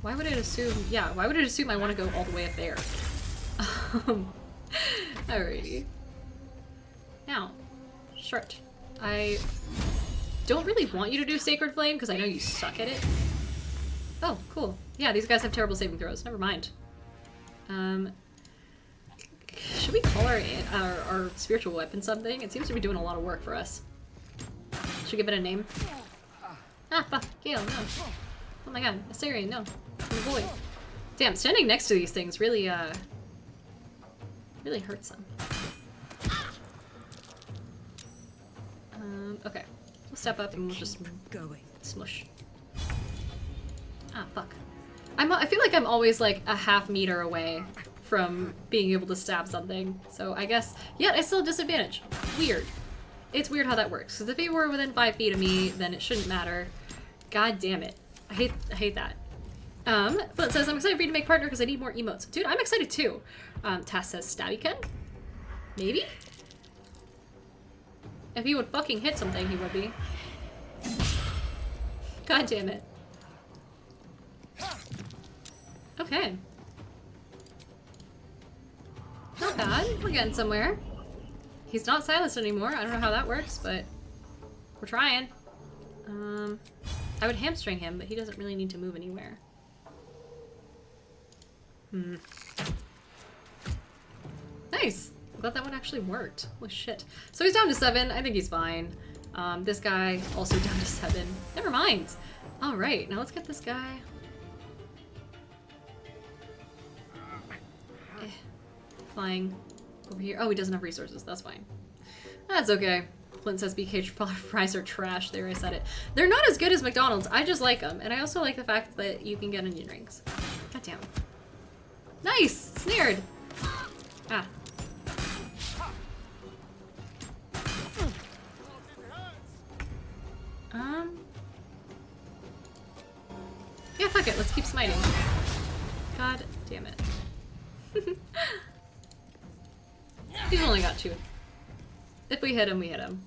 Speaker 1: Why would it assume... Yeah, why would it assume I want to go all the way up there? Alrighty. Now, short. I don't really want you to do Sacred Flame because I know you suck at it. Oh, cool. Yeah, these guys have terrible saving throws. Never mind. Should we call our spiritual weapon something? It seems to be doing a lot of work for us. Should we give it a name? Ah, fuck. Gale, no. Oh my god. Assyrian, no. Oh boy. Damn, standing next to these things really, really hurts them. Okay. We'll step up and we'll just smush. Ah, fuck. I feel like I'm always like a half meter away from being able to stab something. So I guess, yeah, I still have disadvantage. Weird. It's weird how that works. Because if he were within 5 feet of me, then it shouldn't matter. God damn it. I hate that. Flint says, I'm excited for you to make partner because I need more emotes. Dude, I'm excited too. Tass says, Stabbykin? Maybe? If he would fucking hit something, he would be. God damn it. Okay. Not bad. We're getting somewhere. He's not silenced anymore. I don't know how that works, but we're trying. I would hamstring him, but he doesn't really need to move anywhere. Nice! I thought that one actually worked. Holy shit. So he's down to 7. I think he's fine. This guy also down to 7. Never mind. Alright, now let's get this guy. Flying over here. Oh, he doesn't have resources. That's fine. That's okay. Flint says BK fries are trash. There, I said it. They're not as good as McDonald's. I just like them. And I also like the fact that you can get onion rings. God damn. Nice! Snared! Ah. Yeah, fuck it. Let's keep smiting. God damn it. He's only got 2. If we hit him, we hit him.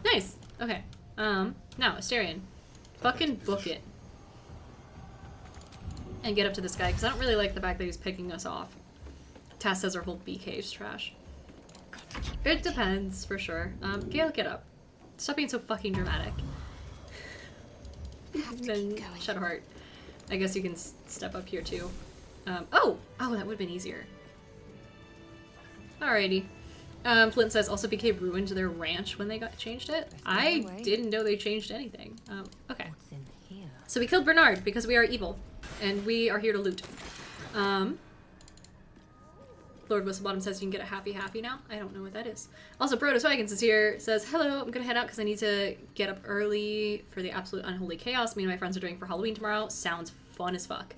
Speaker 1: Nice! Okay. Now, Asterion. Fucking book it. And get up to this guy, because I don't really like the fact that he's picking us off. Tass says our whole BK is trash. It depends, for sure. Gale, get up. Stop being so fucking dramatic. Then Shadowheart. I guess you can step up here too. Oh, that would have been easier. Alrighty. Flint says also BK ruined their ranch when they changed it. I didn't know they changed anything. Okay.
Speaker 2: What's in here?
Speaker 1: So we killed Bernard because we are evil, and we are here to loot. Lord Whistlebottom says you can get a happy now. I don't know what that is. Also, Brodus Wagons is here. Says, hello, I'm gonna head out because I need to get up early for the absolute unholy chaos me and my friends are doing for Halloween tomorrow. Sounds fun as fuck.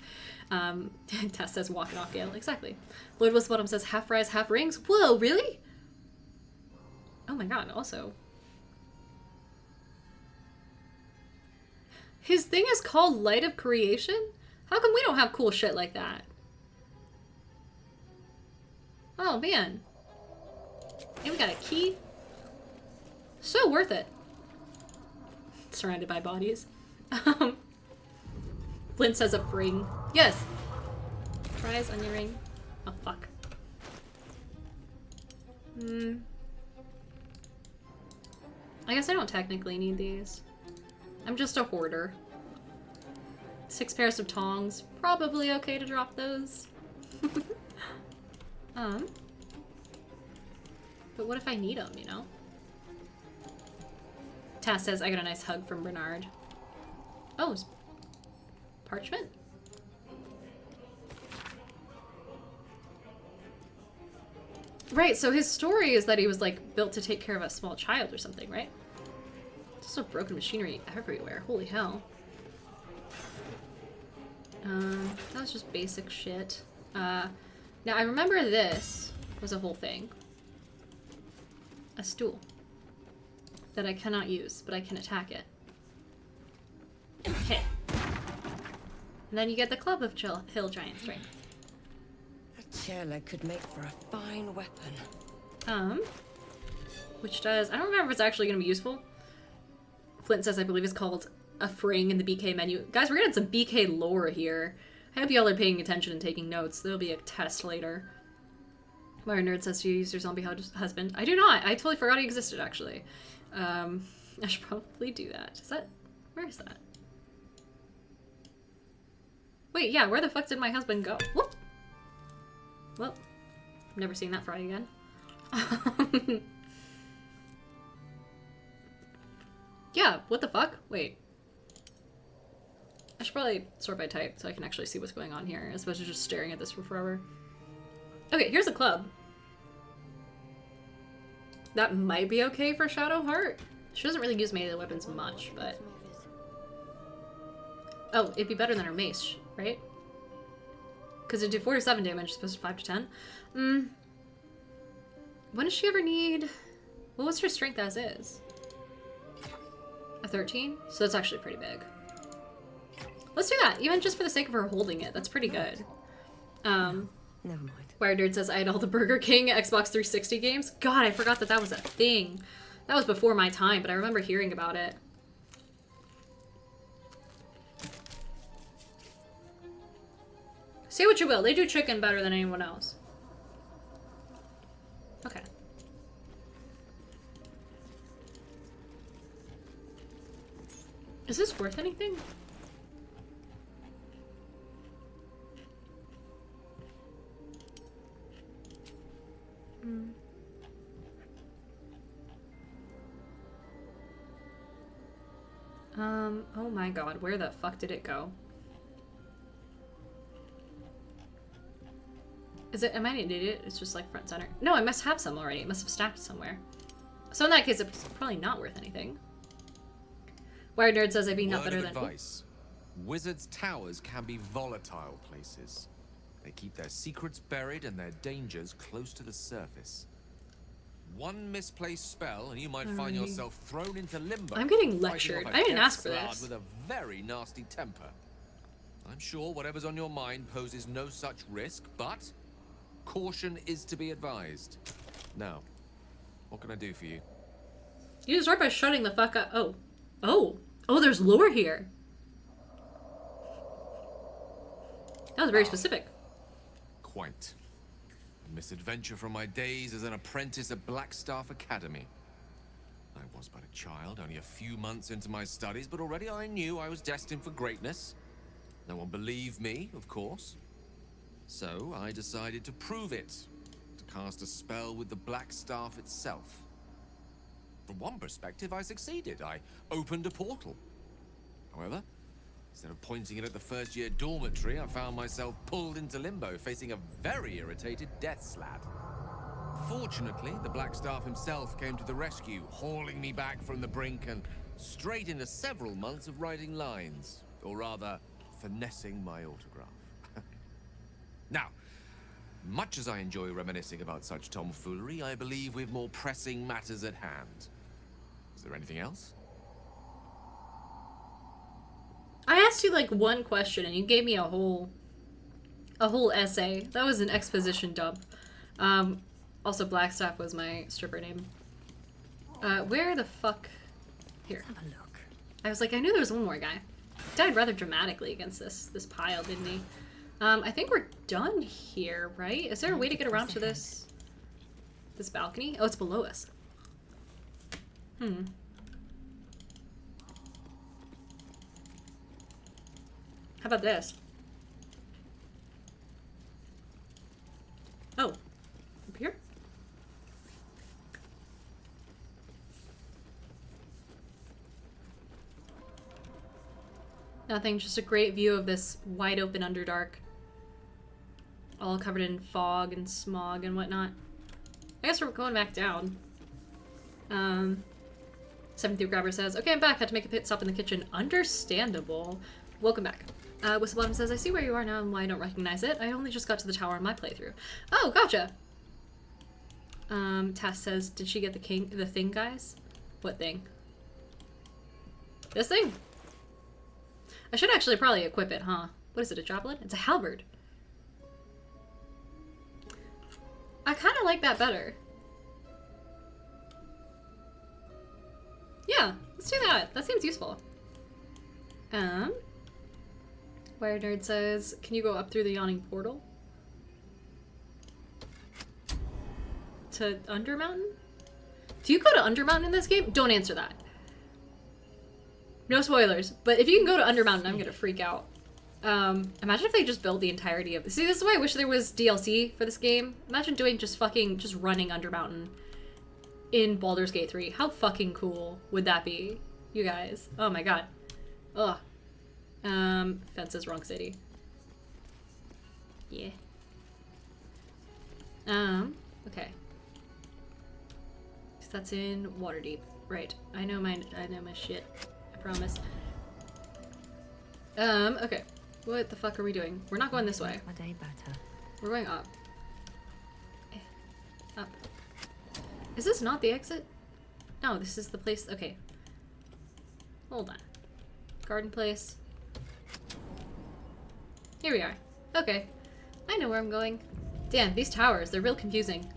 Speaker 1: Tess says, walking off Gale. Exactly. Lord Whistlebottom says, half fries, half rings. Whoa, really? Oh my god, also. His thing is called Light of Creation? How come we don't have cool shit like that? Oh, man. And we got a key. So worth it. Surrounded by bodies. Flint says a ring. Yes. Fries, onion ring. Oh, fuck. I guess I don't technically need these. I'm just a hoarder. 6 pairs of tongs. Probably okay to drop those. But what if I need them, you know? Tass says, I got a nice hug from Bernard. Oh, it's parchment? Right, so his story is that he was, like, built to take care of a small child or something, right? There's also broken machinery everywhere. Holy hell. That was just basic shit. Now, I remember this was a whole thing. A stool. That I cannot use, but I can attack it. Hit. And then you get the Club of Hill Giant Strength.
Speaker 5: That chair leg could make for a fine weapon.
Speaker 1: Which does... I don't remember if it's actually going to be useful. Flint says, I believe it's called a fring in the BK menu. Guys, we're getting some BK lore here. I hope y'all are paying attention and taking notes. There'll be a test later. Mario Nerd says, do you use your zombie husband? I do not. I totally forgot he existed, actually. I should probably do that. Is that... Where is that? Wait, yeah, where the fuck did my husband go? Whoop! Well, I've never seen that fry again. Yeah, what the fuck? Wait. I should probably sort by type so I can actually see what's going on here, as opposed to just staring at this for forever. Okay, here's a club. That might be okay for Shadowheart. She doesn't really use melee weapons much, but... Oh, it'd be better than her mace, right? Because it did 4 to 7 damage as opposed to 5 to 10. When does she ever need... Well, what's her strength as is? A 13? So that's actually pretty big. Let's do that, even just for the sake of her holding it. That's pretty good.
Speaker 5: Never mind.
Speaker 1: Wired Nerd says, I had all the Burger King Xbox 360 games. God, I forgot that that was a thing. That was before my time, but I remember hearing about it. Say what you will, they do chicken better than anyone else. Okay. Is this worth anything? Oh my god, where the fuck did it go? Is it, am I an idiot? It's just like front center. No, I must have some already. It must have stacked somewhere. So in that case, it's probably not worth anything. Wired Nerd says I'd be not better than...
Speaker 3: advice. Wizards' towers can be volatile places. They keep their secrets buried and their dangers close to the surface. One misplaced spell and you might find yourself thrown into limbo.
Speaker 1: I'm getting
Speaker 3: fighting
Speaker 1: lectured.
Speaker 3: off a
Speaker 1: I didn't
Speaker 3: death
Speaker 1: ask for
Speaker 3: slard
Speaker 1: this.
Speaker 3: with a very nasty temper. I'm sure whatever's on your mind poses no such risk, but caution is to be advised. Now, what can I do for you?
Speaker 1: You start by shutting the fuck up. Oh. Oh. Oh, there's lore here. That was very specific.
Speaker 3: Quite. A misadventure from my days as an apprentice at Blackstaff Academy. I was but a child, only a few months into my studies, but already I knew I was destined for greatness. No one believed me, of course. So I decided to prove it, to cast a spell with the Blackstaff itself. From one perspective, I succeeded. I opened a portal. However, instead of pointing it at the first-year dormitory, I found myself pulled into limbo, facing a very irritated death slad. Fortunately, the Blackstaff himself came to the rescue, hauling me back from the brink and straight into several months of writing lines, or rather, finessing my autograph. Now, much as I enjoy reminiscing about such tomfoolery, I believe we've more pressing matters at hand. Is there anything else?
Speaker 1: I asked you like one question and you gave me a whole essay. That was an exposition dump. Also Blackstaff was my stripper name. Where the fuck? Here.
Speaker 2: Have a look.
Speaker 1: I was like, I knew there was one more guy. He died rather dramatically against this pile, didn't he? I think we're done here, right? Is there a way to get around to this balcony? Oh, it's below us. How about this? Oh, Nothing, just a great view of this wide open Underdark. All covered in fog and smog and whatnot. I guess we're going back down. 73 Grabber says, okay, I'm back. Had to make a pit stop in the kitchen. Understandable. Welcome back. Whistlebottom says, I see where you are now and why I don't recognize it. I only just got to the tower on my playthrough. Oh, gotcha. Tass says, did she get the thing, guys? What thing? This thing? I should actually probably equip it, huh? What is it, a javelin? It's a halberd. I kind of like that better. Yeah, let's do that. That seems useful. Wired Nerd says, can you go up through the yawning portal? To Undermountain? Do you go to Undermountain in this game? Don't answer that. No spoilers, but if you can go to Undermountain, I'm gonna freak out. Imagine if they just built the entirety of this. See, this is why I wish there was DLC for this game. Imagine doing just running Undermountain in Baldur's Gate 3. How fucking cool would that be, you guys? Oh my god. Ugh. Fences, wrong city. Yeah. Okay. So that's in Waterdeep. Right. I know my shit. I promise. Okay. What the fuck are we doing? We're not going this way.
Speaker 2: My day better.
Speaker 1: We're going up. Up. Is this not the exit? No, this is the place. Okay. Hold on. Garden place. Here we are. Okay. I know where I'm going. Damn, these towers, they're real confusing.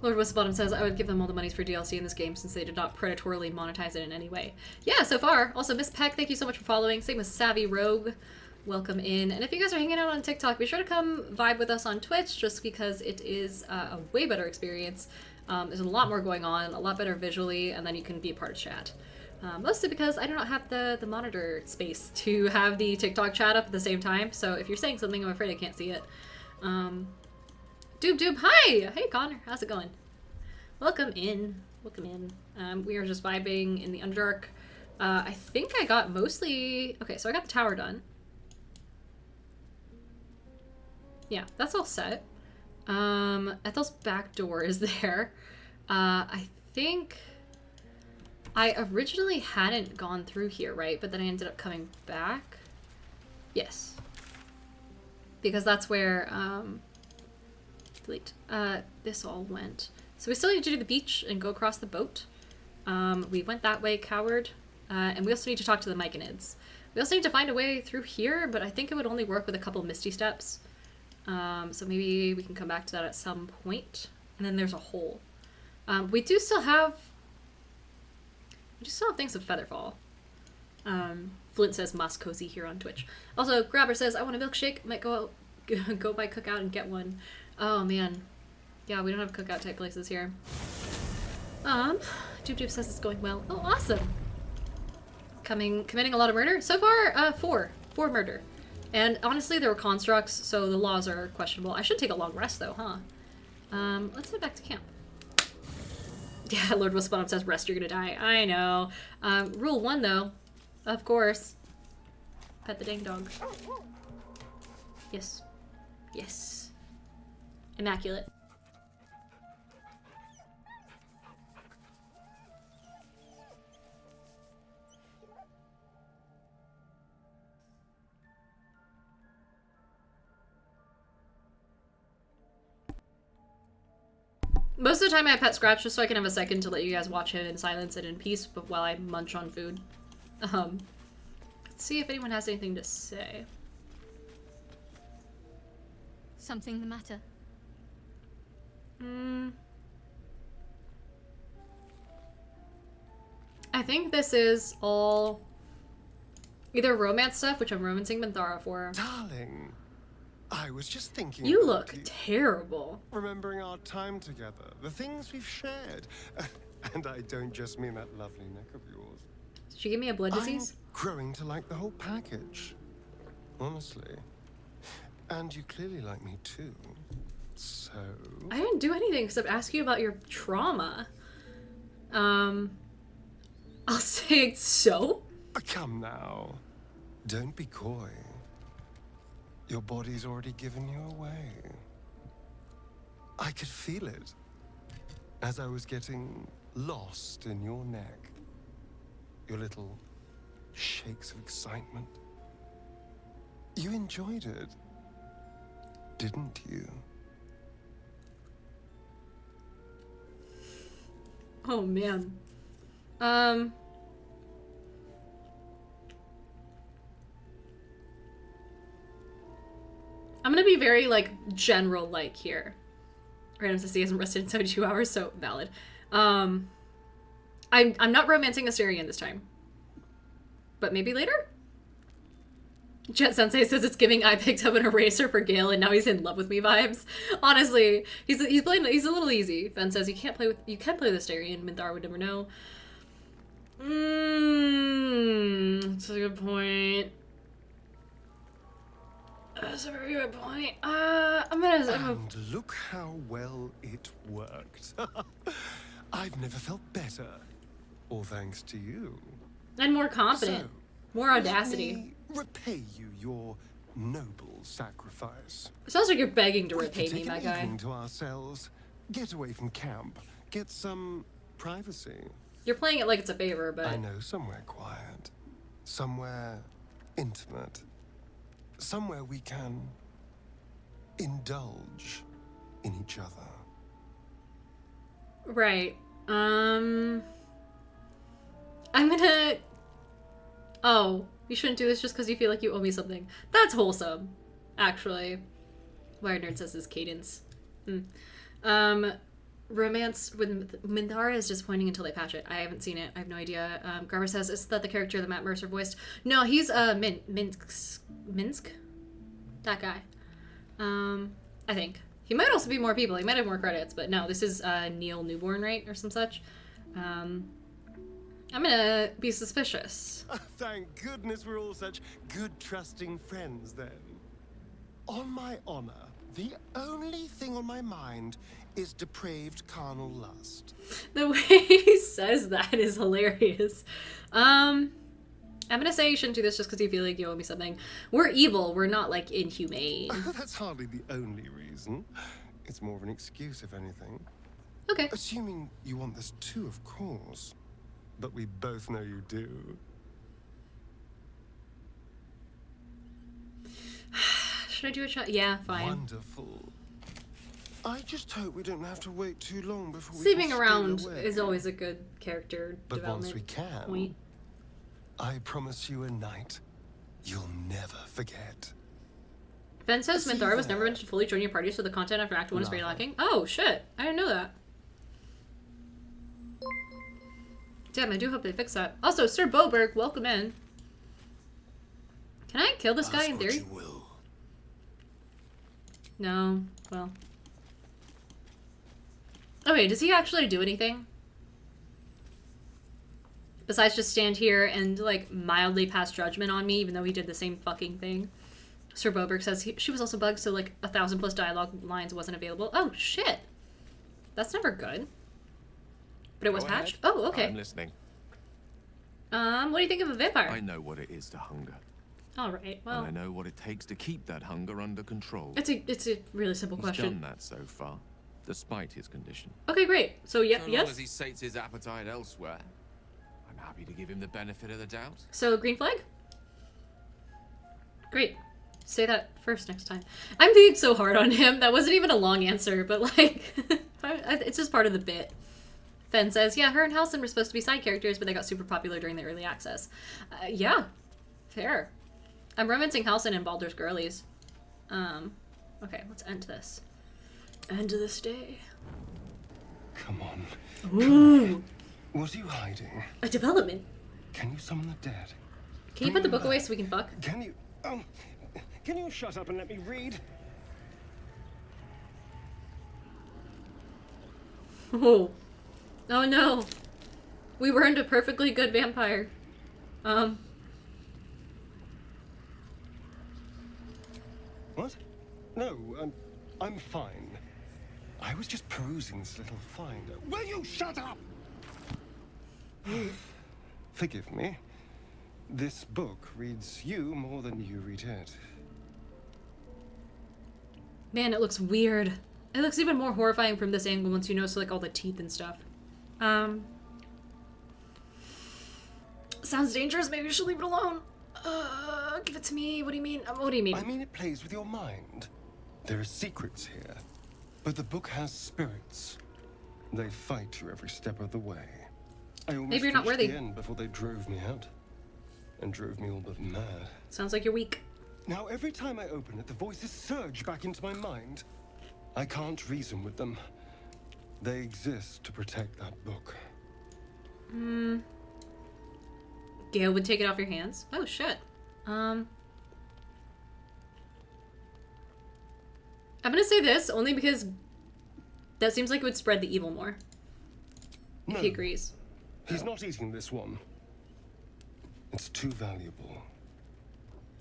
Speaker 1: Lord Whistlebottom says, I would give them all the monies for DLC in this game since they did not predatorily monetize it in any way. Yeah, so far. Also, Miss Peck, thank you so much for following. Same with Savvy Rogue. Welcome in. And if you guys are hanging out on TikTok, be sure to come vibe with us on Twitch just because it is a way better experience. There's a lot more going on, a lot better visually, and then you can be a part of chat. Mostly because I do not have the monitor space to have the TikTok chat up at the same time, so if you're saying something, I'm afraid I can't see it. Doob, hi! Hey Connor, how's it going? Welcome in. Welcome in. We are just vibing in the Underdark. I think I got mostly... Okay, so I got the tower done. Yeah, that's all set. Ethel's back door is there. I think I originally hadn't gone through here, right? But then I ended up coming back. Yes. Because that's where, delete. This all went. So we still need to do the beach and go across the boat. We went that way, coward. And we also need to talk to the Myconids. We also need to find a way through here, but I think it would only work with a couple Misty Steps. So maybe we can come back to that at some point. And then there's a hole. We do still have things of Featherfall. Flint says Mas Cozy here on Twitch. Also, Grabber says, I want a milkshake. Might go by Cookout and get one. Oh man. Yeah, we don't have cookout type places here. Doop says it's going well. Oh, awesome. Committing a lot of murder? So far, 4 murder. And honestly, there were constructs, so the laws are questionable. I should take a long rest though, huh? Let's head back to camp. Yeah, Lord Whistlebottom says, rest, you're gonna die. I know. Rule 1 though, of course. Pet the dang dog. Yes. Yes. Immaculate. Most of the time I pet Scratch just so I can have a second to let you guys watch him in silence and in peace, but while I munch on food. Let's see if anyone has anything to say.
Speaker 7: Something the matter?
Speaker 1: I think this is all either romance stuff, which I'm romancing Minthara for.
Speaker 8: Darling, I was just thinking
Speaker 1: You
Speaker 8: about
Speaker 1: look
Speaker 8: you.
Speaker 1: terrible.
Speaker 8: Remembering our time together, the things we've shared. And I don't just mean that lovely neck of yours.
Speaker 1: Did she give me a blood disease?
Speaker 8: I'm growing to like the whole package. Honestly. And you clearly like me too. So...
Speaker 1: I didn't do anything except ask you about your trauma. I'll say so.
Speaker 8: Come now. Don't be coy. Your body's already given you away. I could feel it as I was getting lost in your neck. Your little shakes of excitement. You enjoyed it, didn't you?
Speaker 1: Oh man. I'm gonna be very like general like here. Random Sissy hasn't rested in 72 hours, so valid. I'm not romancing Assyrian this time. But maybe later? Jet Sensei says it's giving I picked up an eraser for Gale and now he's in love with me vibes. Honestly, he's a little easy. Fen says you can play with Assyrian, Minthara would never know. That's a good point. That's a very good point.
Speaker 8: And look how well it worked. I've never felt better. All thanks to you.
Speaker 1: And more confident.
Speaker 8: So,
Speaker 1: More audacity.
Speaker 8: let me repay you your noble sacrifice.
Speaker 1: It sounds like you're begging to
Speaker 8: We
Speaker 1: repay
Speaker 8: could
Speaker 1: me,
Speaker 8: take
Speaker 1: my
Speaker 8: an
Speaker 1: guy.
Speaker 8: evening to ourselves. Get away from camp. Get some privacy.
Speaker 1: You're playing it like it's a favor, but
Speaker 8: I know somewhere quiet. Somewhere intimate. Somewhere we can indulge in each other.
Speaker 1: right. I'm gonna. Oh, you shouldn't do this just because you feel like you owe me something. That's wholesome, actually. Wired Nerd says this cadence. Romance with Minthara is disappointing until they patch it. I haven't seen it. I have no idea. Garber says, is that the character that Matt Mercer voiced? No, he's Minsk? That guy. I think. He might also be more people. He might have more credits, but no, this is Neil Newborn, right? Or some such. I'm gonna be suspicious.
Speaker 8: Thank goodness we're all such good, trusting friends then. On my honor, the only thing on my mind is depraved carnal lust.
Speaker 1: The way he says that is hilarious. I'm gonna say you shouldn't do this just because you feel like you owe me something. We're evil. We're not, like, inhumane.
Speaker 8: That's hardly the only reason. It's more of an excuse, if anything.
Speaker 1: Okay.
Speaker 8: Assuming you want this too, of course. But we both know you do.
Speaker 1: Should I do a shot? Yeah, fine.
Speaker 8: Wonderful. I just hope we don't have to wait too long before we
Speaker 1: Sleeping
Speaker 8: can steal
Speaker 1: around
Speaker 8: away.
Speaker 1: is always a good character
Speaker 8: But
Speaker 1: development
Speaker 8: once we can,
Speaker 1: point.
Speaker 8: I promise you a night you'll never forget.
Speaker 1: Ben says
Speaker 8: See
Speaker 1: Minthara was never
Speaker 8: there.
Speaker 1: meant to fully join your party, so the content after Act 1 is very
Speaker 8: Lava.
Speaker 1: lacking. Oh, shit. I didn't know that. Damn, I do hope they fix that. Also, Sir Boberg, welcome in. Can I kill this guy in
Speaker 6: Ask what
Speaker 1: theory?
Speaker 6: you will.
Speaker 1: No. Well. Okay, does he actually do anything? Besides just stand here and, like, mildly pass judgment on me, even though he did the same fucking thing. Sir Boberg says she was also bugged, so, like, 1,000+ dialogue lines wasn't available. Oh, shit. That's never good. But it was
Speaker 3: Go ahead.
Speaker 1: patched? Oh, okay.
Speaker 3: I'm listening.
Speaker 1: What do you think of a vampire?
Speaker 3: I know what it is to hunger.
Speaker 1: Alright, well,
Speaker 3: And I know what it takes to keep that hunger under control.
Speaker 1: it's a really simple
Speaker 3: He's
Speaker 1: question.
Speaker 3: done that so far, despite his condition.
Speaker 1: Okay, great. So, yeah,
Speaker 3: So long
Speaker 1: yes?
Speaker 3: as he sates his appetite elsewhere, I'm happy to give him the benefit of the doubt.
Speaker 1: So, green flag? Great. Say that first next time. I'm being so hard on him. That wasn't even a long answer, but, like, it's just part of the bit. Fen says, yeah, her and Halcyon were supposed to be side characters, but they got super popular during the early access. Yeah, fair. I'm romancing Halcyon and Baldur's girlies. Okay, let's end this. End of this day.
Speaker 8: Come on.
Speaker 1: Ooh,
Speaker 8: Was you hiding?
Speaker 1: a development.
Speaker 8: Can you summon the dead?
Speaker 1: Can you put the book away so we can fuck?
Speaker 8: Can you... Can you shut up and let me read?
Speaker 1: Oh. Oh no. We weren't a perfectly good vampire.
Speaker 8: What? No, I'm fine. I was just perusing this little finder. Will you shut up? Forgive me. This book reads you more than you read it.
Speaker 1: Man, it looks weird. It looks even more horrifying from this angle once you notice like all the teeth and stuff. Sounds dangerous. Maybe you should leave it alone. Give it to me. What do you mean? What do you mean?
Speaker 8: I mean, it plays with your mind. There are secrets here, but the book has spirits. They fight you every step of the way. I almost
Speaker 1: Maybe you're not
Speaker 8: reached
Speaker 1: worthy.
Speaker 8: the end before they drove me out, and drove me all but mad.
Speaker 1: Sounds like you're weak.
Speaker 8: Now, every time I open it, the voices surge back into my mind. I can't reason with them. They exist to protect that book.
Speaker 1: Gale would take it off your hands. Oh shit. I'm gonna say this only because that seems like it would spread the evil more. If
Speaker 8: No.
Speaker 1: he agrees.
Speaker 8: He's not eating this one. It's too valuable.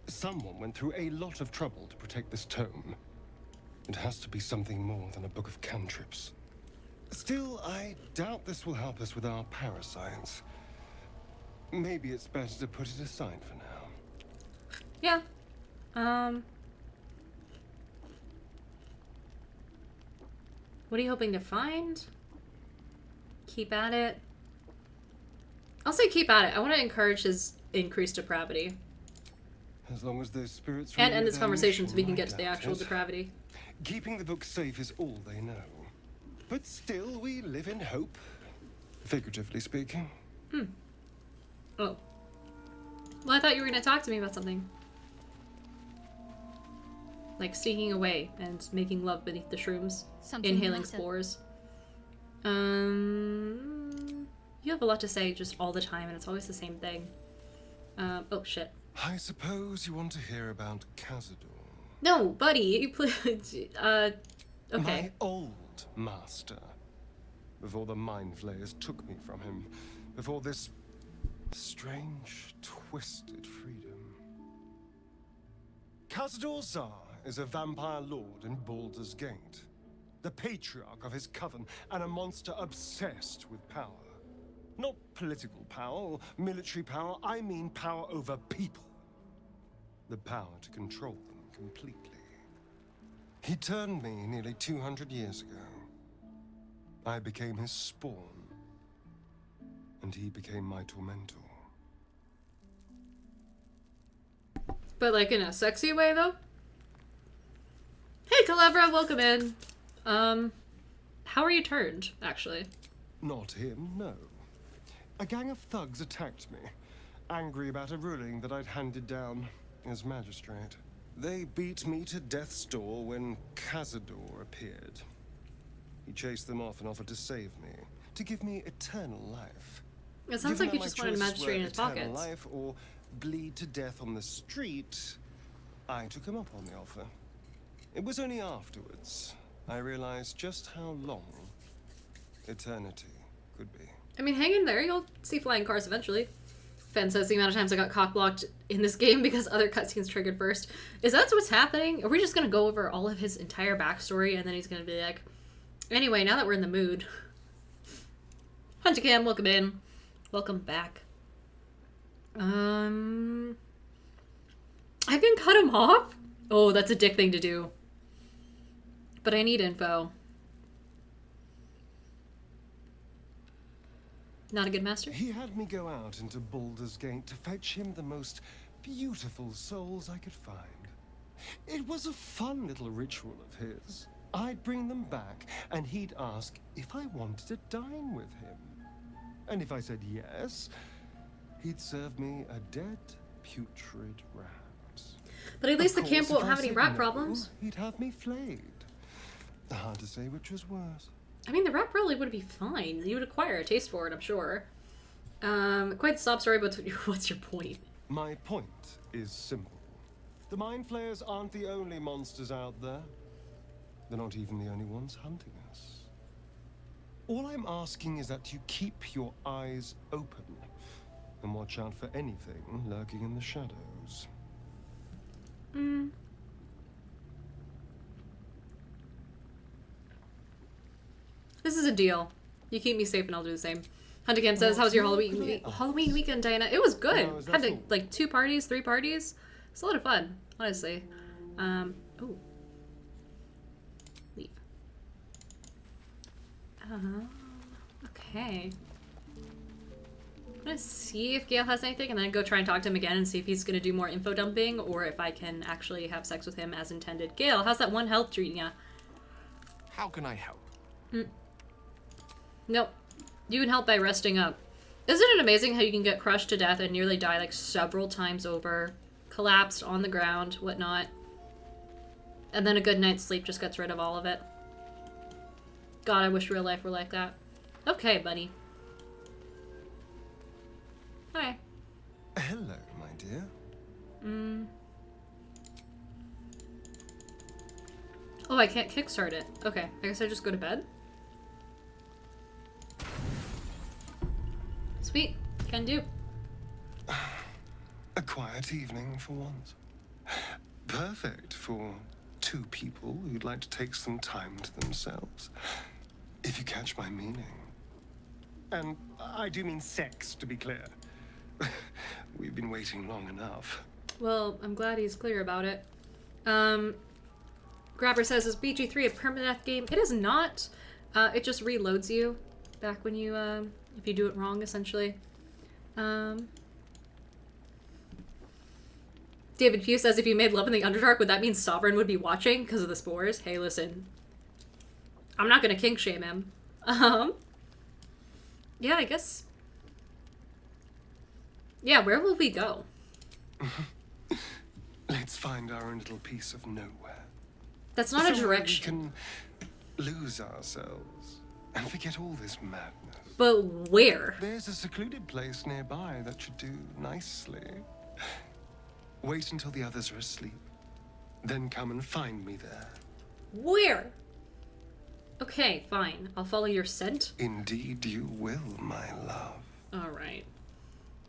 Speaker 8: Someone went through a lot of trouble to protect this tome. It has to be something more than a book of cantrips. Still, I doubt this will help us with our parascience. Maybe it's better to put it aside for now.
Speaker 1: Yeah. What are you hoping to find? Keep at it. I'll say keep at it. I want to encourage his increased depravity.
Speaker 8: As long as those spirits
Speaker 1: And
Speaker 8: remain
Speaker 1: end this
Speaker 8: with our
Speaker 1: conversation so we can
Speaker 8: mission,
Speaker 1: get to the
Speaker 8: I doubt
Speaker 1: actual
Speaker 8: it.
Speaker 1: depravity.
Speaker 8: Keeping the book safe is all they know. But still, we live in hope. Figuratively speaking.
Speaker 1: Oh. Well, I thought you were going to talk to me about something. Like sneaking away and making love beneath the shrooms.
Speaker 7: Something
Speaker 1: Inhaling
Speaker 7: matter.
Speaker 1: spores. You have a lot to say just all the time and it's always the same thing. Oh shit.
Speaker 8: I suppose you want to hear about Cazador.
Speaker 1: No, buddy, you play. Okay.
Speaker 8: My old master. Before the mind flayers took me from him. Before this strange, twisted freedom. Cazador Zar is a vampire lord in Baldur's Gate. The patriarch of his coven and a monster obsessed with power. Not political power or military power, I mean power over people. The power to control them completely. He turned me nearly 200 years ago. I became his spawn, and he became my tormentor.
Speaker 1: But like in a sexy way though? Hey Calabra, welcome in. How are you turned, actually?
Speaker 8: Not him, no. A gang of thugs attacked me, angry about a ruling that I'd handed down as magistrate. They beat me to death's door when Cazador appeared. He chased them off and offered to save me, to give me eternal life.
Speaker 1: It sounds
Speaker 8: Given
Speaker 1: like you
Speaker 8: that
Speaker 1: just
Speaker 8: my
Speaker 1: wanted a
Speaker 8: choices
Speaker 1: magistrate
Speaker 8: were
Speaker 1: in his
Speaker 8: eternal
Speaker 1: pockets.
Speaker 8: life or bleed to death on the street, I took him up on the offer. It was only afterwards I realized just how long eternity could be.
Speaker 1: I mean, hang in there, you'll see flying cars eventually. Fen says the amount of times I got cock-blocked in this game because other cutscenes triggered first. Is that what's happening? Are we just gonna go over all of his entire backstory and then he's gonna be like, anyway, now that we're in the mood. Hunter Cam, welcome in. Welcome back. I can cut him off? Oh, that's a dick thing to do. But I need info. Not a good master?
Speaker 8: He had me go out into Baldur's Gate to fetch him the most beautiful souls I could find. It was a fun little ritual of his. I'd bring them back, and he'd ask if I wanted to dine with him. And if I said yes, he'd serve me a dead, putrid rat.
Speaker 1: But at least the
Speaker 8: Of
Speaker 1: camp
Speaker 8: course,
Speaker 1: won't
Speaker 8: if I
Speaker 1: have any
Speaker 8: said
Speaker 1: rat
Speaker 8: no,
Speaker 1: problems.
Speaker 8: He'd have me flayed. Hard to say which was worse.
Speaker 1: I mean, the rat probably would be fine. You would acquire a taste for it, I'm sure. Quite the sob story, but what's your point?
Speaker 8: My point is simple. The Mind Flayers aren't the only monsters out there. They're not even the only ones hunting us. All I'm asking is that you keep your eyes open and watch out for anything lurking in the shadows.
Speaker 1: This is a deal. You keep me safe and I'll do the same. Hunter Cam says, "How's your
Speaker 8: Well,
Speaker 1: Halloween weekend, Diana?" It was good.
Speaker 8: No,
Speaker 1: Had
Speaker 8: that's all.
Speaker 1: like 2 parties, 3 parties. It's a lot of fun, honestly. Oh, leave. Okay. I'm gonna see if Gale has anything, and then go try and talk to him again and see if he's gonna do more info dumping or if I can actually have sex with him as intended. Gale, how's that 1 health treating ya?
Speaker 3: How can I help?
Speaker 1: Nope. You can help by resting up. Isn't it amazing how you can get crushed to death and nearly die like several times over, collapsed on the ground, whatnot, and then a good night's sleep just gets rid of all of it? God, I wish real life were like that. Okay, buddy. Hi.
Speaker 8: Hello, my dear.
Speaker 1: Oh, I can't kickstart it. Okay, I guess I just go to bed. Sweet, can do.
Speaker 8: A quiet evening for once. Perfect for 2 people who'd like to take some time to themselves. If you catch my meaning. And I do mean sex, to be clear. We've been waiting long enough.
Speaker 1: Well, I'm glad he's clear about it. Grabber says, is BG3 a permadeath game? It is not. It just reloads you back when you, if you do it wrong, essentially. David Pugh says, if you made love in the Underdark, would that mean Sovereign would be watching because of the spores? Hey, listen. I'm not gonna kink shame him. Yeah, I guess. Yeah, where will we go?
Speaker 8: Let's find our own little piece of nowhere.
Speaker 1: That's not a
Speaker 8: Somewhere
Speaker 1: direction.
Speaker 8: We can lose ourselves and forget all this madness.
Speaker 1: But where?
Speaker 8: There's a secluded place nearby that should do nicely. Wait until the others are asleep. Then come and find me there.
Speaker 1: Where? Okay, fine. I'll follow your scent.
Speaker 8: Indeed you will, my love.
Speaker 1: Alright.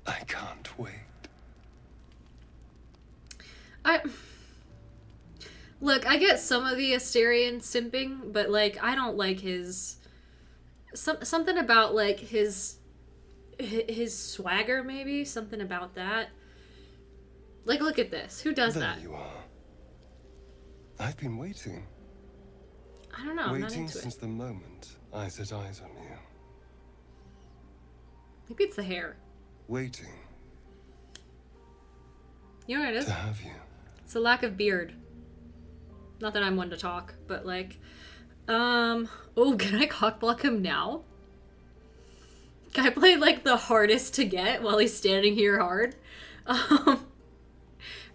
Speaker 8: I can't wait.
Speaker 1: Look, I get some of the Asterian simping, but, like, I don't like his... something about, like, his swagger, maybe? Something about that. Like, look at this. Who does that?
Speaker 8: There you are. I've been waiting.
Speaker 1: I don't know, I'm not
Speaker 8: Waiting
Speaker 1: into
Speaker 8: since
Speaker 1: it.
Speaker 8: the moment I set eyes on you.
Speaker 1: Maybe it's the hair.
Speaker 8: Waiting
Speaker 1: You know what it is?
Speaker 8: to have you.
Speaker 1: It's a lack of beard. Not that I'm one to talk, but like, oh, can I cockblock him now? Guy played like the hardest to get while he's standing here hard.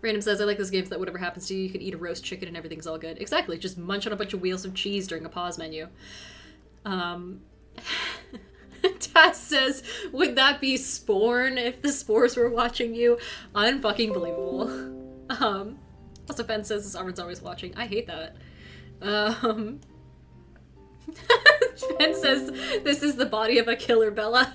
Speaker 1: Random says, I like those games that whatever happens to you, you can eat a roast chicken and everything's all good. Exactly, just munch on a bunch of wheels of cheese during a pause menu. Taz says, would that be Sporn if the spores were watching you? Unfucking believable. Also, Fen says, this Armin's always watching. I hate that. Fen says, this is the body of a killer Bella.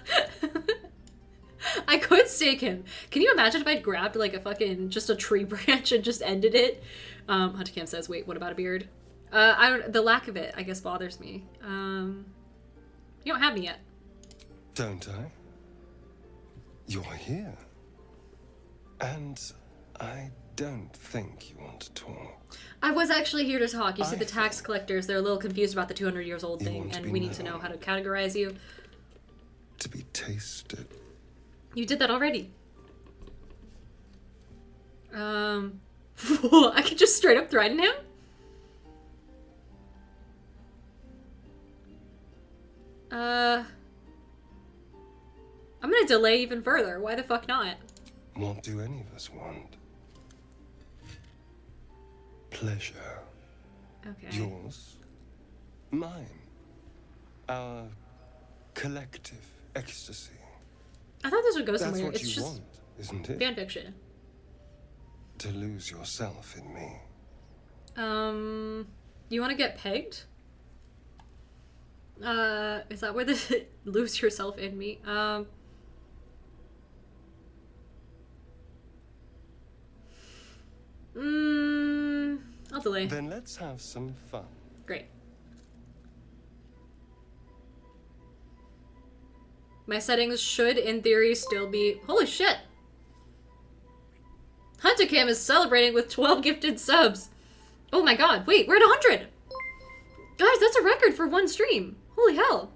Speaker 1: I could stake him. Can you imagine if I'd grabbed like a fucking, just a tree branch and just ended it? Hunter Cam says, wait, what about a beard? The lack of it, I guess, bothers me. You don't have me yet.
Speaker 8: Don't I? You're here. And I don't think you want to talk.
Speaker 1: I was actually here to talk. You see,
Speaker 8: I
Speaker 1: the tax
Speaker 8: think
Speaker 1: collectors, they're a little confused about the 200 years old
Speaker 8: you
Speaker 1: thing,
Speaker 8: want to
Speaker 1: and
Speaker 8: be
Speaker 1: we need to know
Speaker 8: known.
Speaker 1: how to categorize you.
Speaker 8: To be tasted.
Speaker 1: You did that already. I could just straight up threaten him? I'm gonna delay even further. Why the fuck not?
Speaker 8: What do any of us want? Pleasure.
Speaker 1: Okay.
Speaker 8: Yours. Mine. Our collective ecstasy.
Speaker 1: I thought this would go
Speaker 8: That's
Speaker 1: somewhere.
Speaker 8: what
Speaker 1: It's
Speaker 8: you
Speaker 1: just
Speaker 8: want, isn't it?
Speaker 1: fan fiction.
Speaker 8: To lose yourself in me.
Speaker 1: You want to get pegged? Is that where the lose yourself in me? I'll delay.
Speaker 8: Then let's have some fun.
Speaker 1: Great. My settings should, in theory, still be... Holy shit! Huntacam is celebrating with 12 gifted subs. Oh my god, wait, we're at 100! Guys, that's a record for one stream. Holy hell.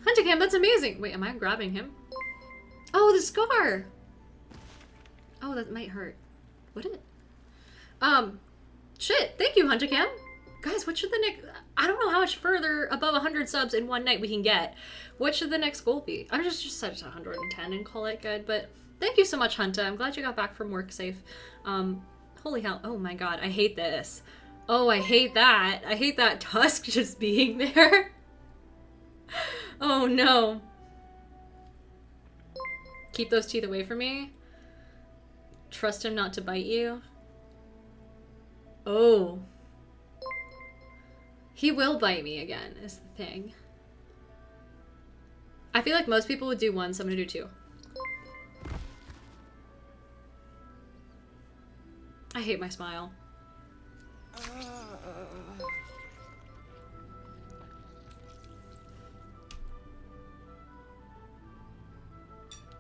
Speaker 1: Huntacam, that's amazing. Wait, am I grabbing him? Oh, the scar! Oh, that might hurt. Would it? Shit, thank you, Huntacam. Guys, what should the next... I don't know how much further above 100 subs in one night we can get. What should the next goal be? I'm just set it to 110 and call it good, but thank you so much, Hunta. I'm glad you got back from work safe. Holy hell. Oh my god, I hate this. Oh, I hate that. I hate that tusk just being there. Oh no. Keep those teeth away from me. Trust him not to bite you. Oh. He will bite me again, is the thing. I feel like most people would do one, so I'm gonna do two. I hate my smile.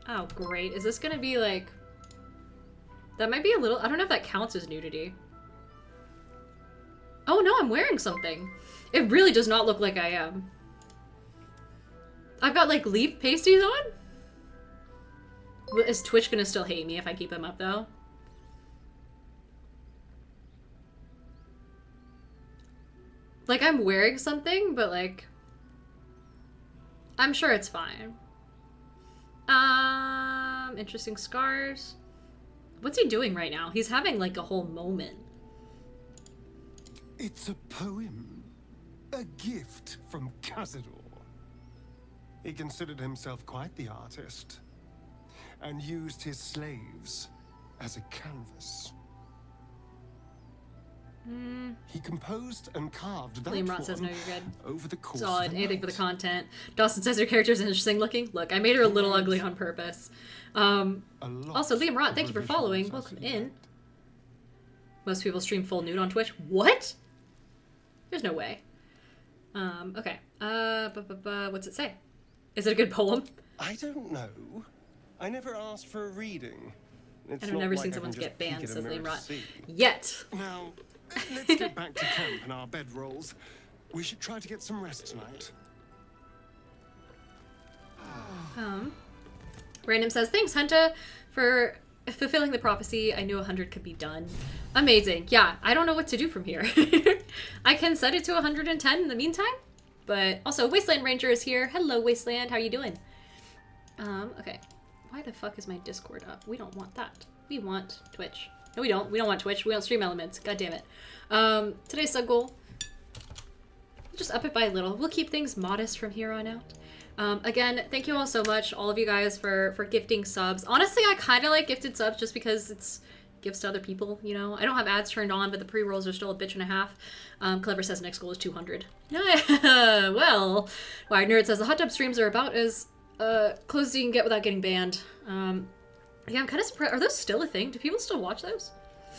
Speaker 1: Oh, great. Is this gonna be like... That might be a little... I don't know if that counts as nudity. Oh no, I'm wearing something. It really does not look like I am. I've got like leaf pasties on? Is Twitch gonna still hate me if I keep them up though? Like I'm wearing something, but like... I'm sure it's fine. Interesting scars. What's he doing right now? He's having like a whole moment.
Speaker 8: It's a poem. A gift from Cazador. He considered himself quite the artist, and used his slaves as a canvas. He composed and carved that
Speaker 1: Liam Rott says no, you're good.
Speaker 8: Over the course
Speaker 1: Solid.
Speaker 8: of a
Speaker 1: Anything for the
Speaker 8: night.
Speaker 1: content. Dawson says your character's interesting looking. Look, I made her a little ugly on purpose. Also, Liam Rott, thank you for following. Welcome in. Most people stream full nude on Twitch. What? There's no way. Okay. What's it say? Is it a good poem?
Speaker 8: I don't know. I never asked for a reading. It's
Speaker 1: And I've
Speaker 8: not
Speaker 1: never
Speaker 8: like
Speaker 1: seen
Speaker 8: I
Speaker 1: someone
Speaker 8: can
Speaker 1: get
Speaker 8: just peek
Speaker 1: banned,
Speaker 8: at a
Speaker 1: says
Speaker 8: mirror
Speaker 1: Liam
Speaker 8: to
Speaker 1: Rott.
Speaker 8: see.
Speaker 1: Yet.
Speaker 8: Now, let's get back to camp and our bedrolls. We should try to get some rest tonight.
Speaker 1: Random says, thanks, Hunta, for fulfilling the prophecy. I knew 100 could be done. Amazing. Yeah, I don't know what to do from here. I can set it to 110 in the meantime. But also, Wasteland Ranger is here. Hello, Wasteland. How are you doing? Okay. Why the fuck is my Discord up? We don't want that. We want Twitch. No, we don't. We don't want Twitch. We want Stream Elements. God damn it. Today's sub goal. Just up it by a little. We'll keep things modest from here on out. Again, thank you all so much, all of you guys, for gifting subs. Honestly, I kind of like gifted subs just because it's gifts to other people, you know? I don't have ads turned on, but the pre-rolls are still a bitch and a half. Clever says next goal is 200. Well, Wired Nerd says the hot tub streams are about as close as you can get without getting banned. Yeah, I'm kind of surprised. Are those still a thing? Do people still watch those?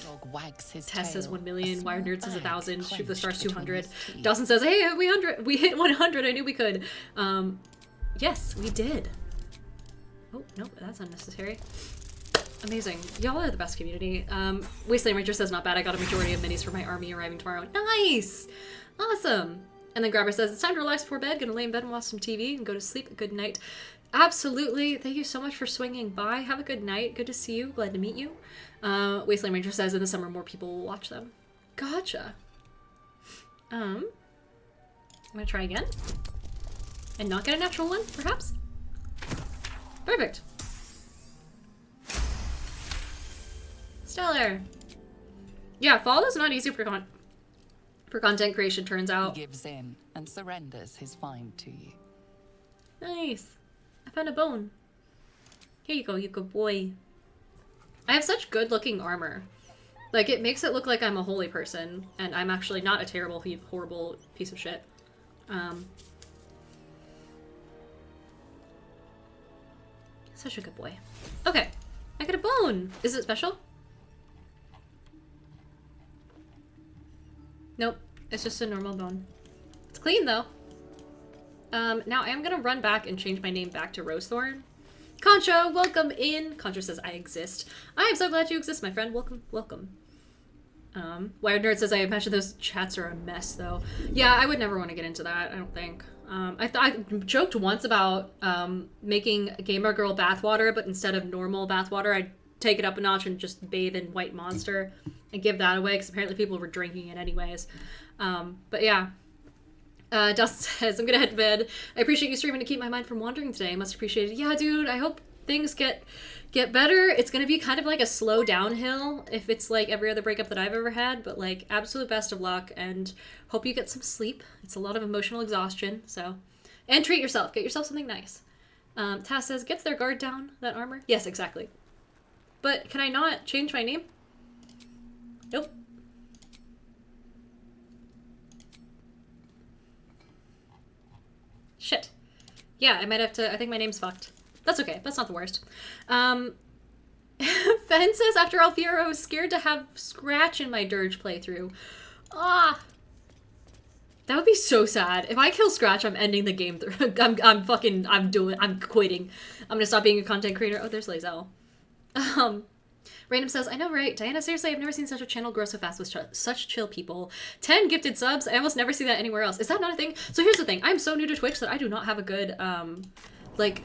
Speaker 4: Dog wags his
Speaker 1: Tess says
Speaker 4: tail.
Speaker 1: 1 million, Wired Nerd says 1,000, Shoot the Stars
Speaker 4: clenched
Speaker 1: 200.
Speaker 4: between his teeth.
Speaker 1: Dawson says, hey, we hit 100, I knew we could. Yes, we did. Oh, nope, that's unnecessary. Amazing. Y'all are the best community. Wasteland Ranger says, not bad, I got a majority of minis for my army arriving tomorrow. Nice! Awesome! And then Grabber says, it's time to relax before bed, gonna lay in bed and watch some TV and go to sleep. Good night. Absolutely. Thank you so much for swinging by. Have a good night. Good to see you. Glad to meet you. Wasteland Ranger says in the summer more people will watch them. Gotcha. I'm gonna try again. And not get a natural one, perhaps? Perfect. Stellar. Yeah, fall is not easy for content creation, turns out.
Speaker 4: He gives in and surrenders his find to you.
Speaker 1: Nice. I found a bone. Here you go, you good boy. I have such good looking armor. Like, it makes it look like I'm a holy person, and I'm actually not a terrible, horrible piece of shit. Such a good boy. Okay. I got a bone. Is it special? Nope. It's just a normal bone. It's clean, though. Now I am gonna run back and change my name back to Rosethorn. Concho, welcome in. Concho says, I exist. I am so glad you exist, my friend. Welcome, welcome. Wired Nerd says, I imagine those chats are a mess, though. Yeah, I would never want to get into that, I don't think. I joked once about making Gamer Girl bathwater, but instead of normal bathwater, I'd take it up a notch and just bathe in White Monster and give that away, because apparently people were drinking it anyways. But yeah. Dustin says, I'm gonna head to bed. I appreciate you streaming to keep my mind from wandering today. Much appreciated. Yeah, dude, I hope things get better. It's gonna be kind of like a slow downhill if it's like every other breakup that I've ever had, but like absolute best of luck and hope you get some sleep. It's a lot of emotional exhaustion, so. And treat yourself. Get yourself something nice. Taz says, gets their guard down, that armor? Yes, exactly. But can I not change my name? Nope. Shit. Yeah, I might have to, I think my name's fucked. That's okay, that's not the worst. Fen says, after Alfiero, I was scared to have Scratch in my Dirge playthrough. Ah! That would be so sad. If I kill Scratch, I'm ending the game. I'm quitting. I'm gonna stop being a content creator. Oh, there's Lazel. Random says, I know, right? Diana, seriously, I've never seen such a channel grow so fast with such chill people. 10 gifted subs. I almost never see that anywhere else. Is that not a thing? So here's the thing. I'm so new to Twitch that I do not have a good, like,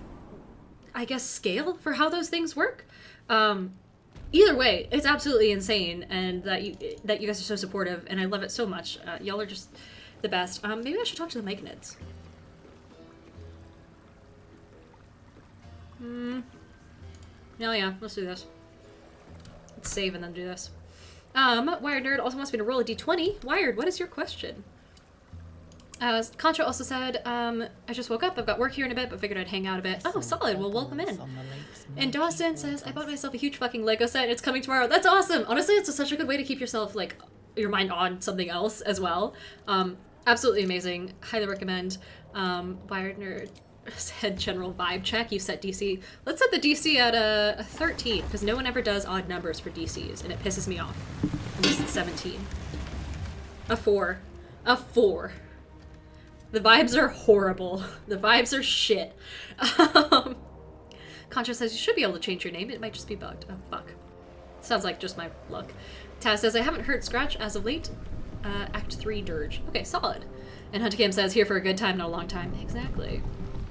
Speaker 1: I guess, scale for how those things work. Either way, it's absolutely insane, and that you guys are so supportive, and I love it so much. Y'all are just the best. Maybe I should talk to the Mechanids. Oh yeah, let's do this. Let's save and then do this. Wired Nerd also wants me to roll a d20. Wired, what is your question? Contra also said, I just woke up. I've got work here in a bit, but figured I'd hang out a bit. Oh, solid. Well, welcome in. And Dawson says, I bought myself a huge fucking Lego set and it's coming tomorrow. That's awesome. Honestly, it's such a good way to keep yourself, like, your mind on something else as well. Absolutely amazing. Highly recommend. Wired Nerd said general vibe check. You set DC. Let's set the DC at a 13, because no one ever does odd numbers for DCs, and it pisses me off. Unless it's 17. A 4. A 4. The vibes are horrible. The vibes are shit. Contra says you should be able to change your name. It might just be bugged. Oh, fuck. Sounds like just my luck. Taz says, I haven't heard Scratch as of late. Act 3 Dirge. Okay, solid. And Huntercam says, here for a good time, not a long time. Exactly.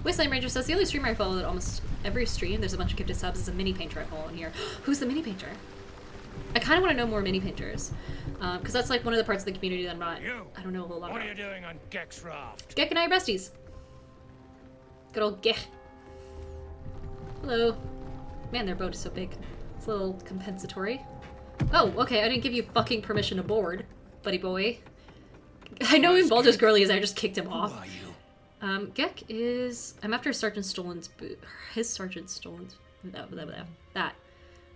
Speaker 1: Wasteland Ranger says, the only streamer I follow that almost every stream, there's a bunch of gifted subs, is a mini painter I follow in here. Who's the mini painter? I kind of want to know more mini painters. Because that's like one of the parts of the community that I don't know a whole lot about.
Speaker 9: What are you doing on Gek's raft?
Speaker 1: Gek and I are besties. Good old Gek. Hello. Man, their boat is so big. It's a little compensatory. Oh, okay, I didn't give you fucking permission to board, buddy boy. I know him Baldur's Girlies, I just kicked him off.
Speaker 9: Who are you?
Speaker 1: Gek is... I'm after Sergeant Stolen's boot. His Sergeant Stolen's... That.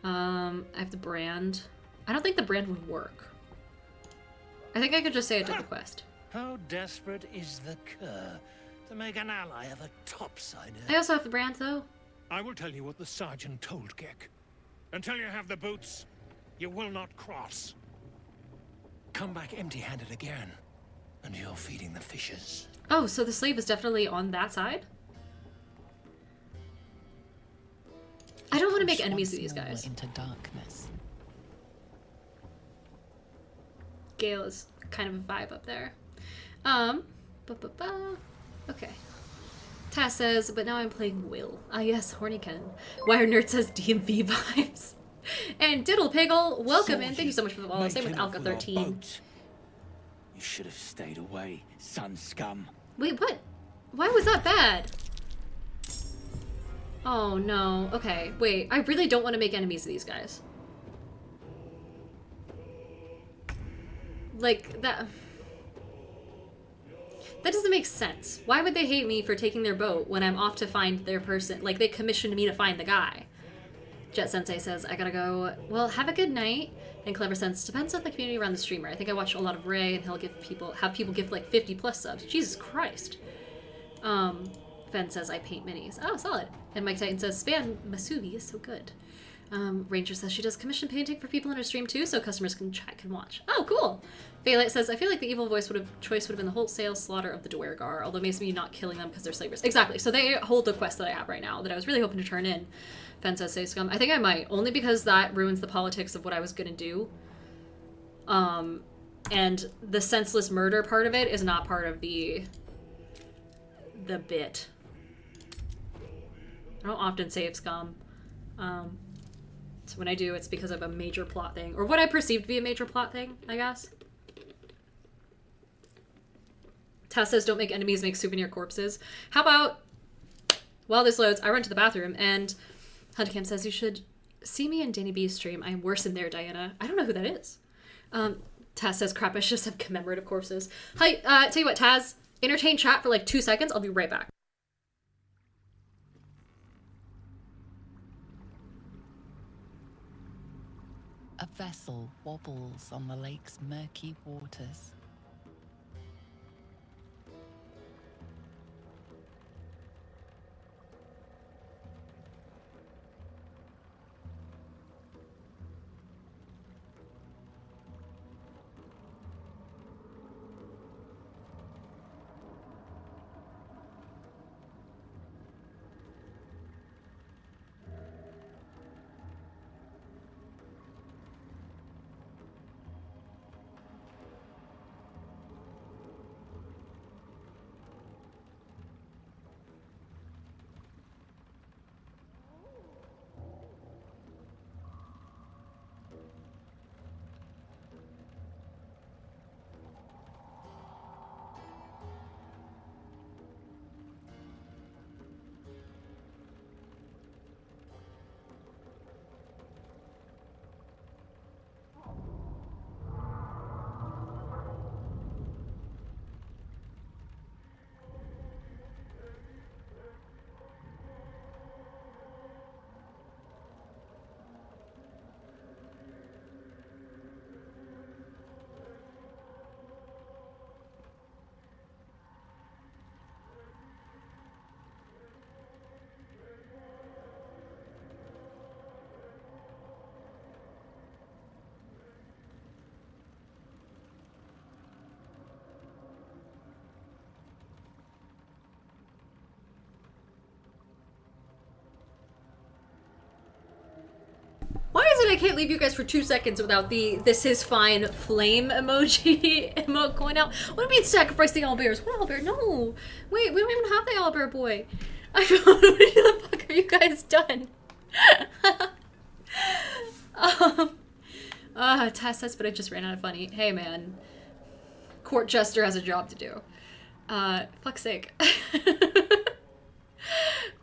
Speaker 1: I have the brand. I don't think the brand would work. I think I could just say I did the quest.
Speaker 9: How desperate is the cur to make an ally of a topsider?
Speaker 1: I also have the brand, though.
Speaker 9: I will tell you what the sergeant told Gek. Until you have the boots, you will not cross. Come back empty-handed again, and you're feeding the fishes.
Speaker 1: Oh, so the slave is definitely on that side? I don't want to make enemies of these guys.
Speaker 4: Into darkness.
Speaker 1: Gale is kind of a vibe up there. Okay. Taz says, but now I'm playing Will. Ah yes, Hornyken. Wire Nerd says DMV vibes. And Diddle Piggle, welcome in. Thank you so much for the follow. Same with Alka13.
Speaker 10: You should have stayed away, sun scum.
Speaker 1: Wait, what? Why was that bad? Oh no. Okay, wait. I really don't want to make enemies of these guys. Like, that doesn't make sense. Why would they hate me for taking their boat when I'm off to find their person? Like, they commissioned me to find the guy. Jet Sensei says, I gotta go. Well, have a good night. And Clever Sense, depends on the community around the streamer. I think I watch a lot of Ray, and he'll have people give like 50+ subs. Jesus Christ. Fen says, I paint minis. Oh, solid. And Mike Titan says, Span Masubi is so good. Ranger says she does commission painting for people in her stream too, so customers can chat, can watch. Oh, cool. Faylight says, I feel like the evil choice would have been the wholesale slaughter of the Dwergar, although maybe not killing them because they're slavers. Exactly. So they hold the quest that I have right now that I was really hoping to turn in. Fen says, say scum. I think I might, only because that ruins the politics of what I was gonna do. And the senseless murder part of it is not part of the bit. I don't often save scum. So when I do, it's because of a major plot thing. Or what I perceive to be a major plot thing, I guess. Tess says, don't make enemies, make souvenir corpses. How about, while this loads, I run to the bathroom, and Huntcam says, you should see me in Danny B's stream. I am worse in there, Diana. I don't know who that is. Taz says, crap, I should just have commemorative corpses. Hi, tell you what, Taz, entertain chat for like 2 seconds. I'll be right back.
Speaker 4: A vessel wobbles on the lake's murky waters.
Speaker 1: Why is it I can't leave you guys for 2 seconds without the "this is fine" flame emoji emote going out? What do you mean sacrifice the owlbears? What owlbear? No! Wait, we don't even have the owlbear boy. What the fuck are you guys done? Tess says, but I just ran out of funny. Hey man. Court jester has a job to do. Fuck's sake.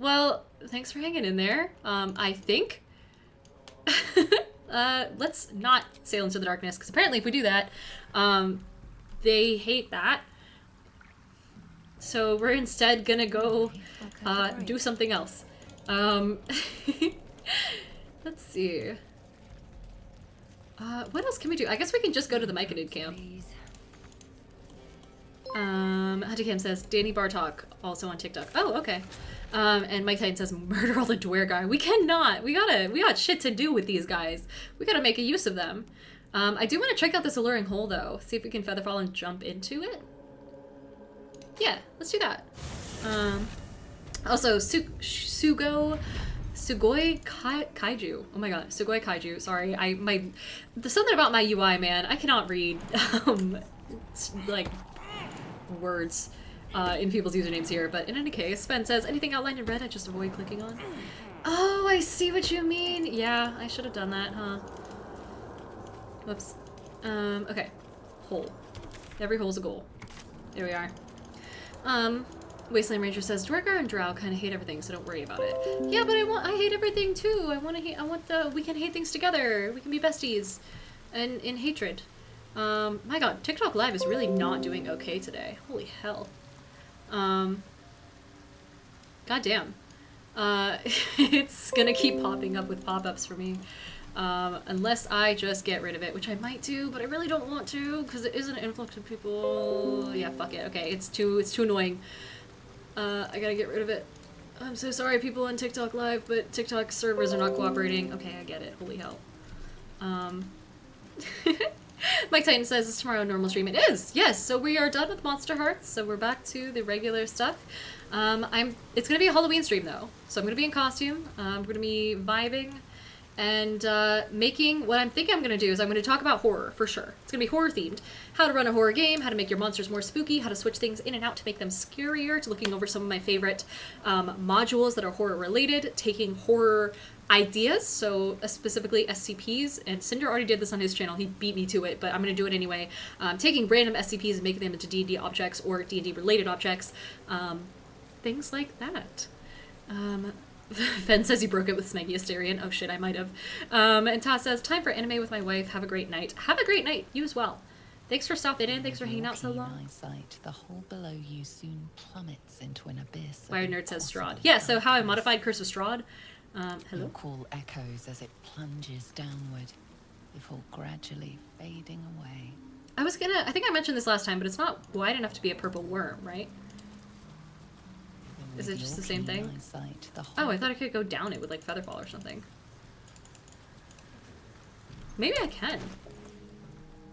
Speaker 1: Well, thanks for hanging in there. I think let's not sail into the darkness, because apparently if we do that, they hate that. So we're instead gonna go do something else. Let's see. What else can we do? I guess we can just go to the Myconid camp. Hunticam says, Danny Bartok, also on TikTok. Oh, okay. And Mike Titan says, murder all the Dwergar. We cannot. We got shit to do with these guys. We gotta make a use of them. I do want to check out this alluring hole, though. See if we can featherfall and jump into it. Yeah, let's do that. Also, Sugoi Kaiju. Oh my god, Sugoi Kaiju. Sorry, there's something about my UI, man. I cannot read, like, words in people's usernames here. But in any case, Sven says, anything outlined in red I just avoid clicking on? Oh, I see what you mean. Yeah, I should have done that, huh? Whoops. Okay. Hole. Every hole's a goal. There we are. Wasteland Ranger says, Dwergar and Drow kind of hate everything, so don't worry about it. Yeah, but I hate everything too. We can hate things together. We can be besties. And in hatred. My god, TikTok Live is really not doing okay today. Holy hell. God damn. It's gonna keep popping up with pop-ups for me. Unless I just get rid of it, which I might do, but I really don't want to, because it is an influx of people. Yeah, fuck it. Okay, it's too annoying. I gotta get rid of it. I'm so sorry, people on TikTok Live, but TikTok servers are not cooperating. Okay, I get it. Holy hell. Mike Titan says it's tomorrow normal stream. It is, yes. So we are done with Monster Hearts, so we're back to the regular stuff. It's gonna be a Halloween stream though, so I'm gonna be in costume. We're gonna be vibing and making. What I'm thinking I'm gonna do is I'm gonna talk about horror for sure. It's gonna be horror themed. How to run a horror game, how to make your monsters more spooky, how to switch things in and out to make them scarier, to looking over some of my favorite modules that are horror related, taking horror ideas, so specifically SCPs, and Cinder already did this on his channel. He beat me to it, but I'm going to do it anyway. Taking random SCPs and making them into D&D objects or D&D related objects. Things like that. Fen says you broke it with Smeggy Asterion. Oh shit, I might have. And Toss says, time for anime with my wife. Have a great night. Have a great night. You as well. Thanks for stopping in. Thanks for hanging out so long.
Speaker 4: Eyesight, the hole below you soon plummets into an abyss.
Speaker 1: Wired Nerd says Strahd. Yeah, so how I modified Curse of Strahd. Hello?
Speaker 4: Your call echoes as it plunges downward, before gradually fading away.
Speaker 1: I think I mentioned this last time, but it's not wide enough to be a purple worm, right? Is it just the same thing? Oh, I thought I could go down it with like Featherfall or something. Maybe I can.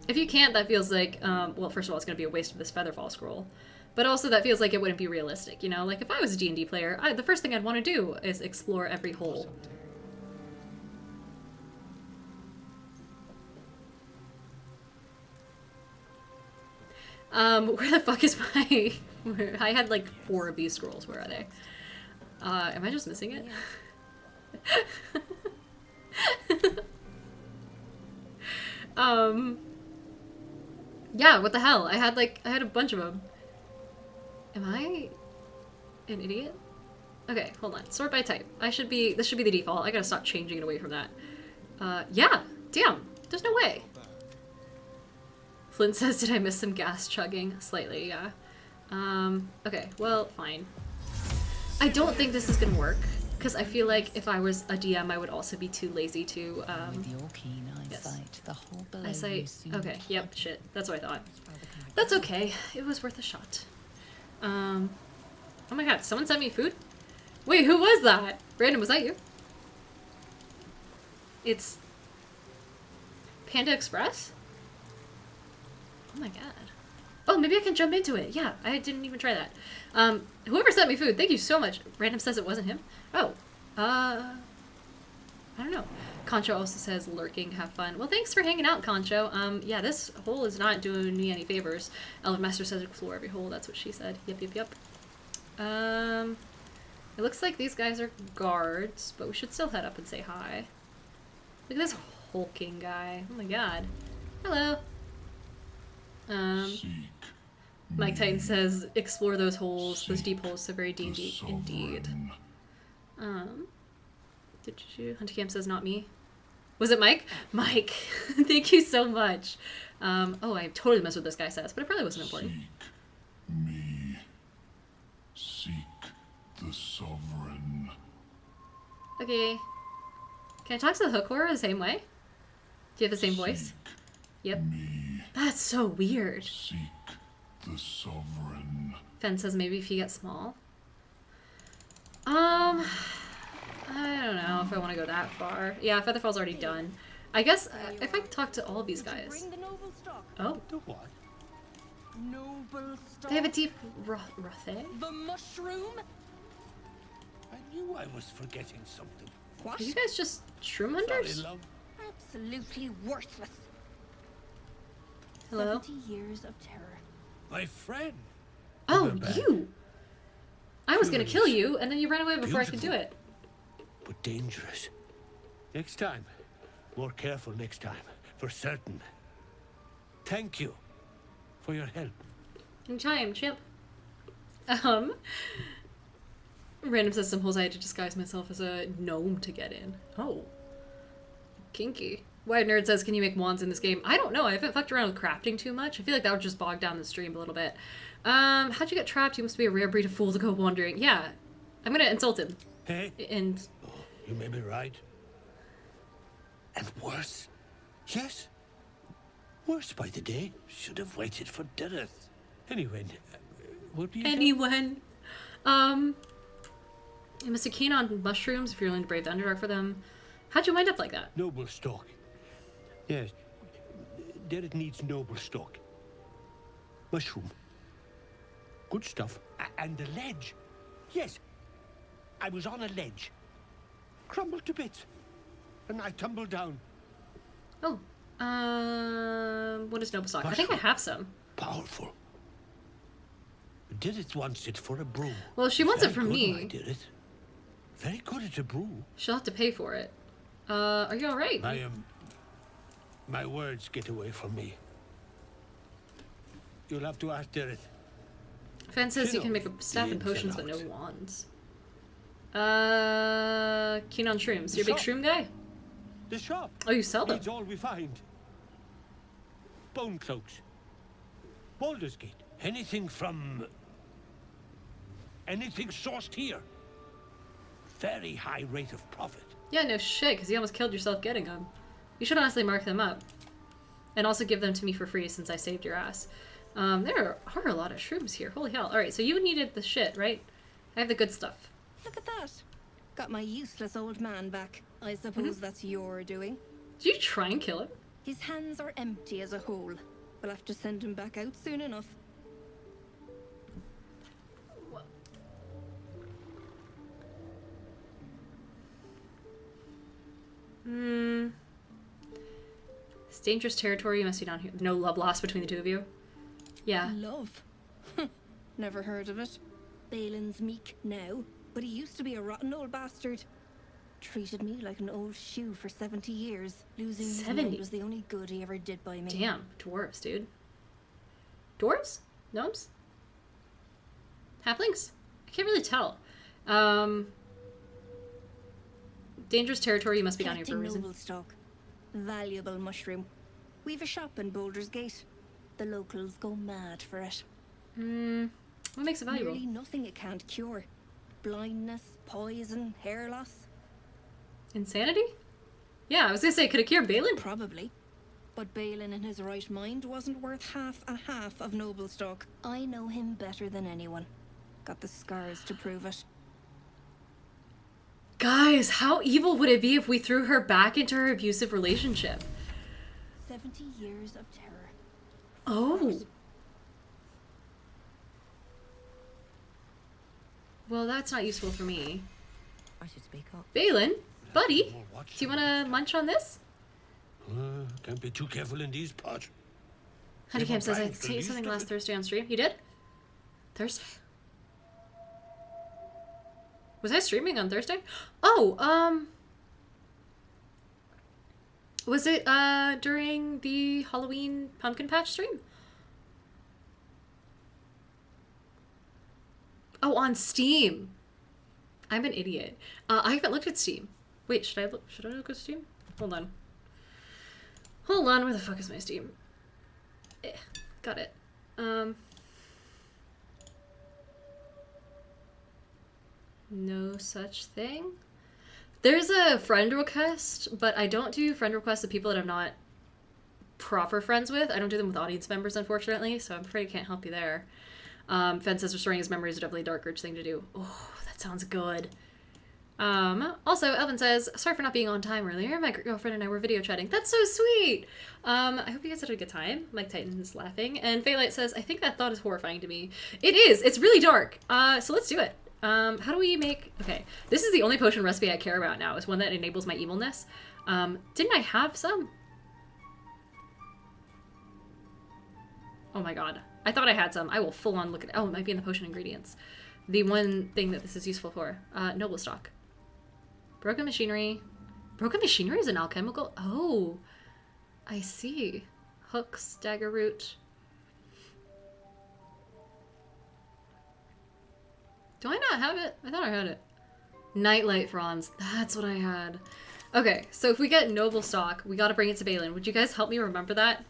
Speaker 1: If you can't, that feels like, well, first of all, it's going to be a waste of this Featherfall scroll. But also that feels like it wouldn't be realistic, you know? Like, if I was a D&D player, the first thing I'd want to do is explore every hole. Where the fuck is my... I had, like, 4 of these scrolls. Where are they? Am I just missing it? Yeah, what the hell? I had a bunch of them. Am I an idiot? Okay, hold on. Sort by type. This should be the default. I gotta stop changing it away from that. Yeah, damn. There's no way. Flint says, did I miss some gas chugging? Slightly, yeah. Okay, well, fine. I don't think this is gonna work, because I feel like if I was a DM, I would also be too lazy to,
Speaker 4: With your keen eyesight, the hole below
Speaker 1: eyesight. Okay, yep, shit. That's what I thought. That's okay. It was worth a shot. Oh my god, someone sent me food? Wait, who was that? Brandon, was that you? It's... Panda Express? Oh my god. Oh, maybe I can jump into it. Yeah, I didn't even try that. Whoever sent me food, thank you so much. Random says it wasn't him. Oh, I don't know. Concho also says lurking, have fun. Well, thanks for hanging out, Concho. Yeah, this hole is not doing me any favors. Elven Master says explore every hole. That's what she said. Yep, yep, yep. It looks like these guys are guards, but we should still head up and say hi. Look at this hulking guy. Oh my god. Hello. Mike Titan says explore those holes, those deep holes, so very D&D indeed. Did you? Hunter Cam says not me. Was it Mike? Mike, thank you so much. Oh, I totally messed with this guy says, but it probably wasn't important.
Speaker 6: Seek me. Seek the sovereign.
Speaker 1: Okay. Can I talk to the hook horror the same way? Do you have the same voice? Yep.
Speaker 6: Me.
Speaker 1: That's so weird.
Speaker 6: Seek the sovereign.
Speaker 1: Fen says maybe if you get small. I don't know if I want to go that far. Yeah, Featherfall's already done. I guess if I talk to all of these guys.
Speaker 5: Bring the noble stock.
Speaker 1: Oh.
Speaker 10: The what?
Speaker 5: Noble stock.
Speaker 1: They have a deep rothe.
Speaker 5: The mushroom?
Speaker 9: I knew I was forgetting something.
Speaker 5: What?
Speaker 1: Are you guys just shroom hunters?
Speaker 9: Sorry, love.
Speaker 5: Absolutely worthless.
Speaker 1: Hello?
Speaker 5: 70 years of terror.
Speaker 9: My friend.
Speaker 1: Oh,
Speaker 9: Remember?
Speaker 1: you! I was gonna kill
Speaker 9: Curious.
Speaker 1: you, and then you ran away before I could do
Speaker 9: Beautiful.
Speaker 1: it.
Speaker 9: But dangerous. Next time. More careful next time. For certain. Thank you for your help.
Speaker 1: Anytime, Chip. Random says some holes I had to disguise myself as a gnome to get in. Oh. Kinky. Wired Nerd says, can you make wands in this game? I don't know. I haven't fucked around with crafting too much. I feel like that would just bog down the stream a little bit. How'd you get trapped? You must be a rare breed of fool to go wandering. Yeah. I'm gonna insult him.
Speaker 9: Hey?
Speaker 1: And...
Speaker 9: Oh, you may be right. And worse. Yes. Worse by the day. Should have waited for Dirith. Anyway, what do you think?
Speaker 1: anyone. You must be keen on mushrooms if you're willing to brave the Underdark for them. How'd you wind up like that?
Speaker 9: Noble stock. Yes. There it needs noble stock. Mushroom. Good stuff. And the ledge. Yes. I was on a ledge. Crumbled to bits. And I tumbled down.
Speaker 1: Oh. What is noble stock? I think I have some.
Speaker 9: Powerful. Did it once it for a brew.
Speaker 1: Well, if she wants it from
Speaker 9: Very good
Speaker 1: me,
Speaker 9: I did it. Very good at a brew.
Speaker 1: she'll have to pay for it. Are you alright?
Speaker 9: I am. My words get away from me. You'll have to ask Derek.
Speaker 1: Fan says
Speaker 9: She
Speaker 1: you can make
Speaker 9: knows
Speaker 1: a staff
Speaker 9: the
Speaker 1: and
Speaker 9: ins and
Speaker 1: potions, but no
Speaker 9: outs.
Speaker 1: wands. Keen on shrooms. You're a big
Speaker 9: Shop.
Speaker 1: shroom guy?
Speaker 9: The shop
Speaker 1: Oh, you sell them?
Speaker 9: needs all we find. Bone cloaks. Baldur's Gate. Anything from... anything sourced here. Very high rate of profit.
Speaker 1: Yeah, no shit, because you almost killed yourself getting them. You should honestly mark them up. And also give them to me for free since I saved your ass. There are a lot of shrooms here. Holy hell. Alright, so you needed the shit, right? I have the good stuff.
Speaker 5: Look at that. Got my useless old man back. I suppose that's your doing.
Speaker 1: Did you try and kill him?
Speaker 5: His hands are empty as a whole. We'll have to send him back out soon enough.
Speaker 1: It's dangerous territory. You must be down here. No love lost between the two of you? Yeah.
Speaker 5: Love? Never heard of it. Balin's meek now, but he used to be a rotten old bastard. Treated me like an old shoe for 70 years. Losing his
Speaker 1: 70?
Speaker 5: mind was the only good he ever did by me.
Speaker 1: Damn. Dwarves, dude. Dwarves? Gnomes? Halflings? I can't really tell. Dangerous territory. You must be down here for a
Speaker 5: Collecting
Speaker 1: reason.
Speaker 5: noble stock. Valuable mushroom. We've a shop in Baldur's Gate. The locals go mad for it.
Speaker 1: What makes it valuable?
Speaker 5: Nearly nothing it can't cure. Blindness, poison, hair loss.
Speaker 1: Insanity? Yeah, I was gonna say, could it cure Balin?
Speaker 5: Probably. But Balin in his right mind wasn't worth half of noble stock. I know him better than anyone. Got the scars to prove it.
Speaker 1: Guys, how evil would it be if we threw her back into her abusive relationship?
Speaker 5: 70 years of terror.
Speaker 1: Oh. Well, that's not useful for me.
Speaker 2: I should speak up.
Speaker 1: Balin, buddy,
Speaker 9: Well, watch
Speaker 1: do you want to munch on this?
Speaker 9: Can't be too careful in these parts.
Speaker 1: Honeycam says I
Speaker 9: Never mind,
Speaker 1: sent you something
Speaker 9: released
Speaker 1: last
Speaker 9: it.
Speaker 1: Thursday on stream. You did? Thursday? Was I streaming on Thursday? Oh, was it during the Halloween pumpkin patch stream? Oh, on Steam. I'm an idiot. I haven't looked at Steam. Wait, should I look at Steam? Hold on. Hold on, where the fuck is my Steam? Got it. No such thing. There's a friend request, but I don't do friend requests of people that I'm not proper friends with. I don't do them with audience members, unfortunately, so I'm afraid I can't help you there. Fen says restoring his memory is a definitely dark urge thing to do. Oh, that sounds good. Also, Elvin says, sorry for not being on time earlier. My girlfriend and I were video chatting. That's so sweet! I hope you guys had a good time. Mike Titan is laughing. And Phaelite says, I think that thought is horrifying to me. It is! It's really dark! So let's do it. How do we make... Okay, this is the only potion recipe I care about now, is one that enables my evilness. Didn't I have some? Oh my god. I thought I had some. I will full on look at... Oh, it might be in the potion ingredients. The one thing that this is useful for. Noble stock. Broken machinery. Broken machinery is an alchemical? Oh. I see. Hooks, dagger root. Do I not have it? I thought I had it. Nightlight fronds. That's what I had. Okay, so if we get noble stock, we gotta bring it to Balin. Would you guys help me remember that?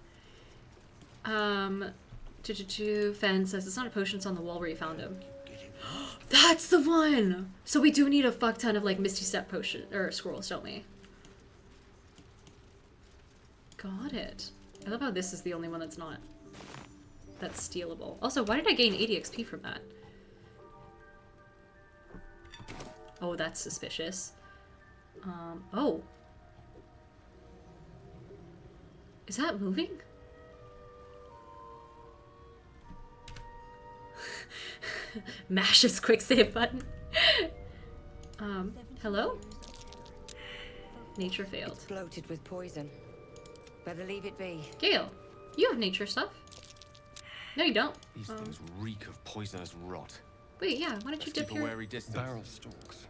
Speaker 1: Fen says it's not a potion, it's on the wall where you found him. That's the one! So we do need a fuck ton of like Misty Step potion or scrolls, don't we? Got it. I love how this is the only one that's not. That's stealable. Also, why did I gain 80 XP from that? Oh, that's suspicious. Oh. Is that moving? Mash his quick save button. Hello? Nature failed.
Speaker 2: It's bloated with poison. Better leave it be.
Speaker 1: Gale, you have nature stuff. No, you don't.
Speaker 3: These things reek of poisonous rot.
Speaker 1: Wait, yeah, why don't you dip
Speaker 3: Keep a
Speaker 1: your...
Speaker 3: wary distance.
Speaker 8: Barrel stalks.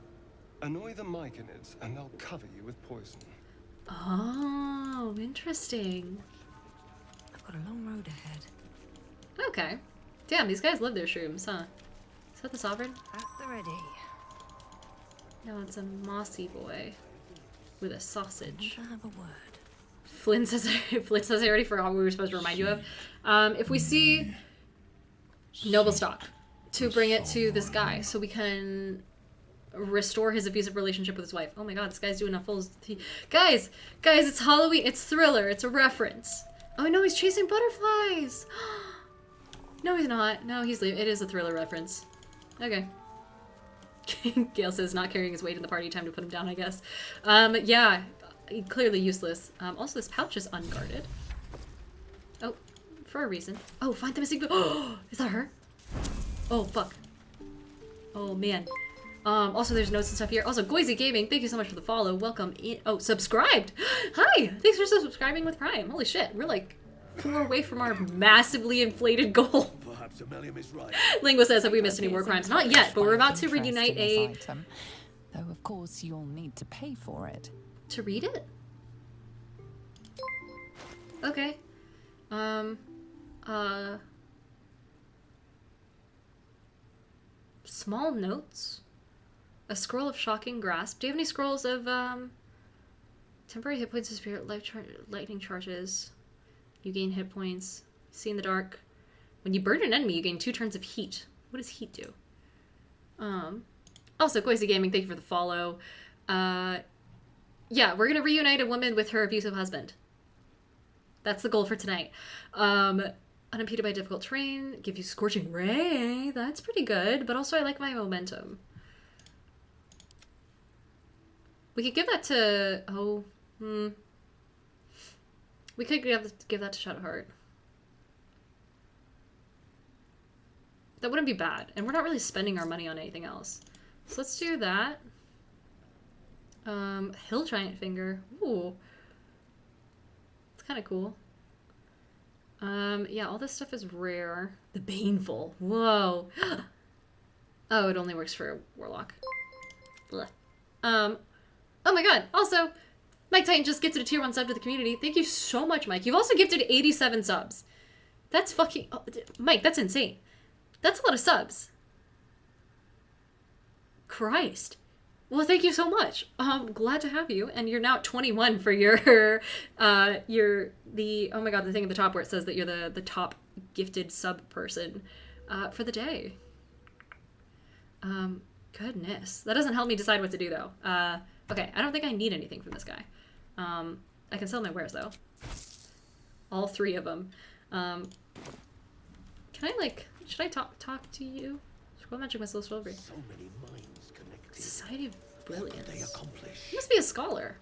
Speaker 8: Annoy the myconids and they'll cover you with poison.
Speaker 1: Oh, interesting.
Speaker 2: I've got a long road ahead.
Speaker 1: Okay. Damn, these guys love their shrooms, huh? Is that the Sovereign?
Speaker 2: At the ready.
Speaker 1: No, it's a mossy boy with a sausage.
Speaker 2: I have a word.
Speaker 1: Flynn says I already forgot what we were supposed to remind you of. If we see noble stock, to bring it to this guy so we can restore his abusive relationship with his wife. Oh my god, this guy's doing a full... Guys, it's Halloween. It's Thriller. It's a reference. Oh no, he's chasing butterflies. No, he's not. No, he's leaving. It is a Thriller reference. Okay. Gale says not carrying his weight in the party. Time to put him down, I guess. Yeah, clearly useless. Also, this pouch is unguarded. Oh, for a reason. Oh, find the missing... Oh, is that her? Oh, fuck. Oh, man. Also, there's notes and stuff here. Also, Goisy Gaming, thank you so much for the follow. Welcome in. Oh, subscribed. Hi. Thanks for subscribing with Prime. Holy shit. We're like 4 away from our massively inflated goal.
Speaker 9: Perhaps Amelia is right.
Speaker 1: Lingua says, have we missed any war crimes? Not yet, but we're about to reunite a...
Speaker 4: Item, though, of course, you'll need to pay for it.
Speaker 1: To read it? Okay. Small notes? A scroll of shocking grasp. Do you have any scrolls of, temporary hit points of spirit, lightning charges. You gain hit points. See in the dark. When you burn an enemy, you gain 2 turns of heat. What does heat do? Also, Goisy Gaming, thank you for the follow. Yeah, we're gonna reunite a woman with her abusive husband. That's the goal for tonight. Unimpeded by difficult terrain, give you scorching ray. That's pretty good, but also I like my momentum. We could give that to... We could give that to Shadowheart. That wouldn't be bad. And we're not really spending our money on anything else. So let's do that. Hill Giant Finger. Ooh. It's kind of cool. Yeah, all this stuff is rare. The Baneful. Whoa. Oh, it only works for a Warlock. Blech. Oh my god. Also, Mike Titan just gifted a tier 1 sub to the community. Thank you so much, Mike. You've also gifted 87 subs. That's fucking... Oh, Mike, that's insane. That's a lot of subs. Christ. Well, thank you so much. Glad to have you. And you're now at 21 for your, oh my god, the thing at the top where it says that you're the top gifted sub person, for the day. Goodness. That doesn't help me decide what to do, though. Okay, I don't think I need anything from this guy. I can sell my wares, though. All 3 of them. Can I, like, should I talk to you? Scroll magic missile strawberry.
Speaker 9: So many minds connected.
Speaker 1: Society of Brilliance.
Speaker 9: What they accomplish?
Speaker 1: You must be a scholar.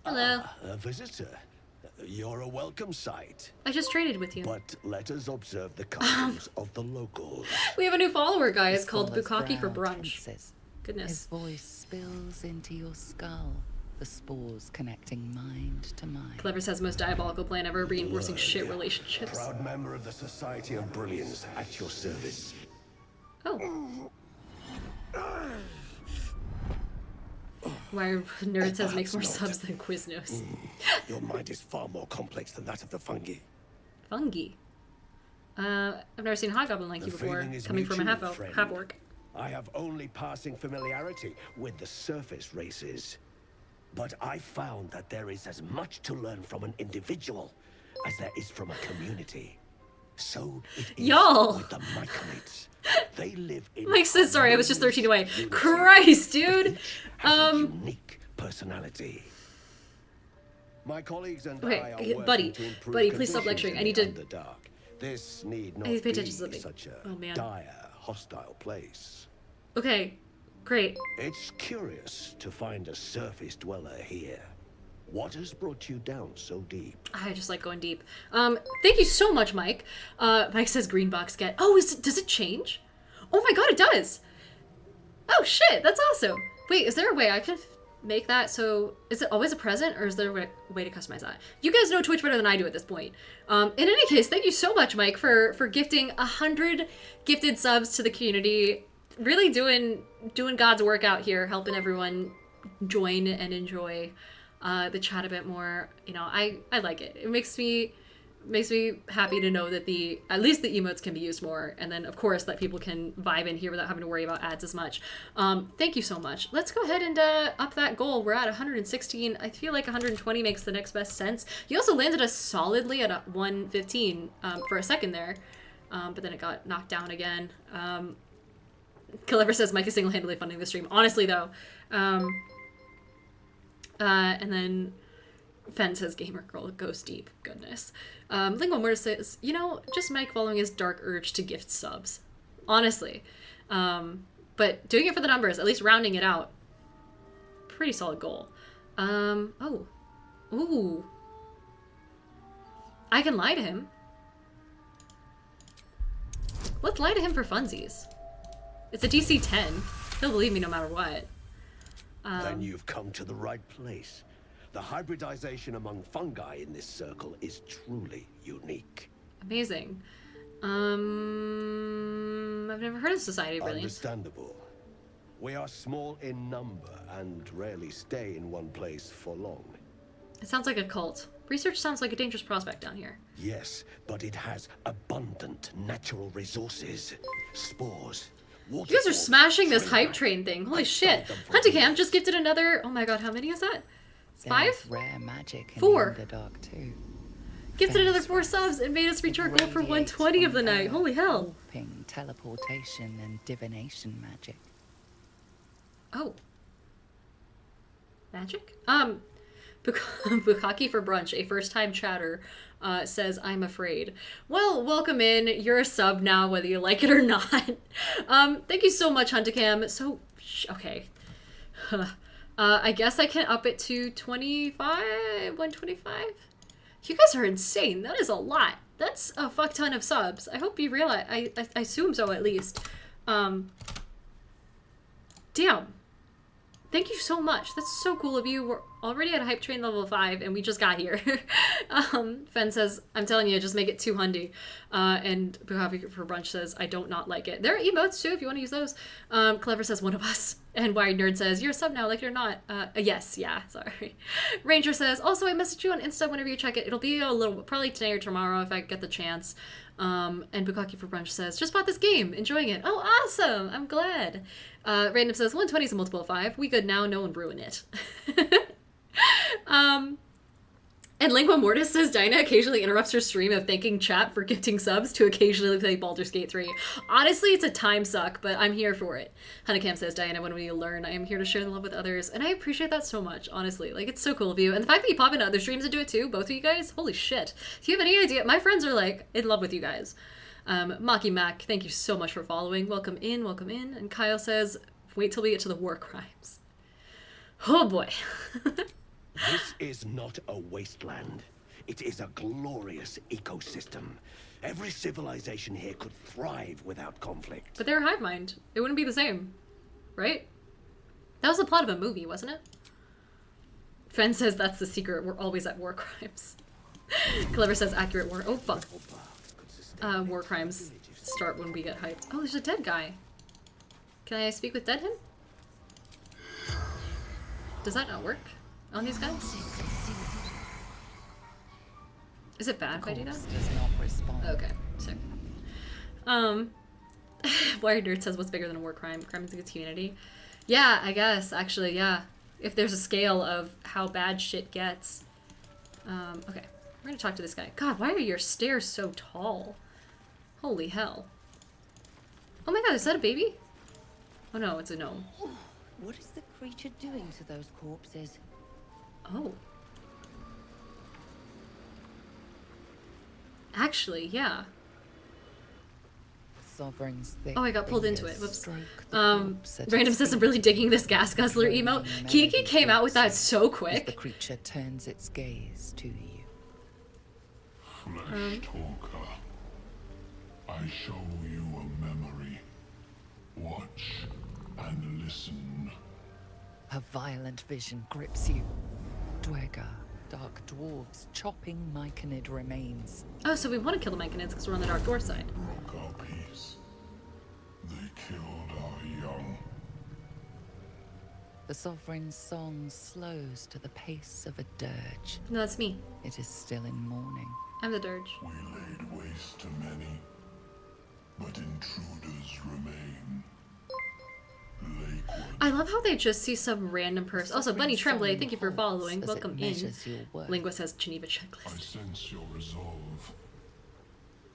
Speaker 1: Hello.
Speaker 9: A visitor. You're a welcome sight.
Speaker 1: I just traded with you.
Speaker 9: But let us observe the customs of the locals.
Speaker 1: We have a new follower, guys,
Speaker 4: His
Speaker 1: called
Speaker 4: scholar's
Speaker 1: Bukaki for
Speaker 4: brow
Speaker 1: brunch.
Speaker 4: tenses.
Speaker 1: Goodness.
Speaker 4: His voice spills into your skull, the spores connecting mind to mind.
Speaker 1: Clever says most diabolical plan ever, reinforcing shit relationships.
Speaker 9: Proud member of the Society of Brilliance at your service.
Speaker 1: Oh. Why Nerd says makes more subs than Quiznos.
Speaker 9: Your mind is far more complex than that of the fungi.
Speaker 1: Fungi. I've never seen a hobgoblin like you before, coming from a half-orc.
Speaker 9: I have only passing familiarity with the surface races. But I found that there is as much to learn from an individual as there is from a community. So it is with the myconids. They live in...
Speaker 1: Mike says, sorry, I was just 13 away. Christ, dude!
Speaker 9: Unique personality. My colleagues and I are working to improve
Speaker 1: buddy, please stop lecturing. I need to...
Speaker 9: This need not
Speaker 1: I need to pay
Speaker 9: be
Speaker 1: attention to something.
Speaker 9: such a dire, hostile place.
Speaker 1: Okay, Great.
Speaker 11: It's curious to find a surface dweller here. What has brought you down so deep?
Speaker 1: I just like going deep. Thank you so much, Mike. Mike says green box get. Oh, does it change? Oh my god, it does. Oh shit, that's awesome. Wait, is there a way I can make that so is it always a present, or is there a way to customize that? You guys know Twitch better than I do at this point. In any case, thank you so much, Mike, for gifting 100 gifted subs to the community. Really doing God's work out here, helping everyone join and enjoy the chat a bit more. You know, I like it. It makes me happy to know that at least the emotes can be used more, and then of course that people can vibe in here without having to worry about ads as much. Thank you so much. Let's go ahead and up that goal. We're at 116. I feel like 120 makes the next best sense. You also landed us solidly at 115 for a second there, but then it got knocked down again. Clever says Mike is single-handedly funding the stream. Honestly though, and then Fen says gamer girl goes deep. Goodness. Lingual Murder says, you know, just Mike following his dark urge to gift subs. Honestly. But doing it for the numbers, at least rounding it out. Pretty solid goal. Oh. Ooh. I can lie to him. Let's lie to him for funsies. It's a DC 10. He'll believe me no matter what.
Speaker 11: Then you've come to the right place. The hybridization among fungi in this circle is truly unique.
Speaker 1: Amazing. I've never heard of Society of Brilliance.
Speaker 11: Understandable. We are small in number and rarely stay in one place for long.
Speaker 1: It sounds like a cult. Research sounds like a dangerous prospect down here.
Speaker 11: Yes, but it has abundant natural resources. Spores.
Speaker 1: You guys are smashing this hype train thing. Holy shit. Hunticam just gifted another. Oh my god, how many is that? It's 5?
Speaker 4: Rare magic in
Speaker 1: 4.
Speaker 4: the Underdark too.
Speaker 1: Gifted another 4 subs and made us reach our goal for 120 of the night. Holy hell.
Speaker 4: Warping, teleportation, and divination magic.
Speaker 1: Oh. Magic? Bukaki for brunch, a first-time chatter, says, I'm afraid. Well, welcome in. You're a sub now, whether you like it or not. Thank you so much, Hunticam. So, okay. I guess I can up it to 125? You guys are insane. That is a lot. That's a fuck ton of subs. I hope you realize. I assume so, at least. Damn. Thank you so much. That's so cool of you. We're already at hype train level 5 and we just got here. Fen says, I'm telling you, just make it 200. And Buhavi for brunch says, I don't not like it. There are emotes too if you want to use those. Clever says, one of us. And Wired Nerd says, you're a sub now, like you're not. Yes, yeah, sorry. Ranger says, also I messaged you on Insta whenever you check it. It'll be a little, probably today or tomorrow if I get the chance. And Bukaki for brunch says, just bought this game, enjoying it. Oh, awesome, I'm glad. Random says, 120 is a multiple of 5. We good now, no one ruin it. And Lingua Mortis says, Dinah occasionally interrupts her stream of thanking chat for gifting subs to occasionally play Baldur's Gate 3. Honestly, it's a time suck, but I'm here for it. Honeycam says, Diana, when we learn, I am here to share the love with others. And I appreciate that so much, honestly. Like, it's so cool of you. And the fact that you pop into other streams and do it too, both of you guys, holy shit. If you have any idea, my friends are like, in love with you guys. Maki Mac, thank you so much for following. Welcome in, welcome in. And Kyle says, wait till we get to the war crimes. Oh boy.
Speaker 11: This is not a wasteland. It is a glorious ecosystem. Every civilization here could thrive without conflict.
Speaker 1: But they're a hive mind. It wouldn't be the same, right? That was the plot of a movie, wasn't it? Fen says that's the secret. We're always at war crimes. Clever says accurate war. Oh, fuck. War crimes start when we get hyped. Oh, there's a dead guy. Can I speak with dead him? Does that not work on these guys? Is it bad if I do that?
Speaker 4: Does not respond.
Speaker 1: Okay, sick. Wired Nerd says, what's bigger than a war crime? Crimes against humanity? Yeah, I guess, actually, yeah. If there's a scale of how bad shit gets. Okay, we're gonna talk to this guy. God, why are your stairs so tall? Holy hell. Oh my god, is that a baby? Oh no, it's a gnome.
Speaker 2: What is the creature doing to those corpses?
Speaker 1: Oh. Actually, yeah.
Speaker 4: Sovereign's thick
Speaker 1: Oh, I got pulled into it.
Speaker 4: fingers
Speaker 1: Whoops.
Speaker 4: stroke the corpse at
Speaker 1: Random
Speaker 4: its
Speaker 1: says I'm
Speaker 4: feet.
Speaker 1: really digging this gas guzzler emote.
Speaker 4: Droning
Speaker 1: Kiki
Speaker 4: melody
Speaker 1: came out with that
Speaker 4: floats
Speaker 1: so
Speaker 4: as the
Speaker 1: quick.
Speaker 4: creature turns its gaze to you.
Speaker 6: Flesh talker, I show you a memory. Watch and listen.
Speaker 4: A violent vision grips you. Dwergar, dark dwarves chopping myconid remains.
Speaker 1: Oh, so we want to kill the Myconids because we're on the Dark Dwarf side.
Speaker 6: Broke our peace. They killed our young.
Speaker 4: The Sovereign's song slows to the pace of a dirge.
Speaker 1: No, that's me.
Speaker 4: It is still in mourning.
Speaker 1: I'm the dirge.
Speaker 6: We laid waste to many, but intruders remain. Lakewood.
Speaker 1: I love how they just see some random person. Also, Bunny Tremblay, thank you for following.
Speaker 4: As it
Speaker 1: Welcome in.
Speaker 4: measures your worth.
Speaker 1: Linguist has Geneva
Speaker 6: I
Speaker 1: checklist.
Speaker 6: sense your resolve.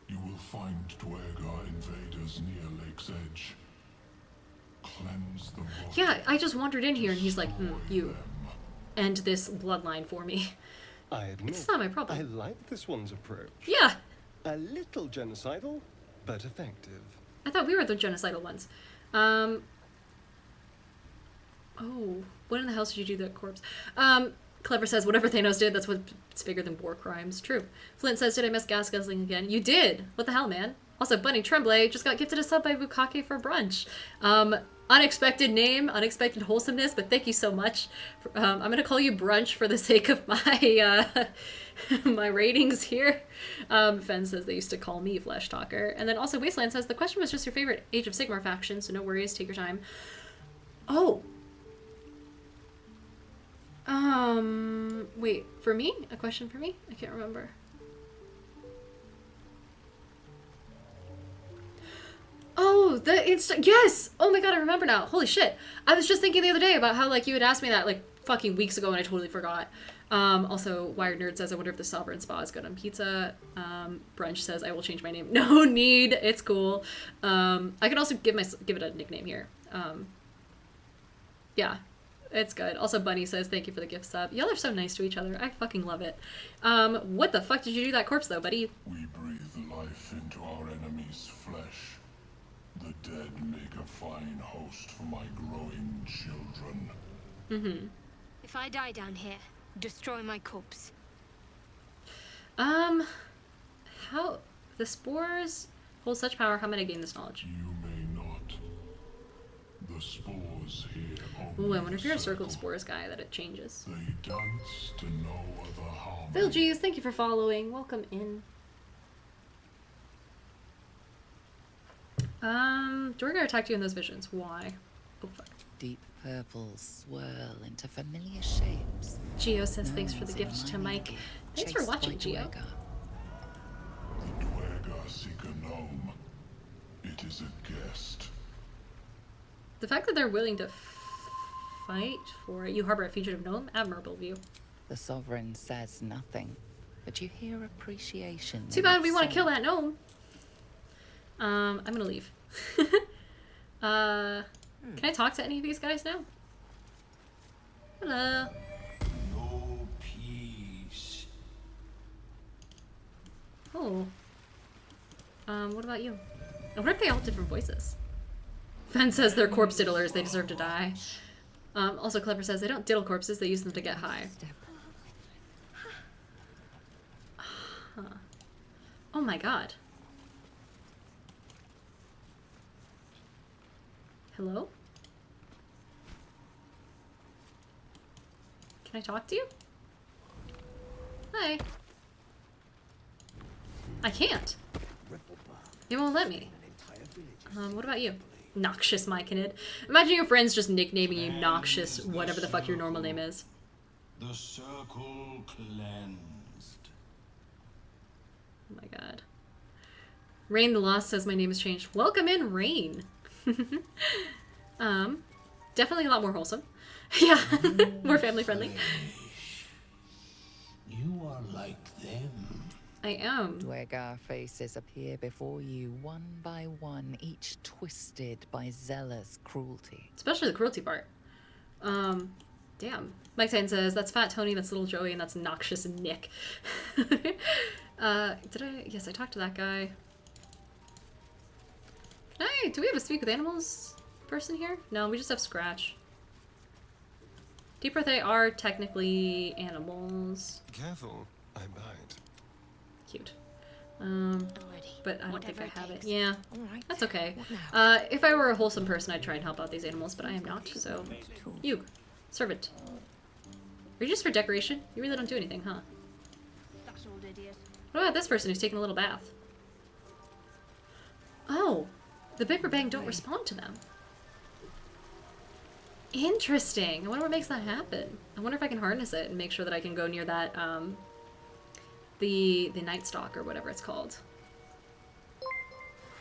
Speaker 6: You will find Dwergar invaders near Lake's Edge. Cleanse the rot.
Speaker 1: Yeah, I just wandered in here and he's like,
Speaker 6: Destroy
Speaker 1: you
Speaker 6: them.
Speaker 1: end this bloodline for me.
Speaker 8: I admit,
Speaker 1: It's not my problem.
Speaker 8: I like this one's approach.
Speaker 1: Yeah,
Speaker 8: A little genocidal, but effective.
Speaker 1: I thought we were the genocidal ones. Oh, what in the hell should you do to that corpse? Clever says, whatever Thanos did, that's what's bigger than war crimes. True. Flint says, did I miss gas guzzling again? You did! What the hell, man? Also, Bunny Tremblay just got gifted a sub by Bukake for brunch. Unexpected name, unexpected wholesomeness, but thank you so much. I'm gonna call you Brunch for the sake of my, my ratings here. Fen says they used to call me Flesh Talker. And then also Wasteland says, the question was just your favorite Age of Sigmar faction, so no worries, take your time. Oh! Wait, for me? A question for me? I can't remember. Oh, yes! Oh my god, I remember now. Holy shit. I was just thinking the other day about how, like, you had asked me that, like, fucking weeks ago and I totally forgot. Also, Wired Nerd says, I wonder if the Sovereign Spa is good on pizza. Brunch says, I will change my name. No need. It's cool. I can also give it a nickname here. Yeah. It's good. Also, Bunny says, thank you for the gift sub. Y'all are so nice to each other. I fucking love it. What the fuck did you do to that corpse, though, buddy?
Speaker 6: We breathe life into our enemy's flesh. The dead make a fine host for my growing children.
Speaker 1: Mm-hmm.
Speaker 7: If I die down here, destroy my corpse.
Speaker 1: How... The spores hold such power. How might I gain this knowledge?
Speaker 6: You may not. The spores here
Speaker 1: Ooh, I wonder if you're a circled spores guy that it changes.
Speaker 6: They dance to no other harm.
Speaker 1: Phil G's, thank you for following. Welcome in. Dorgar attacked you in those visions. Why? Oh, fuck.
Speaker 4: Deep purples swirl into familiar shapes.
Speaker 1: Geo says thanks for the gift to Mike. Thanks for watching, Geo.
Speaker 6: The Dwergar seek a gnome. It is a guest.
Speaker 1: The fact that they're willing to fight for it. You harbor a fugitive gnome? Admirable view.
Speaker 4: The Sovereign says nothing, but you hear appreciation.
Speaker 1: Too bad we want to kill that gnome. I'm gonna leave. Can I talk to any of these guys now? Hello.
Speaker 6: No peace.
Speaker 1: Oh. What about you? I wonder if they all have different voices. Fen says they're corpse diddlers, they deserve to die. Also Clever says they don't diddle corpses, they use them to get high. Huh. Oh my god. Hello? Can I talk to you? Hi. I can't. It won't let me. What about you? Noxious Myconid. Imagine your friends just nicknaming you Noxious, whatever the fuck your normal name is.
Speaker 6: The circle cleansed.
Speaker 1: Oh my god. Rain the Lost says my name has changed. Welcome in, Rain. Definitely a lot more wholesome. Yeah, more family friendly.
Speaker 6: You are like them.
Speaker 1: I am.
Speaker 4: Dwergar faces appear before you one by one, each twisted by zealous cruelty.
Speaker 1: Especially the cruelty part. Damn. Mike Tyne says, that's Fat Tony, that's Little Joey, and that's Noxious Nick. Yes, I talked to that guy. Hey, do we have a speak with animals person here? No, we just have Scratch. Deep Earth they are technically animals.
Speaker 8: Careful, I bite.
Speaker 1: Cute.
Speaker 7: Already.
Speaker 1: But I don't think I
Speaker 7: Whatever
Speaker 1: have it.
Speaker 7: takes.
Speaker 1: Yeah,
Speaker 7: All right.
Speaker 1: that's okay.
Speaker 7: What now?
Speaker 1: If I were a wholesome person, I'd try and help out these animals, but I am not, so... You, servant. Are you just for decoration? You really don't do anything, huh?
Speaker 5: That old idiot.
Speaker 1: What about this person who's taking a little bath? Oh, the Bipper Bang don't respond to them. Interesting. I wonder what makes that happen. I wonder if I can harness it and make sure that I can go near that, the Night Stalk or whatever it's called. Oh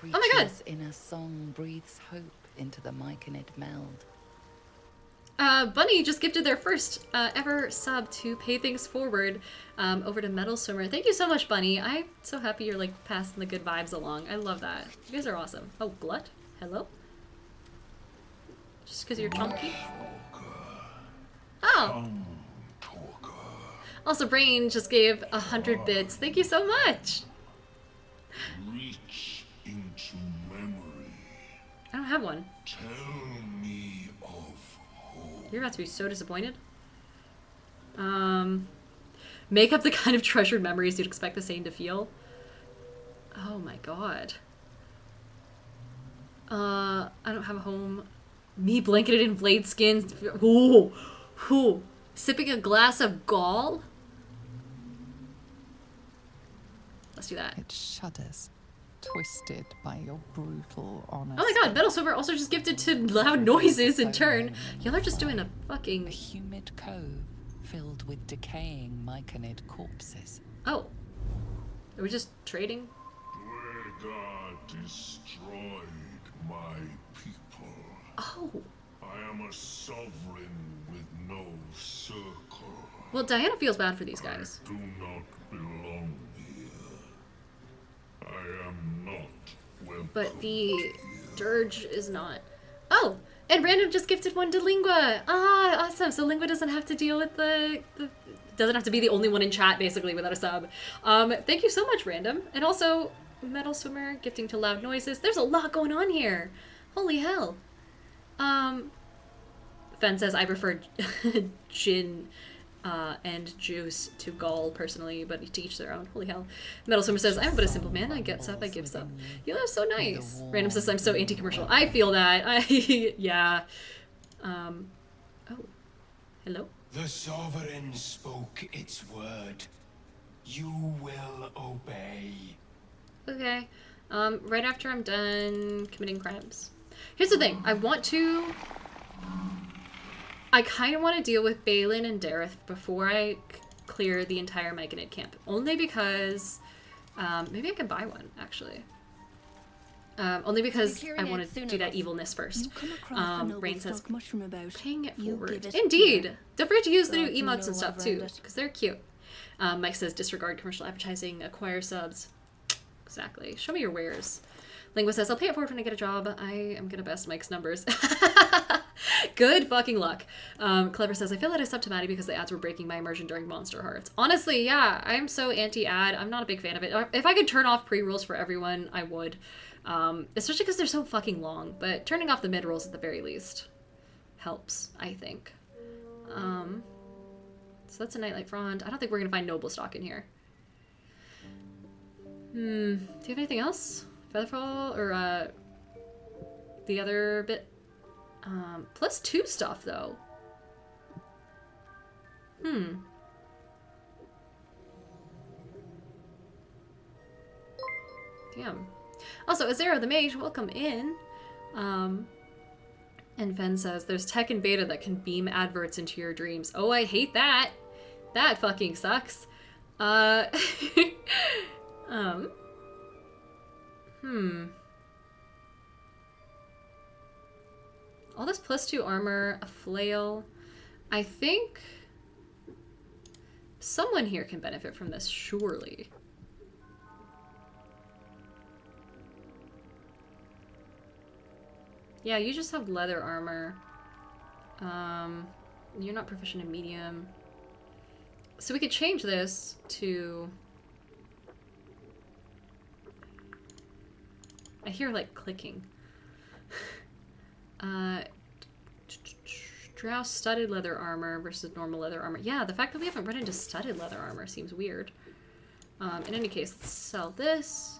Speaker 1: my god!
Speaker 4: Creature's inner song breathes hope into the Myconid meld.
Speaker 1: Bunny just gifted their first ever sub to pay things forward over to Metal Swimmer. Thank you so much, Bunny. I'm so happy you're like passing the good vibes along. I love that. You guys are awesome. Oh, Glut? Hello? Just because you're chunky? Oh! Also, Brain just gave 100 bits. Thank you so much!
Speaker 6: Reach into memory.
Speaker 1: I don't have one.
Speaker 6: Tell me of hope.
Speaker 1: You're about to be so disappointed. Make up the kind of treasured memories you'd expect the Sane to feel. Oh my god. I don't have a home. Me blanketed in blade skins. Ooh. Ooh. Sipping a glass of gall? Let's do that.
Speaker 4: It shudders, twisted by your brutal honesty.
Speaker 1: Oh my god, Metal Swimmer also just gifted to loud noises in turn. Y'all are just doing a fucking...
Speaker 4: A humid cove filled with decaying Myconid corpses.
Speaker 1: Oh. Are we just trading?
Speaker 6: Dwegar destroyed my people.
Speaker 1: Oh.
Speaker 6: I am a sovereign with no circle.
Speaker 1: Well, Diana feels bad for these guys.
Speaker 6: I do not belong here. I am not welcome.
Speaker 1: But the dirge is not. Oh, and Random just gifted one to Lingua. Ah, awesome. So Lingua doesn't have to deal with the doesn't have to be the only one in chat basically without a sub. Thank you so much, Random. And also Metal Swimmer gifting to Loud Noises. There's a lot going on here. Holy hell. Fen says I prefer gin and juice to gall personally, but to each their own. Holy hell. Metal Swimmer says, I'm but a simple man. I get sub, I give sub. You are so nice. Random says, I'm so anti-commercial. I feel that. Yeah. Oh. Hello?
Speaker 12: The Sovereign spoke its word. You will obey.
Speaker 1: Okay. Right after I'm done committing crimes. Here's the thing. I kind of want to deal with Balin and Dareth before I clear the entire Myconid camp. Only because... maybe I can buy one, actually. Only because I want to do that evilness first. Rain says, paying it forward. Indeed! Don't forget to use the new emotes and stuff, too, because they're cute. Mike says, disregard commercial advertising, acquire subs. Exactly. Show me your wares. Lingua says, I'll pay it forward when I get a job. I am gonna best Mike's numbers. Good fucking luck. Clever says, I feel that I subbed to Maddie because the ads were breaking my immersion during Monster Hearts. Honestly, yeah, I'm so anti-ad. I'm not a big fan of it. If I could turn off pre-rolls for everyone, I would. Especially because they're so fucking long. But turning off the mid-rolls at the very least helps, I think. So that's a Nightlight Frond. I don't think we're gonna find Noble Stock in here. Do you have anything else? Featherfall or the other bit? +2 stuff though. Damn. Also, Azero the Mage, welcome in. And Fen says, there's tech in beta that can beam adverts into your dreams. Oh, I hate that. That fucking sucks. All this +2 armor, a flail. I think someone here can benefit from this, surely. Yeah, you just have leather armor. You're not proficient in medium. So we could change this to... I hear like clicking. Strauss studded leather armor versus normal leather armor. Yeah, the fact that we haven't run into studded leather armor seems weird. In any case, let's sell this.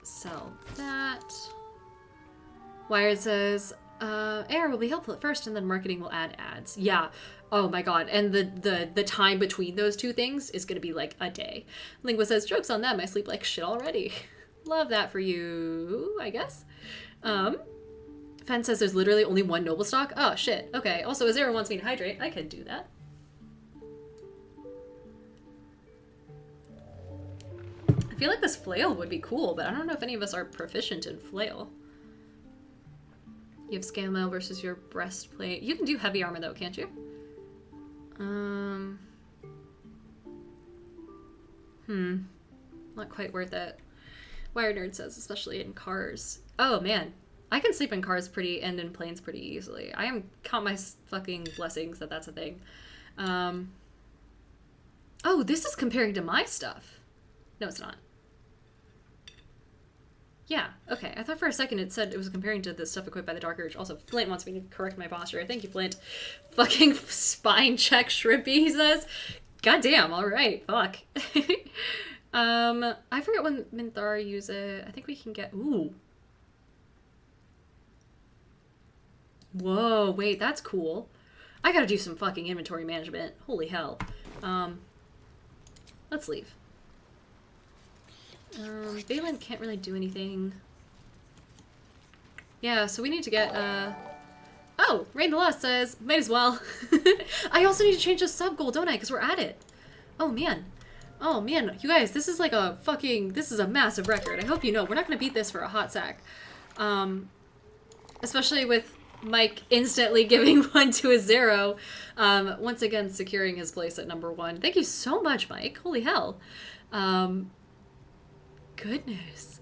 Speaker 1: Sell that. Wired says, air will be helpful at first and then marketing will add ads. Yeah. Oh my god. And the time between those two things is gonna be like a day. Lingua says, joke's on them, I sleep like shit already. Love that for you, I guess. Fen says there's literally only one noble stock. Oh shit. Okay. Also, Azera wants me to hydrate. I could do that. I feel like this flail would be cool, but I don't know if any of us are proficient in flail. You have scale mail versus your breastplate. You can do heavy armor though, can't you? Not quite worth it. Wired Nerd says, especially in cars. Oh man, I can sleep in cars and in planes pretty easily. I count my fucking blessings that that's a thing. Oh, this is comparing to my stuff. No, it's not. Yeah, okay. I thought for a second it said it was comparing to the stuff equipped by the Dark Urge. Also, Flint wants me to correct my posture. Thank you, Flint. Fucking spine check shrimpy, he says. Goddamn, alright, fuck. I forget when Minthara use it. I think we can get... Ooh. Whoa, wait, that's cool. I gotta do some fucking inventory management. Holy hell. Let's leave. Balin can't really do anything. Yeah, so we need to get, Oh, Rain the Lost says, might as well. I also need to change the sub goal, don't I? Because we're at it. Oh, man. Oh, man. You guys, this is like a fucking... This is a massive record. I hope you know. We're not going to beat this for a hot sec. Especially with Mike instantly giving 1 to a 0. Once again, securing his place at #1. Thank you so much, Mike. Holy hell. Goodness.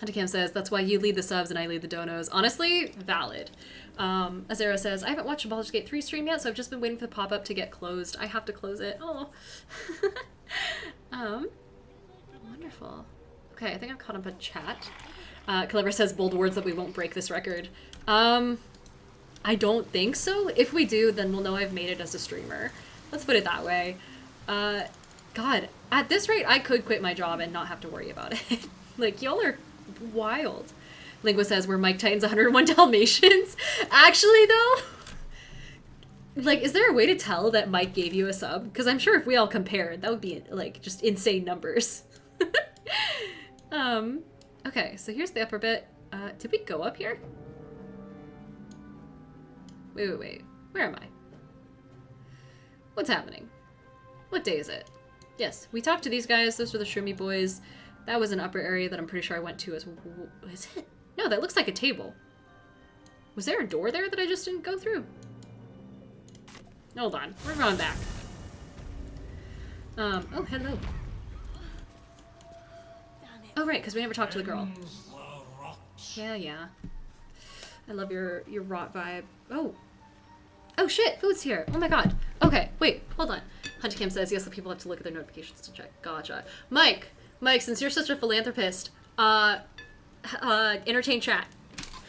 Speaker 1: Huntacam says, that's why you lead the subs and I lead the donos. Honestly, valid. Azera says, I haven't watched a Baldur's Gate 3 stream yet, so I've just been waiting for the pop-up to get closed. I have to close it. Oh. Wonderful. Okay, I think I've caught up in chat. Clever says bold words that we won't break this record. I don't think so. If we do, then we'll know I've made it as a streamer. Let's put it that way. God, at this rate, I could quit my job and not have to worry about it. Like, y'all are wild. Lingua says, we're Mike Titan's 101 Dalmatians. Actually, though, like, is there a way to tell that Mike gave you a sub? Because I'm sure if we all compared, that would be, like, just insane numbers. Okay, so here's the upper bit. Did we go up here? Wait. Where am I? What's happening? What day is it? Yes, we talked to these guys. Those were the Shroomy boys. That was an upper area that I'm pretty sure I went to as... Is it? No, that looks like a table. Was there a door there that I just didn't go through? Hold on. We're going back. Oh, hello. Oh, right, because we never talked to the girl. Yeah. I love your rot vibe. Oh. Oh shit, food's here. Oh my god. Okay, wait, hold on. Huntacam says, yes, the people have to look at their notifications to check. Gotcha. Mike, since you're such a philanthropist, entertain chat.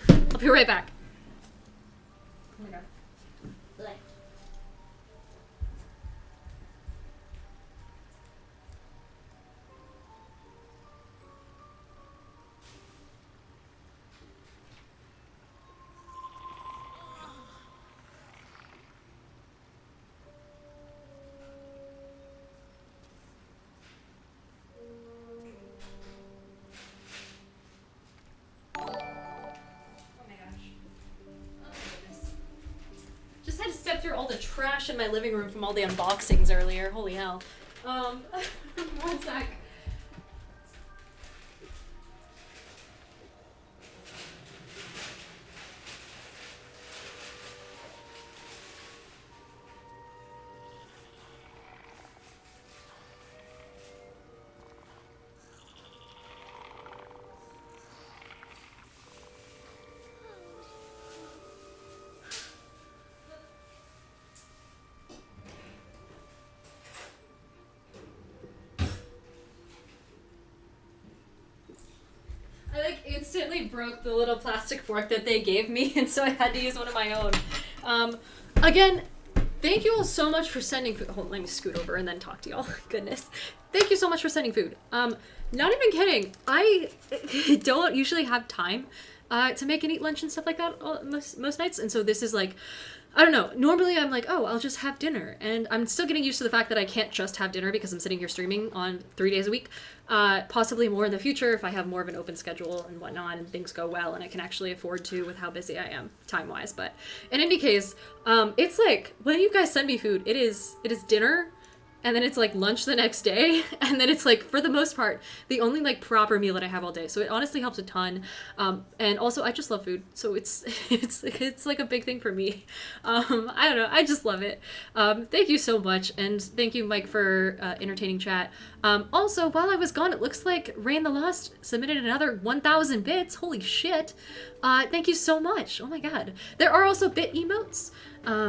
Speaker 1: I'll be right back. Oh my god. Through all the trash in my living room from all the unboxings earlier. Holy hell. One sec. instantly broke the little plastic fork that they gave me, and so I had to use one of my own. Again, thank you all so much for sending food. Hold on, let me scoot over and then talk to y'all. Goodness. Thank you so much for sending food. Not even kidding. I don't usually have time to make and eat lunch and stuff like that most nights, and so this is like, I don't know. Normally I'm like, oh, I'll just have dinner. And I'm still getting used to the fact that I can't just have dinner because I'm sitting here streaming on 3 days a week. Possibly more in the future if I have more of an open schedule and whatnot and things go well and I can actually afford to with how busy I am time-wise. But in any case, it's like when you guys send me food, it is dinner. And then it's like lunch the next day, and then it's like, for the most part, the only like proper meal that I have all day. So it honestly helps a ton. And also I just love food, so it's like a big thing for me. I don't know, I just love it. Thank you so much, and thank you, Mike, for entertaining chat. Also, while I was gone, it looks like Rain the Lost submitted another 1,000 bits. Holy shit! Thank you so much. Oh my god. There are also bit emotes,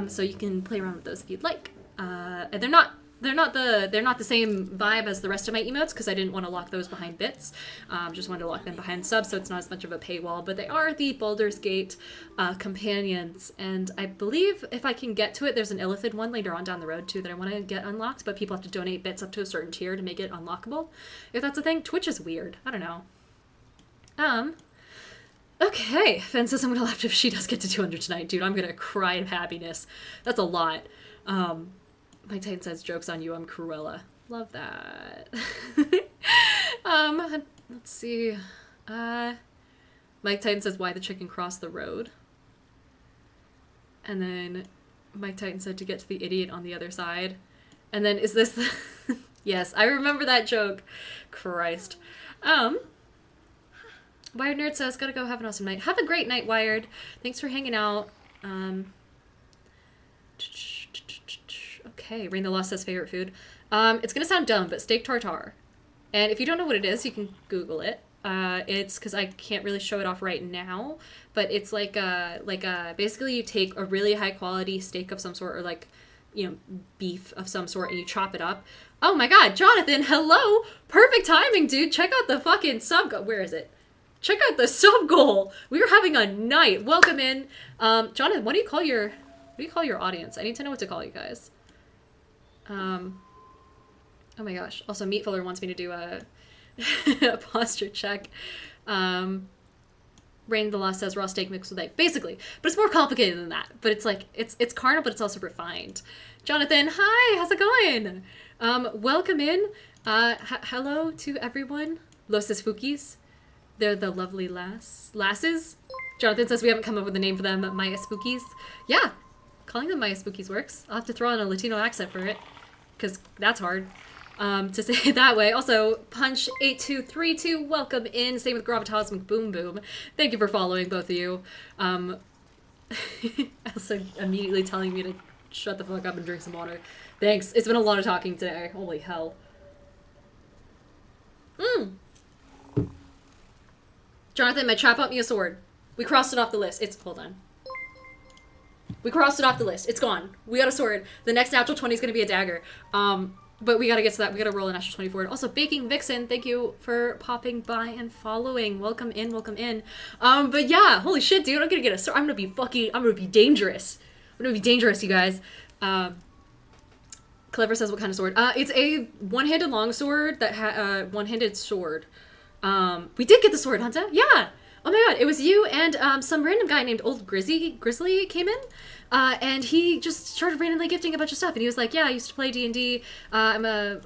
Speaker 1: so you can play around with those if you'd like. And they're not the same vibe as the rest of my emotes because I didn't want to lock those behind bits. Just wanted to lock them behind subs, so it's not as much of a paywall. But they are the Baldur's Gate companions, and I believe if I can get to it, there's an Illithid one later on down the road too that I want to get unlocked. But people have to donate bits up to a certain tier to make it unlockable. If that's a thing, Twitch is weird. I don't know. Okay, Fen says I'm gonna laugh if she does get to 200 tonight, dude. I'm gonna cry of happiness. That's a lot. Mike Titan says, jokes on you, I'm Cruella. Love that. Let's see. Mike Titan says, why the chicken crossed the road? And then Mike Titan said, to get to the idiot on the other side. And then, is this the... Yes, I remember that joke. Christ. Wired Nerd says, gotta go, have an awesome night. Have a great night, Wired. Thanks for hanging out. Okay, Rain the Lost says favorite food. It's gonna sound dumb, but steak tartare. And if you don't know what it is, you can Google it. It's because I can't really show it off right now, but it's like basically you take a really high quality steak of some sort, or like, you know, beef of some sort, and you chop it up. Oh my god, Jonathan, hello! Perfect timing, dude! Check out the fucking sub goal. Where is it? Check out the sub goal! We are having a night! Welcome in. Jonathan, what do you call your audience? I need to know what to call you guys. Oh my gosh. Also, Meatfiller wants me to do a posture check. Rain the Lost says raw steak mixed with egg. Basically. But it's more complicated than that. But it's like, it's carnal, but it's also refined. Jonathan, hi! How's it going? Welcome in. Hello to everyone. Los Spookies. They're the lovely lasses. Jonathan says we haven't come up with a name for them. Maya Spookies. Yeah. Calling them Maya Spookies works. I'll have to throw on a Latino accent for it, because that's hard to say it that way. Also, Punch8232, welcome in. Same with Gravitas McBoom Boom. Thank you for following, both of you. Also immediately telling me to shut the fuck up and drink some water. Thanks. It's been a lot of talking today. Holy hell. Jonathan, my trap bought me a sword. We crossed it off the list. Hold on. We crossed it off the list. It's gone. We got a sword. The next natural 20 is going to be a dagger. But we got to get to that. We got to roll a natural 20 for it. Also, Baking Vixen, thank you for popping by and following. Welcome in, welcome in. But yeah, holy shit, dude. I'm going to get a sword. I'm going to be dangerous. I'm going to be dangerous, you guys. Clever says what kind of sword. It's a one-handed longsword that one-handed sword. We did get the sword, Hunter. Yeah. Oh my god, it was you and some random guy named Old Grizzly came in, and he just started randomly gifting a bunch of stuff. And he was like, "Yeah, I used to play D&D. I'm an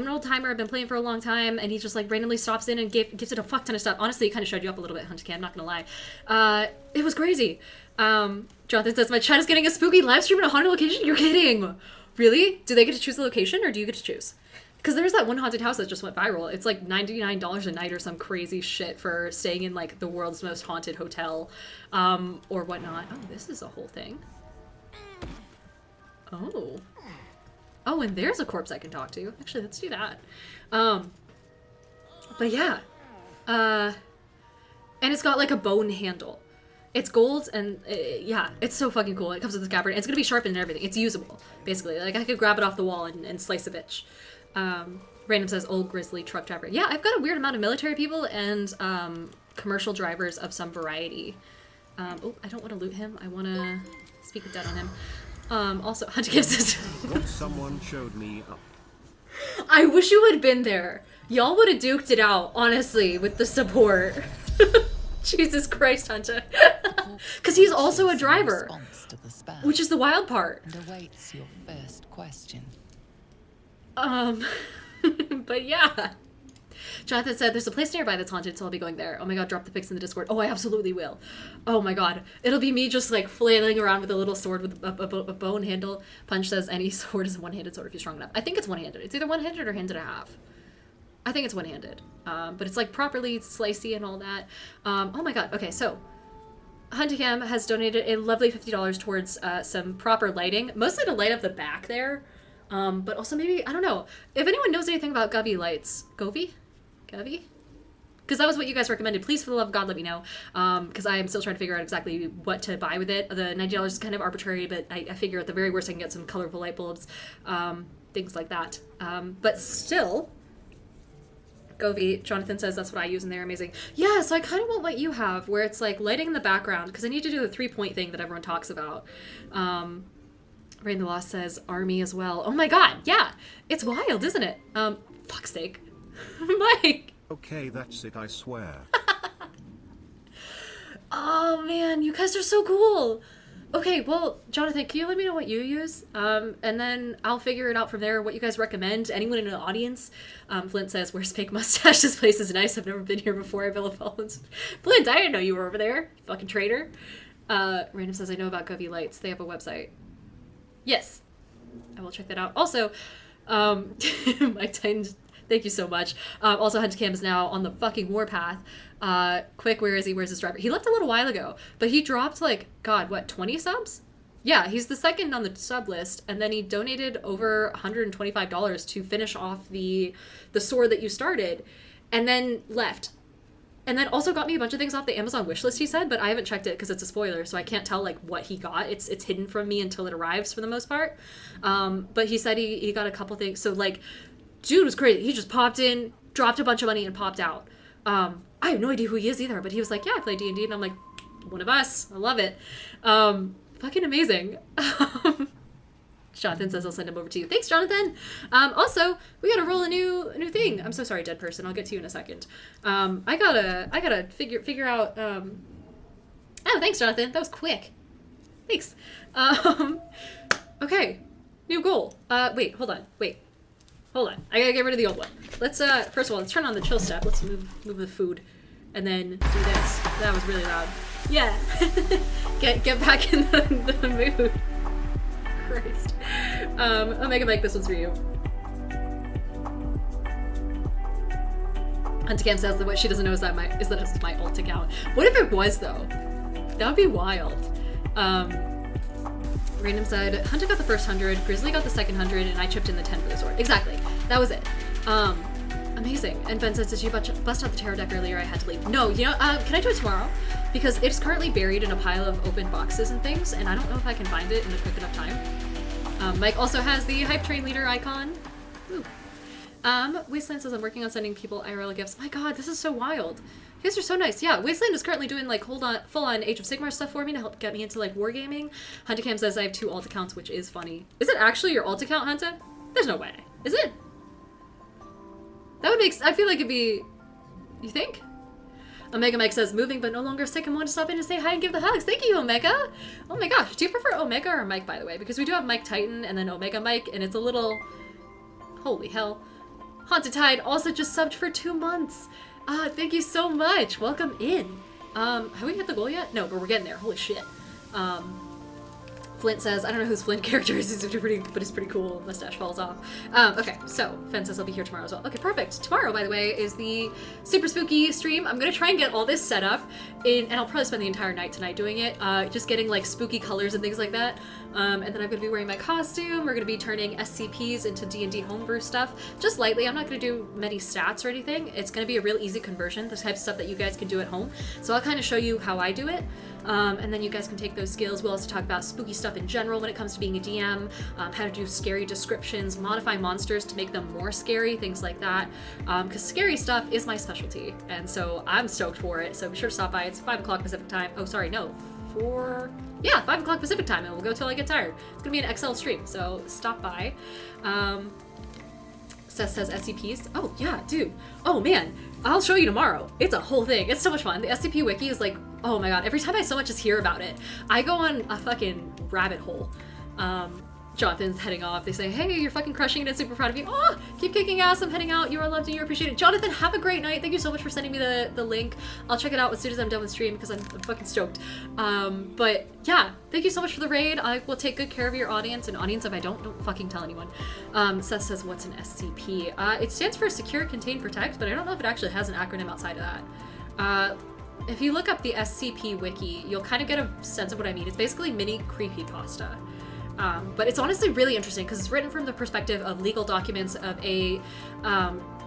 Speaker 1: old timer. I've been playing for a long time." And he just like randomly stops in and gifted a fuck ton of stuff. Honestly, it kind of showed you up a little bit, Hunter. I'm not gonna lie. It was crazy. Jonathan says my chat is getting a spooky live stream in a haunted location. You're kidding? Really? Do they get to choose the location, or do you get to choose? Because there's that one haunted house that just went viral. It's like $99 a night or some crazy shit for staying in like the world's most haunted hotel, or whatnot. Oh, this is a whole thing. Oh. Oh, and there's a corpse I can talk to. Actually, let's do that. But yeah. And it's got like a bone handle. It's gold, and yeah, it's so fucking cool. It comes with a scabbard. It's gonna be sharpened and everything. It's usable, basically. Like I could grab it off the wall and slice a bitch. Random says Old Grizzly truck driver. Yeah, I've got a weird amount of military people and commercial drivers of some variety. Oh, I don't want to loot him. I want to speak with dead on him. Also, Hunter gives us.
Speaker 13: Someone showed me up.
Speaker 1: I wish you had been there. Y'all would have duked it out, honestly, with the support. Jesus Christ, Hunter. Because he's also a driver, which is the wild part.
Speaker 4: And awaits your first question.
Speaker 1: But yeah. Jonathan said, there's a place nearby that's haunted, so I'll be going there. Oh my god, drop the pics in the Discord. Oh, I absolutely will. Oh my god. It'll be me just like flailing around with a little sword with a bone handle. Punch says any sword is a one-handed sword if you're strong enough. I think it's one-handed. It's either one-handed or handed a half. I think it's one-handed. But it's like properly slicey and all that. Oh my god. Okay, so Hunticam has donated a lovely $50 towards some proper lighting. Mostly to light up the back there. But also maybe, I don't know. If anyone knows anything about Govy lights. Govy? Because that was what you guys recommended. Please, for the love of God, let me know. Because I am still trying to figure out exactly what to buy with it. The $90 is kind of arbitrary, but I figure at the very worst I can get some colorful light bulbs. Things like that. But still, Govy, Jonathan says that's what I use and they're amazing. Yeah, so I kind of want what you have, where it's like lighting in the background, because I need to do the 3-point thing that everyone talks about. Rain the Lost says army as well. Oh my god, yeah. It's wild, isn't it? Fuck's sake. Mike!
Speaker 13: Okay, that's it, I swear.
Speaker 1: Oh man, you guys are so cool! Okay, well, Jonathan, can you let me know what you use? And then I'll figure it out from there, what you guys recommend. Anyone in the audience? Flint says, where's fake mustache? This place is nice. I've never been here before. I Villa Falls. Flint, I didn't know you were over there. Fucking traitor. Random says, I know about Govy Lights. They have a website. Yes. I will check that out. Also, Mike Titan, thank you so much. Also, Huntercam is now on the fucking warpath. Quick, where is he? Where's his driver? He left a little while ago, but he dropped like, God, what, 20 subs? Yeah, he's the second on the sub list, and then he donated over $125 to finish off the sword that you started, and then left. And then also got me a bunch of things off the Amazon wishlist, he said, but I haven't checked it because it's a spoiler, so I can't tell like what he got. It's hidden from me until it arrives for the most part. But he said he got a couple things. So like, dude was crazy. He just popped in, dropped a bunch of money, and popped out. I have no idea who he is either, but he was like, yeah, I play D&D, and I'm like, one of us. I love it. Fucking amazing. Jonathan says I'll send him over to you. Thanks, Jonathan. Also, we gotta roll a new thing. I'm so sorry, dead person. I'll get to you in a second. I gotta figure out. Oh, thanks, Jonathan. That was quick. Thanks. Okay, new goal. Wait, hold on. I gotta get rid of the old one. Let's first of all, let's turn on the chill step. Let's move the food, and then do this. That was really loud. Yeah. get back in the mood. Christ. Omega Mike, this one's for you. Hunticam says that what she doesn't know is that it's my alt account. What if it was though? That would be wild. Random said, Hunter got the first 100, Grizzly got the second 100, and I chipped in the 10 for the sword. Exactly. That was it. Amazing. And Ben says, did you bust out the tarot deck earlier? I had to leave. No, you know, can I do it tomorrow? Because it's currently buried in a pile of open boxes and things, and I don't know if I can find it in a quick enough time. Mike also has the hype train leader icon. Ooh. Wasteland says, I'm working on sending people IRL gifts. My god, this is so wild. You guys are so nice. Yeah, Wasteland is currently doing like full-on Age of Sigmar stuff for me to help get me into like wargaming. Huntercam says I have 2 alt accounts, which is funny. Is it actually your alt account, Hunter? There's no way. Is it? That would make I feel like it'd be... You think? Omega Mike says, moving but no longer sick and want to stop in and say hi and give the hugs. Thank you, Omega. Oh my gosh. Do you prefer Omega or Mike, by the way? Because we do have Mike Titan and then Omega Mike, and it's a little... Holy hell. Haunted Tide also just subbed for 2 months. Thank you so much. Welcome in. Have we hit the goal yet? No, but we're getting there. Holy shit. Flint says, I don't know whose Flint character is, he's pretty cool. Mustache falls off. Okay, so Fen says I'll be here tomorrow as well. Okay, perfect. Tomorrow, by the way, is the super spooky stream. I'm gonna try and get all this set up and I'll probably spend the entire night tonight doing it. Just getting like spooky colors and things like that. And then I'm gonna be wearing my costume. We're gonna be turning SCPs into D&D homebrew stuff. Just lightly. I'm not gonna do many stats or anything. It's gonna be a real easy conversion, the type of stuff that you guys can do at home. So I'll kind of show you how I do it. And then you guys can take those skills. We'll also talk about spooky stuff in general when it comes to being a DM, how to do scary descriptions, modify monsters to make them more scary, things like that. Because scary stuff is my specialty, and so I'm stoked for it. So be sure to stop by. It's 5 o'clock Pacific time. Oh, sorry, no, 5 o'clock Pacific time, and we'll go till I get tired. It's gonna be an XL stream, so stop by. Seth says SCPs. Oh yeah, dude. Oh man, I'll show you tomorrow. It's a whole thing. It's so much fun. The SCP wiki is like, oh my god. Every time I so much as hear about it, I go on a fucking rabbit hole. Jonathan's heading off. They say, hey, you're fucking crushing it and super proud of you. Oh, keep kicking ass. I'm heading out. You are loved and you're appreciated. Jonathan, have a great night. Thank you so much for sending me the link. I'll check it out as soon as I'm done with stream because I'm fucking stoked. But yeah, thank you so much for the raid. I will take good care of your audience, and audience, if I don't fucking tell anyone. Seth says, what's an SCP? It stands for Secure, Contain, Protect, but I don't know if it actually has an acronym outside of that. If you look up the SCP wiki, you'll kind of get a sense of what I mean. It's basically mini creepypasta. But it's honestly really interesting because it's written from the perspective of legal documents of a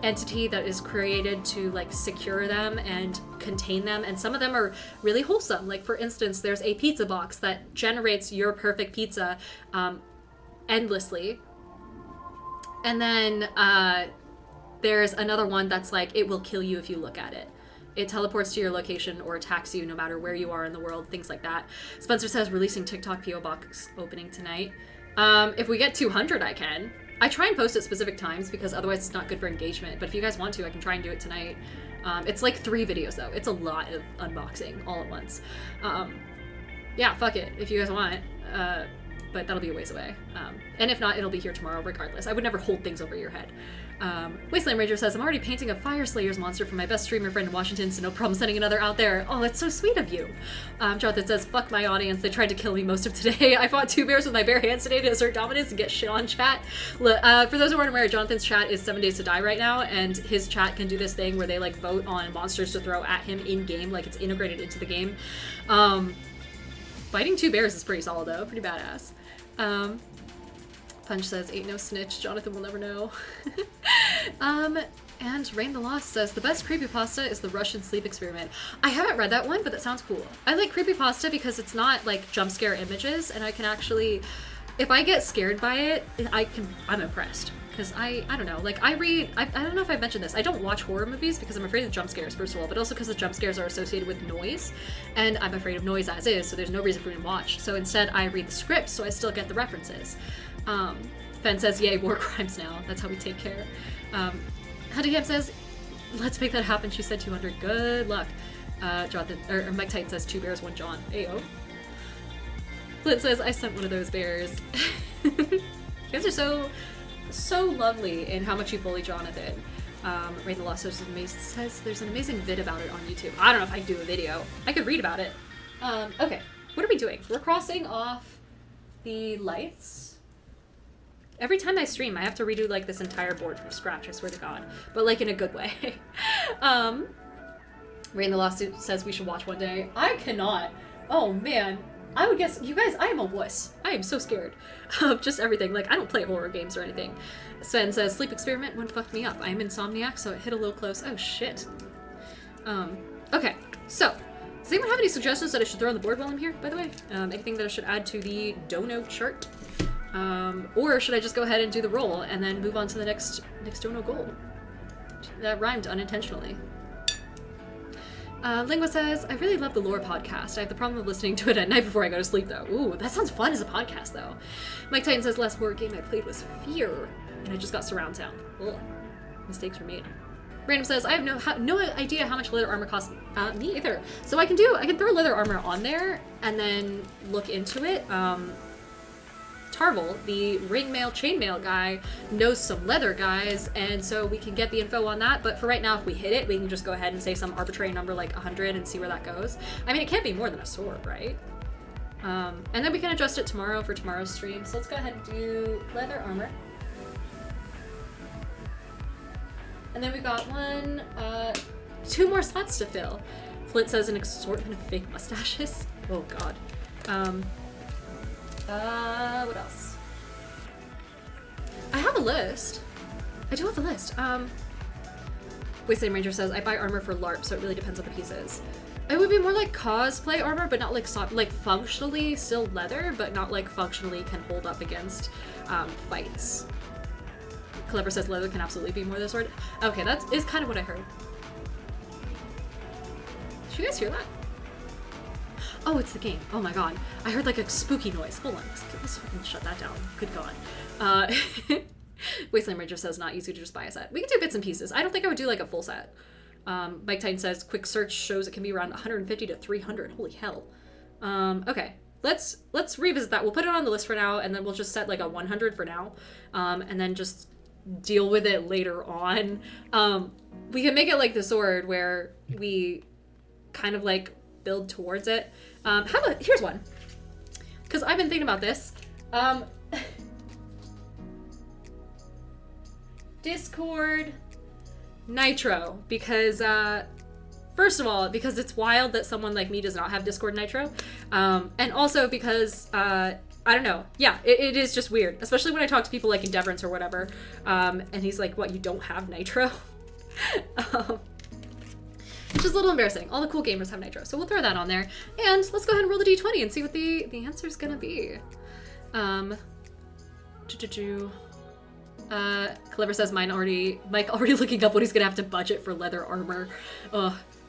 Speaker 1: entity that is created to like secure them and contain them, and some of them are really wholesome. Like for instance, there's a pizza box that generates your perfect pizza endlessly, and then there's another one that's like it will kill you if you look at it. It teleports to your location or attacks you no matter where you are in the world, things like that. Spencer says releasing TikTok PO box opening tonight. If we get 200, I can. I try and post at specific times because otherwise it's not good for engagement. But if you guys want to, I can try and do it tonight. It's like 3 videos though. It's a lot of unboxing all at once. Yeah, fuck it if you guys want. But that'll be a ways away. And if not, it'll be here tomorrow regardless. I would never hold things over your head. Wasteland Ranger says, I'm already painting a Fire Slayer's monster for my best streamer friend in Washington, so no problem sending another out there. Oh, that's so sweet of you. Jonathan says, fuck my audience. They tried to kill me most of today. I fought 2 bears with my bare hands today to assert dominance and get shit on chat. For those who aren't aware, Jonathan's chat is 7 Days to Die right now, and his chat can do this thing where they like vote on monsters to throw at him in game, like it's integrated into the game. Fighting 2 bears is pretty solid though, pretty badass. Punch says, ain't no snitch, Jonathan will never know. And Rain the Lost says, the best creepypasta is the Russian sleep experiment. I haven't read that one, but that sounds cool. I like creepypasta because it's not like jump scare images, and I can actually, if I get scared by it, I'm impressed. Because I don't know, like I don't know if I've mentioned this, I don't watch horror movies because I'm afraid of jump scares, first of all, but also because the jump scares are associated with noise, and I'm afraid of noise as is, so there's no reason for me to watch. So instead I read the script so I still get the references. Fen says, yay, war crimes now. That's how we take care. Huntinghamp says, let's make that happen. She said 200. Good luck. Jonathan, or Mike Titan says 2 bears, 1 John. Ayo. Flint says, I sent one of those bears. You guys are so lovely in how much you bully Jonathan. Rain the Lost says there's an amazing vid about it on YouTube. I don't know if I can do a video. I could read about it. Okay, what are we doing? We're crossing off the lights. Every time I stream, I have to redo like this entire board from scratch, I swear to God. But like in a good way. Rain the Lost says we should watch one day. I cannot. Oh man. I would guess, you guys, I am a wuss. I am so scared of just everything. Like, I don't play horror games or anything. Sven says, sleep experiment wouldn't fuck me up. I am insomniac, so it hit a little close. Oh, shit. Okay, so, does anyone have any suggestions that I should throw on the board while I'm here, by the way? Anything that I should add to the dono chart? Or should I just go ahead and do the roll and then move on to the next dono goal? That rhymed unintentionally. Lingua says, I really love the lore podcast. I have the problem of listening to it at night before I go to sleep, though. Ooh, that sounds fun as a podcast, though. Mike Titan says, last horror game I played was Fear, and I just got surround sound. Ugh. Mistakes were made. Random says, I have no idea how much leather armor costs. Me either. So I can throw leather armor on there and then look into it. Tarvel, the ringmail chainmail guy, knows some leather guys, and so we can get the info on that. But for right now, if we hit it, we can just go ahead and say some arbitrary number like 100 and see where that goes. I mean, it can't be more than a sword, right? And then we can adjust it tomorrow for tomorrow's stream. So let's go ahead and do leather armor. And then we got 2 more slots to fill. Flint says an assortment of fake mustaches. Oh god. What else? I have a list. I do have a list. Wasteland Ranger says, I buy armor for LARP, so it really depends on the pieces. It would be more like cosplay armor, but not like like functionally still leather, but not like functionally can hold up against fights. Clever says leather can absolutely be more than a sword. Okay, that is kind of what I heard. Did you guys hear that? Oh, it's the game. Oh my god. I heard like a spooky noise. Hold on. Let's fucking shut that down. Good god. Wasteland Ranger says not easy to just buy a set. We can do bits and pieces. I don't think I would do like a full set. Mike Titan says quick search shows it can be around 150 to 300. Holy hell. Okay. Let's revisit that. We'll put it on the list for now, and then we'll just set like a 100 for now. And then just deal with it later on. We can make it like the sword where we kind of like build towards it. Here's one. Because I've been thinking about this. Discord Nitro, because first of all, because it's wild that someone like me does not have Discord Nitro, and also because I don't know, yeah, it is just weird, especially when I talk to people like Endeavorance or whatever, and he's like, what, you don't have Nitro? Which is a little embarrassing. All the cool gamers have Nitro, so we'll throw that on there, and let's go ahead and roll the d20 and see what the answer's gonna be. Clever says Mike already looking up what he's gonna have to budget for leather armor.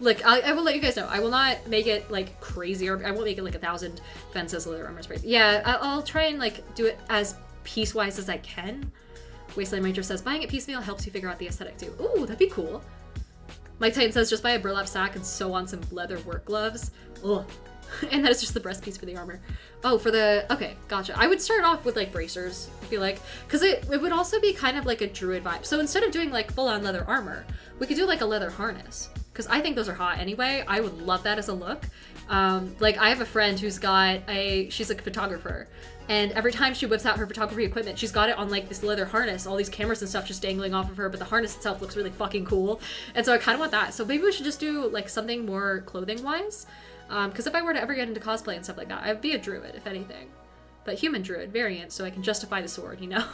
Speaker 1: Like I will let you guys know, I will not make it like crazy, or I won't make it like 1,000 fences leather armor sprays. Yeah, I'll try and like do it as piecewise as I can. Wasteland Ranger says buying it piecemeal helps you figure out the aesthetic too. Ooh, that'd be cool. Mike Titan says just buy a burlap sack and sew on some leather work gloves. Ugh. And that is just the breast piece for the armor. Oh, okay, gotcha. I would start off with like bracers, I feel like, because it would also be kind of like a druid vibe. So instead of doing like full-on leather armor, we could do like a leather harness, because I think those are hot anyway. I would love that as a look. Like I have a friend who's got she's a photographer, and every time she whips out her photography equipment, she's got it on like this leather harness, all these cameras and stuff just dangling off of her, but the harness itself looks really fucking cool. And so I kind of want that. So maybe we should just do like something more clothing-wise. Because if I were to ever get into cosplay and stuff like that, I'd be a druid, if anything. But human druid variant, so I can justify the sword, you know?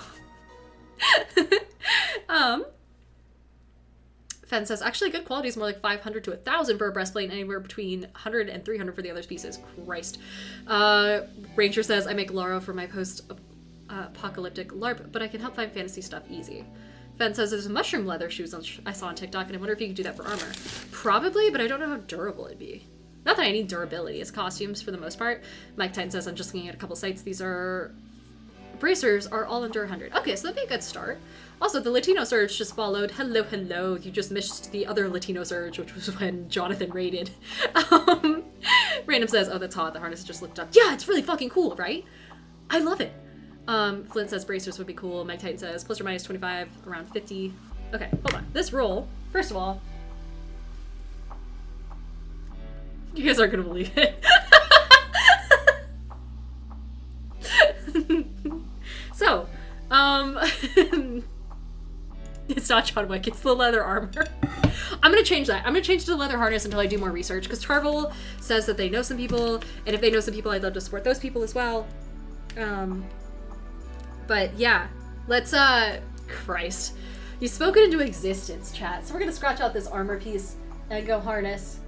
Speaker 1: Fen says, actually good quality is more like 500 to 1,000 for a breastplate, and anywhere between 100 and 300 for the other pieces. Christ. Ranger says, I make Lara for my post-apocalyptic LARP, but I can help find fantasy stuff easy. Fen says there's mushroom leather shoes I saw on TikTok, and I wonder if you could do that for armor. Probably, but I don't know how durable it'd be. Not that I need durability, it's costumes for the most part. Mike Titan says, I'm just looking at a couple sites. These are... bracers are all under 100. Okay, so that'd be a good start. Also, the Latino Surge just followed. Hello, hello. You just missed the other Latino Surge, which was when Jonathan raided. Random says, oh, that's hot. The harness just looked up. Yeah, it's really fucking cool, right? I love it. Flint says bracers would be cool. Mike Titan says plus or minus 25, around 50. Okay, hold on. This roll, first of all, you guys aren't gonna believe it. So, it's not John Wick, it's the leather armor. I'm gonna change that. I'm gonna change it to leather harness until I do more research, because Tarvel says that they know some people, and if they know some people, I'd love to support those people as well. But yeah, let's, Christ. You've spoken into existence, chat. So we're gonna scratch out this armor piece and go harness.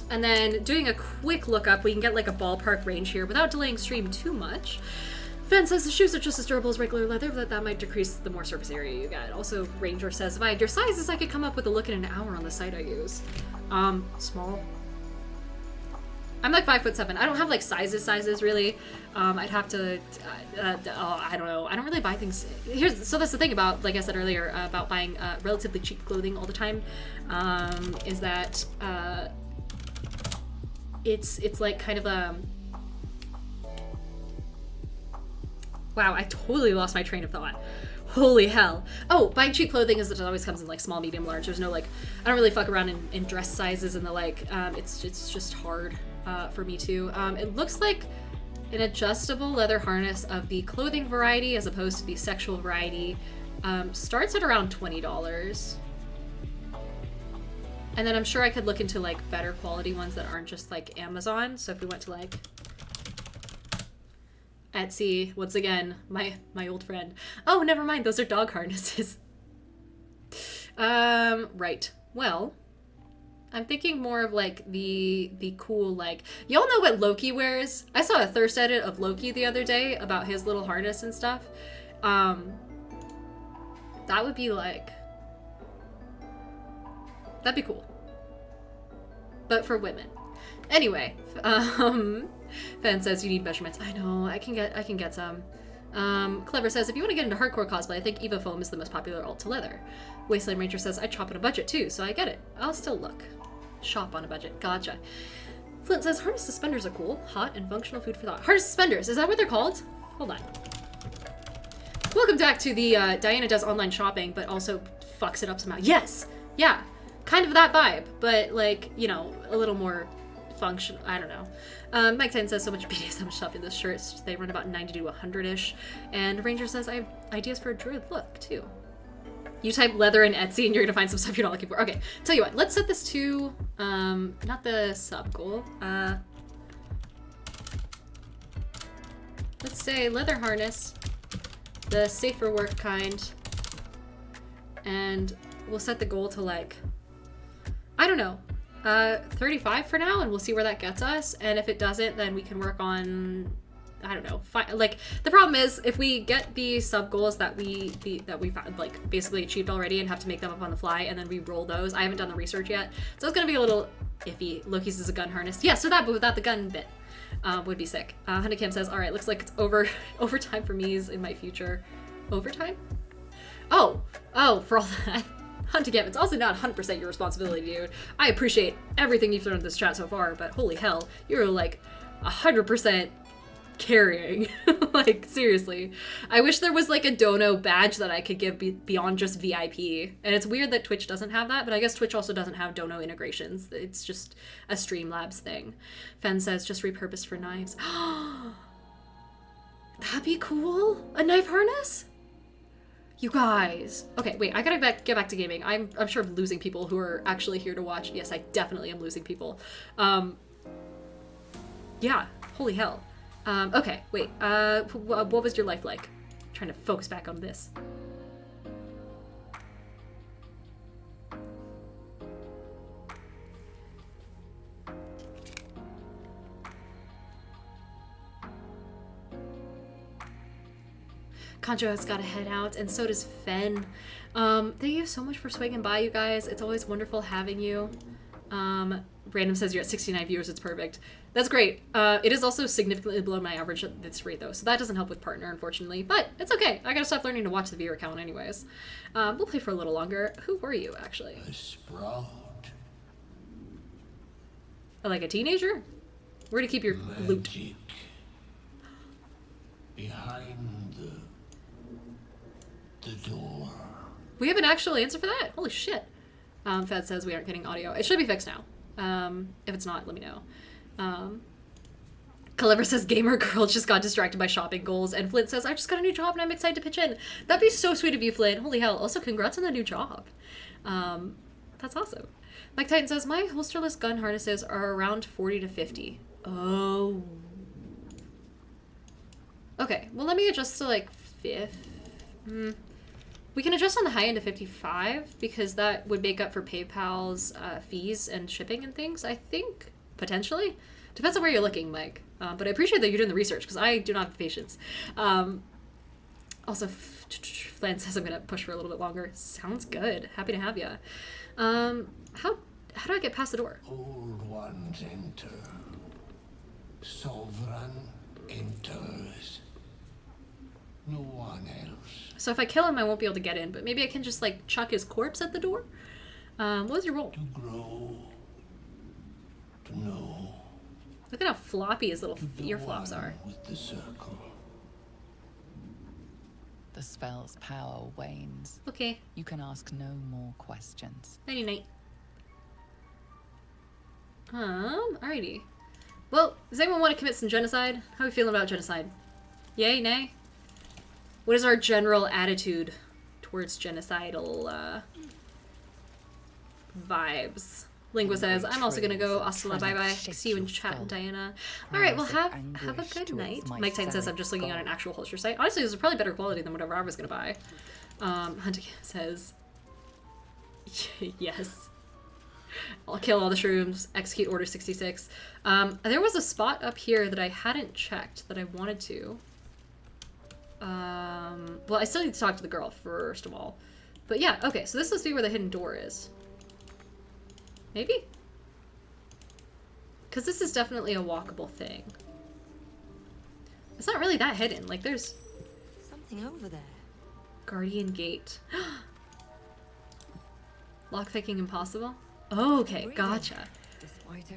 Speaker 1: And then doing a quick lookup, we can get like a ballpark range here without delaying stream too much. Fen says the shoes are just as durable as regular leather, but that might decrease the more surface area you get. Also, Ranger says, if I had your sizes, I could come up with a look in an hour on the site I use. Small. I'm like 5'7". I don't have like sizes really. I'd have to, I don't know. I don't really buy things. So that's the thing about, like I said earlier, about buying relatively cheap clothing all the time, is that, it's like kind of a... Wow, I totally lost my train of thought. Holy hell. Oh, buying cheap clothing is that it always comes in like small, medium, large. There's no like, I don't really fuck around in dress sizes and the like. It's just hard for me too. It looks like an adjustable leather harness of the clothing variety as opposed to the sexual variety starts at around $20. And then I'm sure I could look into like better quality ones that aren't just like Amazon. So if we went to like Etsy, once again, my old friend. Oh, never mind, those are dog harnesses. Right. Well, I'm thinking more of like the cool, like, y'all know what Loki wears? I saw a thirst edit of Loki the other day about his little harness and stuff. That would be like, that'd be cool. But for women. Anyway, Fan says you need measurements. I know, I can get some. Clever says, if you want to get into hardcore cosplay, I think Eva Foam is the most popular alt to leather. Wasteland Ranger says, I chop on a budget too, so I get it. I'll still look. Shop on a budget. Gotcha. Flint says, harness suspenders are cool. Hot and functional food for thought. Harness suspenders, is that what they're called? Hold on. Welcome back to the Diana does online shopping, but also fucks it up somehow. Yes! Yeah. Kind of that vibe, but like, you know, a little more function. I don't know. Mike 10 says, so much BDSM shop in this shirts. They run about 90 to 100-ish. And Ranger says, I have ideas for a druid look, too. You type leather in Etsy and you're gonna find some stuff you're not looking for. Okay, tell you what, let's set this to, not the sub goal. Let's say leather harness, the safer work kind. And we'll set the goal to like, I don't know, 35 for now, and we'll see where that gets us. And if it doesn't, then we can work on, I don't know, like, the problem is if we get the sub goals that we've like basically achieved already and have to make them up on the fly and then re-roll those. I haven't done the research yet, so it's gonna be a little iffy. Loki's is a gun harness. Yeah, so that, but without the gun bit, would be sick. Honey Kim says, all right, looks like it's overtime for me in my future. Overtime? Oh, for all that. Hunting it's also not 100% your responsibility, dude. I appreciate everything you've thrown in this chat so far, but holy hell, you're like 100% carrying. Like, seriously. I wish there was like a dono badge that I could give beyond just VIP. And it's weird that Twitch doesn't have that, but I guess Twitch also doesn't have dono integrations. It's just a Streamlabs thing. Fen says, just repurposed for knives. That'd be cool. A knife harness? You guys. Okay, wait, I gotta get back to gaming. I'm sure I'm losing people who are actually here to watch. Yes, I definitely am losing people. Yeah, holy hell. Okay, wait, what was your life like? I'm trying to focus back on this. Concho has got to head out, and so does Fen. Thank you so much for swinging by, you guys. It's always wonderful having you. Random says you're at 69 viewers. It's perfect. That's great. It is also significantly below my average at this rate, though, so that doesn't help with partner, unfortunately. But it's okay. I gotta stop learning to watch the viewer count anyways. We'll play for a little longer. Who were you, actually?
Speaker 12: A sprout.
Speaker 1: Like a teenager? Where to keep your loot?
Speaker 12: Behind the door.
Speaker 1: We have an actual answer for that? Holy shit. Fed says we aren't getting audio. It should be fixed now. If it's not, let me know. Caliver says gamer girl just got distracted by shopping goals, and Flint says I just got a new job and I'm excited to pitch in. That'd be so sweet of you, Flint. Holy hell. Also, congrats on the new job. That's awesome. Mike Titan says my holsterless gun harnesses are around 40 to 50. Oh. Okay, well let me adjust to like 50. We can adjust on the high end to 55 because that would make up for PayPal's fees and shipping and things, I think, potentially. Depends on where you're looking, Mike. But I appreciate that you're doing the research because I do not have the patience. Also, Flan says I'm going to push for a little bit longer. Sounds good. Happy to have you. How do I get past the door?
Speaker 12: Old ones enter. Sovereign enters. No one else.
Speaker 1: So if I kill him, I won't be able to get in, but maybe I can just like chuck his corpse at the door? What was your roll?
Speaker 12: To grow. To know.
Speaker 1: Look at how floppy his little ear flops are.
Speaker 12: With the circle.
Speaker 4: The spell's power wanes.
Speaker 1: Okay.
Speaker 4: You can ask no more questions.
Speaker 1: Nighty night. Alrighty. Well, does anyone want to commit some genocide? How are we feeling about genocide? Yay, nay? What is our general attitude towards genocidal vibes? Lingua says, I'm also gonna go. Hasta la bye bye. See you in chat, Diana. Alright, well have a good night. Mike Titan says I'm just looking at an actual holster site. Honestly, this is probably better quality than whatever I was gonna buy. Hunter says yes. I'll kill all the shrooms, execute Order 66. There was a spot up here that I hadn't checked that I wanted to. Well, I still need to talk to the girl first of all. But yeah, okay, so this must be where the hidden door is. Maybe? Because this is definitely a walkable thing. It's not really that hidden. Like, there's...
Speaker 2: Something over there.
Speaker 1: Guardian Gate. Lockpicking impossible? Oh, okay, gotcha.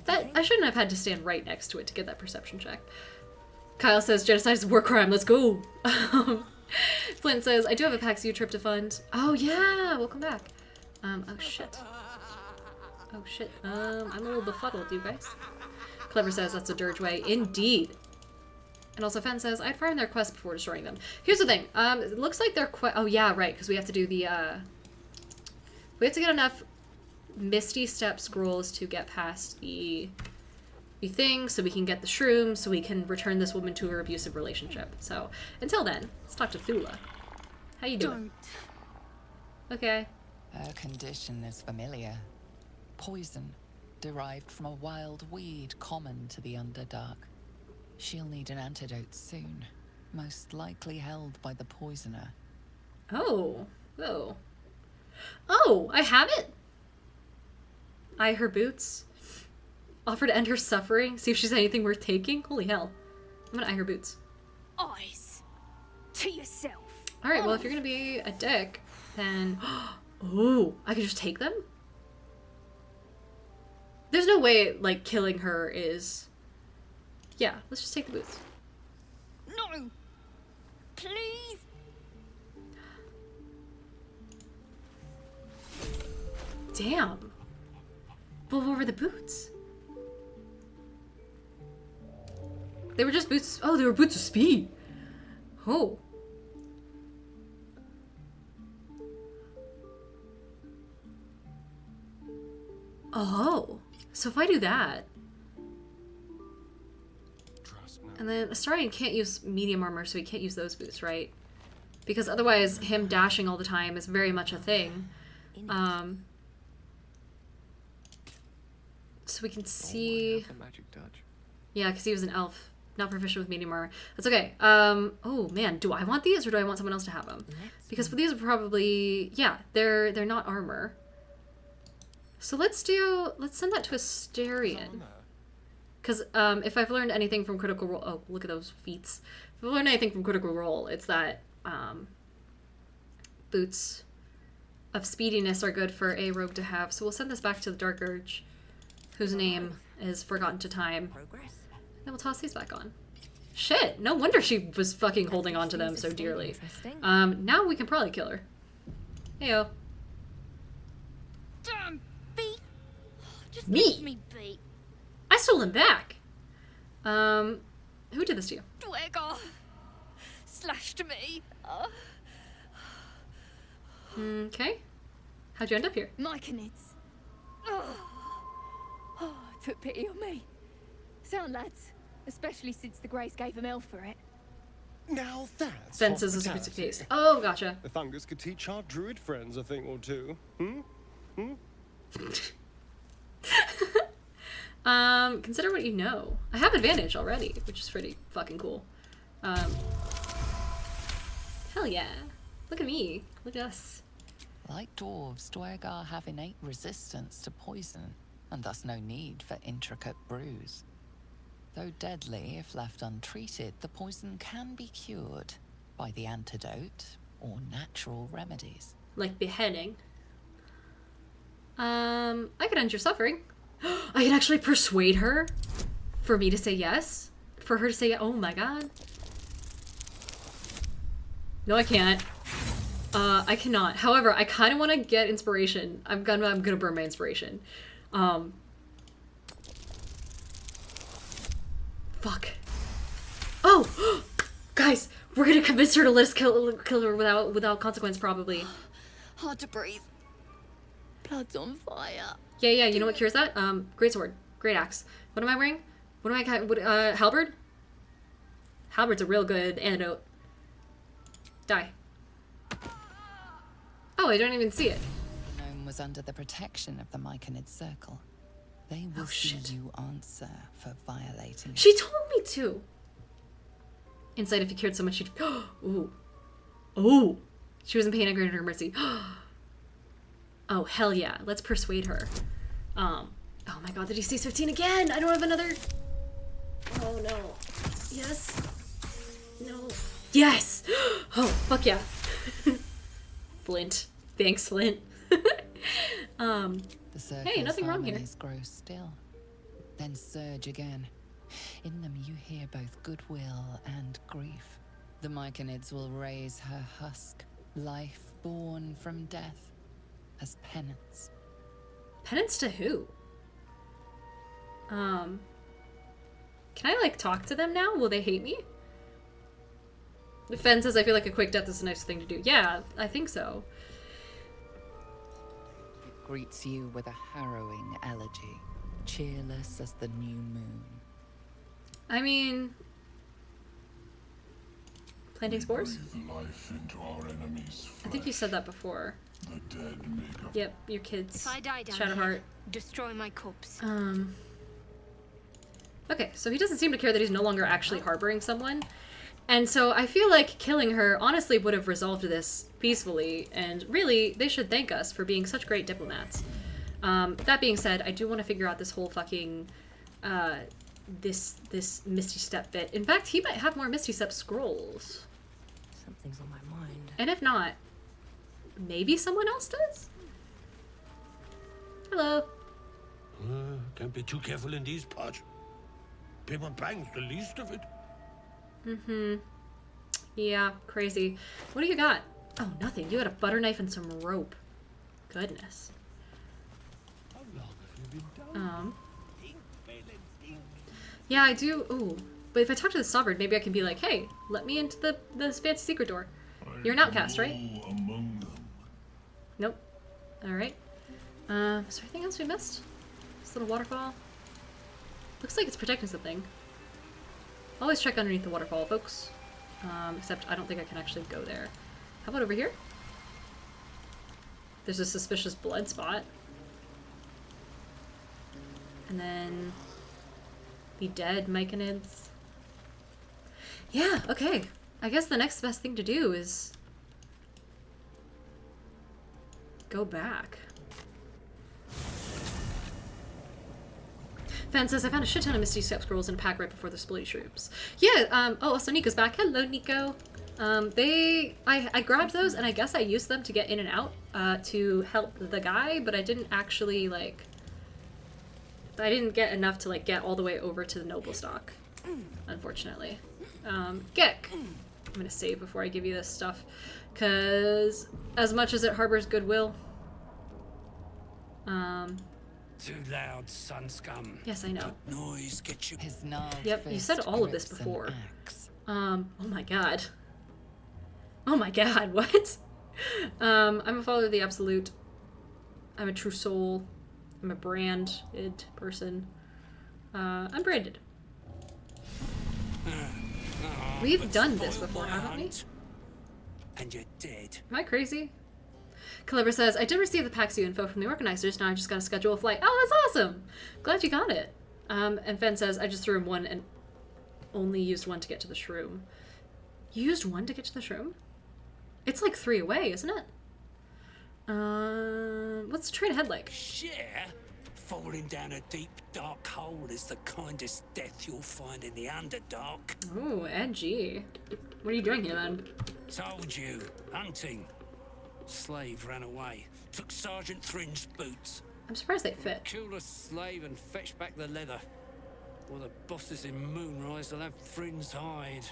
Speaker 1: That, I shouldn't have had to stand right next to it to get that perception check. Kyle says, genocide is a war crime, let's go! Flint says, I do have a PAX U trip to fund. Oh yeah, welcome back. Oh shit. Oh shit, I'm a little befuddled, you guys. Clever says, that's a dirge way. Indeed. And also Fen says, I'd farm their quests before destroying them. Here's the thing, it looks like their oh yeah, right, because we have to do the, we have to get enough Misty Step scrolls to get past the thing, so we can get the shrooms, so we can return this woman to her abusive relationship. So, until then, let's talk to Thula. How you doing? Okay.
Speaker 4: Her condition is familiar. Poison, derived from a wild weed common to the Underdark. She'll need an antidote soon, most likely held by the poisoner.
Speaker 1: Oh. Oh. Oh, I have it! Eye her boots. Offer to end her suffering. See if she's anything worth taking. Holy hell. I'm gonna eye her boots.
Speaker 7: Eyes. To yourself.
Speaker 1: Alright, well if you're gonna be a dick, then... Oh, I could just take them? There's no way, like, killing her is... Yeah, let's just take the boots.
Speaker 7: No! Please!
Speaker 1: Damn. But what were the boots? They were just boots. Oh, they were boots of speed. Oh. Oh. So if I do that. And then Astarion can't use medium armor, so he can't use those boots, right? Because otherwise, him dashing all the time is very much a thing. So we can see...
Speaker 3: Magic touch.
Speaker 1: Yeah, because he was an elf. Not proficient with medium armor. That's okay. Oh man, do I want these or do I want someone else to have them? Because these are probably... Yeah, they're not armor. So let's send that to Astarion. Because if I've learned anything from Critical Role... Oh, look at those feats. If I've learned anything from Critical Role, it's that boots of speediness are good for a rogue to have. So we'll send this back to the Dark Urge, whose name is forgotten to time. Then we'll toss these back on. Shit, no wonder she was fucking holding on to them so dearly. Now we can probably kill her. Heyo.
Speaker 7: Damn beat. Just
Speaker 1: Me?
Speaker 7: leave me be.
Speaker 1: I stole him back. Who did this to you?
Speaker 7: Dwegar slashed me.
Speaker 1: Okay. How'd you end up here?
Speaker 7: Myconids. Took pity on me. Sound lads, especially since the Greys gave him hell for it.
Speaker 8: Now that's
Speaker 1: Fences is a
Speaker 8: hospitality.
Speaker 1: taste. Oh, gotcha.
Speaker 8: The fungus could teach our druid friends a thing or two.
Speaker 1: Consider what you know. I have advantage already, which is pretty fucking cool. Hell yeah. Look at me. Look at us.
Speaker 4: Like dwarves, Dwegar have innate resistance to poison, and thus no need for intricate brews. Though deadly if left untreated, the poison can be cured by the antidote or natural remedies.
Speaker 1: Like beheading. I could end your suffering. I can actually persuade her for me to say yes. For her to say, oh my god. No, I can't. I cannot. However, I kind of want to get inspiration. I'm gonna burn my inspiration. Fuck. Oh! Guys, we're gonna convince her to let us kill her without consequence, probably.
Speaker 7: Hard to breathe. Blood's on fire.
Speaker 1: Yeah, you know what cures that? Great sword. Great axe. What am I wearing? What am I, halberd? Halberd's a real good antidote. Die. Oh, I don't even see it.
Speaker 4: No was under the protection of the Myconid Circle. They will see you answer for violating it.
Speaker 1: She told me to. Inside, if you cared so much, she'd. Ooh. Oh. She was in pain and granted her mercy. Oh, hell yeah. Let's persuade her. Oh my god, did he see 15 again? I don't have another. Oh no. Yes. No. Yes! Oh, fuck yeah. Flint. Thanks, Flint. Hey, nothing wrong here.
Speaker 4: Grow still, then surge again. In them you hear both goodwill and grief. The Myconids will raise her husk, life born from death, as penance.
Speaker 1: Penance to who? Can I, like, talk to them now? Will they hate me? Fen says, I feel like a quick death is a nice thing to do. Yeah, I think so.
Speaker 4: It greets you with a harrowing elegy, cheerless as the new moon.
Speaker 1: I mean... Planting spores?
Speaker 6: Breathe life into our enemies'
Speaker 1: I think you said that before.
Speaker 6: The dead make up.
Speaker 1: Yep, your kids.
Speaker 14: If I die down
Speaker 1: Shadowheart.
Speaker 14: here, destroy my corpse.
Speaker 1: Okay, so he doesn't seem to care that he's no longer actually harboring someone. And so I feel like killing her honestly would have resolved this peacefully, and really, they should thank us for being such great diplomats. That being said, I do want to figure out this whole fucking, this Misty Step bit. In fact, he might have more Misty Step scrolls.
Speaker 2: Something's on my mind.
Speaker 1: And if not, maybe someone else does? Hello.
Speaker 9: Can't be too careful in these parts. Paper bang's the least of it.
Speaker 1: Yeah, crazy. What do you got? Oh, nothing. You had a butter knife and some rope. Goodness.
Speaker 9: How long have you been down?
Speaker 1: Yeah, I do. Ooh. But if I talk to the Sovereign, maybe I can be like, hey, let me into the fancy secret door. You're an outcast, right?
Speaker 6: Among them.
Speaker 1: Nope. Alright. Is there anything else we missed? This little waterfall? Looks like it's protecting something. Always check underneath the waterfall, folks. Except I don't think I can actually go there. How about over here? There's a suspicious blood spot. And then... the dead Myconids. Yeah, okay. I guess the next best thing to do is... go back. Fan says, I found a shit ton of Misty Step scrolls in a pack right before the splitty shrooms. Yeah, oh, so Nico's back. Hello, Nico. I grabbed those, and I guess I used them to get in and out, to help the guy, but I didn't actually, like... I didn't get enough to, like, get all the way over to the noble stock, unfortunately. Gek. I'm gonna save before I give you this stuff, because as much as it harbors goodwill,
Speaker 10: Too loud, sun scum.
Speaker 1: yes, I know.
Speaker 10: Noise, get you.
Speaker 4: His gnarled
Speaker 1: Yep, you said
Speaker 4: fist
Speaker 1: all of this
Speaker 4: grips an
Speaker 1: before.
Speaker 4: axe.
Speaker 1: Oh my god. Oh my god, what? I'm a follower of the Absolute. I'm a true soul. I'm a branded person. I'm branded. We've done this before, haven't we?
Speaker 10: And you're dead.
Speaker 1: Am I crazy? Clever says, I did receive the Paxu info from the organizers, now I just gotta schedule a flight. Oh, that's awesome! Glad you got it. And Fen says, I just threw him one and only used one to get to the shroom. You used one to get to the shroom? It's like 3 away, isn't it? What's the train ahead like?
Speaker 10: Yeah. Falling down a deep, dark hole is the kindest death you'll find in the Underdark.
Speaker 1: Ooh, edgy. What are you doing here then?
Speaker 10: Told you. Hunting. Slave ran away. Took Sergeant Thrin's boots.
Speaker 1: I'm surprised they fit.
Speaker 10: Killed a slave and fetched back the leather. Or the bosses in Moonrise will have Thrin's hide.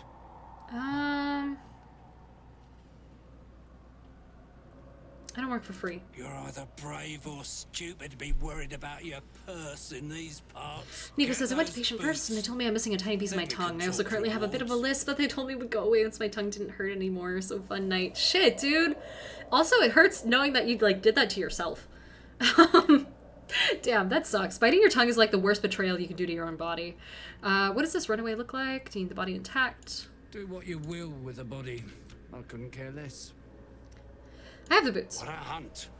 Speaker 1: I don't work for free.
Speaker 10: You're either brave or stupid to be worried about your purse in these parts.
Speaker 1: Nico says, I went to patient first and they told me I'm missing a tiny piece of my tongue. I also currently have a bit of a lisp, but they told me it would go away once my tongue didn't hurt anymore. So fun night. Shit, dude. Also, it hurts knowing that you, like, did that to yourself. Damn, that sucks. Biting your tongue is, like, the worst betrayal you can do to your own body. What does this runaway look like? Do you need the body intact?
Speaker 10: Do what you will with the body. I couldn't care less.
Speaker 1: I have the boots.
Speaker 10: What a hunt.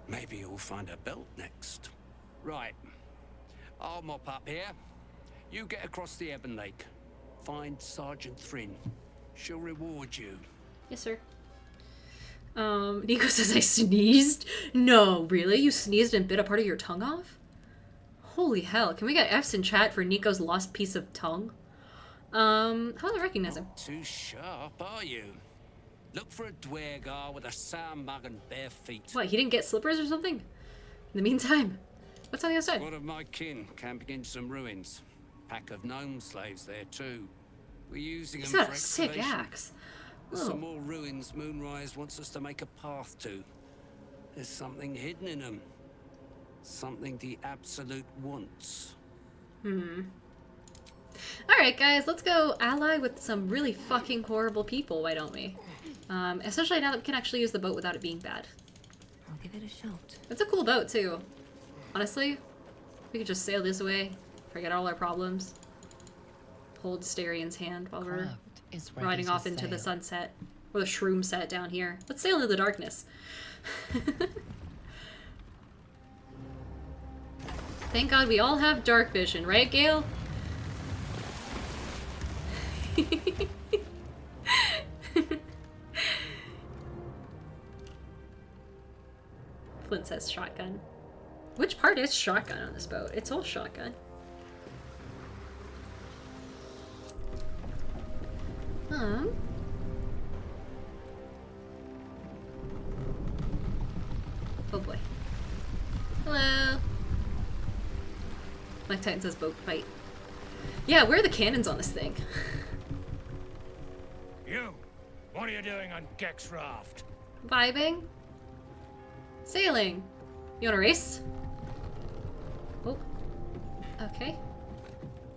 Speaker 10: Maybe you'll find a belt next. Right. I'll mop up here. You get across the Ebon Lake. Find Sergeant Thrin. She'll reward you.
Speaker 1: Yes, sir. Nico says I sneezed? No, really? You sneezed and bit a part of your tongue off? Holy hell. Can we get F's in chat for Nico's lost piece of tongue? How do I recognize him?
Speaker 10: Not too sharp, are you? Look for a dwergar with a sound mug and bare feet.
Speaker 1: What, he didn't get slippers or something? In the meantime, what's on the other side?
Speaker 10: One of my kin camping in some ruins. Pack of gnome slaves there too. We're using
Speaker 1: He's
Speaker 10: them
Speaker 1: got
Speaker 10: for
Speaker 1: a sick
Speaker 10: excavation.
Speaker 1: axe.
Speaker 10: There's
Speaker 1: Oh.
Speaker 10: some more ruins Moonrise wants us to make a path to. There's something hidden in them. Something the Absolute wants.
Speaker 1: Alright, guys, let's go ally with some really fucking horrible people, why don't we? Especially now that we can actually use the boat without it being bad.
Speaker 2: I'll give it a shot.
Speaker 1: It's a cool boat, too. Honestly, we could just sail this away, forget all our problems. Hold Starian's hand while we're
Speaker 4: Craft is ready
Speaker 1: riding
Speaker 4: to
Speaker 1: off into the
Speaker 4: sail.
Speaker 1: sunset. Or the shroom set down here. Let's sail into the darkness. Thank God we all have dark vision, right, Gale? Flint says shotgun. Which part is shotgun on this boat? It's all shotgun. Oh boy. Hello. Mike Titan says boat fight. Yeah, where are the cannons on this thing?
Speaker 15: You! What are you doing on Gek's raft?
Speaker 1: Vibing. Sailing. You want to race? Oh. Okay.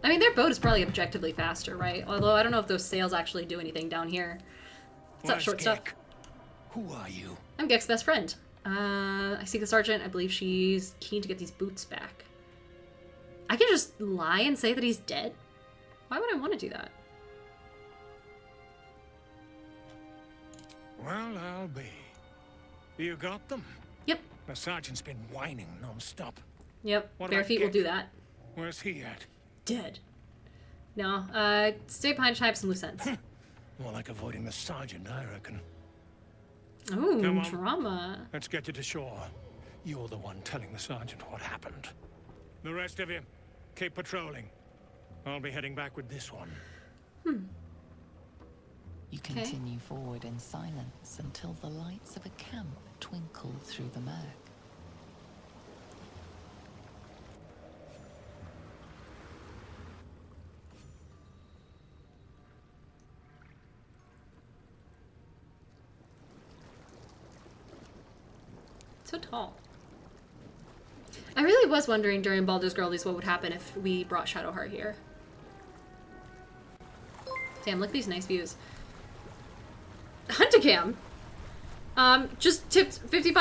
Speaker 1: I mean, their boat is probably objectively faster, right? Although I don't know if those sails actually do anything down here. What's up, short stuff?
Speaker 15: Who are you?
Speaker 1: I'm Gek's best friend. I see the sergeant. I believe she's keen to get these boots back. I can just lie and say that he's dead? Why would I want to do that?
Speaker 15: Well, I'll be. You got them?
Speaker 1: Yep.
Speaker 15: The sergeant's been whining non-stop.
Speaker 1: Yep.
Speaker 15: What
Speaker 1: Bare
Speaker 15: about
Speaker 1: feet will
Speaker 15: Gek?
Speaker 1: do that.
Speaker 15: Where's he at?
Speaker 1: Dead. No, stay behind to tie up some loose ends.
Speaker 15: More like avoiding the sergeant, I reckon.
Speaker 1: Ooh,
Speaker 15: Come on.
Speaker 1: drama.
Speaker 15: Let's get you to shore. You're the one telling the sergeant what happened. The rest of you, keep patrolling. I'll be heading back with this one.
Speaker 4: You continue forward in silence until the lights of a camp twinkle through the murk.
Speaker 1: So tall. I really was wondering during Baldur's Girlies what would happen if we brought Shadowheart here. Damn, look at these nice views. Huntacam! Just tipped $55.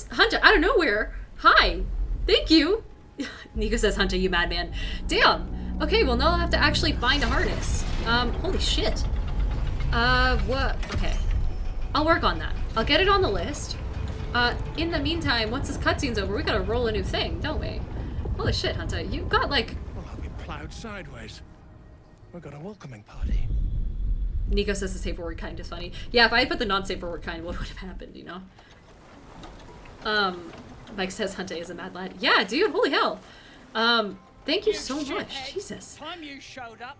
Speaker 1: Hunta, out of nowhere! Hi! Thank you! Nico says, Hunta, you madman. Damn! Okay, well now I'll have to actually find a harness. Holy shit. What? Okay. I'll work on that. I'll get it on the list. In the meantime, once this cutscene's over, we gotta roll a new thing, don't we? Holy shit, Hunter, you've got like...
Speaker 15: Well, I'll be plowed sideways. We've got a welcoming party.
Speaker 1: Nico says the safe for word kind is funny. Yeah, if I had put the non-safe for word kind, what would have happened, you know? Mike says Hunter is a mad lad. Yeah, dude, holy hell. Thank you so much. Jesus.
Speaker 16: Time you showed up,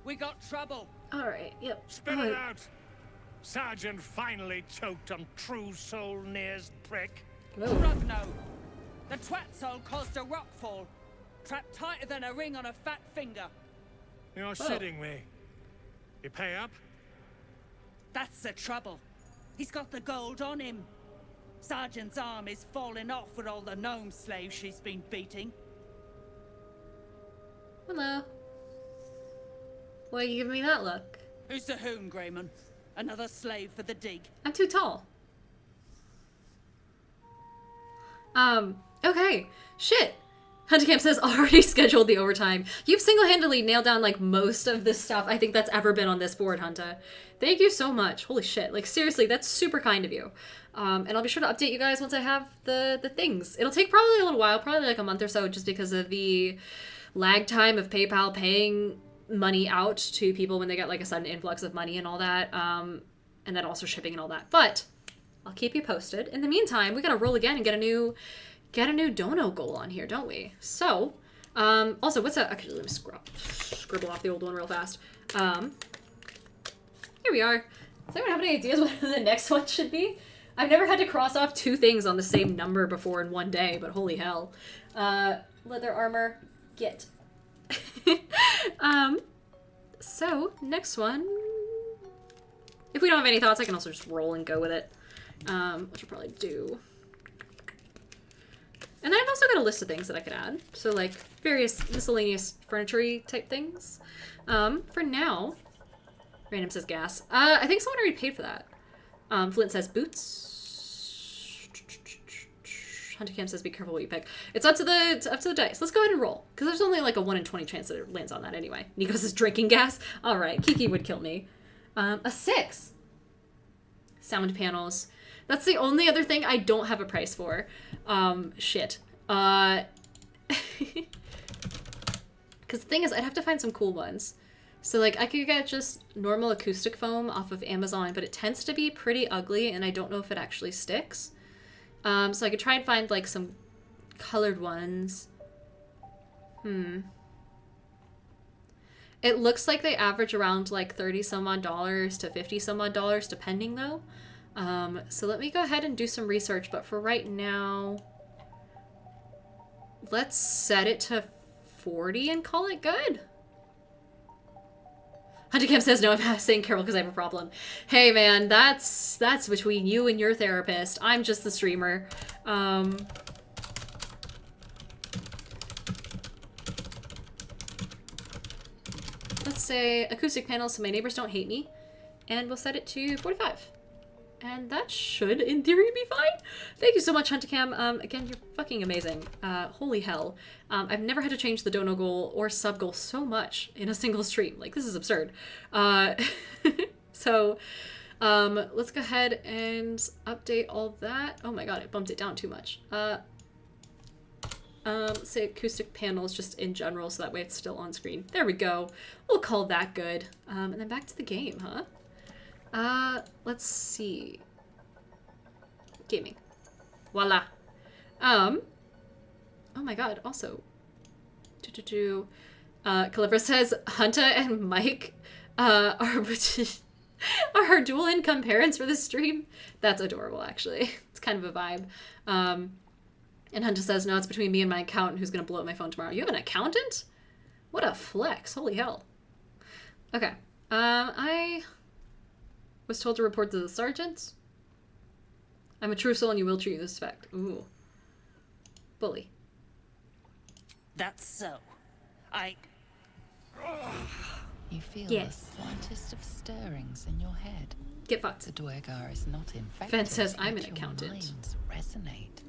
Speaker 16: we got trouble.
Speaker 1: Alright, yep.
Speaker 15: Spit it out! Sergeant finally choked on True Soul Near's prick.
Speaker 16: Rugno. The twat soul caused a rockfall. Trapped tighter than a ring on a fat finger.
Speaker 15: You're shitting me. You pay up?
Speaker 16: That's the trouble. He's got the gold on him. Sergeant's arm is falling off with all the gnome slaves she's been beating.
Speaker 1: Hello. Why are you giving me that look?
Speaker 16: Who's the whom, Greyman? Another slave for the dig.
Speaker 1: I'm too tall. Okay. Shit. Huntercamp says, already scheduled the overtime. You've single-handedly nailed down, like, most of the stuff I think that's ever been on this board, Hunter. Thank you so much. Holy shit. Like, seriously, that's super kind of you. And I'll be sure to update you guys once I have the things. It'll take probably a little while, probably like a month or so, just because of the lag time of PayPal paying money out to people when they get, like, a sudden influx of money and all that. And then also shipping and all that. But I'll keep you posted. In the meantime, we gotta roll again and get a new dono goal on here, don't we? So, also, what's that? Actually, let me scribble off the old one real fast. Here we are. Does anyone have any ideas what the next one should be? I've never had to cross off 2 things on the same number before in one day, but holy hell. Leather armor, get. So, next one. If we don't have any thoughts, I can also just roll and go with it. Which I'll probably do. And then I've also got a list of things that I could add. So, like, various miscellaneous furniture-y type things. For now, Random says gas. I think someone already paid for that. Flint says boots. Huntercamp says be careful what you pick. It's up to the dice. Let's go ahead and roll. Because there's only like a 1 in 20 chance that it lands on that anyway. Nico says drinking gas. Alright, Kiki would kill me. A 6. Sound panels. That's the only other thing I don't have a price for. Shit. Because the thing is, I'd have to find some cool ones. So, like, I could get just normal acoustic foam off of Amazon, but it tends to be pretty ugly, and I don't know if it actually sticks. So I could try and find, like, some colored ones. It looks like they average around, like, $30 some odd dollars to $50 some odd dollars, depending, though. So let me go ahead and do some research, but for right now, let's set it to 40 and call it good. Huntercamp says, no, I'm saying careful because I have a problem. Hey, man, that's between you and your therapist. I'm just the streamer. Let's say acoustic panels so my neighbors don't hate me. And we'll set it to 45. And that should, in theory, be fine. Thank you so much, Huntercam. Again, you're fucking amazing. Holy hell. I've never had to change the dono goal or sub goal so much in a single stream. Like, this is absurd. So, let's go ahead and update all that. Oh my god, it bumped it down too much. Let's say acoustic panels just in general, so that way it's still on screen. There we go. We'll call that good. And then back to the game, huh? Let's see. Gaming. Voila. Oh my god, also. Calibra says Hunter and Mike, are our dual income parents for this stream. That's adorable, actually. It's kind of a vibe. And Hunter says, no, it's between me and my accountant who's gonna blow up my phone tomorrow. You have an accountant? What a flex. Holy hell. Okay. I was told to report to the sergeant. I'm a true soul and you will treat with respect. Ooh. Bully.
Speaker 16: That's so.
Speaker 4: You feel
Speaker 1: Yes.
Speaker 4: the slightest of stirrings in your head.
Speaker 1: Get fucked.
Speaker 4: The Dwegar is not infected.
Speaker 1: Fen says I'm an
Speaker 4: yet your
Speaker 1: accountant.
Speaker 4: minds resonate.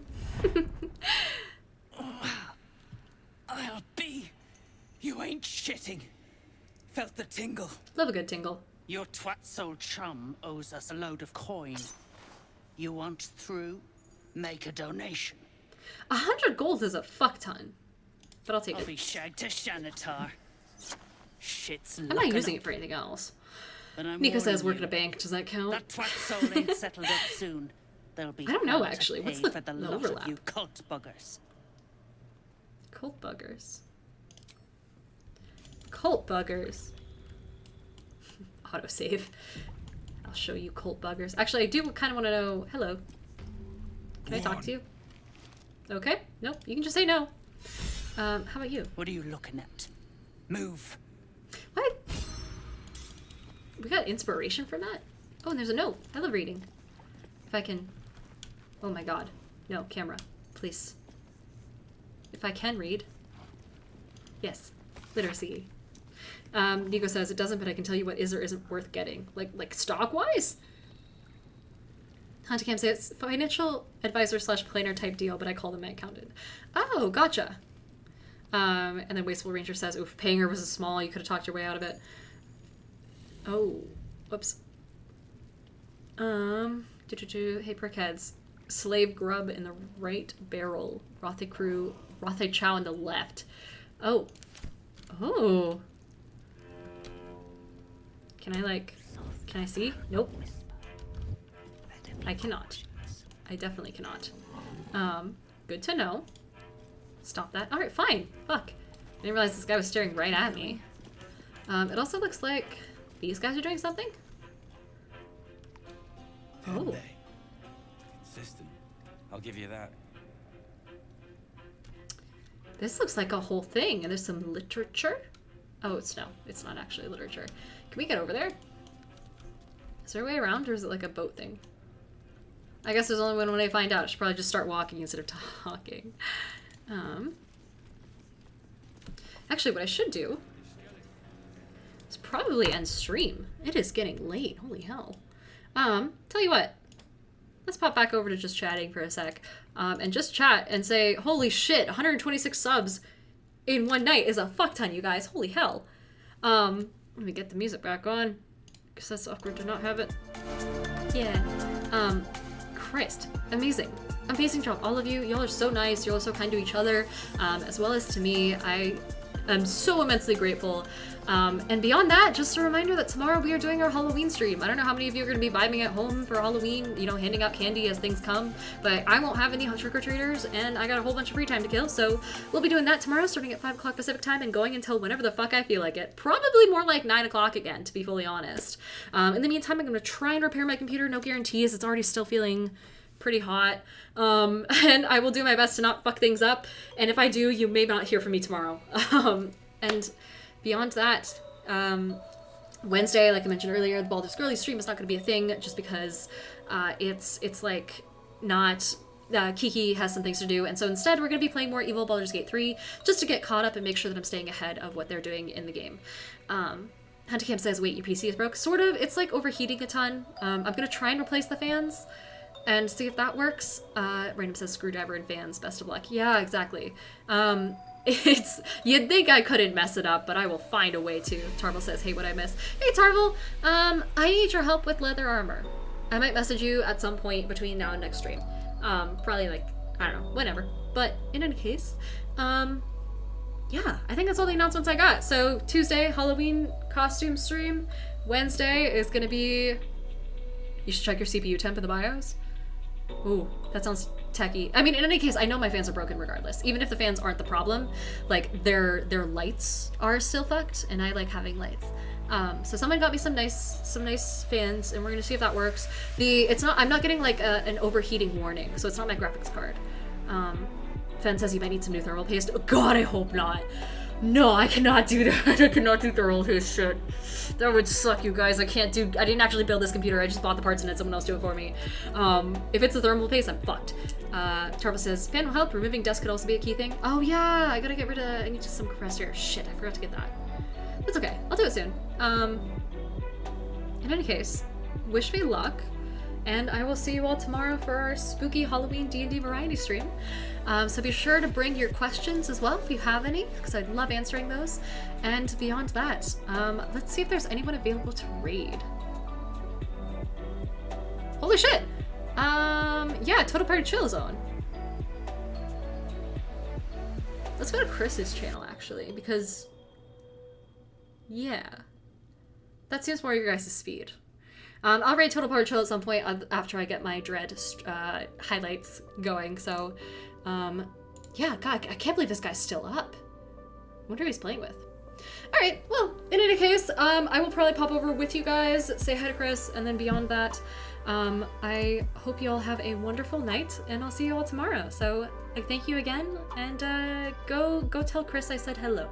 Speaker 16: I'll be. You ain't shitting. Felt the tingle.
Speaker 1: Love a good tingle.
Speaker 16: Your twat's old chum owes us a load of coin. You want through? Make a donation.
Speaker 1: 100 gold is a fuck ton. But I'll take
Speaker 16: I'll
Speaker 1: it.
Speaker 16: be shagged to Shanatar. Shit's
Speaker 1: I'm not
Speaker 16: looking
Speaker 1: using
Speaker 16: up.
Speaker 1: it for anything else.
Speaker 16: But I'm
Speaker 1: Nico says work
Speaker 16: warning
Speaker 1: at a
Speaker 16: you,
Speaker 1: bank. Does that count?
Speaker 16: That twat soul ain't settled up soon. There'll be
Speaker 1: I don't know,
Speaker 16: hell to
Speaker 1: actually. What's
Speaker 16: pay
Speaker 1: the
Speaker 16: for the lot
Speaker 1: overlap?
Speaker 16: of you cult buggers.
Speaker 1: Cult buggers. Cult buggers. Autosave. I'll show you cult buggers. Actually, I do kind of want to know. Hello. Can I talk to you? Okay. Nope. You can just say no. How about you?
Speaker 16: What are you looking at? Move.
Speaker 1: What? We got inspiration from that? Oh, and there's a note. I love reading. If I can... Oh my god. No, camera. Please. If I can read. Yes. Literacy. Nico says it doesn't, but I can tell you what is or isn't worth getting. Like stock-wise? Huntercam says financial advisor / planner type deal, but I call them my accountant. Oh, gotcha. And then Wasteful Ranger says, oof, paying her was a small, you could have talked your way out of it. Oh, whoops. Hey, prickheads. Slave grub in the right barrel. Rothe crew, Rothe chow in the left. Oh. Oh. Can I see? Nope. I cannot. I definitely cannot. Good to know. Stop that. Alright, fine. Fuck. I didn't realize this guy was staring right at me. It also looks like these guys are doing something. Oh.
Speaker 17: Consistent. I'll give you that.
Speaker 1: This looks like a whole thing, and there's some literature. Oh, it's not actually literature. Can we get over there? Is there a way around, or is it like a boat thing? I guess there's only one way to find out. I should probably just start walking instead of talking. Actually, what I should do is probably end stream. It is getting late. Holy hell. Tell you what. Let's pop back over to just chatting for a sec. And just chat and say, holy shit, 126 subs in one night is a fuck ton, you guys. Holy hell. Let me get the music back on, because that's awkward to not have it. Yeah. Christ. Amazing. Amazing job, all of you. Y'all are so nice. You're all so kind to each other, as well as to me. I am so immensely grateful. And beyond that, just a reminder that tomorrow we are doing our Halloween stream. I don't know how many of you are going to be vibing at home for Halloween, you know, handing out candy as things come, but I won't have any trick-or-treaters, and I got a whole bunch of free time to kill, so we'll be doing that tomorrow, starting at 5 o'clock Pacific time and going until whenever the fuck I feel like it. Probably more like 9 o'clock again, to be fully honest. In the meantime, I'm going to try and repair my computer. No guarantees. It's already still feeling pretty hot. And I will do my best to not fuck things up, and if I do, you may not hear from me tomorrow. And beyond that, Wednesday, like I mentioned earlier, the Baldur's Girly stream is not going to be a thing, just because it's like not... Kiki has some things to do, and so instead we're going to be playing more Evil Baldur's Gate 3, just to get caught up and make sure that I'm staying ahead of what they're doing in the game. Hunter Camp says, wait, your PC is broke? Sort of. It's like overheating a ton. I'm going to try and replace the fans and see if that works. Random says screwdriver and fans, best of luck. Yeah, exactly. You'd think I couldn't mess it up, but I will find a way to. Tarvel says, hey, what I miss? Hey, Tarvel, I need your help with leather armor. I might message you at some point between now and next stream. Probably like, I don't know, whenever. But in any case, yeah, I think that's all the announcements I got. So Tuesday, Halloween costume stream. Wednesday is gonna be, you should check your CPU temp in the BIOS. Ooh, that sounds techie. I mean, in any case, I know my fans are broken regardless. Even if the fans aren't the problem, like their lights are still fucked, and I like having lights. So someone got me some nice fans, and we're gonna see if that works. I'm not getting like an overheating warning, so it's not my graphics card. Fen says you might need some new thermal paste. Oh, God, I hope not. No, I cannot do that. I cannot do thermal paste shit. That would suck, you guys. I didn't actually build this computer. I just bought the parts and had someone else do it for me. If it's a thermal paste, I'm fucked. Tarva says, fan will help. Removing dust could also be a key thing. Oh yeah, I gotta get rid of, I need just some compressed air. Shit, I forgot to get that. That's okay. I'll do it soon. In any case, wish me luck, and I will see you all tomorrow for our spooky Halloween D&D variety stream. So be sure to bring your questions as well if you have any, because I'd love answering those. And beyond that, let's see if there's anyone available to raid. Holy shit! Yeah, Total Party Chill Zone. Let's go to Chris's channel, actually, because... yeah. That seems more your guys' speed. I'll raid Total Party Chill at some point after I get my Dread highlights going, so... yeah, God, I can't believe this guy's still up. I wonder who he's playing with. Alright, well, in any case, I will probably pop over with you guys, say hi to Chris, and then beyond that, I hope you all have a wonderful night, and I'll see you all tomorrow. So, I thank you again, and go tell Chris I said hello.